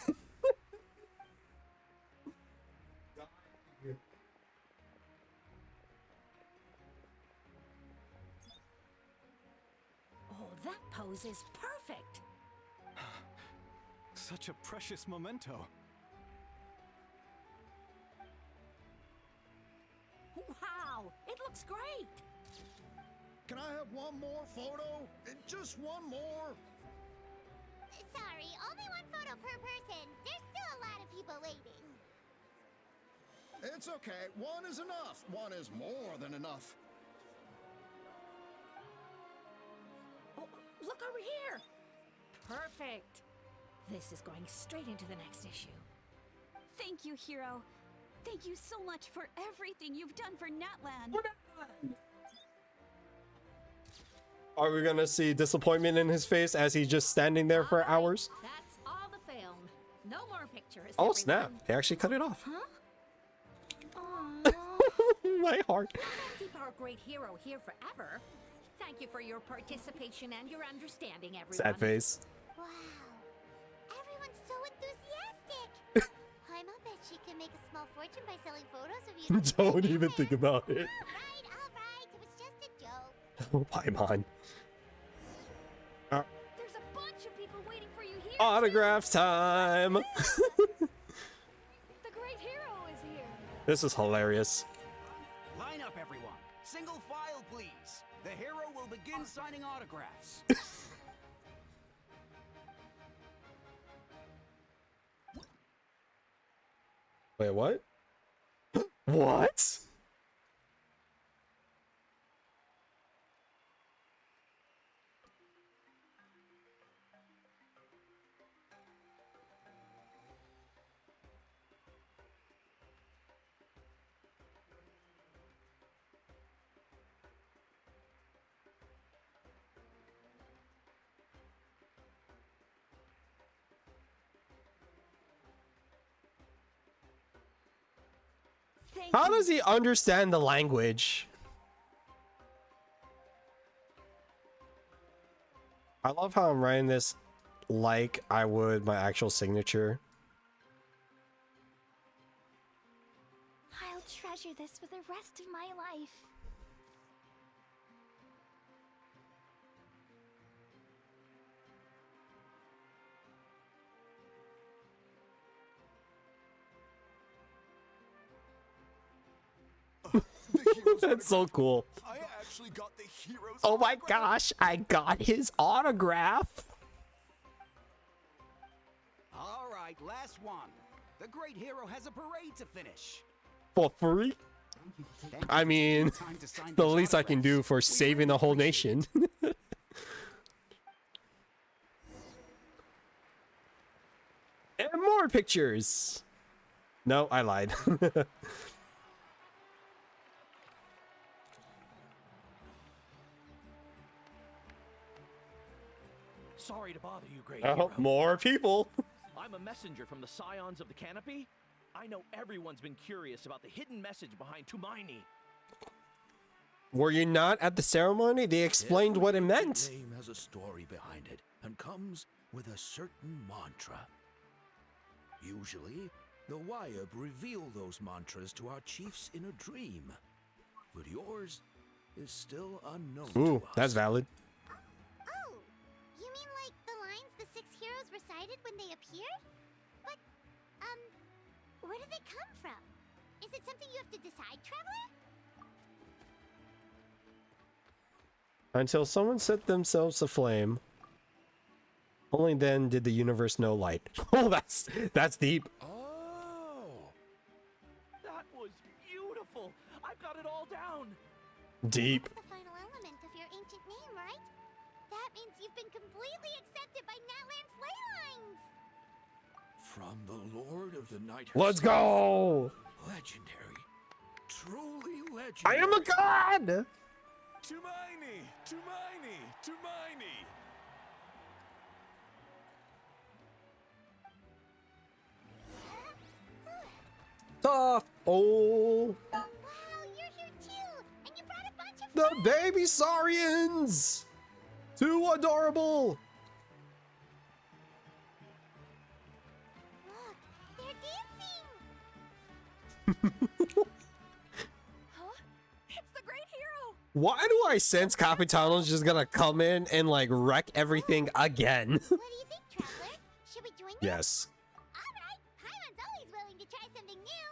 Oh, that pose is perfect! Such a precious memento. Wow, it looks great! Can I have one more photo? Just one more? Sorry, only one photo per person. There's still a lot of people waiting. It's okay. One is enough. One is more than enough. Oh, look over here! Perfect! This is going straight into the next issue. Thank you, Hero. Thank you so much for everything you've done for Natlan. Are we gonna see disappointment in his face as he's just standing there for hours? That's all the film. No more pictures. Oh snap! They actually cut it off. Huh? My heart. Keep our great hero here forever. Thank you for your participation and your understanding, everyone. Sad face. Wow, everyone's so enthusiastic. Paimon bet she can make a small fortune by selling photos of you. Don't even think about it. All right, it was just a joke. Paimon. There's a bunch of people waiting for you here. Autograph time. The Great Hero is here. This is hilarious. Line up, everyone. Single file, please. The hero will begin signing autographs. Wait, what? What? How does he understand the language? I love how I'm writing this like I would my actual signature. I'll treasure this for the rest of my life. That's so cool. I actually got the hero's Oh my gosh, I got his autograph. All right, last one. The great hero has a parade to finish. For free? I mean, the least I can do for saving the whole nation. And more pictures. No, I lied. Sorry to bother you, great Oh, hero. more people. I'm a messenger from the Scions of the Canopy. I know everyone's been curious about the hidden message behind Tumaini. Were you not at the ceremony? They explained what it meant. The name has a story behind it and comes with a certain mantra. Usually, the Wyab reveal those mantras to our chiefs in a dream, but yours is still unknown Ooh, to us. that's valid. Oh, you mean like the lines the 6 heroes recited when they appeared? But, where do they come from? Is it something you have to decide, Traveler? Until someone set themselves aflame. Only then did the universe know light. Oh, that's deep. Oh, that was beautiful. I've got it all down. Deep. That's the final element of your ancient name, right? That means you've been completely accepted by Natlan's ley lines. From the Lord of the Night Let's herself. go. Legendary. Truly legendary. I am a god. Tumaini! Tumaini! Tumaini! Tough. Oh. Wow, you're here too, and you brought a bunch of The baby Saurians. Too adorable. Look, they're dancing. Huh? It's the great hero. Why do I sense Capitano's just gonna come in and like wreck everything again? What do you think, Traveler? Should we join them? Yes. Alright, Paimon's always willing to try something new.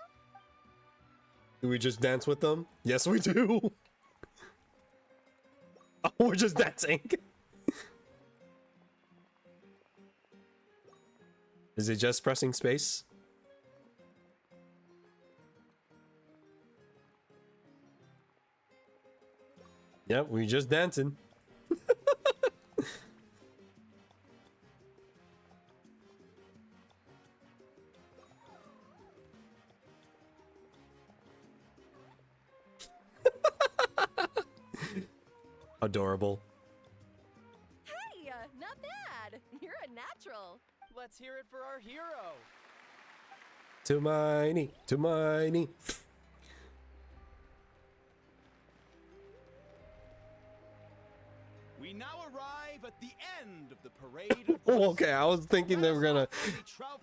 Do we just dance with them? Yes, we do. Oh, we're just dancing. Is it just pressing space? Yep, we just dancing. Adorable. Hey, not bad. You're a natural. Let's hear it for our hero. Tumaini, Tumaini. We now arrive at the end of the parade of Oh, okay, I was thinking they were gonna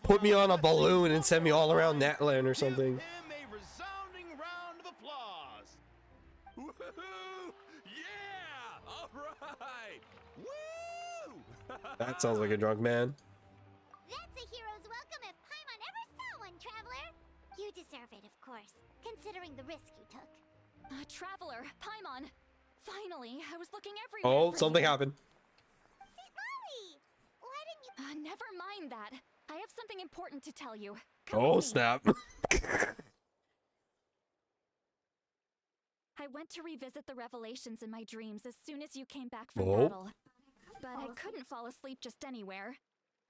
put me on a balloon and send me all around Natlan or something. him a resounding round of applause. Woohoo! Yeah! All right! Woo! That sounds like a drunk man. That's a hero's welcome if Paimon ever saw one, Traveler. You deserve it, of course, considering the risk you took. Traveler, Paimon. Finally, I was looking everywhere. Oh, for something you. happened. St. Molly! Why didn't you... Never mind that. I have something important to tell you. Come Oh, with me. snap. I went to revisit the revelations in my dreams as soon as you came back from Oh. battle. But I couldn't fall asleep just anywhere.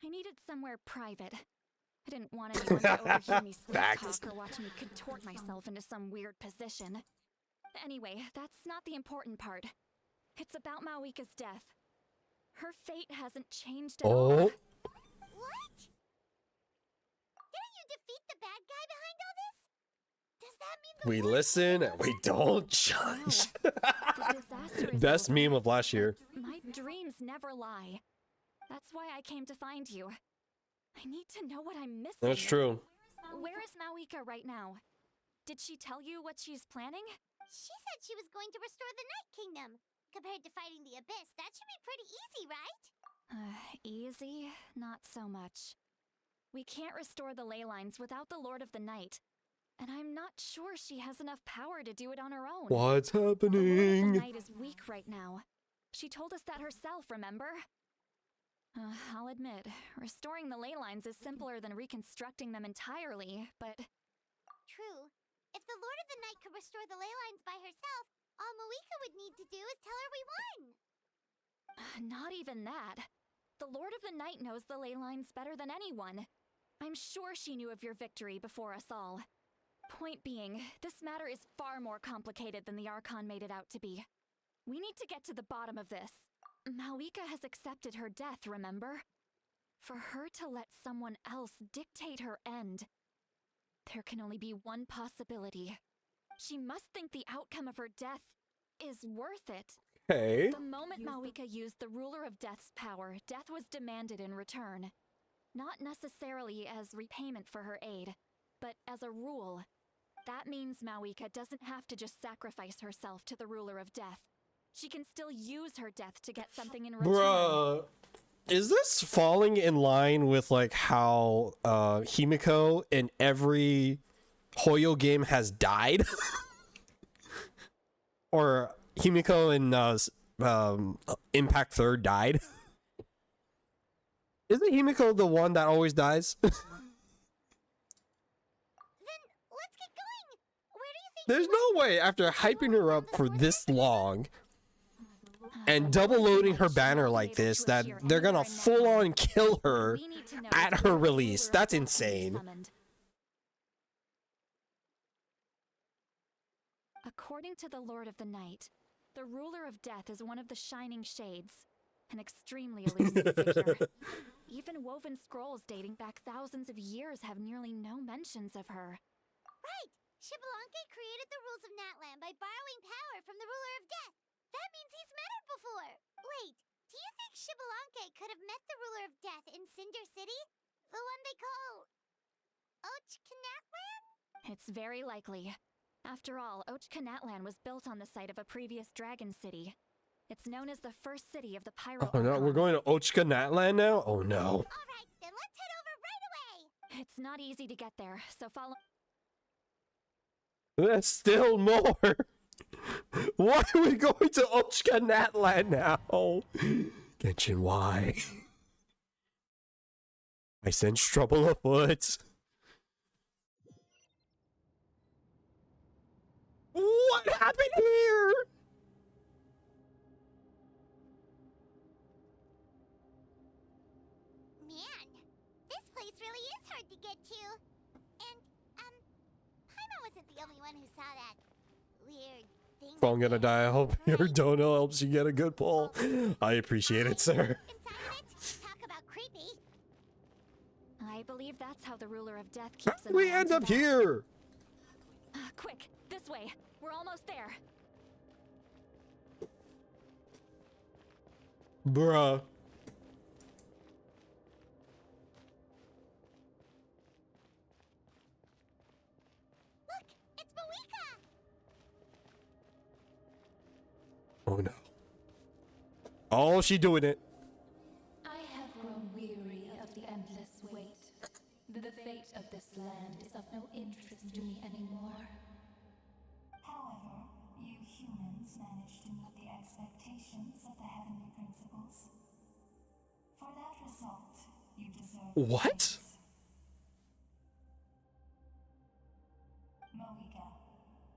I needed somewhere private. I didn't want anyone to overhear me sleep Facts. talk or watch me contort myself into some weird position. Anyway, that's not the important part. It's about Mawika's death. Her fate hasn't changed at all. Oh. What? Didn't you defeat the bad guy behind all this? Does We listen and we don't judge. Best meme of last year. My dreams never lie. That's why I came to find you. I need to know what I'm missing. That's true. Where is Mawika right now? Did she tell you what she's planning? She said she was going to restore the Night Kingdom. Compared to fighting the Abyss, that should be pretty easy, right? Easy? Not so much. We can't restore the ley lines without the Lord of the Night. And I'm not sure she has enough power to do it on her own. What's The Lord of the happening? Night is weak right now. She told us that herself, remember? I'll admit, restoring the ley lines is simpler than reconstructing them entirely, but... True. If the Lord of the Night could restore the ley lines by herself, all Mawika would need to do is tell her we won. Not even that. The Lord of the Night knows the ley lines better than anyone. I'm sure she knew of your victory before us all. Point being, this matter is far more complicated than the Archon made it out to be. We need to get to the bottom of this. Mawika has accepted her death, remember? For her to let someone else dictate her end, there can only be one possibility. She must think the outcome of her death is worth it. Okay. The moment Mawika used the Ruler of Death's power, death was demanded in return. Not necessarily as repayment for her aid, but as a rule. That means Mawika doesn't have to just sacrifice herself to the Ruler of Death. She can still use her death to get something in return. Bruh. Is this falling in line with like how Himiko in every Hoyo game has died? Or Himiko in Impact 3rd died? Isn't Himiko the one that always dies? There's no way after hyping her up for this long and double loading her banner like this that they're gonna full on kill her at her release. That's insane. According to the Lord of the Night, the Ruler of Death is one of the Shining Shades, an extremely elusive figure. Even woven scrolls dating back thousands of years have nearly no mentions of her. Right! Xbalanque created the rules of Natlan by borrowing power from the Ruler of Death. That means he's met her before. Wait, do you think Xbalanque could have met the Ruler of Death in Cinder City? The one they call... Ochkanatlan? It's very likely. After all, Ochkanatlan was built on the site of a previous dragon city. It's known as the first city of the Pyro Oh no, we're going to Ochkanatlan now? Oh no. Alright, then let's head over right away! It's not easy to get there, so follow... That's still more. Why are we going to Ochkanatlan now? Genshin, why? I sense trouble afoot. What happened here? Man, this place really is hard to get to. And, Paimon wasn't the only one who saw that weird thing. If I'm gonna die, I hope your dono helps you get a good pull. I appreciate it, sir. Talk about creepy. I believe that's how the Ruler of Death keeps an We eye on end up Tibet. here. Quick, this way. We're almost there. Bruh. Look, it's Mawika. Oh no. Oh, she doing it. I have grown weary of the endless wait. The fate of this land is of no interest to me anymore. However, you humans managed to meet the expectations of the heavenly principles. For that result, you deserve What? praise. Mawika,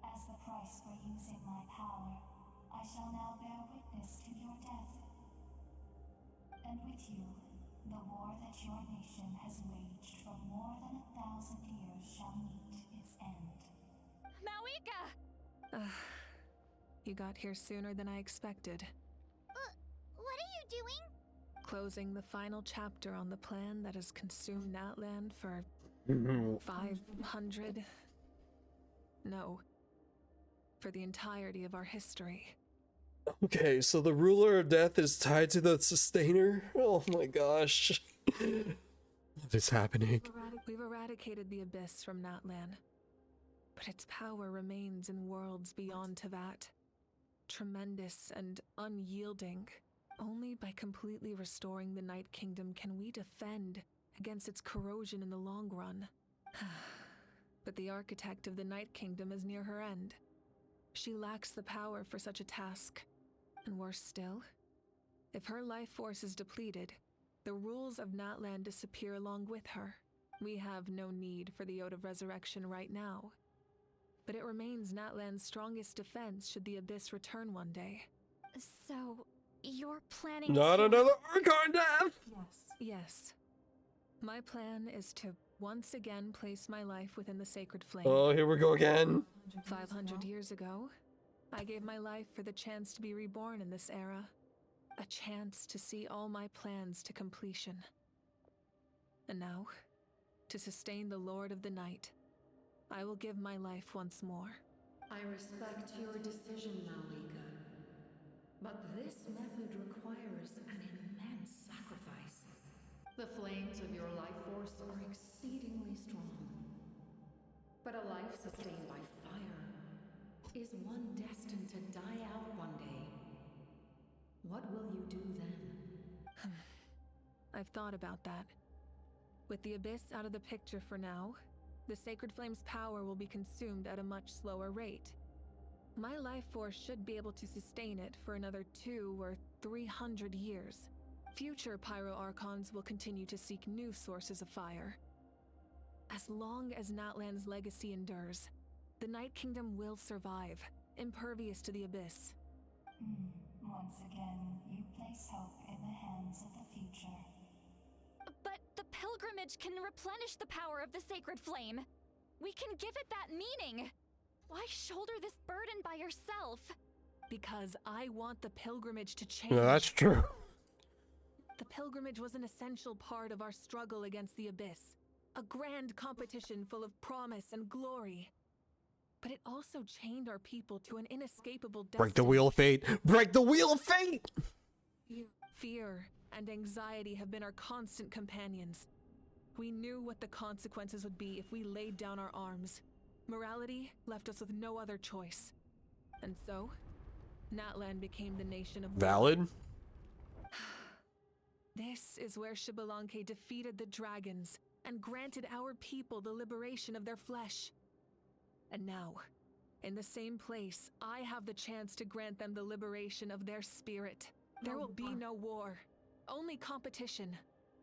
as the price for using my power, I shall now bear witness to your death. And with you, the war that your nation has waged for more than 1,000 years shall meet its end. Mawika! You got here sooner than I expected. What are you doing? Closing the final chapter on the plan that has consumed Natlan for 500 No. For the entirety of our history. Okay, so the ruler of death is tied to the sustainer? Oh my gosh. What is happening? We've eradicated the Abyss from Natlan, but its power remains in worlds beyond Teyvat. Tremendous and unyielding. Only by completely restoring the Night Kingdom can we defend against its corrosion in the long run. But the architect of the Night Kingdom is near her end. She lacks the power for such a task. And worse still, if her life force is depleted, the rules of Natlan disappear along with her. We have no need for the Ode of Resurrection right now. But it remains Natlan's strongest defense should the Abyss return one day. So, you're planning Not to... another Archon death! Yes. My plan is to once again place my life within the sacred flame. Oh, here we go again. 500 years ago, I gave my life for the chance to be reborn in this era. A chance to see all my plans to completion. And now, to sustain the Lord of the Night, I will give my life once more. I respect your decision, Malika. But this method requires an immense sacrifice. The flames of your life force are exceedingly strong. But a life sustained by fire is one destined to die out one day. What will you do then? I've thought about that. With the Abyss out of the picture for now, the Sacred Flame's power will be consumed at a much slower rate. My life force should be able to sustain it for another 200 or 300 years. Future Pyro Archons will continue to seek new sources of fire. As long as Natlan's legacy endures, the Night Kingdom will survive, impervious to the Abyss. Once again, you place hope in the hands of the future. But the pilgrimage can replenish the power of the sacred flame. We can give it that meaning. Why shoulder this burden by yourself? Because I want the pilgrimage to change. No, that's true. The pilgrimage was an essential part of our struggle against the Abyss. A grand competition full of promise and glory. But it also chained our people to an inescapable destiny. Break the wheel of fate! Break the wheel of fate! Fear and anxiety have been our constant companions. We knew what the consequences would be if we laid down our arms. Morality left us with no other choice. And so, Natlan became the nation of Valid? This is where Xbalanque defeated the dragons and granted our people the liberation of their flesh. And now, in the same place, I have the chance to grant them the liberation of their spirit. There will be no war, only competition.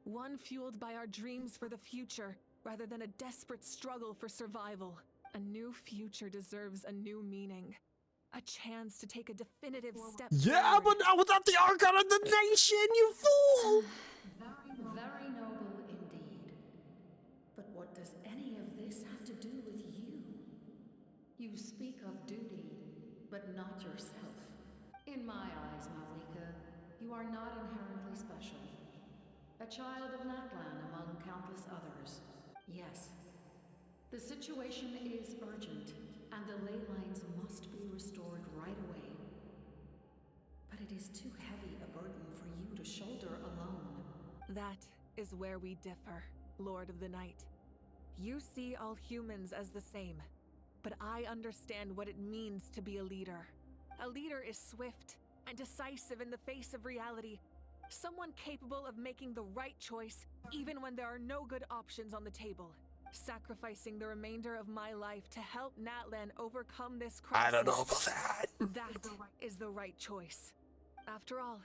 One fueled by our dreams for the future, rather than a desperate struggle for survival. A new future deserves a new meaning. A chance to take a definitive step Yeah, forward. but not without the Archon of the Nation, you fool! Very noble indeed. But what does any of this have to do with you? You speak of duty, but not yourself. In my eyes, Malika, you are not inherently special. A child of Natlan among countless others. Yes, the situation is urgent, and the ley lines must be restored right away. But it is too heavy a burden for you to shoulder alone. That is where we differ, Lord of the Night. You see all humans as the same, but I understand what it means to be a leader. A leader is swift and decisive in the face of reality. Someone capable of making the right choice even when there are no good options on the table. Sacrificing the remainder of my life to help Natlan overcome this crisis. I don't know about that. That is the right choice. After all,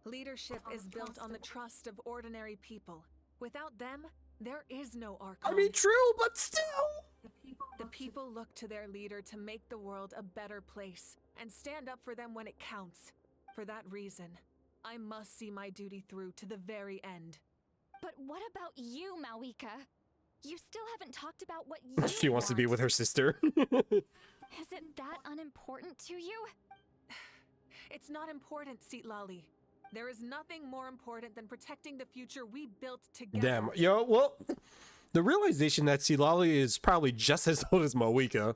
leadership is built on the trust of ordinary people. Without them, there is no Archon. I mean, true, but still! The people look to their leader to make the world a better place and stand up for them when it counts. For that reason, I must see my duty through to the very end. But what about you, Malika? You still haven't talked about what you She wants to be with her sister. Is it that unimportant to you? It's not important, Citlali. There is nothing more important than protecting the future we built together. Damn, yo, well, the realization that Citlali is probably just as old as Moeka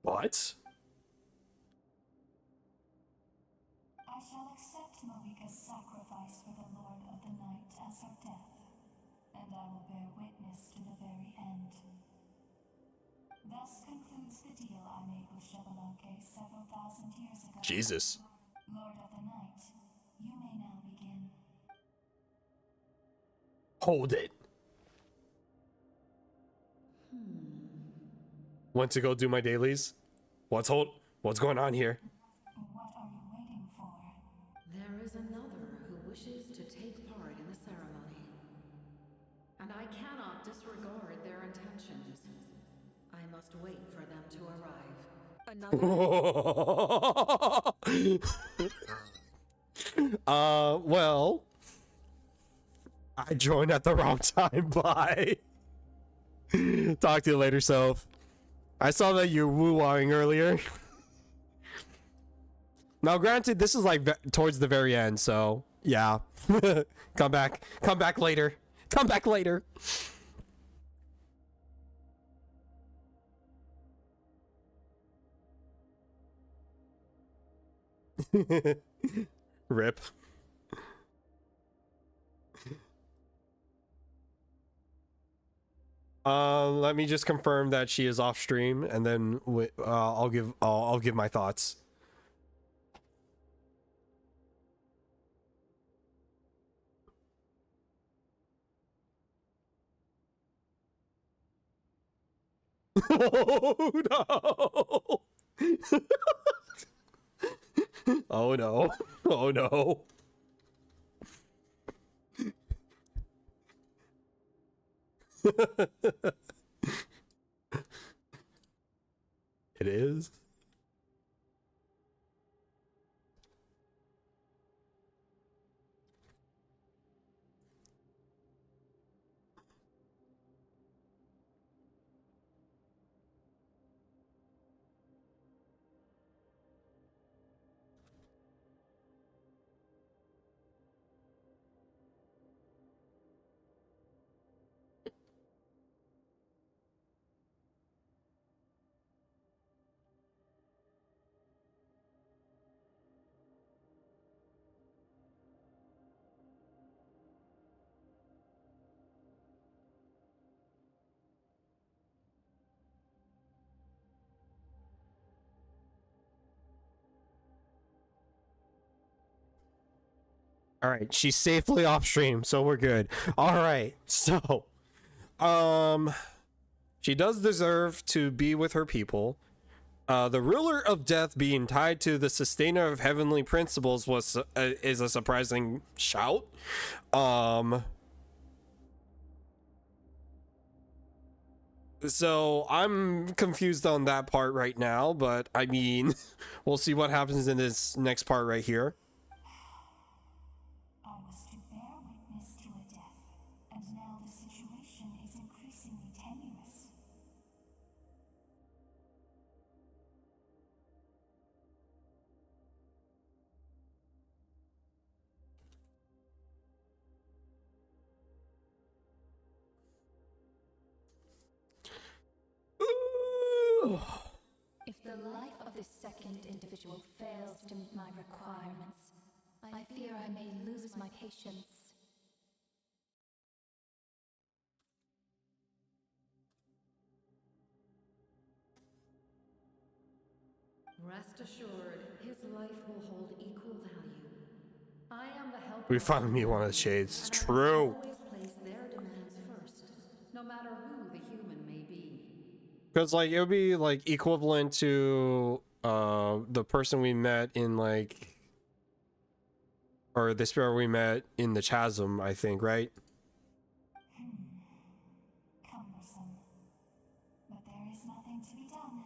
What? I shall accept Moika's sacrifice for the Lord of the Night as her death, and I will bear witness to the very end. Thus concludes the deal I made with Xbalanque several thousand years ago. Jesus. Lord of the Night, you may now begin. Hold it. Went to go do my dailies. What's going on here? What are you waiting for? There is another who wishes to take part in the ceremony. And I cannot disregard their intentions. I must wait for them to arrive. Well, I joined at the wrong time. Bye. Talk to you later, Soph. I saw that you were woo-wowing earlier. Now, granted, this is like towards the very end, so yeah. Come back later. Come back later. Rip. Let me just confirm that she is off stream, and then I'll give my thoughts. Oh no! Oh no! Oh no! It is. All right, she's safely off stream, so we're good. All right, so, she does deserve to be with her people. The ruler of death being tied to the sustainer of heavenly principles is a surprising shout. So I'm confused on that part right now, but I mean, we'll see what happens in this next part right here. I was to bear witness to a death, and now the situation is increasingly tenuous. If the life of this second individual fails to meet my requirements, I fear I may lose my patience. Rest assured, his life will hold equal value. I am the helper. We found me one of the shades. True. Always place their demands first, no matter who the human may be. Because like it would be like equivalent to the person we met in like, or the spirit we met in the chasm, I think, right? Cumbersome. But there is nothing to be done.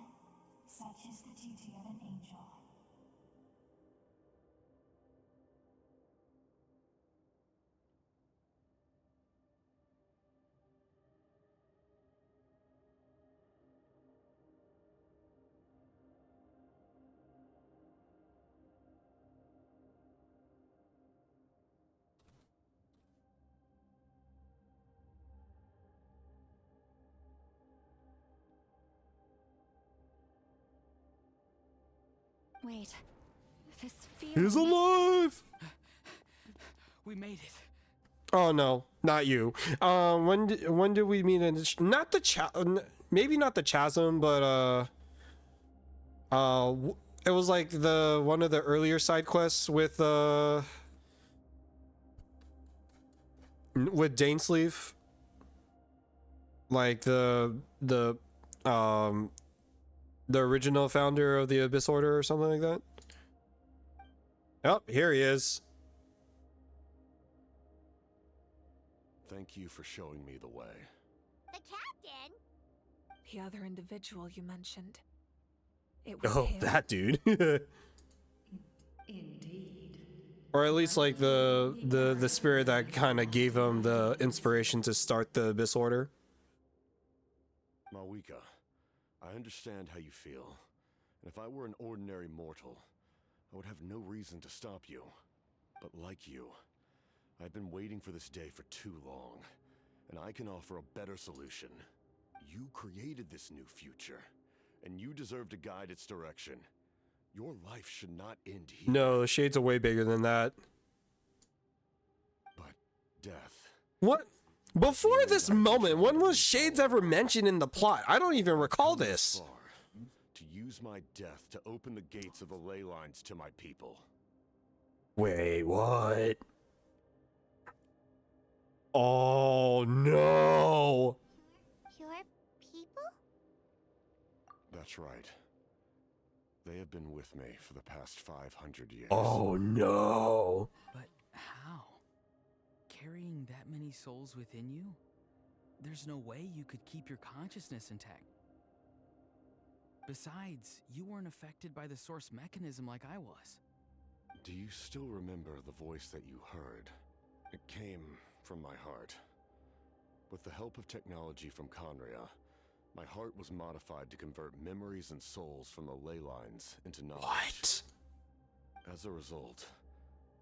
Such is the duty of an angel. Wait. This feels... He's alive! We made it. Oh no, not you. When did we meet in not the maybe not the chasm, but it was like the one of the earlier side quests with Dainsleif. Like the original founder of the Abyss Order or something like that. Oh, here he is. Thank you for showing me the way. The captain? The other individual you mentioned. It was Oh, him. that dude. Indeed. Or at least like the spirit that kind of gave him the inspiration to start the Abyss Order. Malwika, I understand how you feel. And if I were an ordinary mortal, I would have no reason to stop you. But like you, I've been waiting for this day for too long, and I can offer a better solution. You created this new future, and you deserve to guide its direction. Your life should not end here. No, the Shades are way bigger than that. But death. What? Before this moment, when was Shades ever mentioned in the plot? I don't even recall this. To use my death to open the gates of the ley lines to my people. Wait, what? Oh no! Your people? That's right. They have been with me for the past 500 years. Oh no! But how? Carrying that many souls within you? There's no way you could keep your consciousness intact. Besides, you weren't affected by the source mechanism like I was. Do you still remember the voice that you heard? It came from my heart. With the help of technology from Conria, my heart was modified to convert memories and souls from the ley lines into knowledge. What? As a result,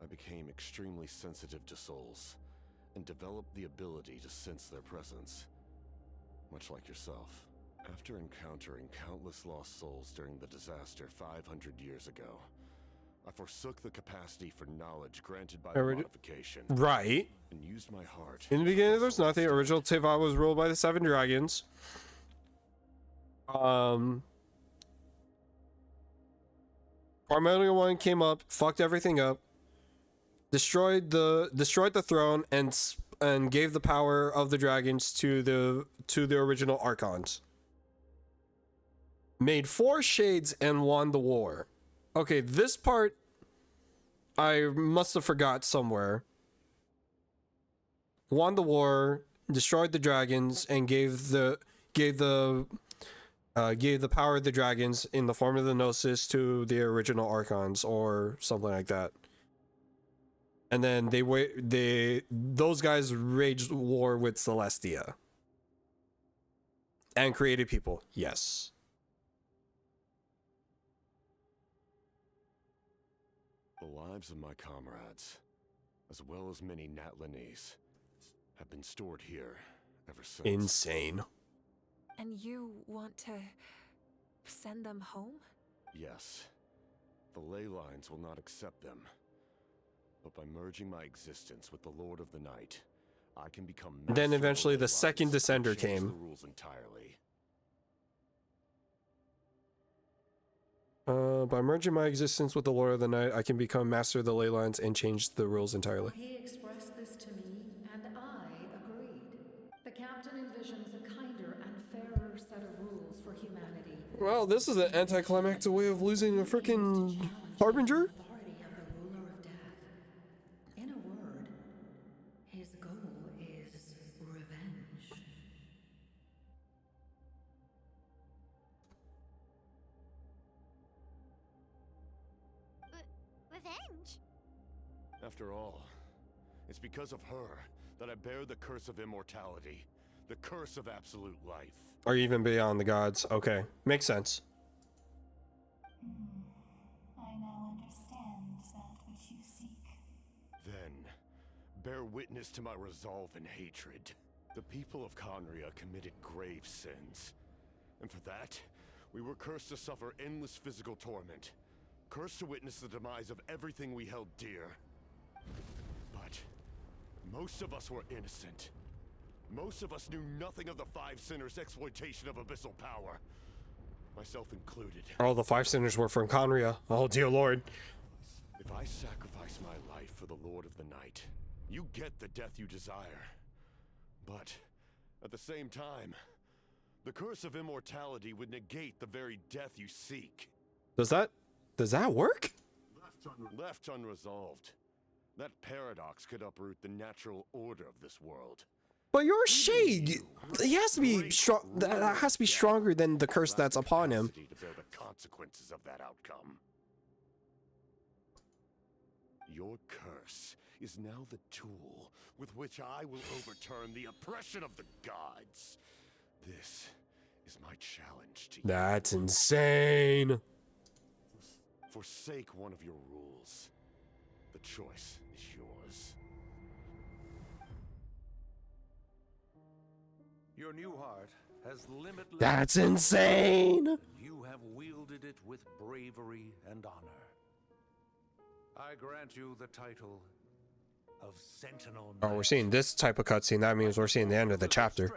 I became extremely sensitive to souls and developed the ability to sense their presence, much like yourself. After encountering countless lost souls during the disaster 500 years ago, I forsook the capacity for knowledge granted by the modification. Right. And used my heart. In the beginning, there was nothing. Original Teyvat was ruled by the 7 dragons. Primordial One came up, fucked everything up, destroyed the throne, and gave the power of the dragons to the original Archons. Made 4 shades and won the war. Okay, this part I must have forgot somewhere. Won the war, destroyed the dragons, and gave the power of the dragons in the form of the Gnosis to the original Archons or something like that. And then those guys waged war with Celestia and created people. Yes. The lives of my comrades, as well as many Natlanese, have been stored here ever since. Insane. And you want to send them home? Yes. The ley lines will not accept them. But by merging my existence with the Lord of the Night, I can become Then eventually the second Descender came. The rules entirely. By merging my existence with the Lord of the Night, I can become master of the ley lines and change the rules entirely. He expressed this to me, and I agreed. The captain envisions a kinder and fairer set of rules for humanity. Well, this is an anticlimactic way of losing a freaking Harbinger? In a word, his goal is revenge. Revenge? After all, it's because of her that I bear the curse of immortality, the curse of absolute life. Or even beyond the gods. Okay, makes sense. I now understand that which you seek. Then, bear witness to my resolve and hatred. The people of Conria committed grave sins. And for that, we were cursed to suffer endless physical torment. cursed to witness the demise of everything we held dear. But most of us were innocent. Most of us knew nothing of the Five Sinners' exploitation of abyssal power. Myself included. All the Five Sinners were from Conria. Oh, dear Lord. If I sacrifice my life for the Lord of the Night, you get the death you desire. But at the same time, the curse of immortality would negate the very death you seek. Does that work? Left unresolved, that paradox could uproot the natural order of this world. But your shade, he has to be strong. That has to be stronger than the curse that's upon him. To bear the consequences of that outcome. Your curse is now the tool with which I will overturn the oppression of the gods. This is my challenge to you. That's insane. Forsake one of your rules. The choice is yours. Your new heart has limitless... That's insane! You have wielded it with bravery and honor. I grant you the title of Sentinel Knight. Oh, we're seeing this type of cutscene. That means we're seeing the end of the chapter.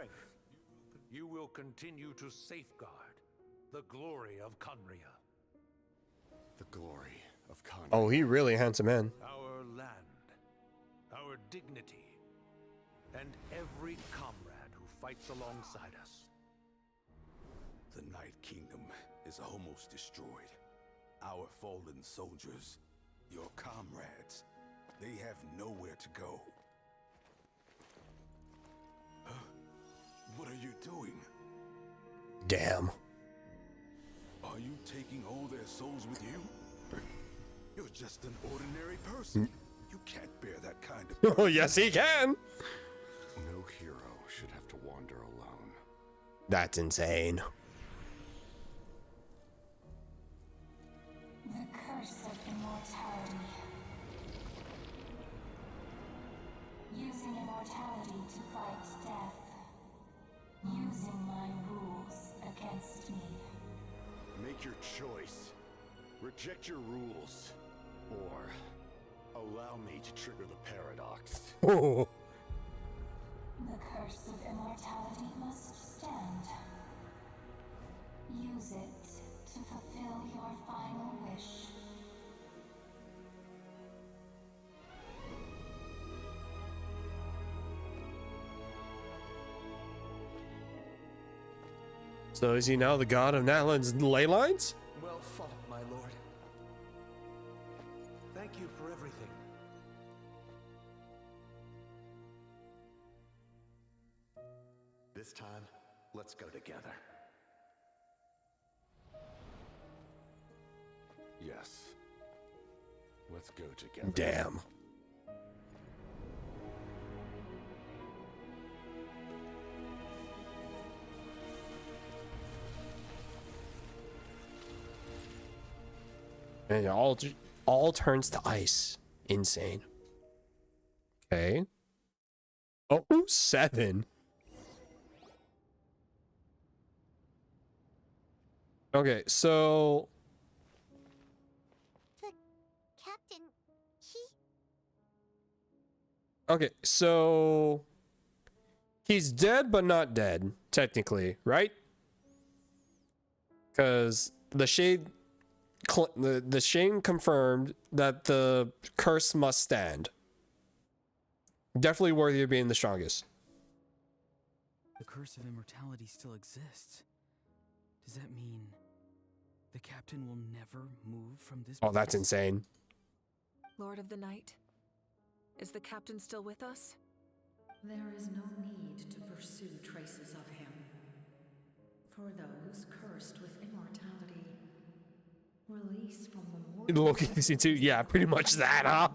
You will continue to safeguard the glory of Conria. The glory of Conria. Oh, he really handsome man. Our land, our dignity, and every comrade who fights alongside us. The Night Kingdom is almost destroyed. Our fallen soldiers, your comrades, they have nowhere to go. Huh? What are you doing? Damn. Are you taking all their souls with you? You're just an ordinary person. You can't bear that kind of... Oh, yes, he can. No hero should have to wander alone. That's insane. The curse of immortality. Using immortality to fight death. Using my rules against me. Make your choice. Reject your rules. Or allow me to trigger the paradox. Oh. The curse of immortality must stand. Use it to fulfill your final wish. So is he now the god of Natlan's ley lines? Well fought, my lord. Thank you for everything. This time, let's go together. Yes. Let's go together. Damn. And it all turns to ice. Insane. Okay. Oh, 7. Okay, so The captain, okay, so he's dead but not dead, technically, right? Because the shade the Shane confirmed that the curse must stand. Definitely worthy of being the strongest. The curse of immortality still exists. Does that mean the captain will never move from this Oh, that's place? insane. Lord of the Night, is the captain still with us? There is no need to pursue traces of him. For those cursed with immortality, release from the mortal Loki too. Yeah, pretty much that, huh?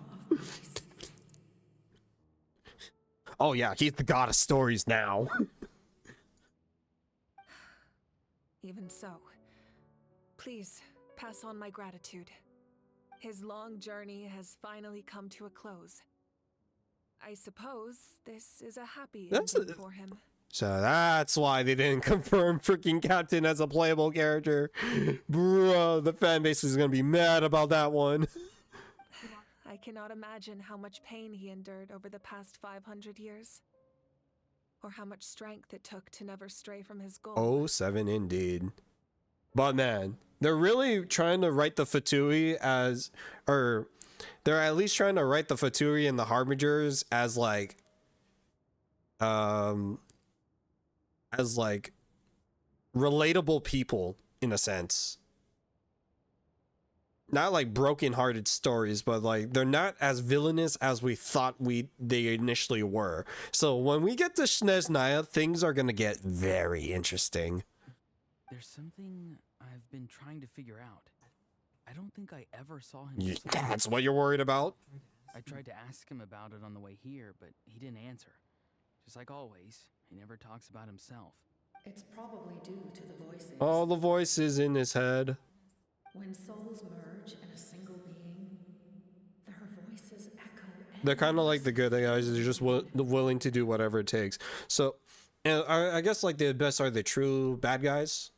Oh yeah, he's the god of stories now. Even so, please pass on my gratitude. His long journey has finally come to a close. I suppose this is a happy ending for him. So that's why they didn't confirm freaking Captain as a playable character. Bro, the fan base is gonna be mad about that one. I cannot imagine how much pain he endured over the past 500 years. Or how much strength it took to never stray from his goal. Oh, 7 indeed. But man, they're really trying to write the Fatui as, or they're at least trying to write the Fatui and the Harbingers as like relatable people in a sense. Not like broken-hearted stories, but like they're not as villainous as we thought they initially were. So when we get to Snezhnaya, things are gonna get very interesting. There's something I've been trying to figure out. I don't think I ever saw him. That's what you're worried about? I tried to ask him about it on the way here, but he didn't answer. Just like always, he never talks about himself. It's probably due to the voices. All the voices in his head. When souls merge in a single being, their voices echo. They're kind of like the good guys. They're just willing to do whatever it takes. So, and I guess like the best are the true bad guys.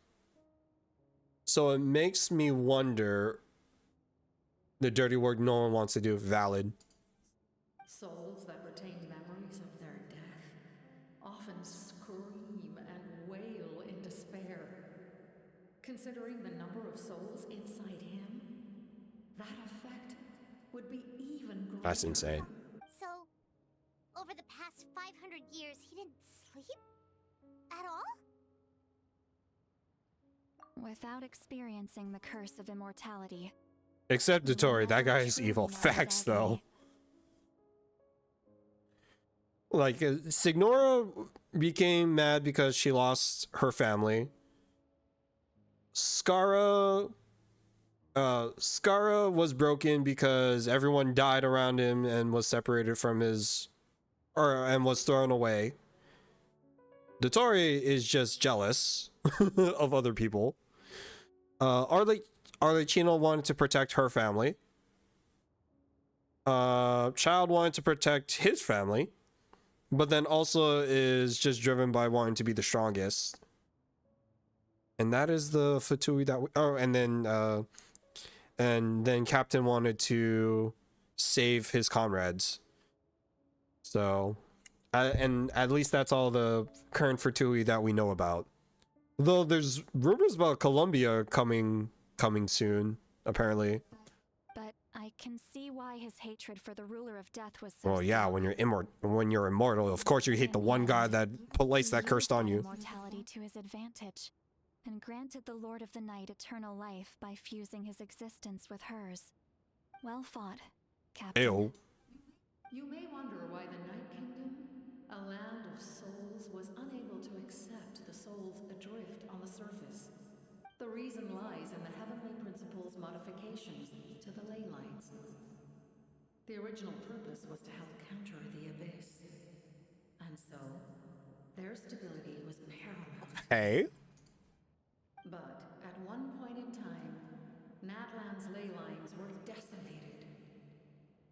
So it makes me wonder the dirty work no one wants to do valid. Souls that retain memories of their death often scream and wail in despair. Considering the number of souls inside him, that effect would be even greater. That's insane. So, over the past 500 years, he didn't sleep? At all? Without experiencing the curse of immortality. Except Dotori, that guy is evil. Facts, though. Like, Signora became mad because she lost her family. Skara was broken because everyone died around him and was separated from and was thrown away. Dotori is just jealous of other people. Arlecchino wanted to protect her family. Child wanted to protect his family, but then also is just driven by wanting to be the strongest. And that is the Fatui that and then Captain wanted to save his comrades. So, and at least that's all the current Fatui that we know about. Though there's rumors about Columbia coming soon, apparently. But I can see why his hatred for the ruler of death was so Well, yeah, when you're immortal, of course you hate the one guy that placed that curse on you. Immortality to his advantage, and granted the Lord of the Night eternal life by fusing his existence with hers. Well fought, Captain. Ew. You may wonder why the Night Kingdom, a land of souls, was unable to accept the souls adrift on the surface. The reason lies in the Heavenly Principle's modifications to the ley lines. The original purpose was to help counter the Abyss. And so, their stability was paramount. Hey? But at one point in time, Natlan's ley lines were decimated.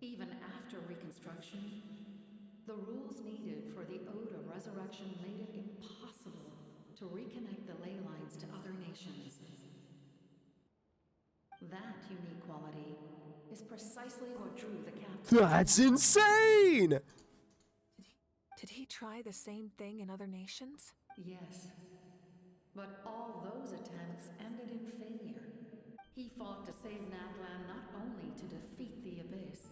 Even after reconstruction, the rules needed for the Ode of Resurrection made it impossible to reconnect the ley lines to other nations. That unique quality is precisely what drew the captain. That's insane! Did he try the same thing in other nations? Yes. But all those attempts ended in failure. He fought to save Natlan not only to defeat the Abyss,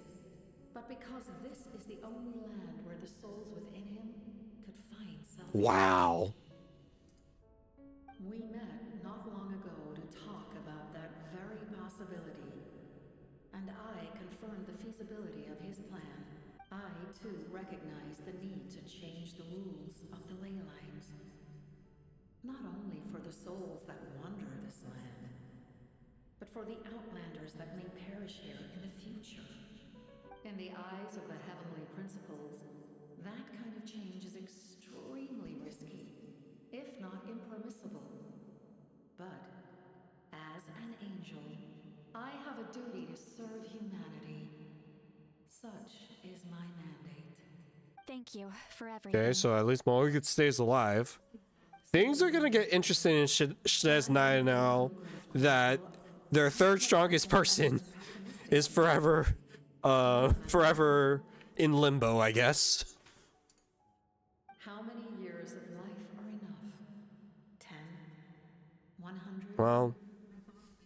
but because this is the only land where the souls within him could find self. Wow. We met not long ago to talk about that very possibility, and I confirmed the feasibility of his plan. I, too, recognize the need to change the rules of the ley lines. Not only for the souls that wander this land, but for the outlanders that may perish here in the future. In the eyes of the Heavenly Principles, that kind of change is extremely risky, if not impermissible. But, as an angel, I have a duty to serve humanity. Such is my mandate. Thank you for everything. Okay, so at least Malika stays alive. Things are gonna get interesting in Shadez now that their third strongest person is forever in limbo, I guess. How many years of life are enough? 10? 100? Well,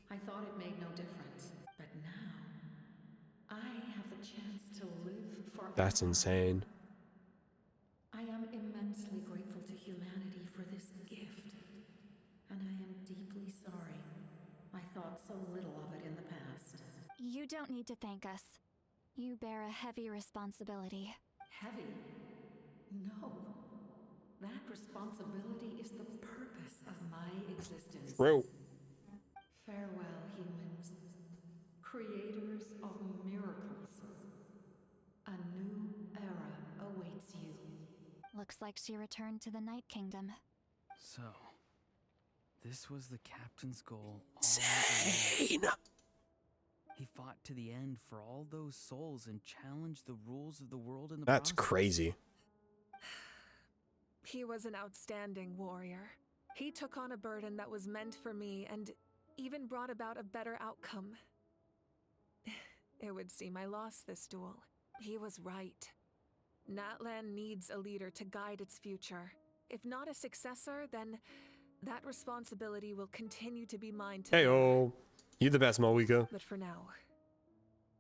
I thought it made no difference, but now I have the chance to live forever. that's insane. I am immensely grateful to humanity for this gift, and I am deeply sorry I thought so little of it in the past. You don't need to thank us. You bear a heavy responsibility. Heavy? No. That responsibility is the purpose of my existence. Bro. Farewell, humans. Creators of miracles. A new era awaits you. Looks like she returned to the Night Kingdom. So, this was the captain's goal. Insane! He fought to the end for all those souls and challenged the rules of the world in the That's process. crazy. He was an outstanding warrior. He took on a burden that was meant for me and even brought about a better outcome. It would seem I lost this duel. He was right. Natlan needs a leader to guide its future. If not a successor, then that responsibility will continue to be mine to Hey-oh. You the best, Malika. But for now,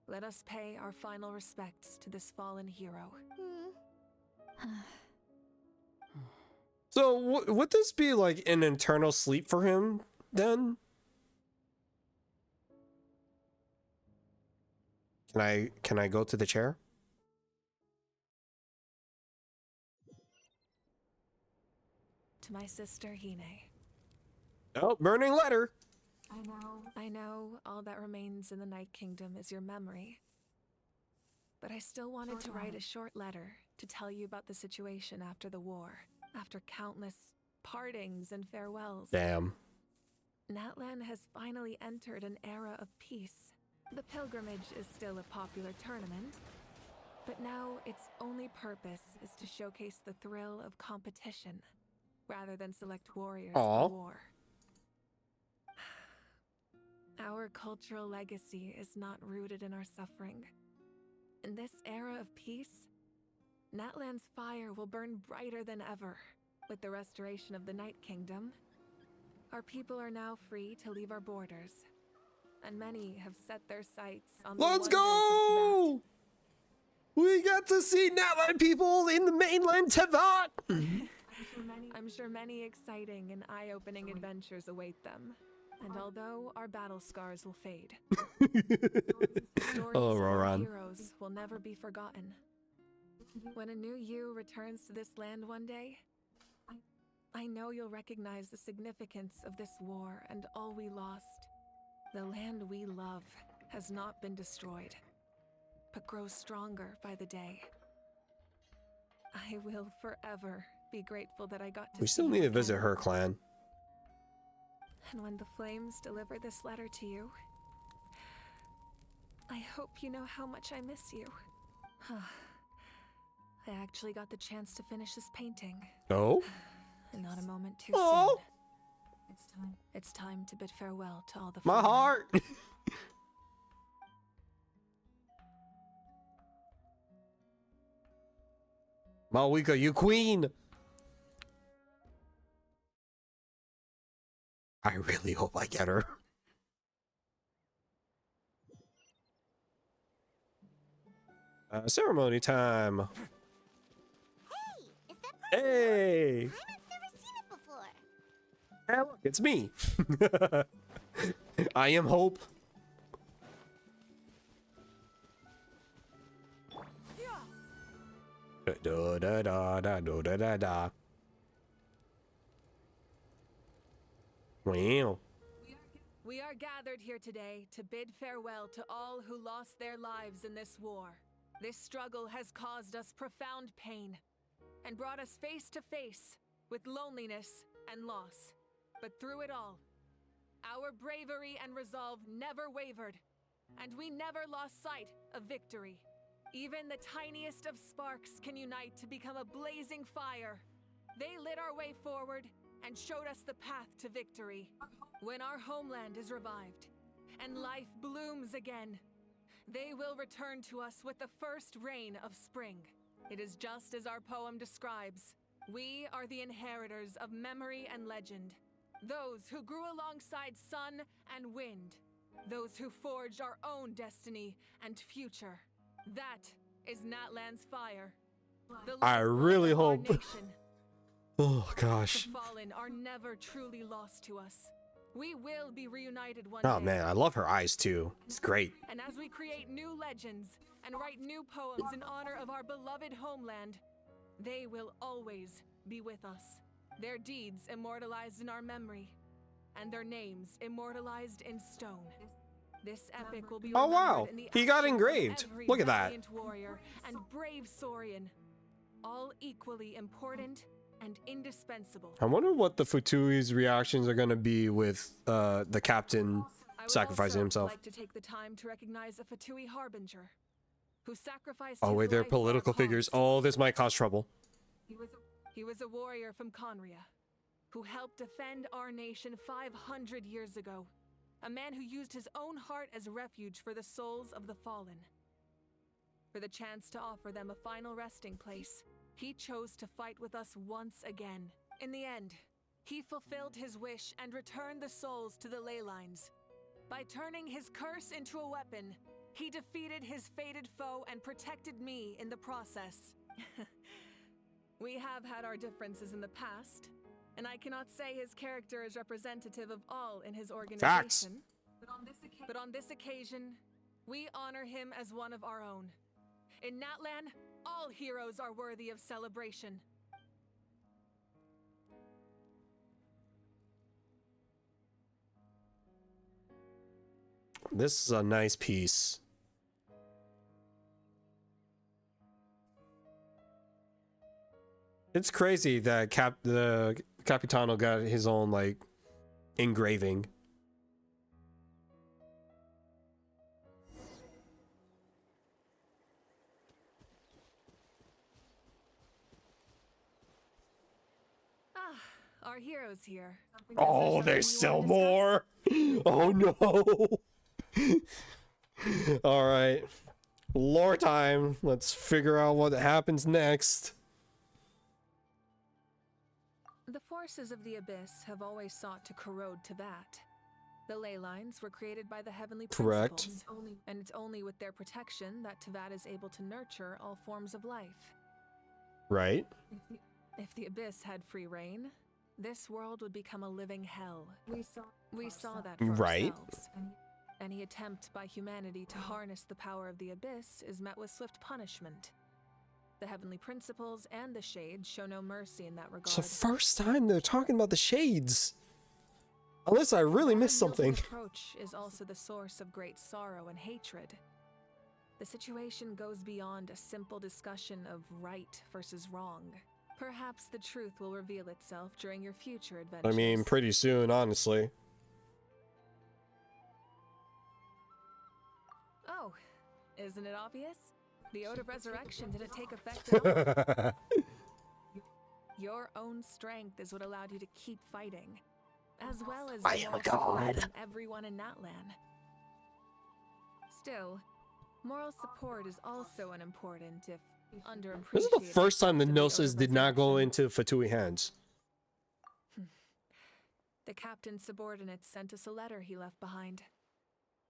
let us pay our final respects to this fallen hero. So, would this be like an eternal sleep for him, then? Can I go to the chair? To my sister, Hine. Oh, burning letter. I know all that remains in the Night Kingdom is your memory. But I still wanted to write a short letter to tell you about the situation after the war, after countless partings and farewells. Damn. Natlan has finally entered an era of peace. The pilgrimage is still a popular tournament, but now its only purpose is to showcase the thrill of competition, rather than select warriors for war. Our cultural legacy is not rooted in our suffering. In this era of peace, Natlan's fire will burn brighter than ever. With the restoration of the Night Kingdom, our people are now free to leave our borders, and many have set their sights on the Let's go! We got to see Natlan people in the mainland Teyvat! I'm sure many exciting and eye-opening adventures await them. And although our battle scars will fade, stories Oh, of our Roran. heroes will never be forgotten. When a new you returns to this land one day, I know you'll recognize the significance of this war and all we lost. The land we love has not been destroyed, but grows stronger by the day. I will forever be grateful that I got to We still see need you to visit again. her clan. And when the flames deliver this letter to you, I hope you know how much I miss you. I actually got the chance to finish this painting. Oh? And not a moment too Oh. soon. It's time to bid farewell to all the My fallen. heart! Malika, you queen! I really hope I get her. Ceremony time. Hey! I've never seen it before. Hey, look, it's me. I am Hope. Da da da da da da da da. Wow. We are gathered here today to bid farewell to all who lost their lives in this war. This struggle has caused us profound pain and brought us face to face with loneliness and loss. But through it all, our bravery and resolve never wavered, and we never lost sight of victory. Even the tiniest of sparks can unite to become a blazing fire. They lit our way forward and showed us the path to victory. When our homeland is revived and life blooms again, they will return to us with the first rain of spring. It is just as our poem describes. We are the inheritors of memory and legend. Those who grew alongside sun and wind. Those who forged our own destiny and future. That is Natlan's fire. I really hope. Nation. Oh gosh. The fallen are never truly lost to us. We will be reunited one Oh day. man, I love her eyes too. It's great. And as we create new legends and write new poems in honor of our beloved homeland, they will always be with us. Their deeds immortalized in our memory, and their names immortalized in stone. This epic will be Oh wow, remembered in the he got actions of engraved. every Look at that. valiant warrior and brave Saurian, all equally important and indispensable. I wonder what the Futui's reactions are gonna be with the captain I would sacrificing also himself. like to take the time to recognize a Fatui harbinger who sacrificed Oh his wait, they're life for our political figures. cause. Oh, this might cause trouble. He was a warrior from Conria who helped defend our nation 500 years ago. A man who used his own heart as refuge for the souls of the fallen. For the chance to offer them a final resting place, he chose to fight with us once again. In the end, he fulfilled his wish and returned the souls to the ley lines. By turning his curse into a weapon, he defeated his fated foe and protected me in the process. We have had our differences in the past, and I cannot say his character is representative of all in his organization. Facts. But on this occasion, we honor him as one of our own. In Natlan, all heroes are worthy of celebration. This is a nice piece. It's crazy that the Capitano got his own like engraving. Our heroes here. Oh, there's still more. Oh no. All right. Lore time. Let's figure out what happens next. The forces of the Abyss have always sought to corrode Teyvat. The ley lines were created by the heavenly Correct. principles, and it's only with their protection that Teyvat is able to nurture all forms of life. Right. If the Abyss had free reign, this world would become a living hell. We saw that for Right. ourselves. Any attempt by humanity to harness the power of the Abyss is met with swift punishment. The heavenly principles and the Shades show no mercy in that regard. It's the first time they're talking about the shades. Unless I really missed something. The approach is also the source of great sorrow and hatred. The situation goes beyond a simple discussion of right versus wrong. Perhaps the truth will reveal itself during your future adventures. I mean, pretty soon, honestly. Oh, isn't it obvious? The Ode of Resurrection didn't take effect at all. Your own strength is what allowed you to keep fighting, as well as I the am a moral support god. from everyone in Natlan. Still, moral support is also an important, if underappreciated. This is the first time the aspect of Gnosis Ode of did not go Resurrection. into Fatui hands. The captain's subordinates sent us a letter he left behind.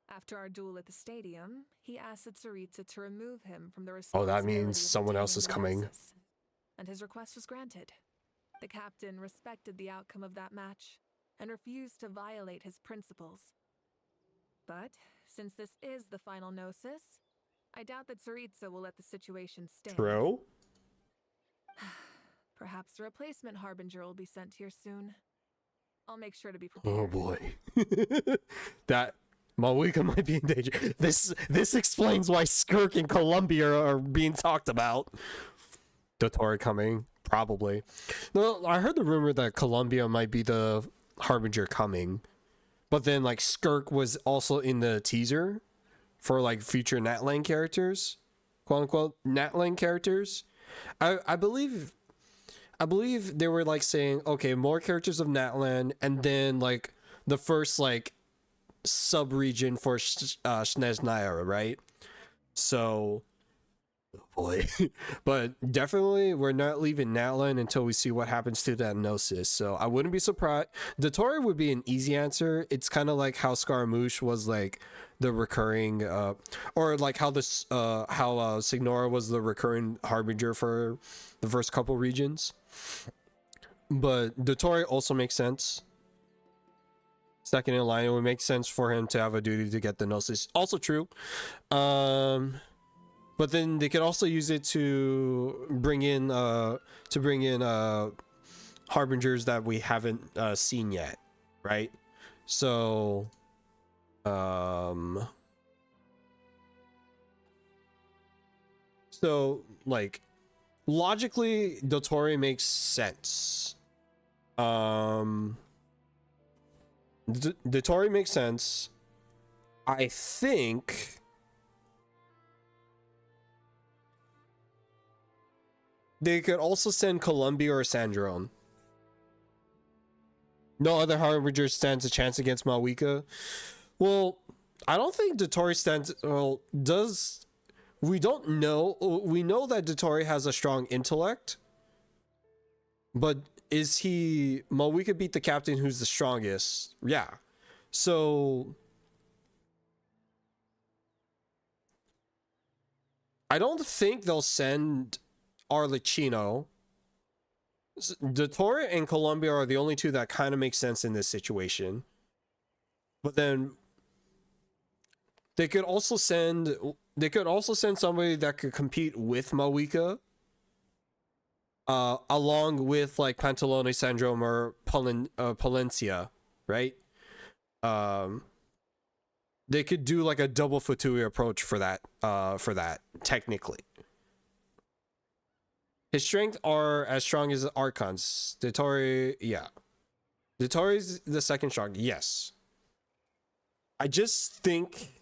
After our duel at the stadium, he asked Tsaritsa to remove him from the Oh, responsibility that means of someone else obtaining is the coming. Gnosis, and his request was granted. The captain respected the outcome of that match and refused to violate his principles. But since this is the final Gnosis, I doubt that Tsaritsa will let the situation stand. True. Perhaps a replacement harbinger will be sent here soon. I'll make sure to be prepared. Oh boy. That Malwika might be in danger. This explains why Skirk and Columbia are being talked about. Dottore coming, probably. No, I heard the rumor that Columbia might be the harbinger coming. But then like Skirk was also in the teaser for like future Natlan characters. quote unquote Natlan characters. I believe they were like saying, okay, more characters of Natlan, and then like the first like sub-region for Snezhnaya, right? So, boy, but definitely we're not leaving Natlan until we see what happens to that Gnosis. So I wouldn't be surprised. Dotori would be an easy answer. It's kind of like how Scaramouche was like the recurring, or like how this, how Signora was the recurring harbinger for the first couple regions. But Dotori also makes sense. Second in line, it would make sense for him to have a duty to get the Gnosis. Also true. But then they could also use it to bring in harbingers that we haven't seen yet, right? So like logically Dotori makes sense. Dotori makes sense. I think they could also send Columbia or Sandrone. No other harbinger stands a chance against Malwika. Well, I don't think Dotori stands. Well, does we don't know. We know that Dotori has a strong intellect, but is he? Malwika beat the captain, who's the strongest. Yeah, so I don't think they'll send Arlecchino. Dotori and Columbia are the only two that kind of make sense in this situation. But then they could also send somebody that could compete with Malwika, along with like Pantalone Syndrome or Palencia, right? They could do like a double Fatui approach for that technically. His strength are as strong as Archons. Dotori, yeah. Dotori's the second strong, yes. I just think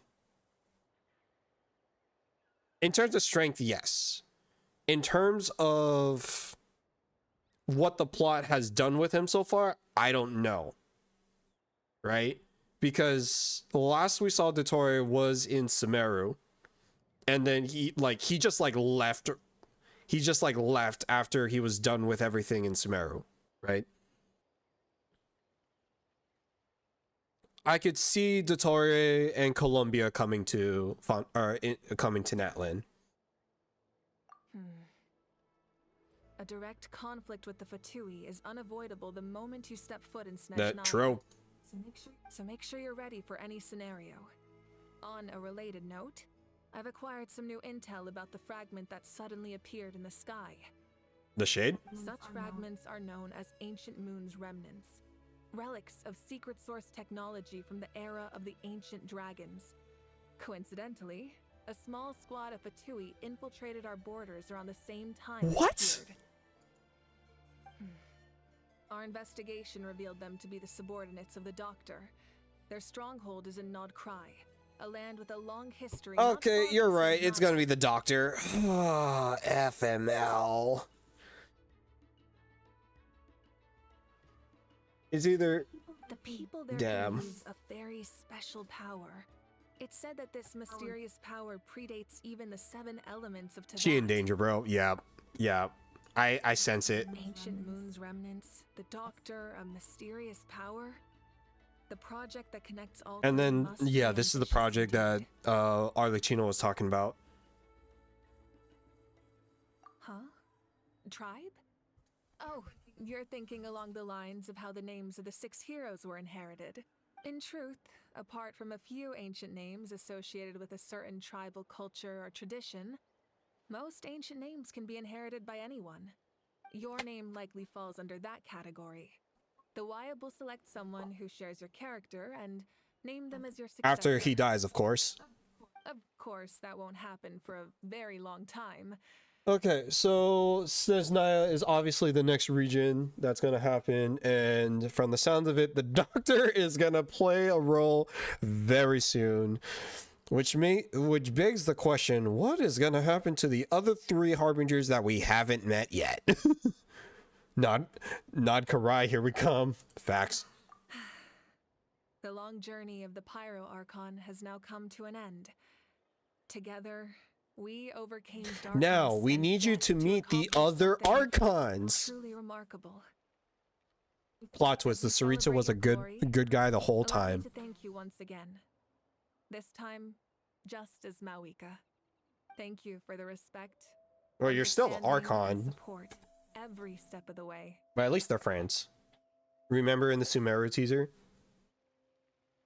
in terms of strength, yes. In terms of what the plot has done with him so far, I don't know. Right? Because the last we saw Dotori was in Sumeru, and then he just left after he was done with everything in Sumeru, right? I could see Dotori and Columbia coming to Natlan. A direct conflict with the Fatui is unavoidable the moment you step foot in Snezhnaya. That's true. So make sure you're ready for any scenario. On a related note, I've acquired some new intel about the fragment that suddenly appeared in the sky. The Shade? Such fragments are known as Ancient Moon's remnants, relics of secret source technology from the era of the ancient dragons. Coincidentally, a small squad of Fatui infiltrated our borders around the same time. What? Our investigation revealed them to be the subordinates of the Doctor. Their stronghold is in Nod Krai, a land with a long history. Okay, you're right. It's gonna be the Doctor. FML. It's either. The people there use a very special power. It's said that this mysterious power predates even the 7 elements of Teyvat. She in danger, bro. Yeah. I sense it. Ancient Moon's remnants, the Doctor, a mysterious power. The project that connects all. And then, yeah, this is the project that Arlecchino was talking about. Huh? Tribe? Oh, you're thinking along the lines of how the names of the 6 heroes were inherited. In truth, apart from a few ancient names associated with a certain tribal culture or tradition, most ancient names can be inherited by anyone. Your name likely falls under that category. The Wyab will select someone who shares your character and name them as your successor. After he dies, of course. Of course, that won't happen for a very long time. Okay, so Snezhnaya is obviously the next region that's going to happen, and from the sound of it, the Doctor is going to play a role very soon. Which begs the question, what is gonna happen to the other 3 harbingers that we haven't met yet? Nod Karai, here we come. Facts. The long journey of the Pyro Archon has now come to an end. Together, we overcame darkness. Now, we need you to meet the other Archons. Truly remarkable. Plot twist, the Tsaritsa was a good guy the whole Allow me time. to thank you once again. This time, just as Mawika. Thank you for the respect. Well, you're still the understanding, and Archon. support every step of the way. But at least they're friends. Remember in the Sumeru teaser?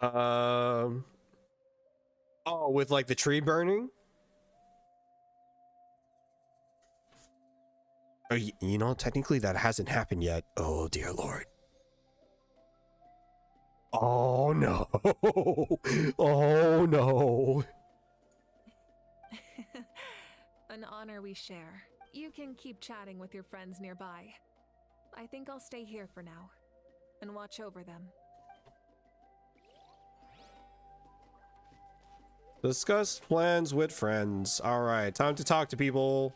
Oh, with like the tree burning? Oh, you know, technically that hasn't happened yet. Oh, dear Lord. Oh, no. Oh, no. An honor we share. You can keep chatting with your friends nearby. I think I'll stay here for now and watch over them. Discuss plans with friends. All right, time to talk to people.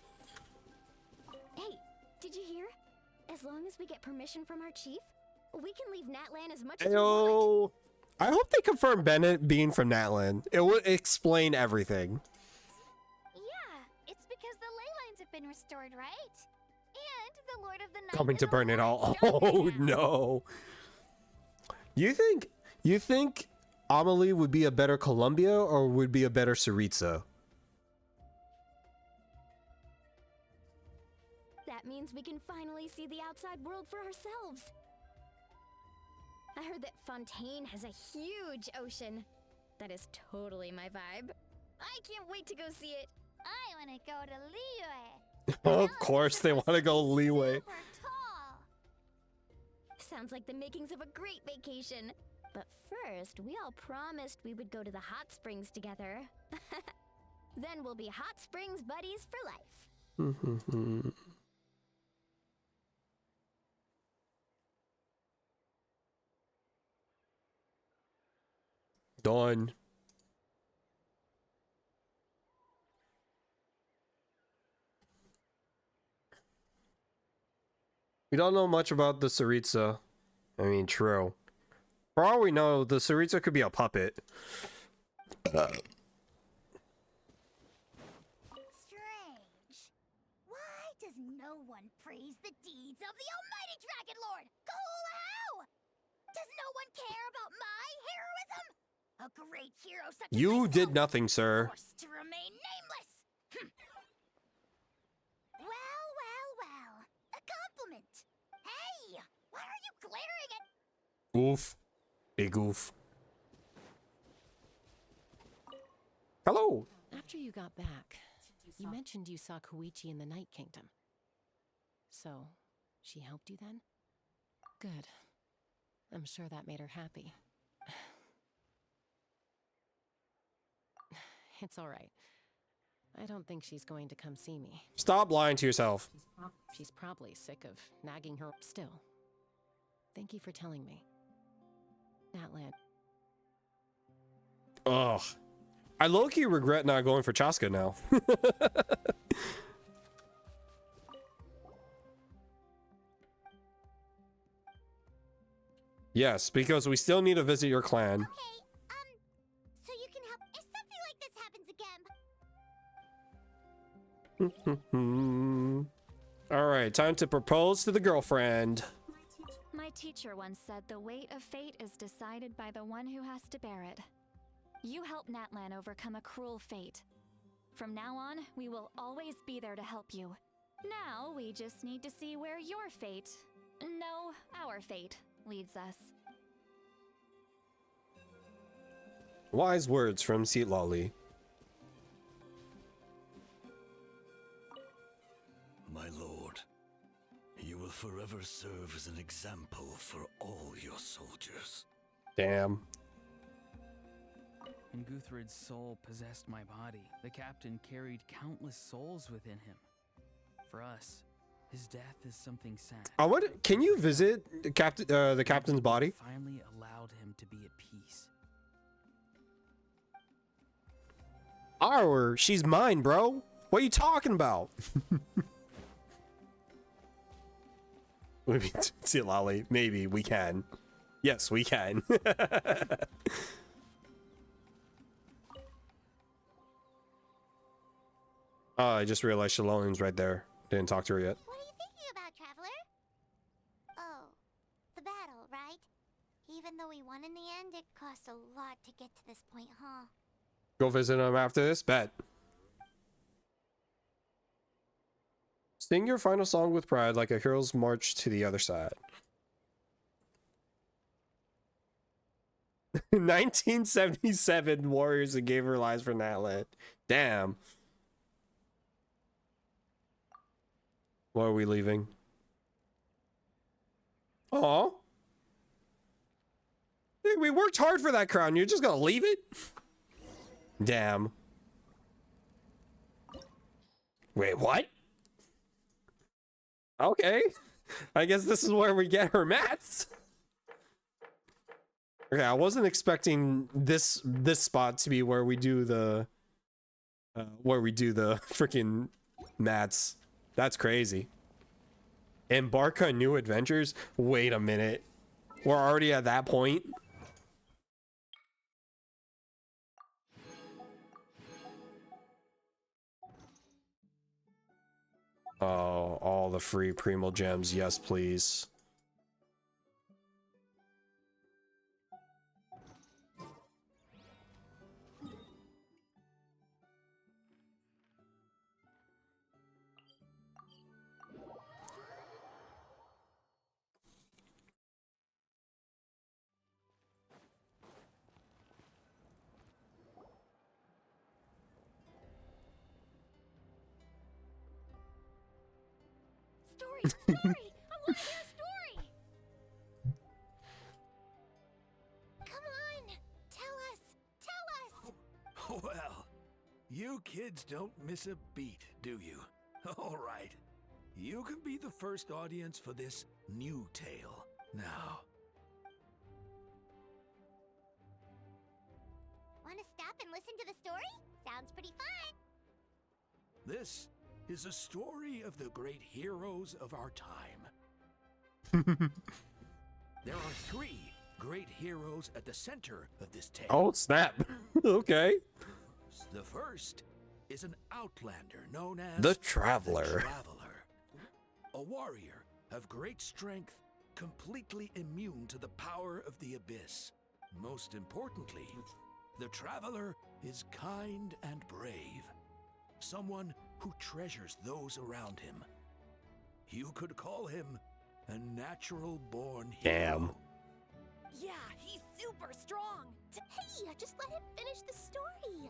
Hey, did you hear? As long as we get permission from our chief, we can leave Natlan as much as we want. Ayo. I hope they confirm Bennett being from Natlan. It would explain everything. Yeah, it's because the ley lines have been restored, right? And the Lord of the Night Coming is to burn it all. Oh no. You think Amelie would be a better Columbia or would be a better Tsaritsa? That means we can finally see the outside world for ourselves. I heard that Fontaine has a huge ocean. That is totally my vibe. I can't wait to go see it. I want to go to Liyue. Of course they want to go Leeway. Sounds like the makings of a great vacation. But first, we all promised we would go to the hot springs together. Then we'll be hot springs buddies for life. Done. We don't know much about the Tsaritsa. I mean, true. For all we know, the Tsaritsa could be a puppet. Strange. Why does no one praise the deeds of the Almighty Dragon Lord, Kahoolahow? Does no one care about my heroism? A great hero such as You myself, did nothing, sir. forced to remain nameless. Well. A compliment. Hey, why are you glaring at... Oof. Big oof. Hello. After you got back, you mentioned you saw Koichi in the Night Kingdom. So, she helped you then? Good. I'm sure that made her happy. It's all right. I don't think she's going to come see me. Stop lying to yourself. She's probably sick of nagging her still. Thank you for telling me. Natlan. Ugh. I low-key regret not going for Chaska now. Yes, because we still need to visit your clan. So you can help if something like this happens again. Alright, time to propose to the girlfriend. My teacher once said the weight of fate is decided by the one who has to bear it. You helped Natlan overcome a cruel fate. From now on, we will always be there to help you. Now, we just need to see where your fate, no, our fate, leads us. Wise words from Seatlolly. My lord, you will forever serve as an example for all your soldiers. Damn. When Guthred's soul possessed my body, the captain carried countless souls within him. For us, his death is something sad. I wonder, can you visit the captain's body? Finally allowed him to be at peace. power. She's mine, bro. What are you talking about? Maybe Tilali. Maybe we can. Yes, we can. Oh, I just realized Shalonian's right there. Didn't talk to her yet. What are you thinking about, Traveler? Oh, the battle, right? Even though we won in the end, it cost a lot to get to this point, huh? Go visit him after this? Bet. Sing your final song with pride like a hero's march to the other side. 1977 warriors that gave her lives for Natlan. Damn. Why are we leaving? Aw. We worked hard for that crown. You're just gonna leave it? Damn. Wait, what? Okay. I guess this is where we get her mats. Okay, I wasn't expecting this spot to be where we do the freaking mats. That's crazy. Embark on new adventures? Wait a minute. We're already at that point? Oh, all the free Primo gems. Yes, please. Story! I want to hear a story! Come on! Tell us! Well, you kids don't miss a beat, do you? All right. You can be the first audience for this new tale. Now. Want to stop and listen to the story? Sounds pretty fun! This is a story of the great heroes of our time. There are 3 great heroes at the center of this tale. Oh, snap. Okay. The first is an outlander known as The Traveler. The Traveler. A warrior of great strength, completely immune to the power of the Abyss. Most importantly, the Traveler is kind and brave. Someone who treasures those around him. You could call him a natural-born hero. Damn. Yeah, he's super strong! Hey, just let him finish the story!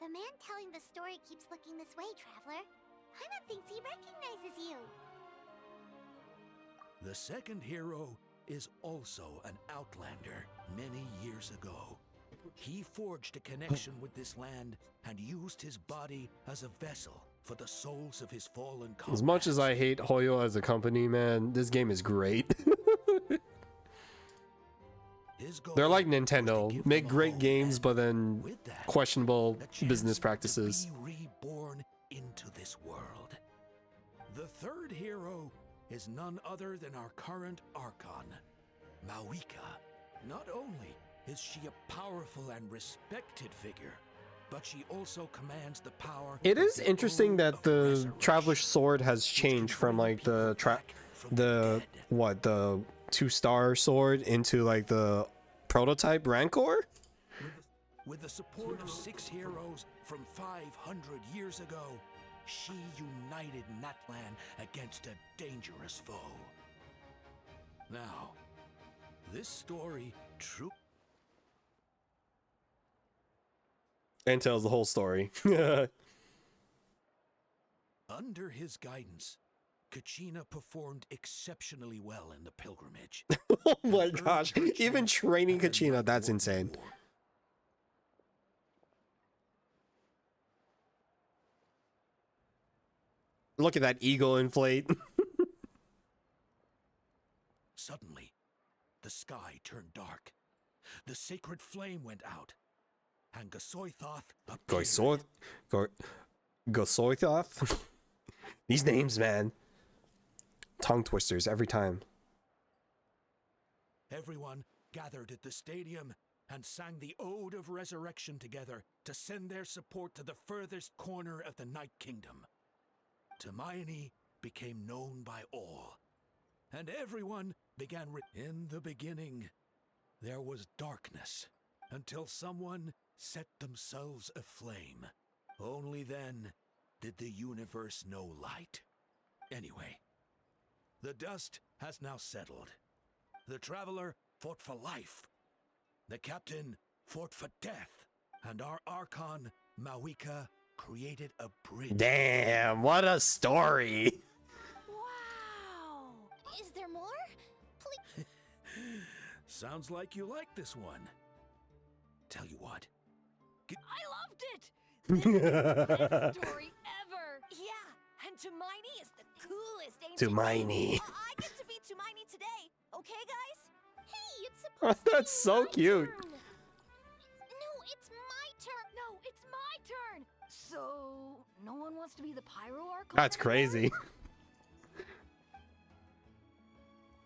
The man telling the story keeps looking this way, Traveler. Paimon thinks he recognizes you. The second hero is also an outlander many years ago. He forged a connection with this land and used his body as a vessel for the souls of his fallen comrades. As much as I hate Hoyo as a company, man, this game is great. They're like Nintendo. Make great games, but then questionable business practices. Be reborn into this world. The third hero is none other than our current Archon, Mawika. Not only is she a powerful and respected figure, but she also commands the power. It is interesting that the Traveler's Sword has changed from like the 2-star sword into like the prototype Rancor. With the support of 6 heroes from 500 years ago, she united Natlan against a dangerous foe. Now, this story And tells the whole story. Under his guidance, Kachina performed exceptionally well in the pilgrimage. Oh my gosh, even training Kachina, that's insane. Look at that eagle inflate. Suddenly, the sky turned dark. The sacred flame went out, and Gosoithoth appeared. Gosoithoth? These names, man. Tongue twisters every time. Everyone gathered at the stadium and sang the Ode of Resurrection together to send their support to the furthest corner of the Night Kingdom. Hermione became known by all, and everyone began in the beginning. There was darkness until someone set themselves aflame. Only then did the universe know light. Anyway, the dust has now settled. The Traveler fought for life. The Captain fought for death. And our Archon, Mawika, created a bridge. Damn, what a story. Wow! Is there more? Please. Sounds like you like this one. Tell you what. I loved it! This is the best story ever! Yeah, and Hermione is the coolest ancient Hermione. I get to be Hermione today, okay guys? Hey, it's supposed That's so cute. No, it's my turn. No, it's my turn! So, no one wants to be the Pyro Archon? That's crazy.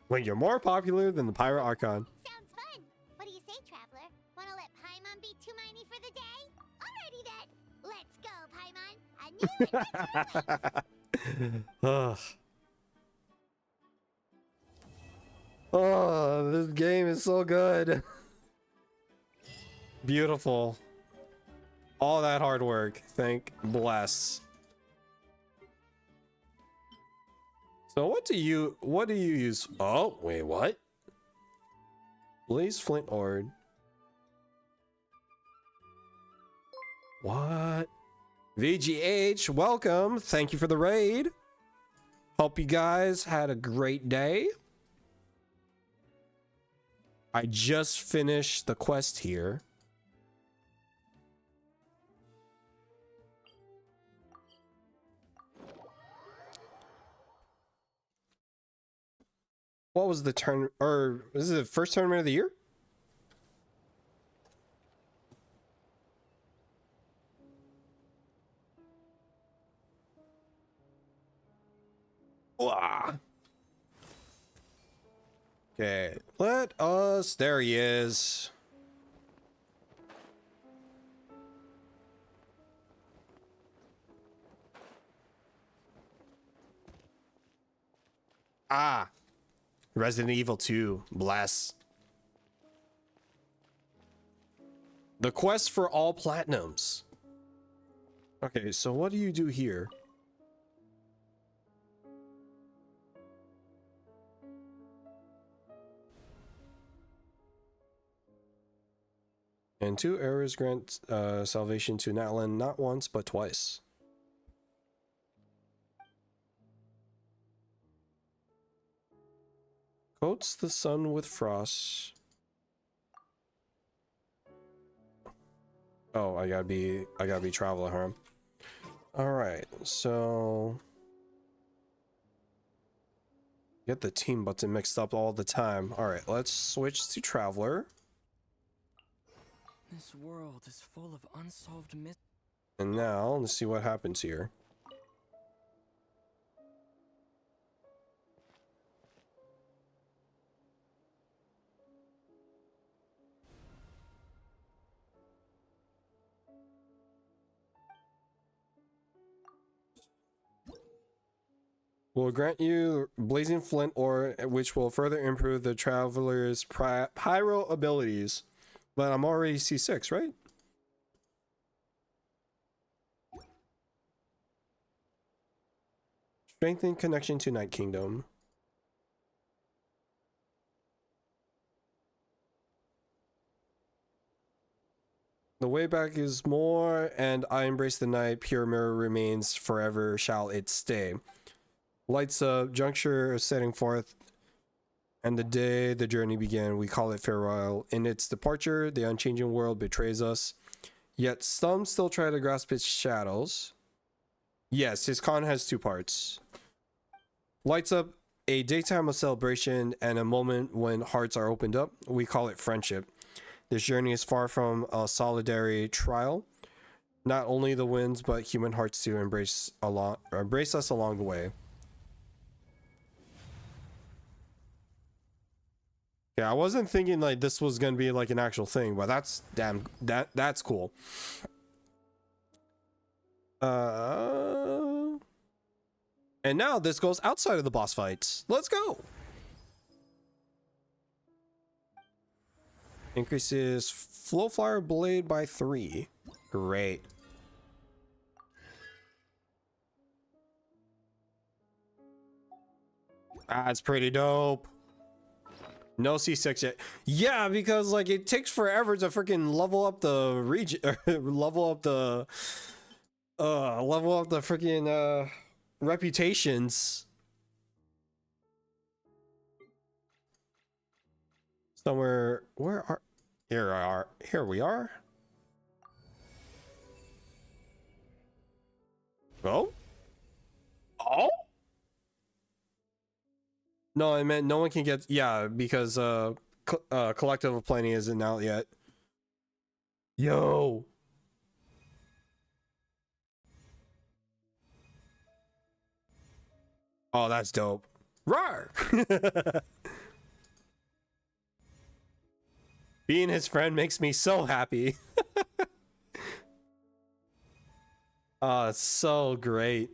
When you're more popular than the Pyro Archon. Sounds fun. What do you say, Traveler? Wanna let Paimon be Hermione for the day? Alrighty then. Let's go, Paimon. I knew it. Ugh. Oh, this game is so good. Beautiful. All that hard work. Thank bless. So what do you use? Oh, wait, what? Blaze Flint Ord. What? VGH, welcome. Thank you for the raid. Hope you guys had a great day. I just finished the quest here. What was the turn, or is it the first tournament of the year? Wah. Okay, let us, there he is. Ah, Resident Evil 2, bless. The quest for all platinums. Okay, so what do you do here? And 2 errors grant salvation to Natlan not once but twice. Coats the sun with frost. Oh, I gotta be Traveler, huh? All right, so get the team button mixed up all the time. All right, let's switch to Traveler. This world is full of unsolved mysteries. And now let's see what happens here. Will grant you Blazing Flint Ore, which will further improve the Traveler's pyro abilities. But I'm already C6, right? Strengthen connection to Night Kingdom. The way back is more, and I embrace the night. Pure mirror remains forever, shall it stay. Lights up, juncture is setting forth, and the day the journey began, we call it farewell. In its departure, the unchanging world betrays us, yet some still try to grasp its shadows. Yes, his con has 2 parts. Lights up, a daytime of celebration and a moment when hearts are opened up. We call it friendship. This journey is far from a solitary trial. Not only the winds, but human hearts too embrace us along the way. Yeah, I wasn't thinking like this was gonna be like an actual thing, but that's that's cool. And now this goes outside of the boss fights. Let's go. Increases Flow Flyer Blade by 3. Great. That's pretty dope. No C6 yet. Yeah, because like it takes forever to freaking level up the region, level up the freaking reputations. Somewhere, here we are. Oh? No, I meant no one can get, yeah, because Collective of Plenty isn't out yet. Yo. Oh, that's dope. Rawr! Being his friend makes me so happy. Oh, it's so great.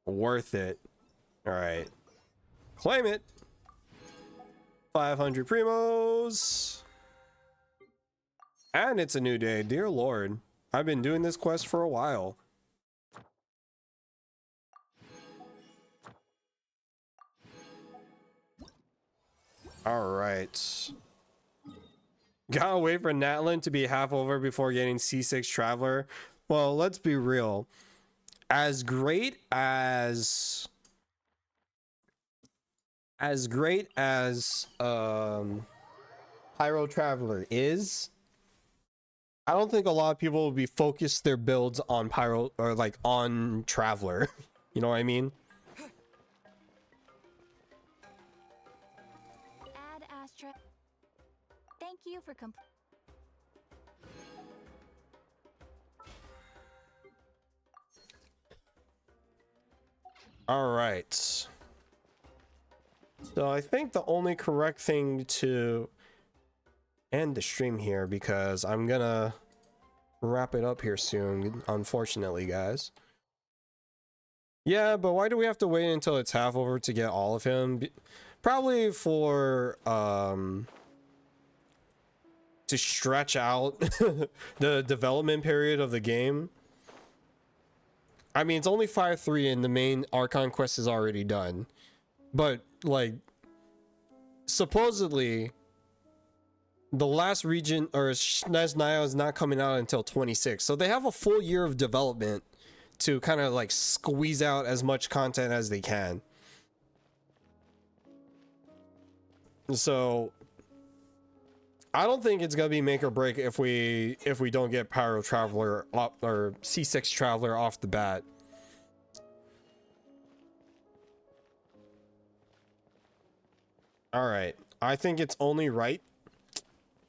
Worth it. All right. Claim it. 500 primos. And it's a new day. Dear Lord. I've been doing this quest for a while. All right. Gotta wait for Natlan to be half over before getting C6 Traveler. Well, let's be real. As great as Pyro Traveler is, I don't think a lot of people will be focused their builds on Pyro or like on Traveler. You know what I mean? Ad Astra. Thank you for All right. So I think the only correct thing to end the stream here, because I'm gonna wrap it up here soon, unfortunately, guys. Yeah, but why do we have to wait until it's half over to get all of him? Probably for to stretch out the development period of the game. I mean, it's only 5-3 and the main Archon quest is already done. But, like, supposedly, the last region, or Snezhnaya, is not coming out until 26. So they have a full year of development to kind of, like, squeeze out as much content as they can. So, I don't think it's gonna be make or break if we don't get Pyro Traveler up, or C6 Traveler off the bat. All right, I think it's only right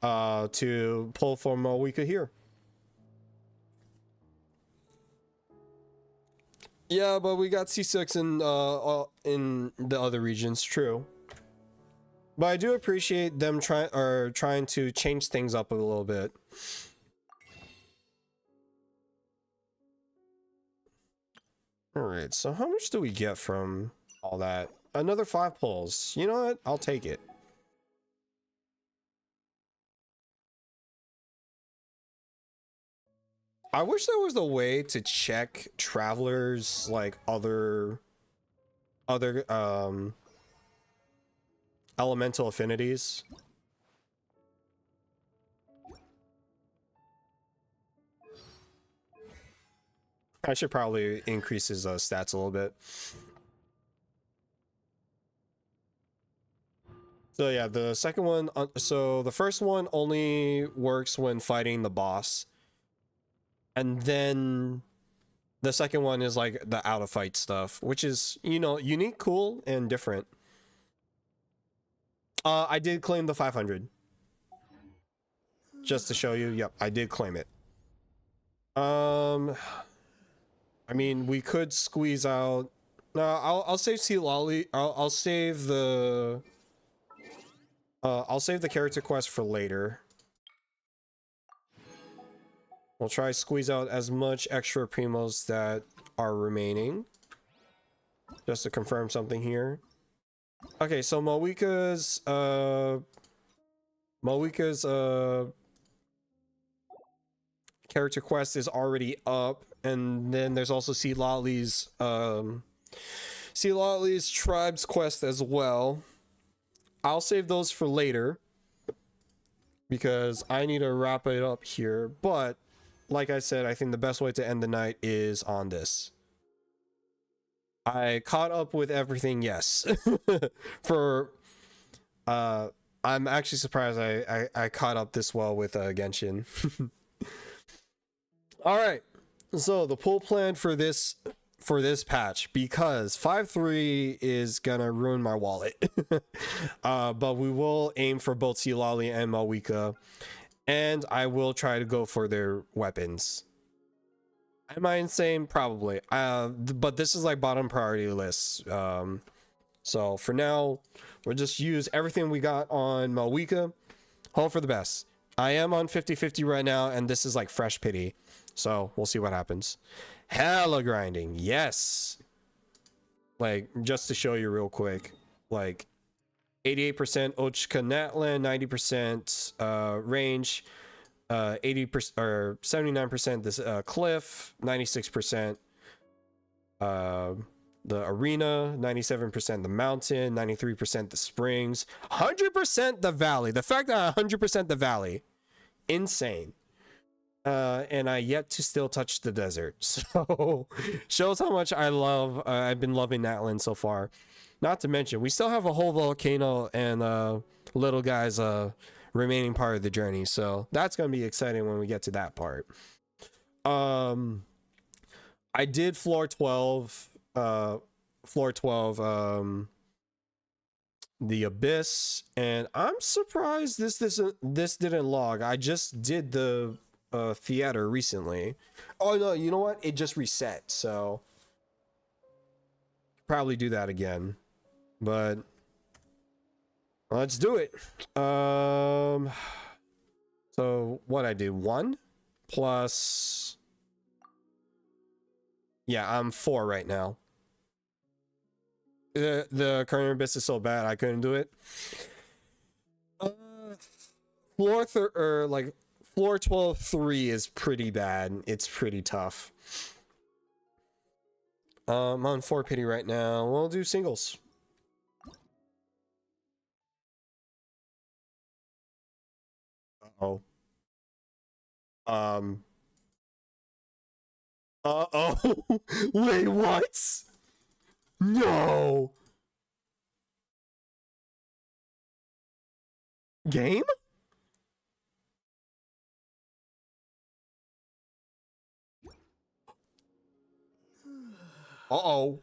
to pull from what we could hear. Yeah, but we got C6 in the other regions, true. But I do appreciate them trying to change things up a little bit. All right, so how much do we get from all that? Another 5 pulls. You know what? I'll take it. I wish there was a way to check travelers like other elemental affinities. I should probably increase his stats a little bit. So yeah, the second one, so the first one only works when fighting the boss. And then The second one is like the out of fight stuff, which is, you know, unique, cool, and different. I did claim the 500. Just to show you, yep, I did claim it. I mean, we could squeeze out. No, I'll save Sea Lolly. I'll save the. I'll save the character quest for later. We'll try to squeeze out as much extra primos that are remaining. Just to confirm something here. Okay, so Moika's character quest is already up, and then there's also Sea Lolly's tribes quest as well. I'll save those for later because I need to wrap it up here, but like I said, I think the best way to end the night is on this. I caught up with everything, yes. I'm actually surprised I caught up this well with Genshin. All right, so the pull plan for this patch, because 5.3 is gonna ruin my wallet. But we will aim for both Sea Lolly and Moika, and I will try to go for their weapons. Am I insane? Probably. But this is like bottom priority list. So for now, we'll just use everything we got on Moika. Hope for the best. I am on 50-50 right now, and this is like fresh pity. So we'll see what happens. Hella grinding, yes. Like, just to show you real quick, like 88% Ochka Natlan, 90% range, 80% or 79% this cliff, 96% the arena, 97% the mountain, 93% the springs, 100% the valley. The fact that 100% the valley, insane. And I yet to still touch the desert, so shows how much I love. I've been loving Natlan so far. Not to mention, we still have a whole volcano and little guys remaining part of the journey, so that's gonna be exciting when we get to that part. I did floor 12. The Abyss, and I'm surprised this didn't log. I just did the theater recently. Oh no, you know what? It just reset, so probably do that again. But let's do it. So what I did, 1 plus, yeah, I'm 4 right now. The current Abyss is so bad I couldn't do it. Floor 12-3 is pretty bad. It's pretty tough. I'm on 4 pity right now. We'll do singles. Uh-oh. Uh-oh. Wait, what? No. Game? Uh-oh.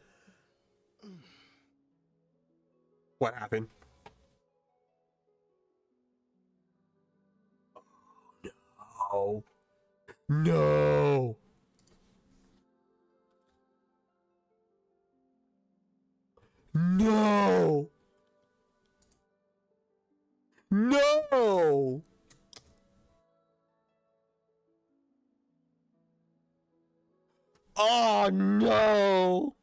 What happened? No. No. No. No. Oh no.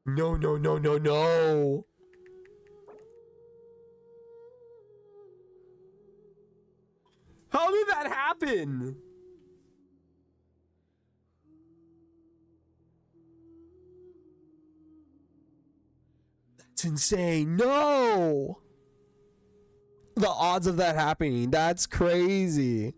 No, no, no, no, no. How did that happen? That's insane. No. The odds of that happening, that's crazy.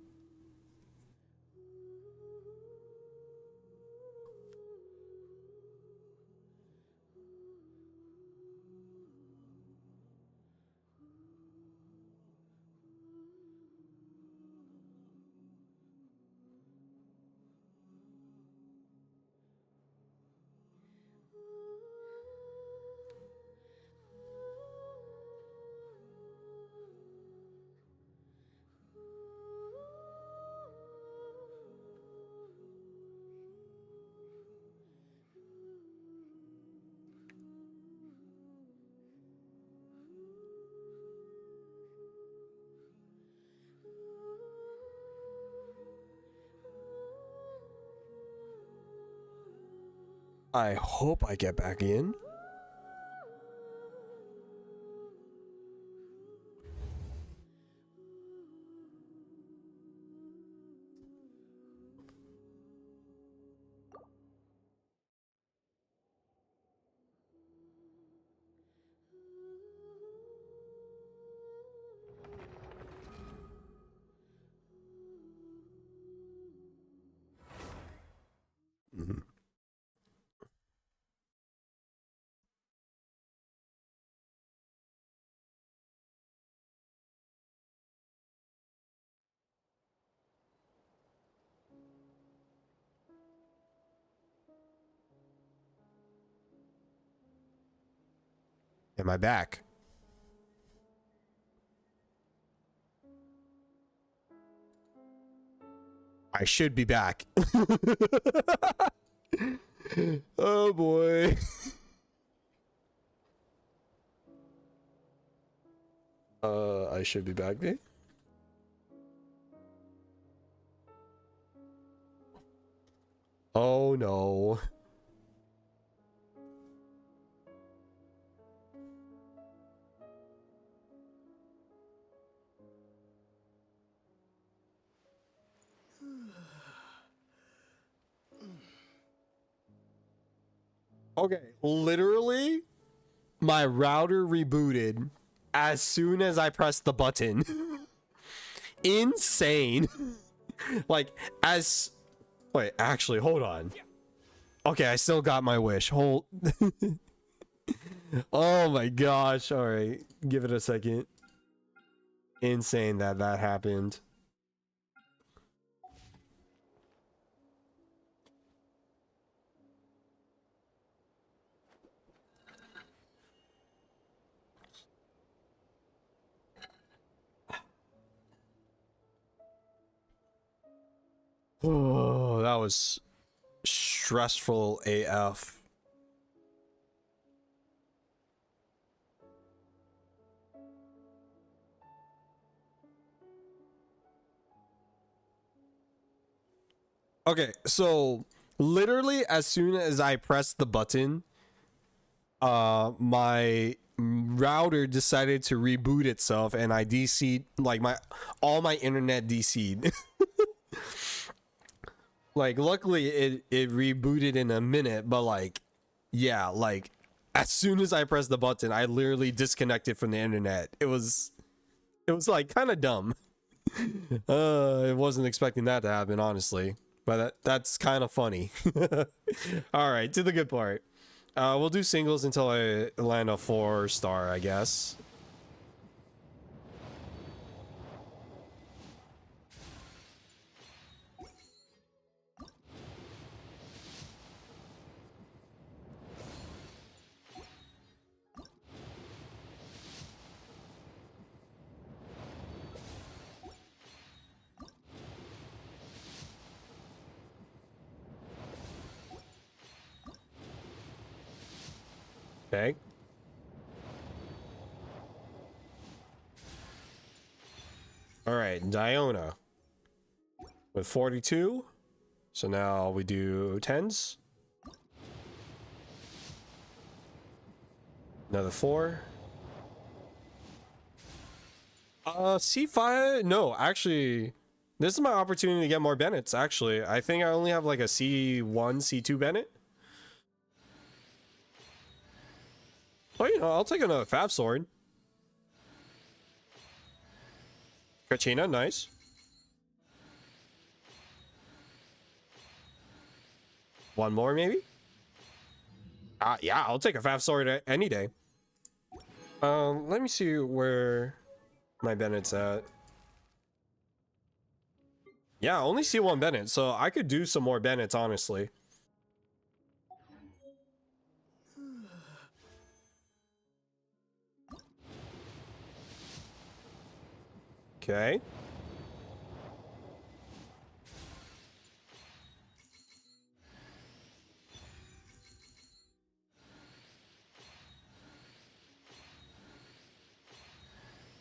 I hope I get back in. Mhm. Am I back? I should be back. Oh boy. I should be back, eh? Oh no. Okay, literally, my router rebooted as soon as I pressed the button. Insane. Like, as... Wait, actually, hold on. Okay, I still got my wish. Hold... Oh my gosh. Alright, give it a second. Insane that that happened. Oh, that was stressful AF. Okay, so literally as soon as I pressed the button, my router decided to reboot itself and I DC'd, like, all my internet DC'd. Like, luckily it rebooted in a minute, but like, yeah, like as soon as I pressed the button, I literally disconnected from the internet. It was like kind of dumb. I wasn't expecting that to happen, honestly, but that's kind of funny. All right, to the good part. We'll do singles until I land a 4-star, I guess. Okay. All right, Diona with 42. So now we do 10s. Another 4. C5. No, actually, this is my opportunity to get more Bennett's. Actually, I think I only have like a C1, C2 Bennett. Oh, you know, I'll take another Fab Sword. Kachina, nice. One more, maybe? Yeah, I'll take a Fab Sword any day. Let me see where my Bennett's at. Yeah, I only see one Bennett, so I could do some more Bennetts, honestly. Okay.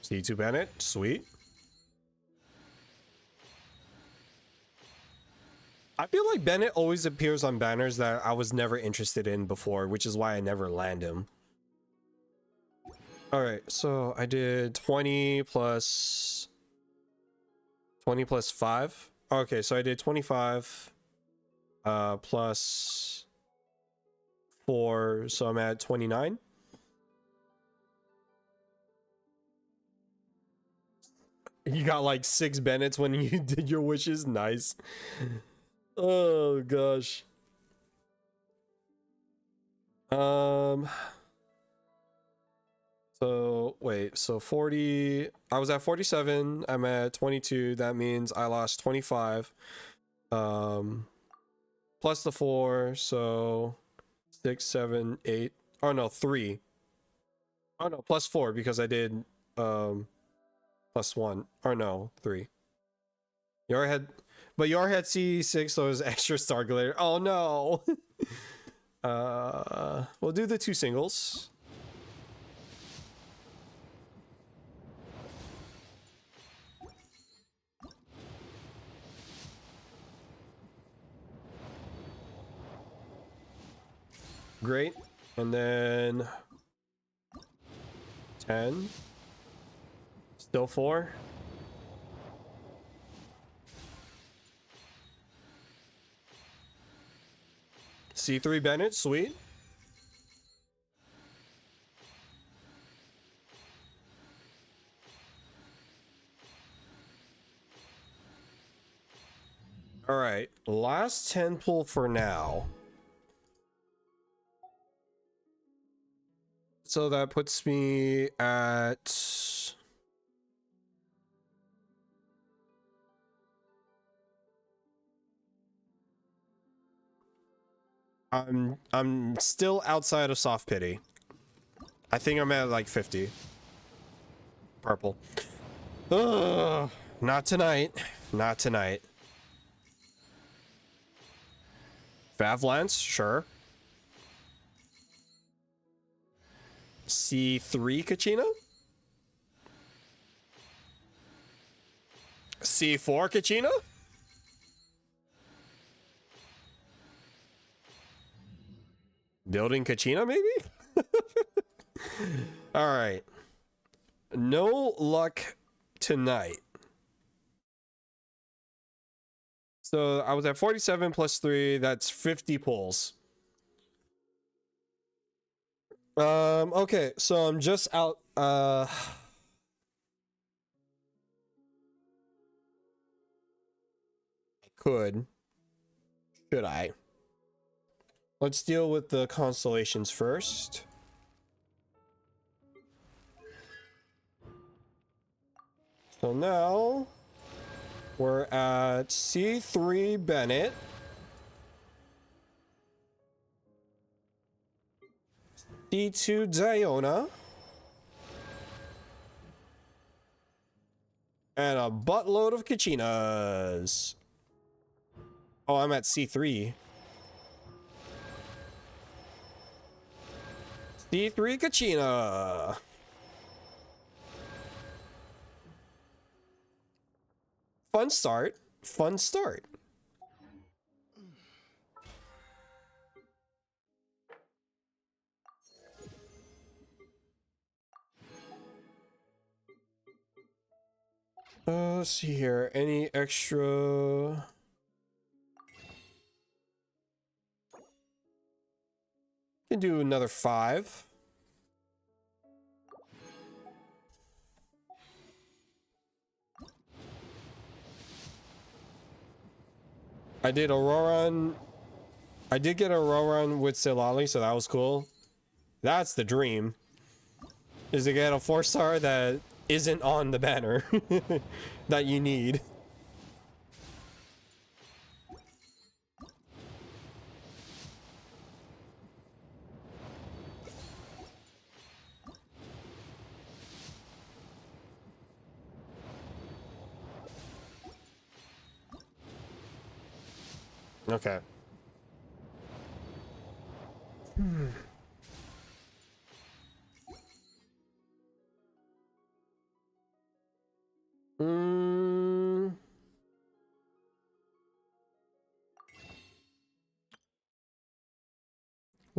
C2 Bennett, sweet. I feel like Bennett always appears on banners that I was never interested in before, which is why I never land him. All right, so I did 20 plus 5. Okay, so I did 25 plus 4, so I'm at 29. You got like 6 Bennetts when you did your wishes. Nice. Oh gosh. So wait, so 40, I was at 47, I'm at 22, that means I lost 25. Plus the 4, so 6, 7, 8. Oh no, 3. Oh no, plus 4 because I did plus 1. Or no, 3. You already had, but you already had C6, so it was extra star glitter. Oh no. We'll do the 2 singles. Great. And then 10. Still 4. C3 Bennett, sweet. All right, last 10 pull for now. So that puts me at I'm still outside of soft pity. I think I'm at like 50. Purple. Ugh, not tonight. Not tonight. Favlance, sure. C3 Kachina? C4 Kachina? Building Kachina, maybe? Alright. No luck tonight. So I was at 47 plus 3, that's 50 pulls. Okay, so I'm just out, should I? Let's deal with the constellations first. So now we're at C3 Bennett. C2 Diona. And a buttload of Kachinas. Oh, I'm at C3. C3 Kachina. Fun start. Fun start. Let's see here. Any extra? Can do another 5. I did Auroran. I did get Auroran with Silali, so that was cool. That's the dream. Is to get a 4-star that isn't on the banner that you need. Okay.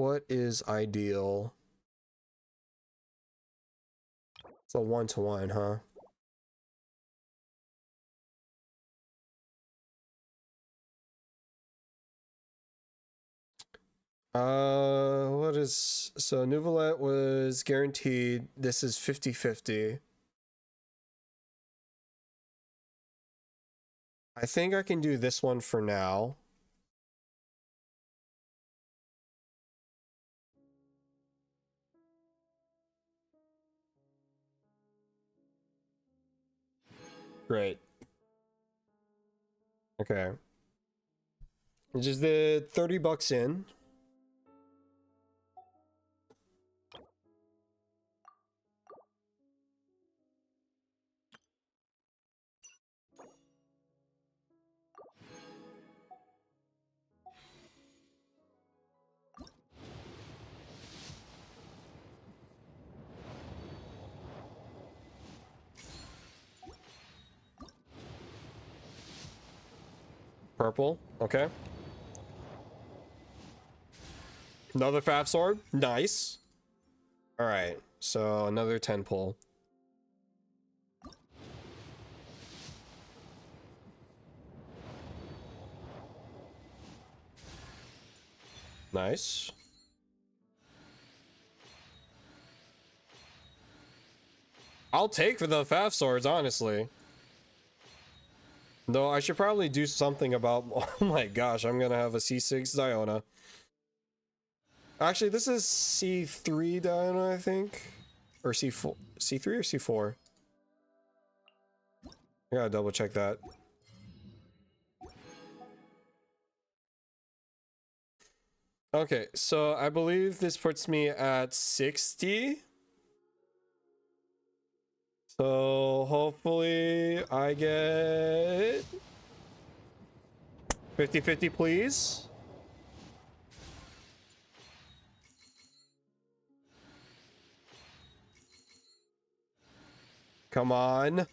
what is ideal? It's a 1-to-1, huh? What is, so Neuvillette was guaranteed. This is 50-50. I think I can do this one for now. Great. Okay. Which is the $30 in. Purple, okay. Another Fab Sword, nice. All right, so another 10 pull. Nice. I'll take for the Fab Swords, honestly. Though I should probably do something about, oh my gosh, I'm gonna have a C6 Diona. Actually, this is C3 Diona, I think. Or C4, C3 or C4? I gotta double check that. Okay, so I believe this puts me at 60. So hopefully I get 50-50, please. Come on.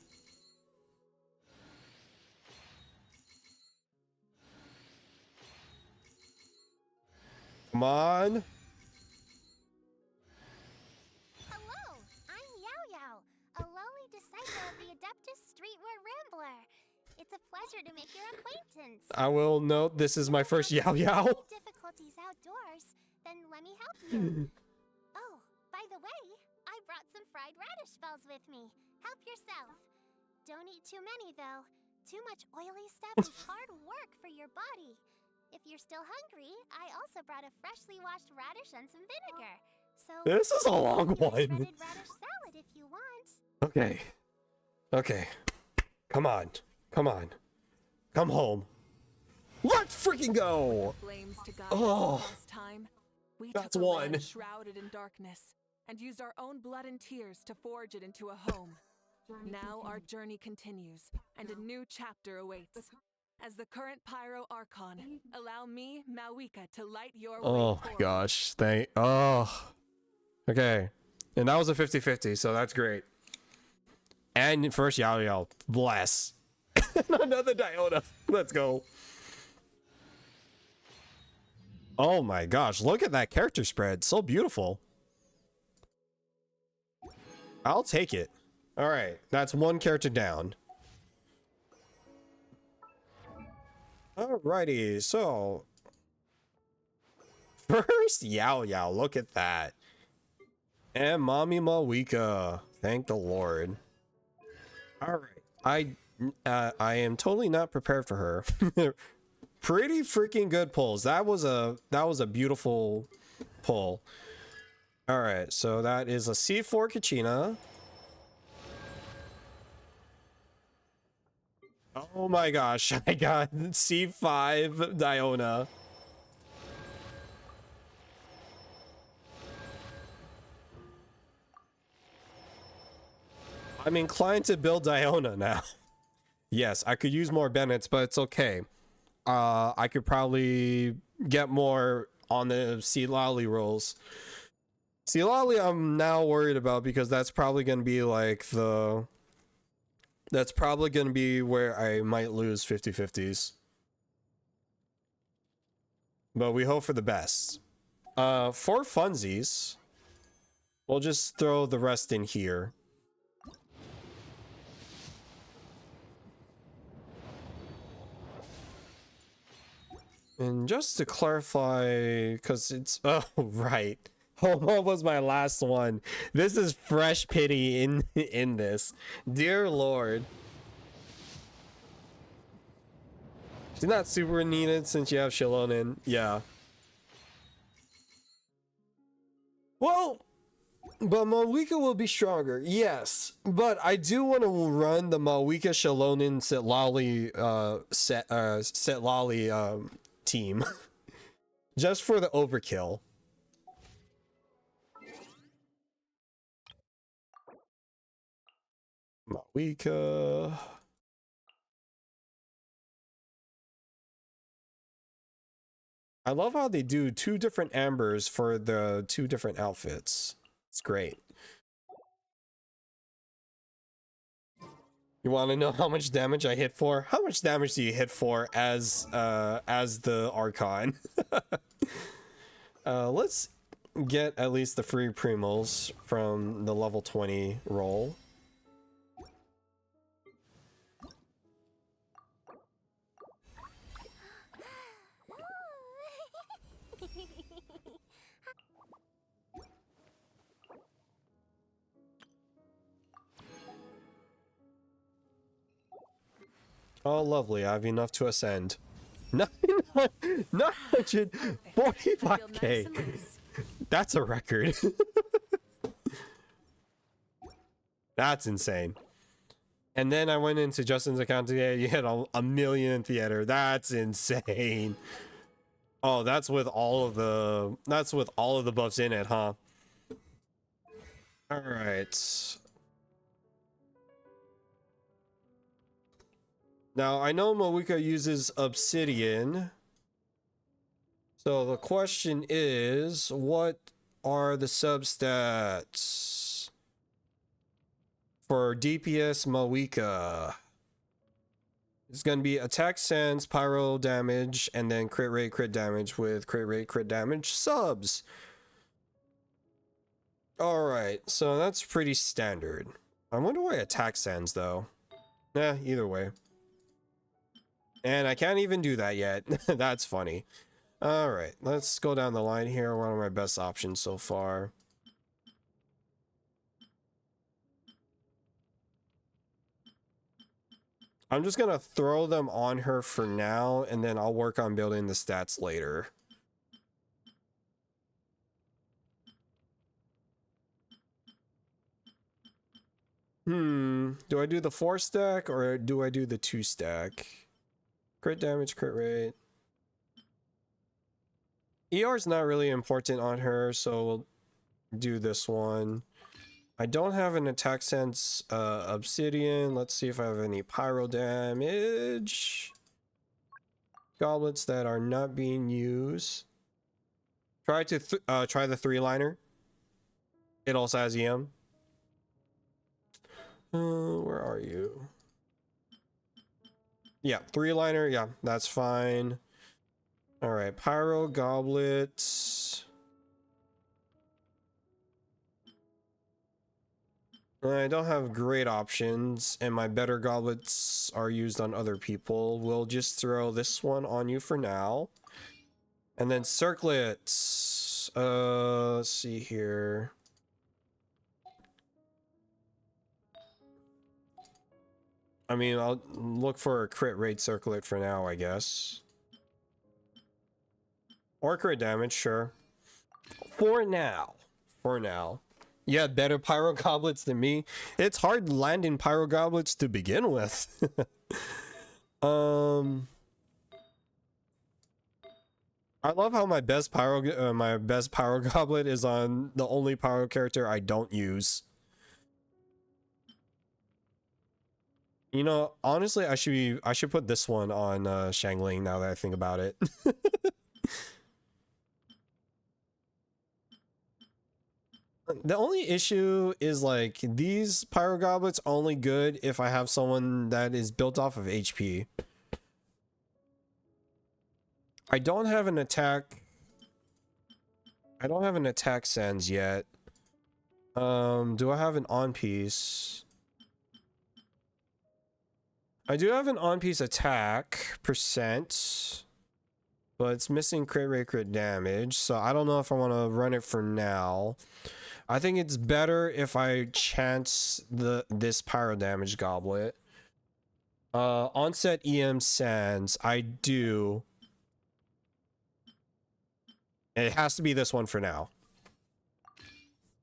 Come on. Hello, I'm Yao Yao, a lowly disciple of the Adeptus Streetwear Rambler. It's a pleasure to make your acquaintance. I will note this is my first Yao Yao. Difficulties outdoors, then let me help you. Oh, by the way, I brought some fried radish balls with me. Help yourself. Don't eat too many, though. Too much oily stuff is hard work for your body. If you're still hungry, I also brought a freshly washed radish and some vinegar. So This is a long one. shredded radish salad if you want. Okay. Okay. Come on. Come on. Come home. Let's freaking go. Flames to guide Oh. us last time. We That's took a land one. shrouded in darkness and used our own blood and tears to forge it into a home. Now our journey continues, and a new chapter awaits. As the current Pyro Archon, allow me, Mawika, to light your way Oh my forward. gosh. Oh. Okay. And that was a 50-50, so that's great. And first Yao Yao. Bless. Another Diona. Let's go. Oh my gosh. Look at that character spread. So beautiful. I'll take it. All right. That's one character down. Alrighty. So first Yao Yao. Look at that. And Mommy Mawika. Thank the Lord. All right. I am totally not prepared for her. Pretty freaking good pulls. That was a beautiful pull. All right, so that is a C4 Kachina. Oh my gosh, I got C5 Diona. I'm inclined to build Diona now. Yes, I could use more Bennett's, but it's okay. I could probably get more on the Sealali rolls. Sealali I'm now worried about because that's probably going to be like that's probably going to be where I might lose 50-50s. But we hope for the best. For funsies, we'll just throw the rest in here. And just to clarify, because it's... Oh, right. What was my last one? This is fresh pity in this. Dear Lord. She's not super needed since you have Xilonen. Yeah. Well, but Malwika will be stronger. Yes. But I do want to run the Malwika Xilonen Setlali team. Just for the overkill. Malwika. I love how they do 2 different ambers for the 2 different outfits. It's great. You want to know how much damage I hit for? How much damage do you hit for as the Archon? Let's get at least the free primals from the level 20 roll. Oh, lovely. I have enough to ascend. 945k. That's a record. That's insane. And then I went into Justin's account today. You hit a million in theater. That's insane. Oh, that's with all of the buffs in it, huh? All right. Now, I know Malwika uses obsidian. So the question is, what are the substats for DPS Malwika? It's going to be attack sense, pyro damage, and then crit rate, crit damage with crit rate, crit damage subs. All right, so that's pretty standard. I wonder why attack sense though. Nah, either way. And I can't even do that yet. That's funny. All right, let's go down the line here. One of my best options so far. I'm just going to throw them on her for now, and then I'll work on building the stats later. Do I do the 4 stack or do I do the 2 stack? Crit damage, crit rate. ER is not really important on her, so we'll do this one. I don't have an attack sense obsidian. Let's see if I have any pyro damage. Goblets that are not being used. Try the 3-liner. It also has EM. Where are you? Yeah, 3-liner. Yeah, that's fine. All right, pyro goblets. I don't have great options, and my better goblets are used on other people. We'll just throw this one on you for now. And then circlets. Let's see here. I mean, I'll look for a crit rate circlet for now, I guess. Or crit damage, sure. For now. For now. You had better pyro goblets than me. It's hard landing pyro goblets to begin with. I love how my best pyro goblet is on the only pyro character I don't use. You know, honestly, I should put this one on Xiangling now that I think about it. The only issue is like these pyro goblets only good if I have someone that is built off of HP. I don't have an attack. I don't have an attack sense yet. Do I have an on piece? I do have an on piece attack percent, but it's missing crit rate, crit damage, so I don't know if I want to run it for now. I think it's better if I chance this pyro damage goblet. Onset EM Sands, I do. It has to be this one for now.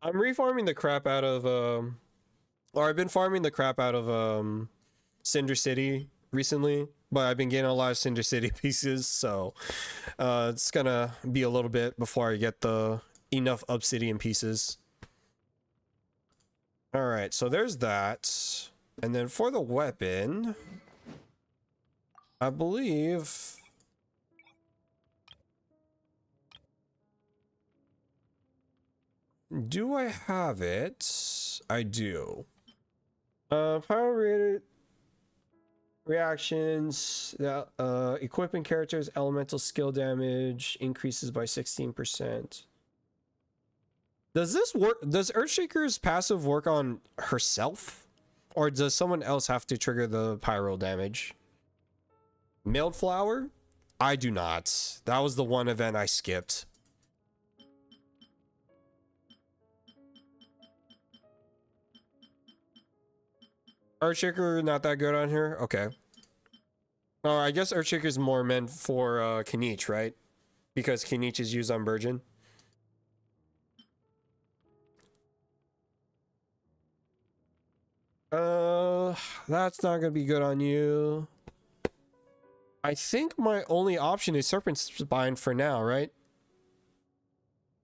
I'm refarming the crap out of or I've been farming the crap out of Cinder City recently, but I've been getting a lot of Cinder City pieces, so it's gonna be a little bit before I get the enough obsidian pieces. All right, so there's that. And then for the weapon, I believe do I have it? I do. Power rated reactions, equipping characters, elemental skill damage increases by 16%. Does this work? Does Earthshaker's passive work on herself? Or does someone else have to trigger the pyro damage? Mailed Flower? I do not. That was the one event I skipped. Earthshaker not that good on here? Okay. Oh, I guess Earthshaker is more meant for Kinich, right? Because Kinich is used on Burgeon. That's not gonna be good on you. I think my only option is Serpent Spine for now, right?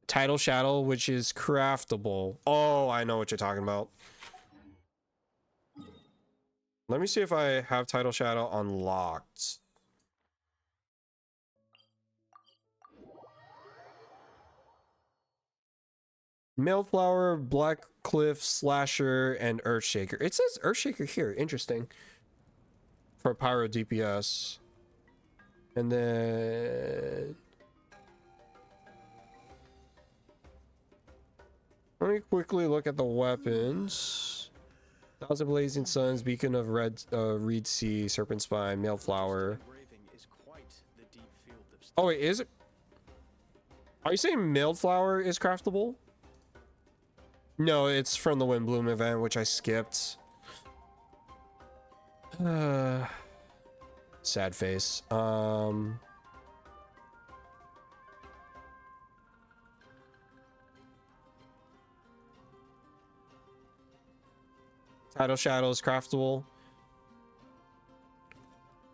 Tidal Shadow, which is craftable. Oh, I know what you're talking about. Let me see if I have Tidal Shadow unlocked. Mailflower, Black Cliff, Slasher, and Earthshaker. It says Earthshaker here. Interesting. For Pyro DPS. And then... let me quickly look at the weapons. Thousand Blazing Suns, Beacon of Reed Sea, Serpent Spine, Mailflower. Oh wait, is it? Are you saying Mailflower is craftable? No, it's from the Windbloom event, which I skipped. Sad face. Tidal Shadow is craftable.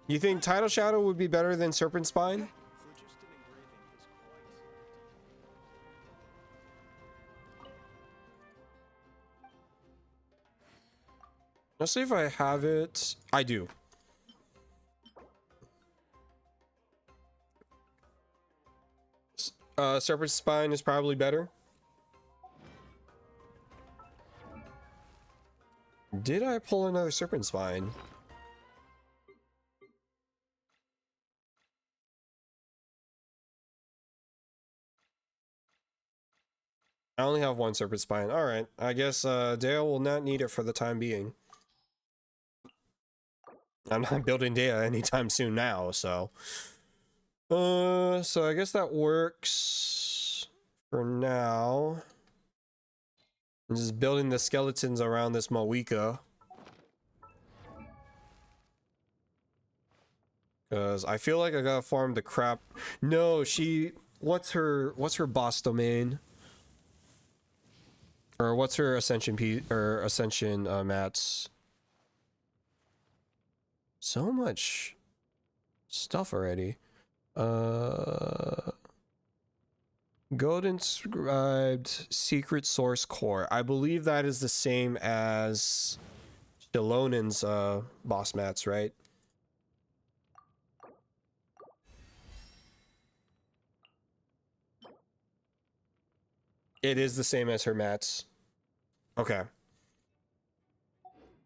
You think Tidal Shadow would be better than Serpent Spine? Let's see if I have it. I do. Serpent Spine is probably better. Did I pull another Serpent Spine? I only have one Serpent Spine. Alright, I guess Dea will not need it for the time being. I'm not building Dea anytime soon now, so... so I guess that works for now. I'm just building the skeletons around this Moika. Cause I feel like I gotta farm the crap. No, she, what's her boss domain? Or what's her ascension mats? So much stuff already. Gold inscribed secret source core. I believe that is the same as Shalonen's boss mats, right? It is the same as her mats. Okay.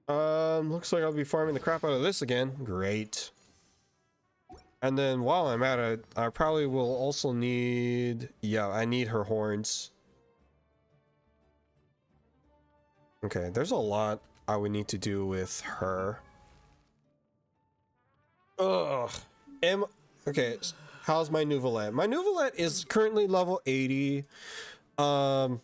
Looks like I'll be farming the crap out of this again. Great. And then while I'm at it, I probably will also need... Yeah, I need her horns. Okay, there's a lot I would need to do with her. Ugh. Okay, how's my Nouvelette? My Nouvelette is currently level 80. Those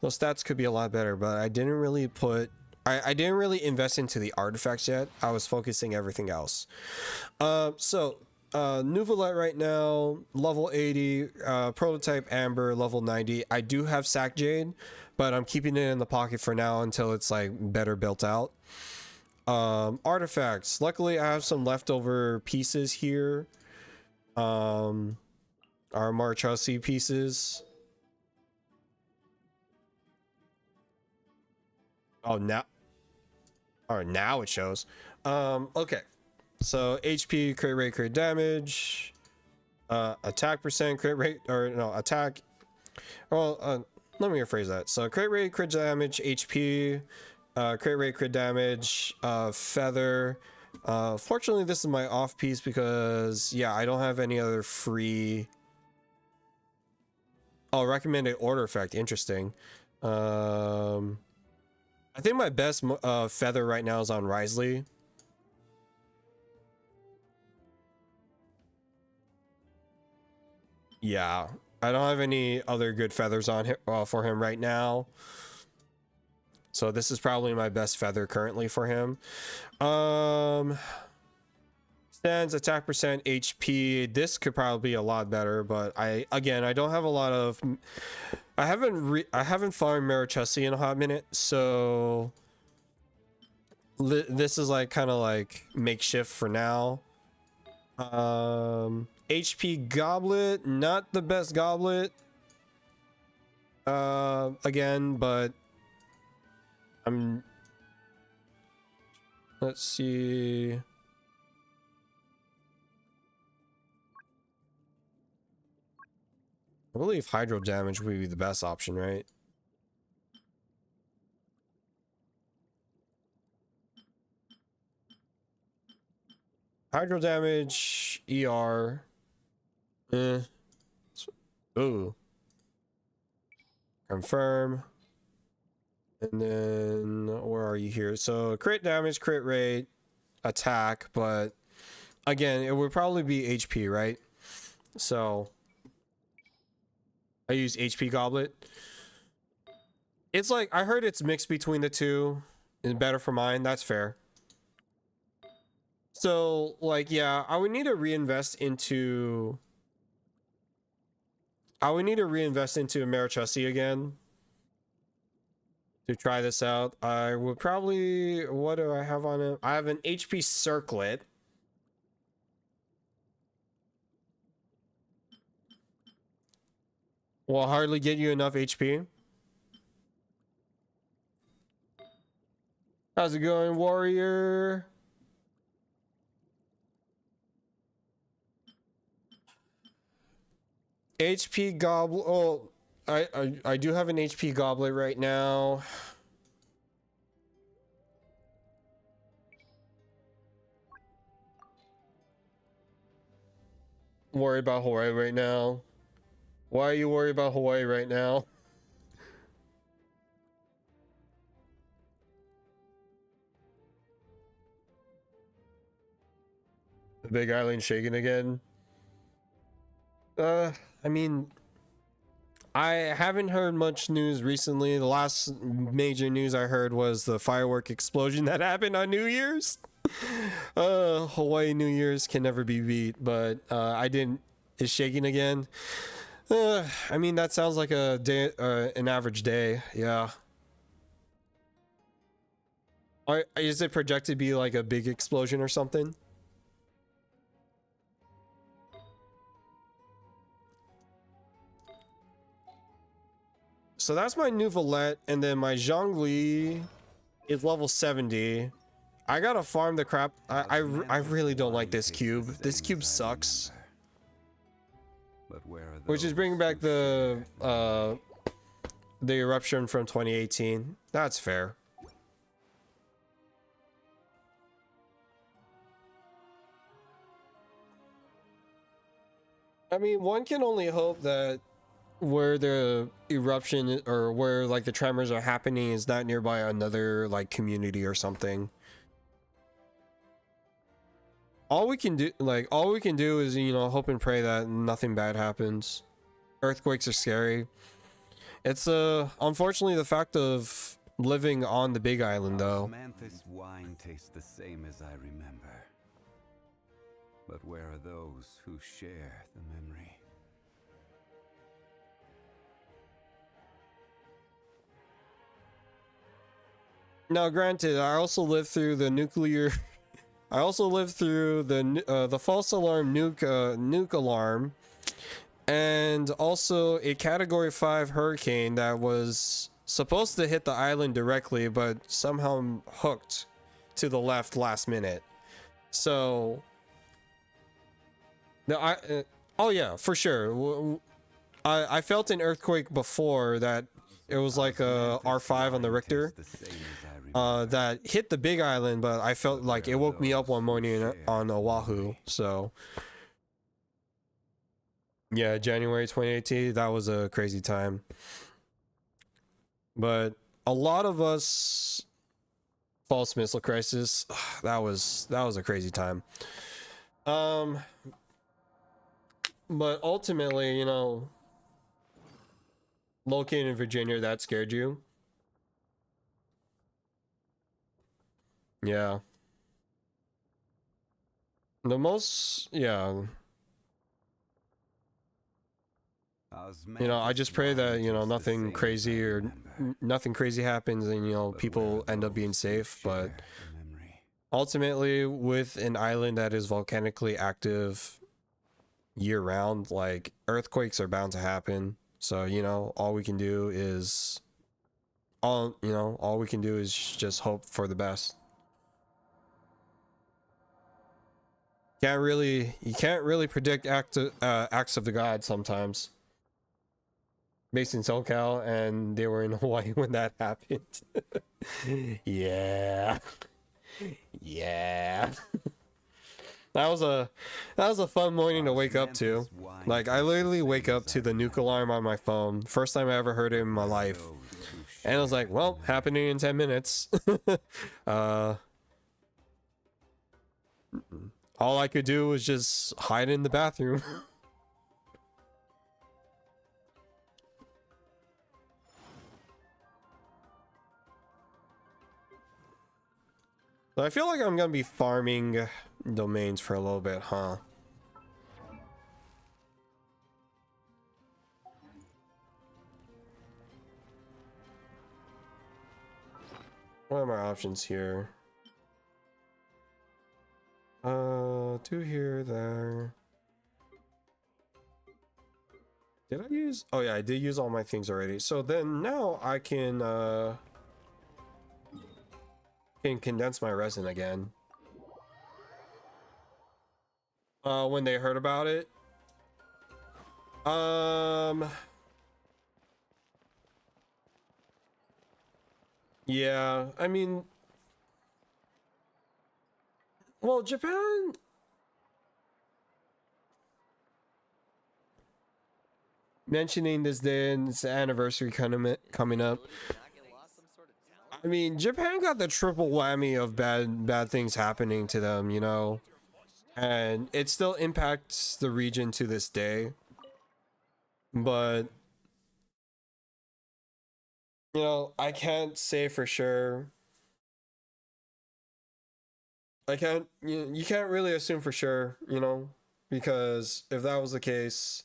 stats could be a lot better, but I didn't really put... I didn't really invest into the artifacts yet. I was focusing everything else. Nouvelette right now, level 80, prototype Amber, level 90. I do have Sack Jade, but I'm keeping it in the pocket for now until it's like better built out. Artifacts. Luckily, I have some leftover pieces here. Our Marchesi pieces. Oh, now it shows. Okay. So HP, crit rate, crit damage, attack percent, crit rate, or no, attack. Well, let me rephrase that. So crit rate, crit damage, HP, crit rate, crit damage, feather. Fortunately, this is my off piece because, yeah, I don't have any other free. Oh, recommended order effect. Interesting. I think my best feather right now is on Risley. Yeah, I don't have any other good feathers on him, for him right now. So this is probably my best feather currently for him. Stands, attack percent, HP. This could probably be a lot better, but I don't have a lot of... I haven't farmed Marchesi in a hot minute, so this is like kind of like makeshift for now. HP goblet, not the best goblet. Again, but let's see. I believe hydro damage would be the best option, right? Hydro damage, ER. Ooh. Confirm. And then where are you here? So crit damage, crit rate, attack, but again, it would probably be HP, right? So I use HP Goblet. It's like, I heard it's mixed between the two. It's better for mine. That's fair. So, like, yeah, I would need to reinvest into... I would need to reinvest into Marchesi again to try this out. I would probably... What do I have on it? I have an HP Circlet. Will hardly get you enough HP. How's it going, warrior? HP goblet. Oh, I do have an HP goblet right now. Worried about Hawaii right now. Why are you worried about Hawaii right now? The Big Island shaking again. I mean, I haven't heard much news recently. The last major news I heard was the firework explosion that happened on New Year's. Hawaii New Year's can never be beat, but I didn't. Is shaking again. I mean, that sounds like a day, an average day. Yeah. Is it projected to be like a big explosion or something? So that's my Nouvelette, and then my Zhongli is level 70. I gotta farm the crap. I really don't like this cube. This cube sucks. Which is bringing back the eruption from 2018. That's fair. I mean, one can only hope that where the eruption or where like the tremors are happening is not nearby another like community or something. All we can do is, you know, hope and pray that nothing bad happens. Earthquakes are scary. It's unfortunately the fact of living on the Big Island though. Osmanthus wine tastes the same as I remember. But where are those who share the memory? Now, granted, I also lived through the nuclear. I also lived through the false alarm nuke alarm, and also a Category 5 hurricane that was supposed to hit the island directly, but somehow hooked to the last minute. So, oh yeah, for sure. I felt an earthquake before that. It was like a R5 on the Richter that hit the Big Island, but I felt like it woke me up one morning on Oahu. So yeah, January 2018, that was a crazy time. But a lot of us, false missile crisis, that was a crazy time. But ultimately, you know, located in Virginia, that scared you? Yeah. The most, yeah. You know, I just pray that, you know, nothing crazy happens and, you know, people end up being safe. But ultimately, with an island that is volcanically active year round, like, earthquakes are bound to happen. So, you know, all we can do is just hope for the best. You can't really predict acts of the gods sometimes. Based in SoCal, and they were in Hawaii when that happened. Yeah. Yeah. That was a fun morning to wake up to. Like, I literally wake up to the nuke alarm on my phone. First time I ever heard it in my life. And I was like, well, happening in 10 minutes. All I could do was just hide in the bathroom. So I feel like I'm gonna be farming domains for a little bit, huh? What are my options here? Two here, there. Did I use? Oh yeah, I did use all my things already. So then now I can condense my resin again. When they heard about it. Yeah, I mean, well, Japan, mentioning this day and its anniversary coming up. I mean, Japan got the triple whammy of bad things happening to them, you know, and it still impacts the region to this day. But you know, I can't say for sure. You can't really assume for sure, you know, because if that was the case,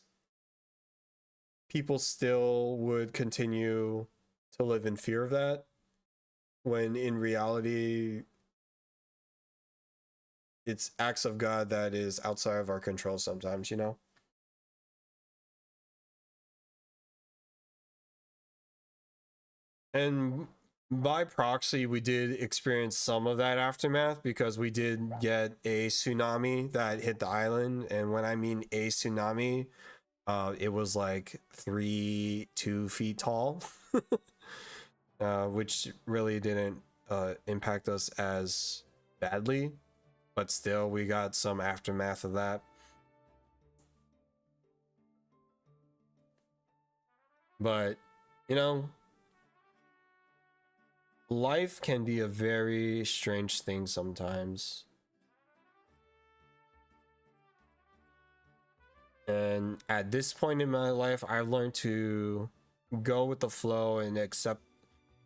people still would continue to live in fear of that, when in reality, it's acts of God that is outside of our control sometimes, you know? And by proxy, we did experience some of that aftermath because we did get a tsunami that hit the island. And when I mean a tsunami, it was like 2 feet tall, which really didn't impact us as badly, but still we got some aftermath of that. But, you know, life can be a very strange thing sometimes. And at this point in my life, I've learned to go with the flow and accept,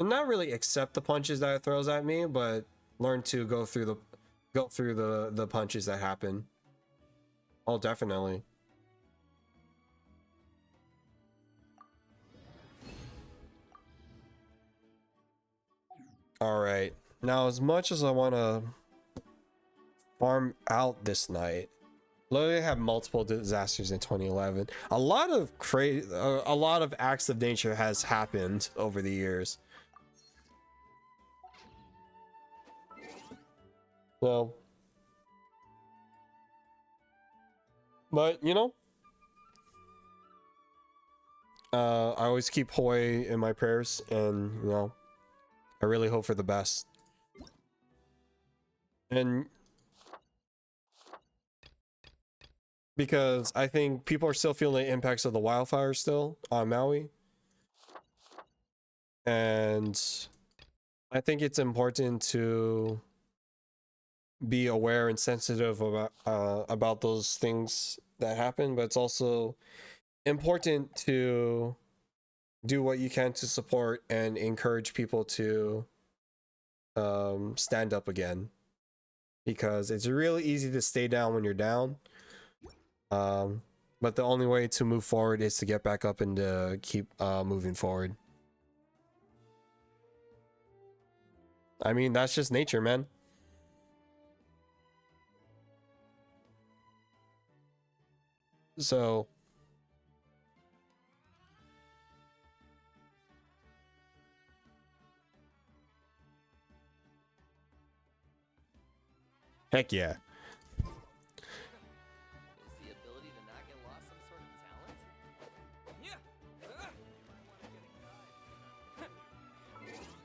not really accept the punches that it throws at me, but learn to go through the punches that happen. Oh, definitely. All right. Now, as much as I want to farm out this night, literally have multiple disasters in 2011. A lot of acts of nature has happened over the years. So, but you know, I always keep Hawaii in my prayers, and you know, I really hope for the best. And because I think people are still feeling the impacts of the wildfires still on Maui. And I think it's important to be aware and sensitive about those things that happen, but it's also important to do what you can to support and encourage people to stand up again, because it's really easy to stay down when you're down. But the only way to move forward is to get back up and to keep moving forward. I mean, that's just nature, man. So heck yeah.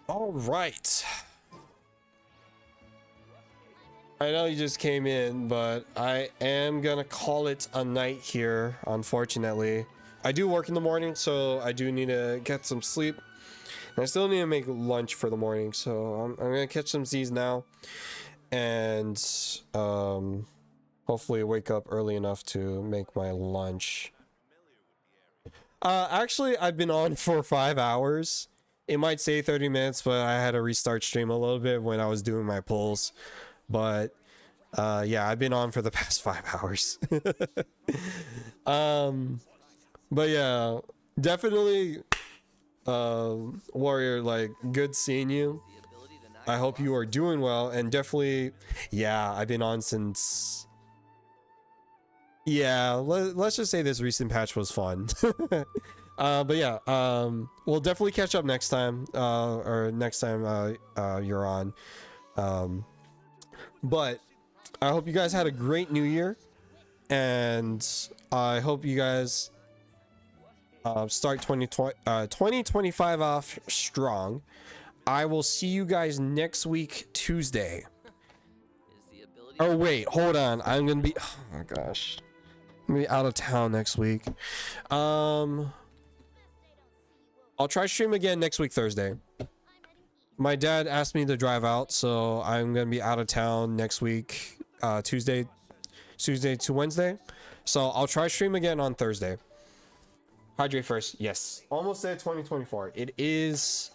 All right. I know you just came in, but I am gonna call it a night here, unfortunately. I do work in the morning, so I do need to get some sleep. And I still need to make lunch for the morning, so I'm gonna catch some Z's now. And hopefully wake up early enough to make my lunch. Actually, I've been on for 5 hours. It might say 30 minutes, but I had to restart stream a little bit when I was doing my pulls. But yeah, I've been on for the past 5 hours. But yeah, definitely Warrior, like, good seeing you. I hope you are doing well, and definitely, yeah, I've been on since, yeah, let's just say this recent patch was fun. But yeah, we'll definitely catch up next time, or next time you're on. But I hope you guys had a great new year, and I hope you guys start 2025 off strong. I will see you guys next week, Tuesday. Oh wait, hold on. I'm gonna be, oh my gosh, I'm gonna be out of town next week. I'll try stream again next week, Thursday. My dad asked me to drive out, so I'm gonna be out of town next week, Tuesday to Wednesday. So I'll try stream again on Thursday. Hydrate first, yes. Almost at 2024. It is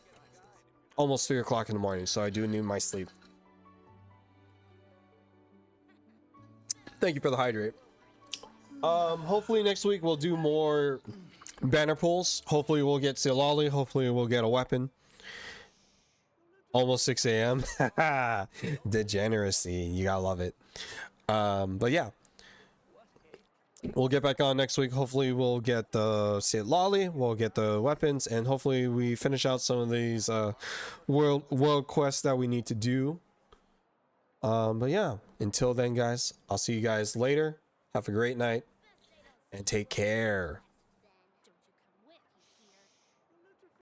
almost 3 o'clock in the morning, so I do need my sleep. Thank you for the hydrate. Hopefully next week we'll do more banner pulls. Hopefully we'll get Silali. Hopefully we'll get a weapon. Almost 6 a.m. Degeneracy. You gotta love it. But yeah. We'll get back on next week. Hopefully we'll get the Silali. We'll get the weapons. And hopefully we finish out some of these world quests that we need to do. But yeah. Until then, guys. I'll see you guys later. Have a great night. And take care.